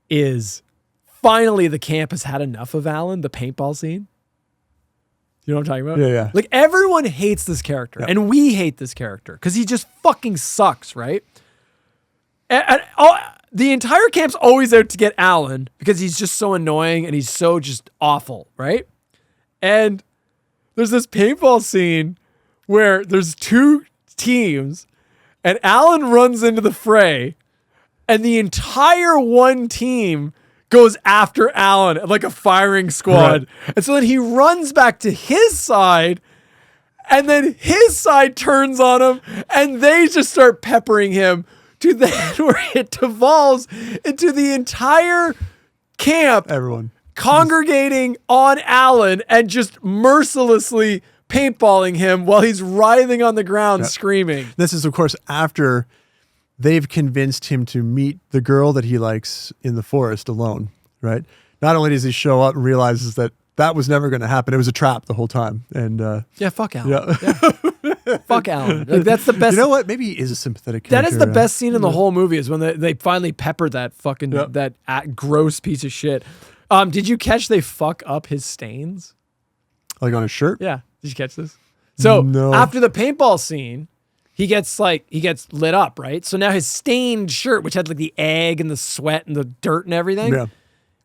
is finally the camp has had enough of Alan, the paintball scene. You know what I'm talking about? Yeah. Like everyone hates this character, and we hate this character because he just fucking sucks, right? And the entire camp's always out to get Alan because he's just so annoying and he's so just awful, right? And there's this paintball scene where there's two teams and Alan runs into the fray and the entire one team goes after Alan like a firing squad. Right. And so then he runs back to his side and then his side turns on him and they just start peppering him to then where it devolves into the entire camp, everyone congregating on Alan and just mercilessly paintballing him while he's writhing on the ground screaming. This is, of course, after they've convinced him to meet the girl that he likes in the forest alone, right? Not only does he show up and realizes that was never going to happen, it was a trap the whole time. And fuck Alan. Fuck Alan. Like, that's the best. You know what? Maybe he is a sympathetic character. That is the best scene in the whole movie is when they finally pepper that fucking gross piece of shit. Did you catch they fuck up his stains? Like on his shirt? Yeah. Did you catch this? So after the paintball scene, he gets lit up, right? So now his stained shirt, which had like the egg and the sweat and the dirt and everything,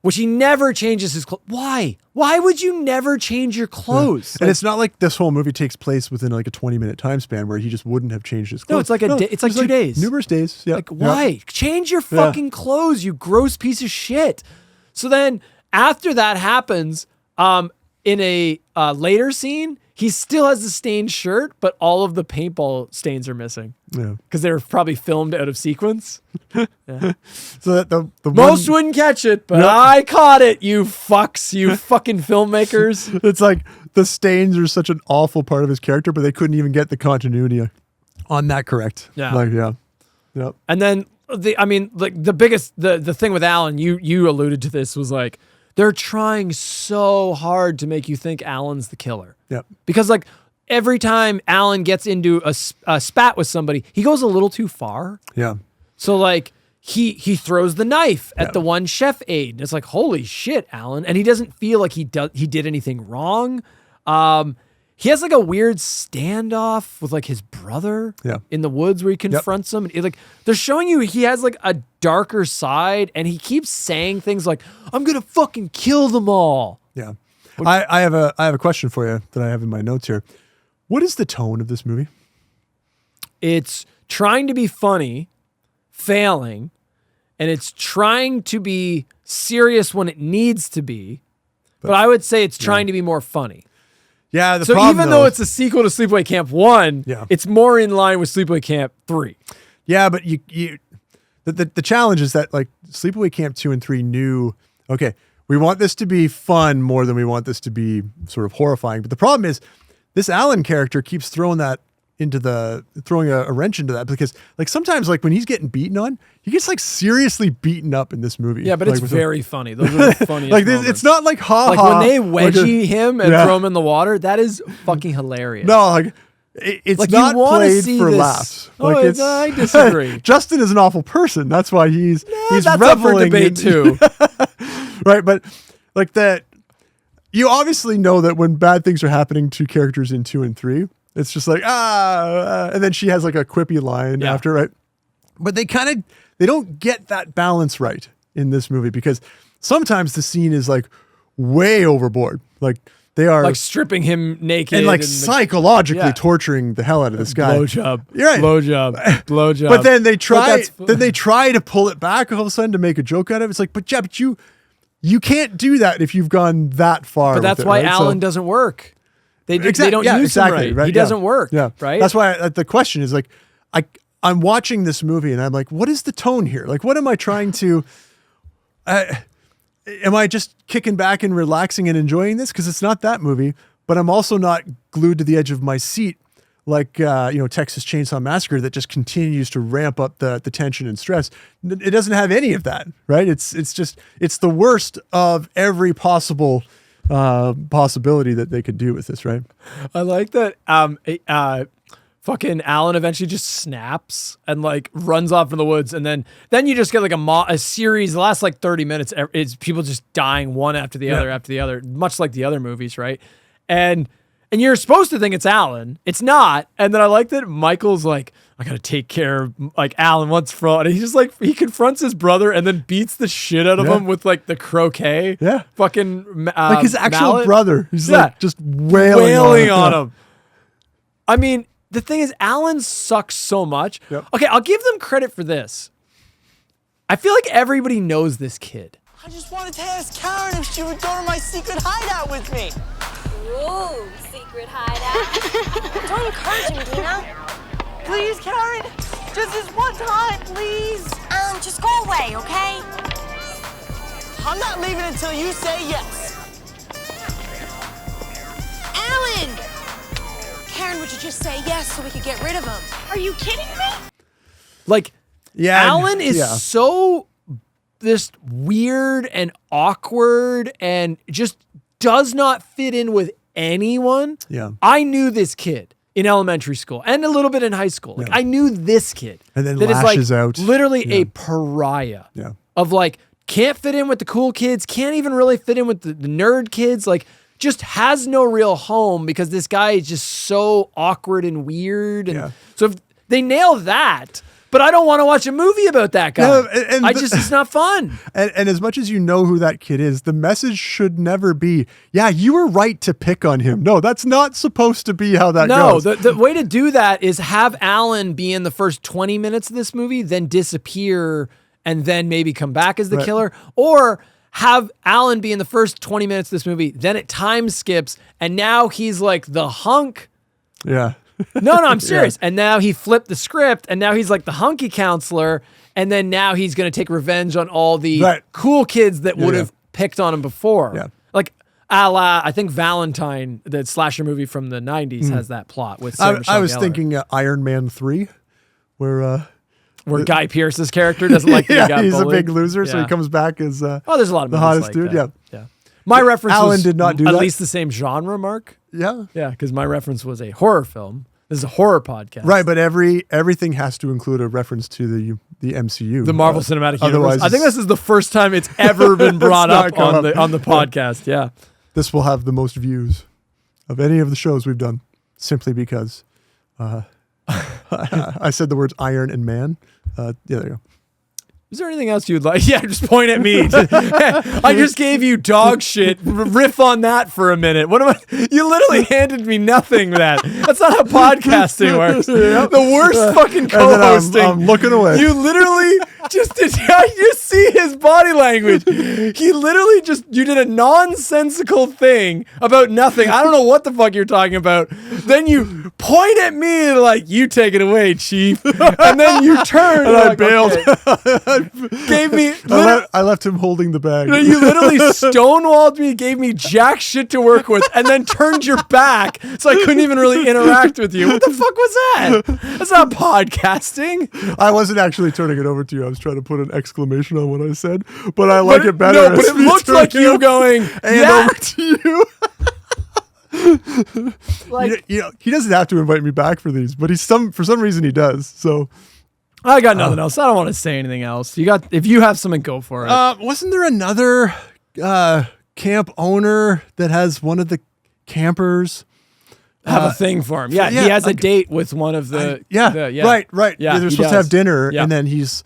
which he never changes his clothes. Why? Why would you never change your clothes? And it's not like this whole movie takes place within like a 20-minute time span where he just wouldn't have changed his clothes. No, it's like 2 days. Numerous days. Yeah. Like, why? Change your fucking clothes, you gross piece of shit. So then after that happens, in a later scene, he still has the stained shirt, but all of the paintball stains are missing. Yeah. Because they're probably filmed out of sequence. Yeah. So that the Most wouldn't catch it, but I caught it, you fucks, you fucking filmmakers. It's like the stains are such an awful part of his character, but they couldn't even get the continuity on that correct. Yeah. Like, yeah. Yep. And then the biggest the thing with Alan, you alluded to this, was like they're trying so hard to make you think Alan's the killer. Yep. Because like every time Alan gets into a spat with somebody, he goes a little too far. Yeah. So like he throws the knife at the one chef aide. And it's like, holy shit, Alan. And he doesn't feel like he did anything wrong. He has like a weird standoff with like his brother in the woods where he confronts him. And they're showing you he has like a darker side, and he keeps saying things like, I'm gonna fucking kill them all. Yeah. I have a question for you that I have in my notes here. What is the tone of this movie? It's trying to be funny, failing, and it's trying to be serious when it needs to be. But I would say it's trying to be more funny. Yeah, so even though it's a sequel to Sleepaway Camp 1, it's more in line with Sleepaway Camp 3. Yeah, but the challenge is that like Sleepaway Camp 2 and 3 knew, okay, we want this to be fun more than we want this to be sort of horrifying. But the problem is this Alan character keeps throwing a wrench into that, because like sometimes like when he's getting beaten on, he gets like seriously beaten up in this movie. Yeah, but like, it's very funny. Those are the funniest like moments. It's not like like when they wedgie him and throw him in the water, that is fucking hilarious. No, like it's like, not played for this. laughs. Oh, Like I disagree. Justin is an awful person. That's why he's that's up for reveling debate too. Right, but like that, you obviously know that when bad things are happening to characters in 2 and 3, it's just like, and then she has like a quippy line after, right? But they don't get that balance right in this movie, because sometimes the scene is like way overboard. Like they are like stripping him naked and like psychologically torturing the hell out of this guy. Blowjob. You're right. Blowjob. But then they try to pull it back all of a sudden to make a joke out of it. It's like, but you can't do that if you've gone that far. But that's why Alan doesn't work. They don't use him right. He doesn't work. Yeah. Right. That's why the question is like, I'm watching this movie and I'm like, what is the tone here? Like, what am I trying to, am I just kicking back and relaxing and enjoying this? Because it's not that movie, but I'm also not glued to the edge of my seat like, Texas Chainsaw Massacre that just continues to ramp up the tension and stress. It doesn't have any of that, right? It's the worst of every possible possibility that they could do with this, right? I like that. Fucking Alan eventually just snaps and like runs off in the woods, and then you just get like a series. The last like 30 minutes is people just dying one after the other, much like the other movies, right? And you're supposed to think it's Alan. It's not. And then I like that Michael's like, I gotta take care of like Alan once for all. And he's just like, he confronts his brother and then beats the shit out of him with like the croquet. Yeah. Fucking like his actual mallet. brother. He's like just wailing on him. I mean, the thing is, Alan sucks so much. Yep. Okay, I'll give them credit for this. I feel like everybody knows this kid. I just wanted to ask Karen if she would go to my secret hideout with me. Ooh, secret hideout. Don't encourage him, Dina. Please, Karen. Just this one time, please. Just go away, okay? I'm not leaving until you say yes. Alan! Karen, would you just say yes so we could get rid of him? Are you kidding me? Like, yeah, Alan is so this weird and awkward and just does not fit in with anyone. Yeah. I knew this kid in elementary school and a little bit in high school. Like, I knew this kid. And then that lashes is like out. Literally a pariah. Yeah. Of like, can't fit in with the cool kids, can't even really fit in with the nerd kids. Like, just has no real home because this guy is just so awkward and weird. And so if they nail that, but I don't want to watch a movie about that guy. No, it's not fun. And as much as you know who that kid is, the message should never be, yeah, you were right to pick on him. No, that's not supposed to be how that goes. No, the way to do that is have Alan be in the first 20 minutes of this movie, then disappear, and then maybe come back as the killer. Or have Alan be in the first 20 minutes of this movie, then it time skips, and now he's like the hunk. Yeah. No, I'm serious. And now he flipped the script, and now he's like the hunky counselor, and then now he's going to take revenge on all the cool kids that would have picked on him before. Yeah. Like, a la, I think Valentine, the slasher movie from the 90s, has that plot with Sarah Michelle I was Gellar. thinking Iron Man 3, where Guy Pearce's character doesn't like that he got he's bullied. a big loser, so he comes back as there's a lot of the movies hottest like dude. that. Yeah. My reference Alan was did not do at that. least the same genre, Mark. Yeah. Yeah, because my reference was a horror film. This is a horror podcast. Right, but everything has to include a reference to the MCU. The Marvel Cinematic Universe. Otherwise, I think this is the first time it's ever been brought up on the podcast. Yeah. This will have the most views of any of the shows we've done, simply because I said the words iron and man. Yeah, there you go. Is there anything else you'd like? Yeah, just point at me. I just gave you dog shit. Riff on that for a minute. What am I? You literally handed me nothing. That's not how podcasting works. The worst fucking co-hosting. I'm looking away. You literally just did. I just see his body language. He literally you did a nonsensical thing about nothing. I don't know what the fuck you're talking about. Then you point at me like, you take it away, chief. And then you turn and I like, bailed. Okay. Gave me. I left him holding the bag. You literally stonewalled me, gave me jack shit to work with, and then turned your back, so I couldn't even really interact with you. What the fuck was that? That's not podcasting. I wasn't actually turning it over to you. I was trying to put an exclamation on what I said, but I like it better. No, but it looked like you going and over to you. Like, he doesn't have to invite me back for these, but for some reason he does. So. I got nothing else. I don't want to say anything else. If you have something, go for it. Wasn't there another camp owner that has one of the campers have a thing for him? Yeah, he has a date with one of the. Right. Yeah, they're supposed to have dinner, and then he's,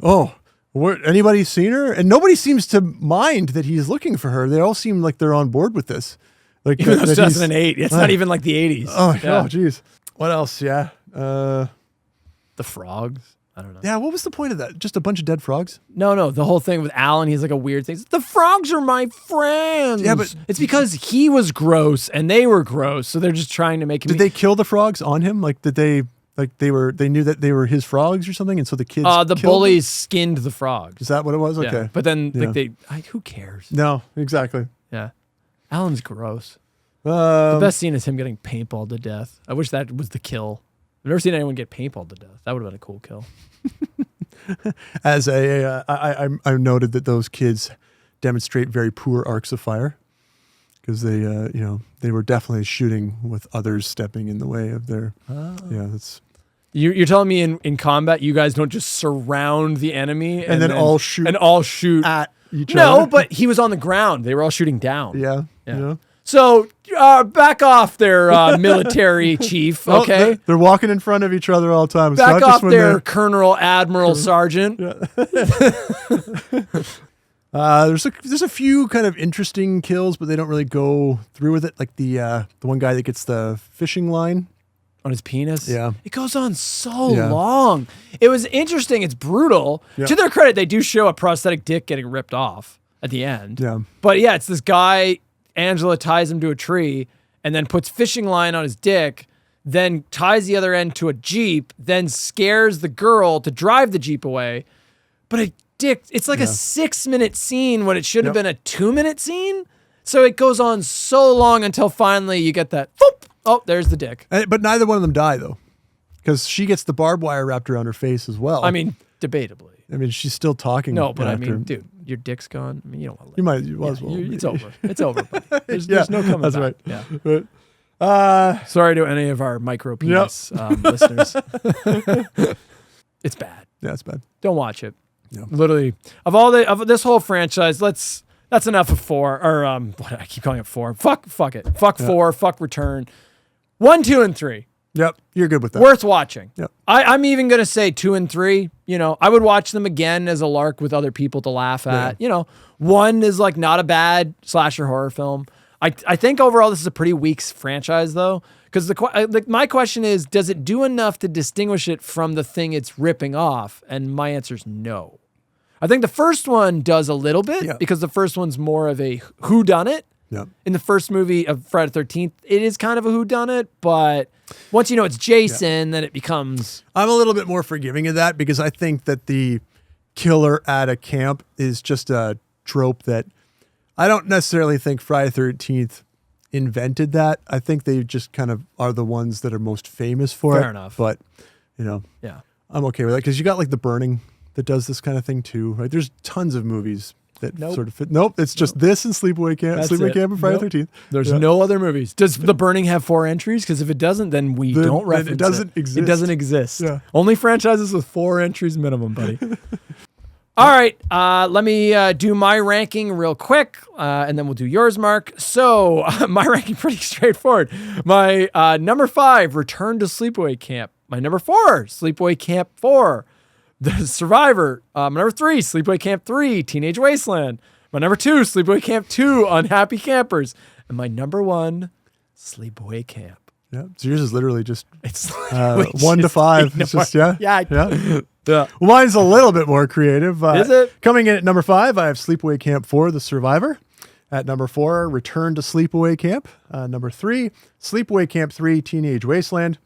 anybody seen her? And nobody seems to mind that he's looking for her. They all seem like they're on board with this. Like even though it's 2008, it's not even like the 80s. Oh, jeez. What else? Yeah. The frogs. I don't know. Yeah, what was the point of that? Just a bunch of dead frogs? No, the whole thing with Alan, he's like a weird thing. The frogs are my friends. Yeah, but it's because he was gross and they were gross, so they're just trying to make him. Did they kill the frogs on him? Like, did they knew that they were his frogs or something, and so the kids. The bullies skinned the frogs. Is that what it was? Okay, yeah. But then who cares? No, exactly. Yeah, Alan's gross. The best scene is him getting paintballed to death. I wish that was the kill. I've never seen anyone get paintballed to death. That would have been a cool kill. As I noted that those kids demonstrate very poor arcs of fire because they were definitely shooting with others stepping in the way of their. That's. You're telling me in combat you guys don't just surround the enemy and then all shoot at each other? No, but he was on the ground. They were all shooting down. Yeah. So back off there, military chief, okay? They're walking in front of each other all the time. It's back not off there, Colonel, Admiral, Sergeant. Yeah. There's a few kind of interesting kills, but they don't really go through with it. Like the one guy that gets the fishing line on his penis. Yeah. It goes on so long. It was interesting. It's brutal. Yeah. To their credit, they do show a prosthetic dick getting ripped off at the end. Yeah. But yeah, it's this guy... Angela ties him to a tree and then puts fishing line on his dick, then ties the other end to a Jeep, then scares the girl to drive the Jeep away. But it's like a 6-minute scene when it should have been a 2-minute scene. So it goes on so long until finally you get that, boop, oh, there's the dick. But neither one of them die, though, because she gets the barbed wire wrapped around her face as well. I mean, debatably. I mean, she's still talking. No, but I mean, dude, your dick's gone. I mean, you don't want to live. You might as well. It's over. It's over, buddy. There's no coming that's back. Right. Yeah. Sorry to any of our micro penis listeners. It's bad. Yeah, it's bad. Don't watch it. Yeah. Literally, of this whole franchise, that's enough of 4. Or what I keep calling it 4. Fuck it. Fuck 4. Fuck Return. 1, 2, and 3. Yep, you're good with that. Worth watching. Yep. I'm even going to say 2 and 3. I would watch them again as a lark with other people to laugh at. Yeah. 1 is like not a bad slasher horror film. I think overall this is a pretty weak franchise though, because my question is, does it do enough to distinguish it from the thing it's ripping off? And my answer is no. I think the first one does a little bit because the first one's more of a whodunit. Yeah. In the first movie of Friday the 13th, it is kind of a whodunit, but once you know it's Jason, then it becomes... I'm a little bit more forgiving of that because I think that the killer at a camp is just a trope that I don't necessarily think Friday the 13th invented that. I think they just kind of are the ones that are most famous for it. Fair enough. But, yeah, I'm okay with that because you got like The Burning that does this kind of thing too, right? There's tons of movies that sort of fit. Nope, it's just this and Sleepaway Camp. That's Sleepaway it. Camp and Friday the 13th. There's no other movies. Does The Burning have 4 entries? Because if it doesn't, then we don't reference it. It doesn't exist. It doesn't exist. Yeah. Only franchises with 4 entries minimum, buddy. All right, let me do my ranking real quick, and then we'll do yours, Mark. So my ranking pretty straightforward. My number 5, Return to Sleepaway Camp. My number 4, Sleepaway Camp 4. The Survivor. My number 3, Sleepaway Camp 3, Teenage Wasteland. My number 2, Sleepaway Camp 2, Unhappy Campers. And my number 1, Sleepaway Camp. Yeah, so yours is literally just it's 1 to 5. It's just yeah. Well, mine's a little bit more creative. Is it? Coming in at number 5, I have Sleepaway Camp 4, The Survivor. At number 4, Return to Sleepaway Camp. Number 3, Sleepaway Camp 3, Teenage Wasteland.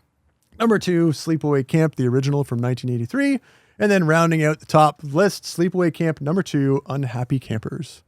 Number 2, Sleepaway Camp, the original from 1983. And then rounding out the top list, Sleepaway Camp number 2, Unhappy Campers.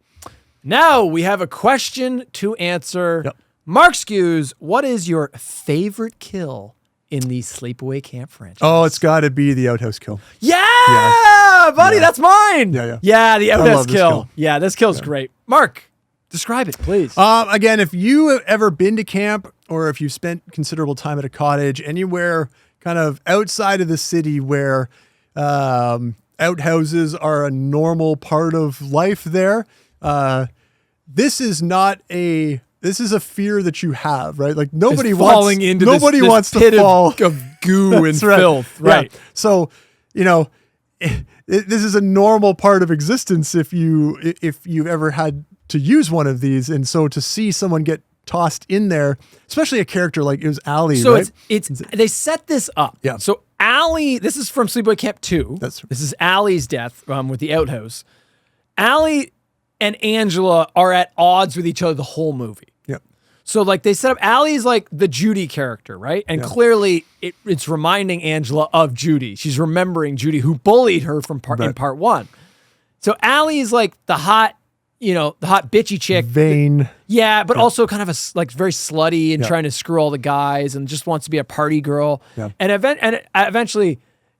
Now we have a question to answer. Yep. Mark Skews, what is your favorite kill in the Sleepaway Camp franchise? Oh, it's got to be the outhouse kill. Yeah, buddy, that's mine. Yeah. The outhouse kill. Yeah, this kill's great. Mark, describe it, please. Again, if you have ever been to camp or if you've spent considerable time at a cottage, anywhere kind of outside of the city where outhouses are a normal part of life there, this is a fear that you have, right? Like nobody falling into nobody this wants pit to fall of goo and right. filth, right? Yeah. So, this is a normal part of existence if you've ever had to use one of these, and so to see someone get tossed in there, especially a character like it was Allie, so right? it's they set this up. Yeah. So Allie, this is from Sleepaway Camp 2. This is Allie's death with the outhouse. Allie and Angela are at odds with each other the whole movie. Yep. So like they set up Allie's like the Judy character, right? And clearly it's reminding Angela of Judy. She's remembering Judy who bullied her from in part 1. So Allie's like the hot bitchy chick. Vain. Yeah, but also kind of very slutty and trying to screw all the guys and just wants to be a party girl. Yeah. And eventually,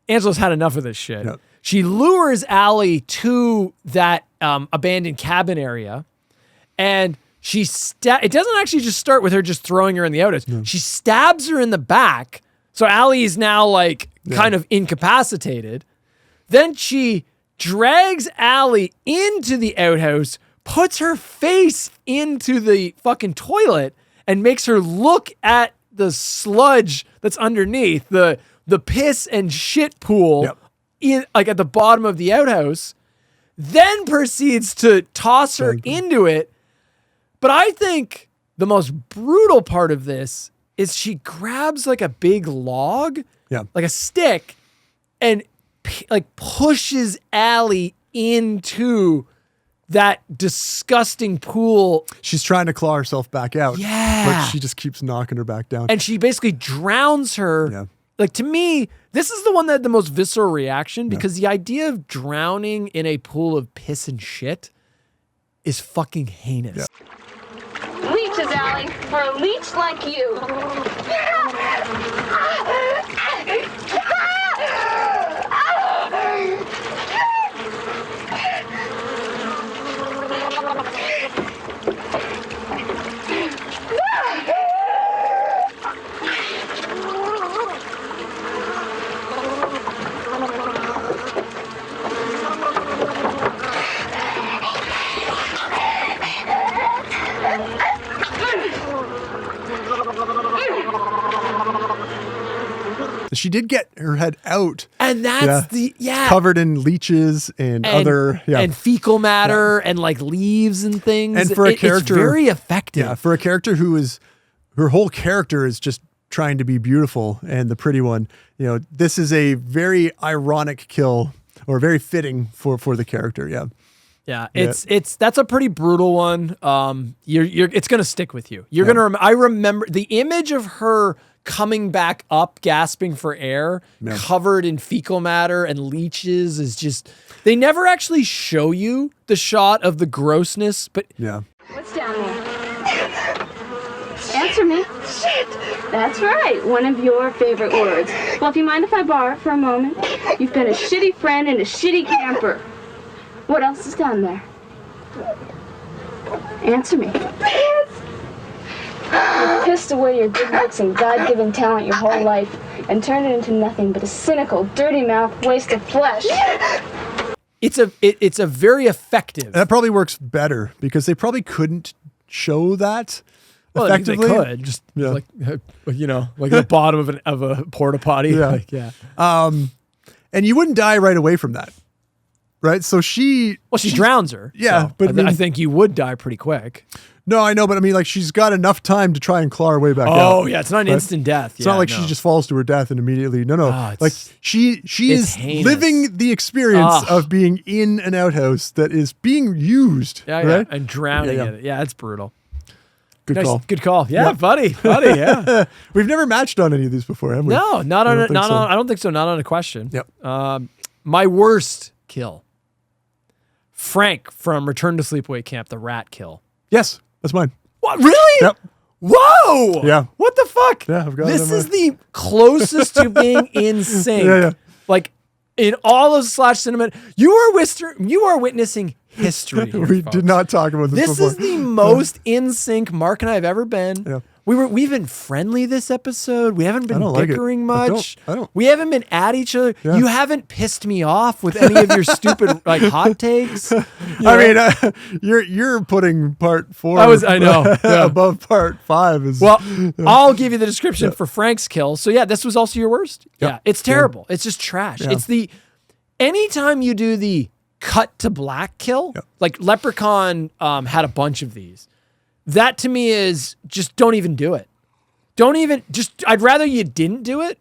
Angela's had enough of this shit. Yeah. She lures Allie to that abandoned cabin area, and it doesn't actually just start with her just throwing her in the outhouse. No. She stabs her in the back, so Allie is now kind of incapacitated. Then she drags Allie into the outhouse, puts her face into the fucking toilet, and makes her look at the sludge that's underneath, the piss and shit pool at the bottom of the outhouse, then proceeds to toss her into it. But I think the most brutal part of this is she grabs like a big log, like a stick, and pushes Allie into that disgusting pool. She's trying to claw herself back out. Yeah. But she just keeps knocking her back down. And she basically drowns her. Yeah. Like, to me, this is the one that had the most visceral reaction because the idea of drowning in a pool of piss and shit is fucking heinous. Yeah. Leeches, Allie, for a leech like you. She did get her head out. And that's covered in leaches and other and fecal matter and like leaves and things. And for a character, it's very effective. Yeah, for a character who is, her whole character is just trying to be beautiful and the pretty one. This is a very ironic kill or very fitting for the character. Yeah. Yeah, that's a pretty brutal one. It's gonna stick with you. You're gonna. I remember the image of her coming back up, gasping for air, covered in fecal matter and leeches is just. They never actually show you the shot of the grossness, but What's down there? Answer me. Shit. That's right. One of your favorite words. Well, if you mind if I borrow it for a moment, you've been a shitty friend and a shitty camper. What else is down there? Answer me. You pissed away your good looks and God-given talent your whole life and turned it into nothing but a cynical, dirty-mouthed waste of flesh. it's a very effective. That probably works better because they probably couldn't show that effectively. They could just like the bottom of a porta potty. And you wouldn't die right away from that. Right, so she drowns her. Yeah, so but I think you would die pretty quick. No, I know, but I mean, like she's got enough time to try and claw her way back out. Oh yeah, it's not an instant death. It's not like she just falls to her death and immediately. No, like she is heinous. living the experience of being in an outhouse that is being used. Right? And drowning in it. Yeah, it's brutal. Good call. Good call. Yeah, buddy. Yeah. We've never matched on any of these before, have we? No, not on. I don't think so. Not on a question. Yep. My worst kill. Frank from Return to Sleepaway Camp, the rat kill. Yes, that's mine. What? Really? Yep. Whoa! Yeah. What the fuck? Yeah, I've got this is the closest to being in sync. Like in all of Slash Cinema, you are witnessing history. Here, we folks. did not talk about this before. This is the most in sync Mark and I have ever been. Yeah. We've been friendly this episode. We haven't been bickering much. I don't. We haven't been at each other. Yeah. You haven't pissed me off with any of your stupid like hot takes. I mean, you're putting part 4 I know. above part 5 Well, I'll give you the description for Frank's kill. So yeah, this was also your worst? Yeah. It's terrible. It's just trash. Yeah. It's anytime you do the cut to black kill, like Leprechaun had a bunch of these. That to me is just don't even do it. I'd rather you didn't do it.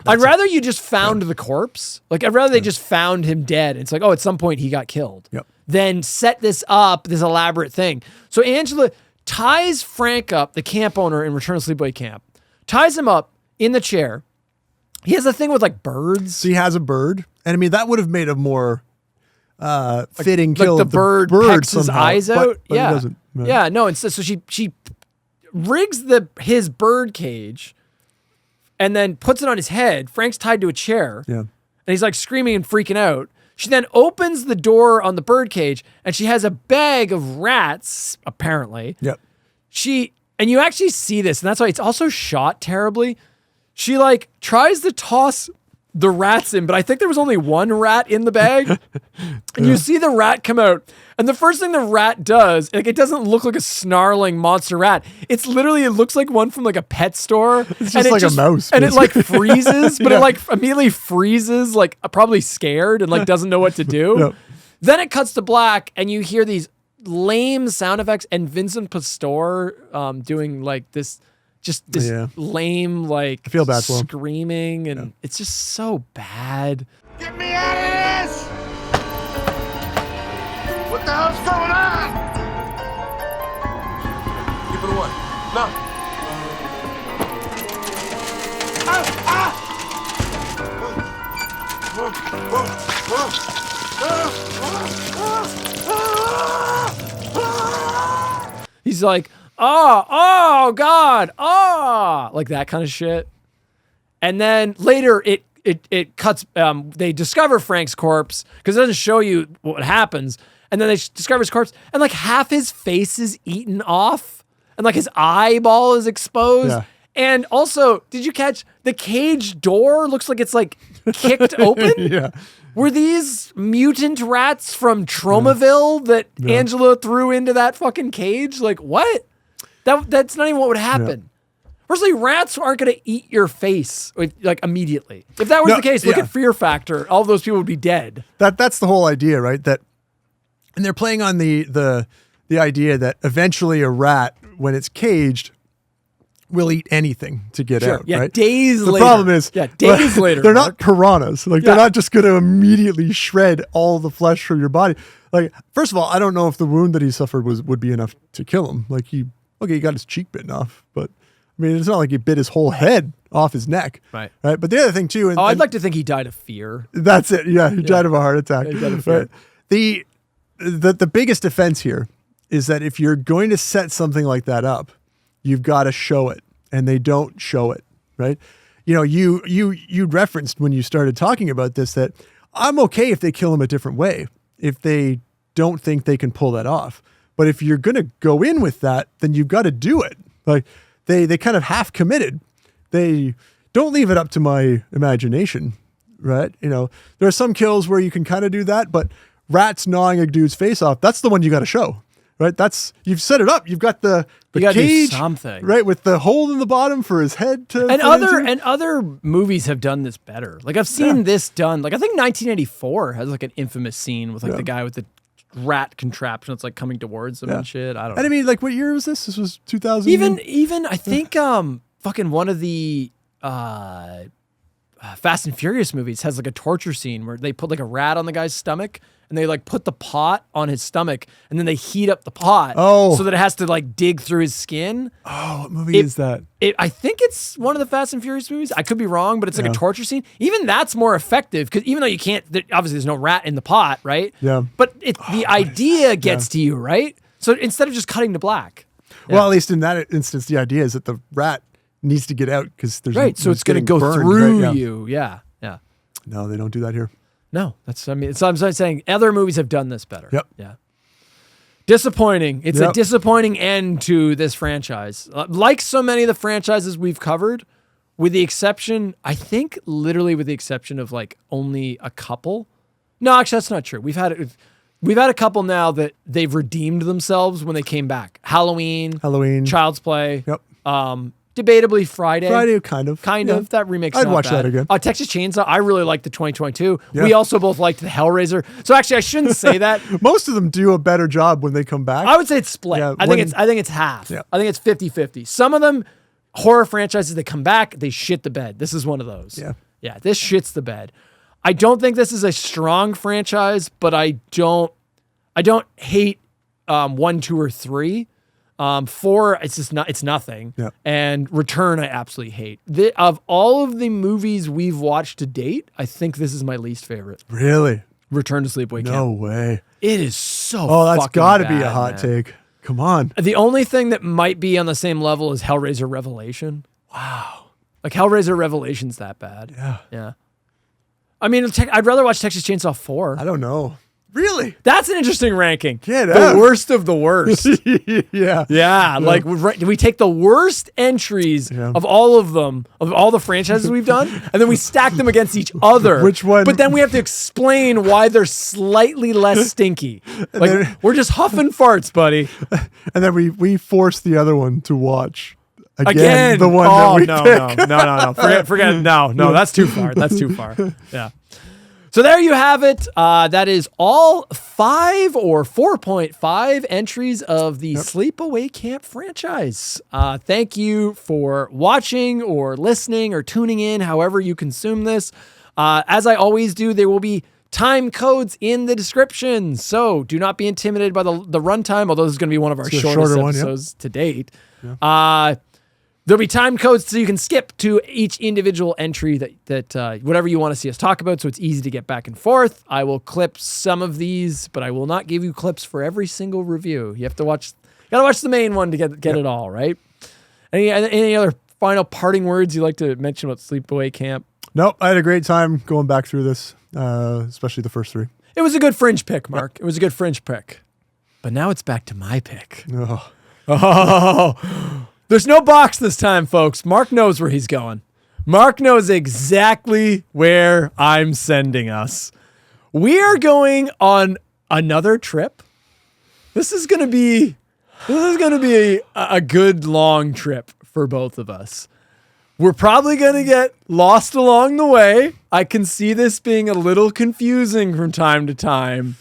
I'd rather you just found the corpse. Like I'd rather they just found him dead. It's like, oh, at some point he got killed. Yep. Then set this up, this elaborate thing. So Angela ties Frank up, the camp owner in Return to Sleepaway Camp, ties him up in the chair. He has a thing with like birds. So he has a bird. And I mean, that would have made a more fitting kill. Like the bird pecks his eyes out. But yeah. It doesn't. No. Yeah, no. And so she rigs his bird cage and then puts it on his head. Frank's tied to a chair. Yeah. And he's like screaming and freaking out. She then opens the door on the bird cage and she has a bag of rats, apparently. Yep. And you actually see this, and that's why it's also shot terribly. She like tries to toss the rats in, but I think there was only one rat in the bag. And you see the rat come out. And the first thing the rat does, like it doesn't look like a snarling monster rat. It looks like one from like a pet store. It's just like a mouse. And it like freezes, but it like immediately freezes, like probably scared and like doesn't know what to do. Yep. Then it cuts to black and you hear these lame sound effects and Vincent Pastore doing like this lame, like I feel bad for him. Screaming, and it's just so bad. Get me out of this! What the hell's going on? Give it away. No. He's like, oh God, like that kind of shit. And then later it cuts, they discover Frank's corpse because it doesn't show you what happens. And then they discover his corpse and like half his face is eaten off and like his eyeball is exposed. Yeah. And also, did you catch the cage door looks like it's like kicked open? Yeah. Were these mutant rats from Tromaville that Angela threw into that fucking cage? Like, what? That's not even what would happen. Firstly, rats aren't going to eat your face like immediately. If that was the case, look at Fear Factor. All of those people would be dead. That's the whole idea, right? And they're playing on the idea that eventually a rat, when it's caged, will eat anything to get out. Yeah, right? days the later. problem is, days later. They're Mark. not piranhas. Like they're not just going to immediately shred all the flesh from your body. Like, first of all, I don't know if the wound that he suffered would be enough to kill him. Like he got his cheek bitten off, but I mean, it's not like he bit his whole head off his neck. Right. But the other thing too, I'd like to think he died of fear. That's it. Yeah, he died of a heart attack. He died of fear. Right? The biggest defense here is that if you're going to set something like that up, you've got to show it, and they don't show it, right? You know, you referenced when you started talking about this that I'm okay if they kill him a different way, if they don't think they can pull that off. But if you're going to go in with that, then you've got to do it. Like they kind of half committed. They don't leave it up to my imagination, right? You know, there are some kills where you can kind of do that, but rats gnawing a dude's face off, that's the one you got to show, right? You've set it up. You've got the cage, do something, right, with the hole in the bottom for his head to. And other movies have done this better. Like I've seen this done. Like I think 1984 has like an infamous scene with like the guy with the rat contraption that's like coming towards him and shit. I don't know. And I mean, like, what year was this? This was 2000. Even I think fucking one of the Fast and Furious movies has like a torture scene where they put like a rat on the guy's stomach and they like put the pot on his stomach and then they heat up the pot so that it has to like dig through his skin. Oh, what movie is that? I think it's one of the Fast and Furious movies. I could be wrong, but it's like a torture scene. Even that's more effective because even though you can't, obviously there's no rat in the pot, right? Yeah. But the idea gets to you, right? So instead of just cutting to black. Well, at least in that instance, the idea is that the rat needs to get out because there's so it's going to go through you. Yeah. No, they don't do that here. No, I'm saying other movies have done this better. Yep. Yeah. Disappointing. It's a disappointing end to this franchise. Like so many of the franchises we've covered, with the exception, I think literally with the exception of like only a couple. No, actually that's not true. We've had a couple now that they've redeemed themselves when they came back. Halloween, Child's Play. Yep. Debatably Friday, kind of. That remake's I'd not watch bad. that again. Texas Chainsaw, I really liked the 2022. Yeah. We also both liked the Hellraiser. So actually, I shouldn't say that. Most of them do a better job when they come back. I would say it's split. Yeah, I think it's half. Yeah. I think it's 50-50. Some of them horror franchises, they come back, they shit the bed. This is one of those. Yeah. This shits the bed. I don't think this is a strong franchise, but I don't hate 1, 2, or 3. 4, it's nothing. Yeah. And Return, I absolutely hate. Of all of the movies we've watched to date, I think this is my least favorite. Really? Return to Sleepaway Camp. No way. It is so that's fucking got to be a bad, hot man. take. Come on. The only thing that might be on the same level is Hellraiser Revelation. Wow. Like Hellraiser Revelation's that bad. Yeah. I mean, I'd rather watch Texas Chainsaw 4. I don't know. Really? That's an interesting ranking. Get the out. worst of the worst. Yeah. Like we take the worst entries of all of them, of all the franchises we've done, and then we stack them against each other. Which one? But then we have to explain why they're slightly less stinky. Like we're just huffing farts, buddy. And then we force the other one to watch. Again, the one that we pick. No. Forget it. No, that's too far. That's too far. Yeah. So there you have it. That is all 5 or 4.5 entries of the Sleepaway Camp franchise. Thank you for watching or listening or tuning in, however you consume this. As I always do, there will be time codes in the description. So do not be intimidated by the runtime, although this is going to be one of our shortest episodes to date. There'll be time codes so you can skip to each individual entry that whatever you want to see us talk about, so it's easy to get back and forth. I will clip some of these, but I will not give you clips for every single review. You have to watch the main one to get it all, right? Any other final parting words you'd like to mention about Sleepaway Camp? Nope, I had a great time going back through this, especially the first 3. It was a good fringe pick, Mark. It was a good fringe pick. But now it's back to my pick. Oh. There's no box this time, folks. Mark knows where he's going. Mark knows exactly where I'm sending us. We are going on another trip. This is going to be a good long trip for both of us. We're probably going to get lost along the way. I can see this being a little confusing from time to time.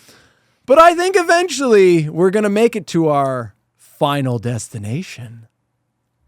But I think eventually we're going to make it to our final destination.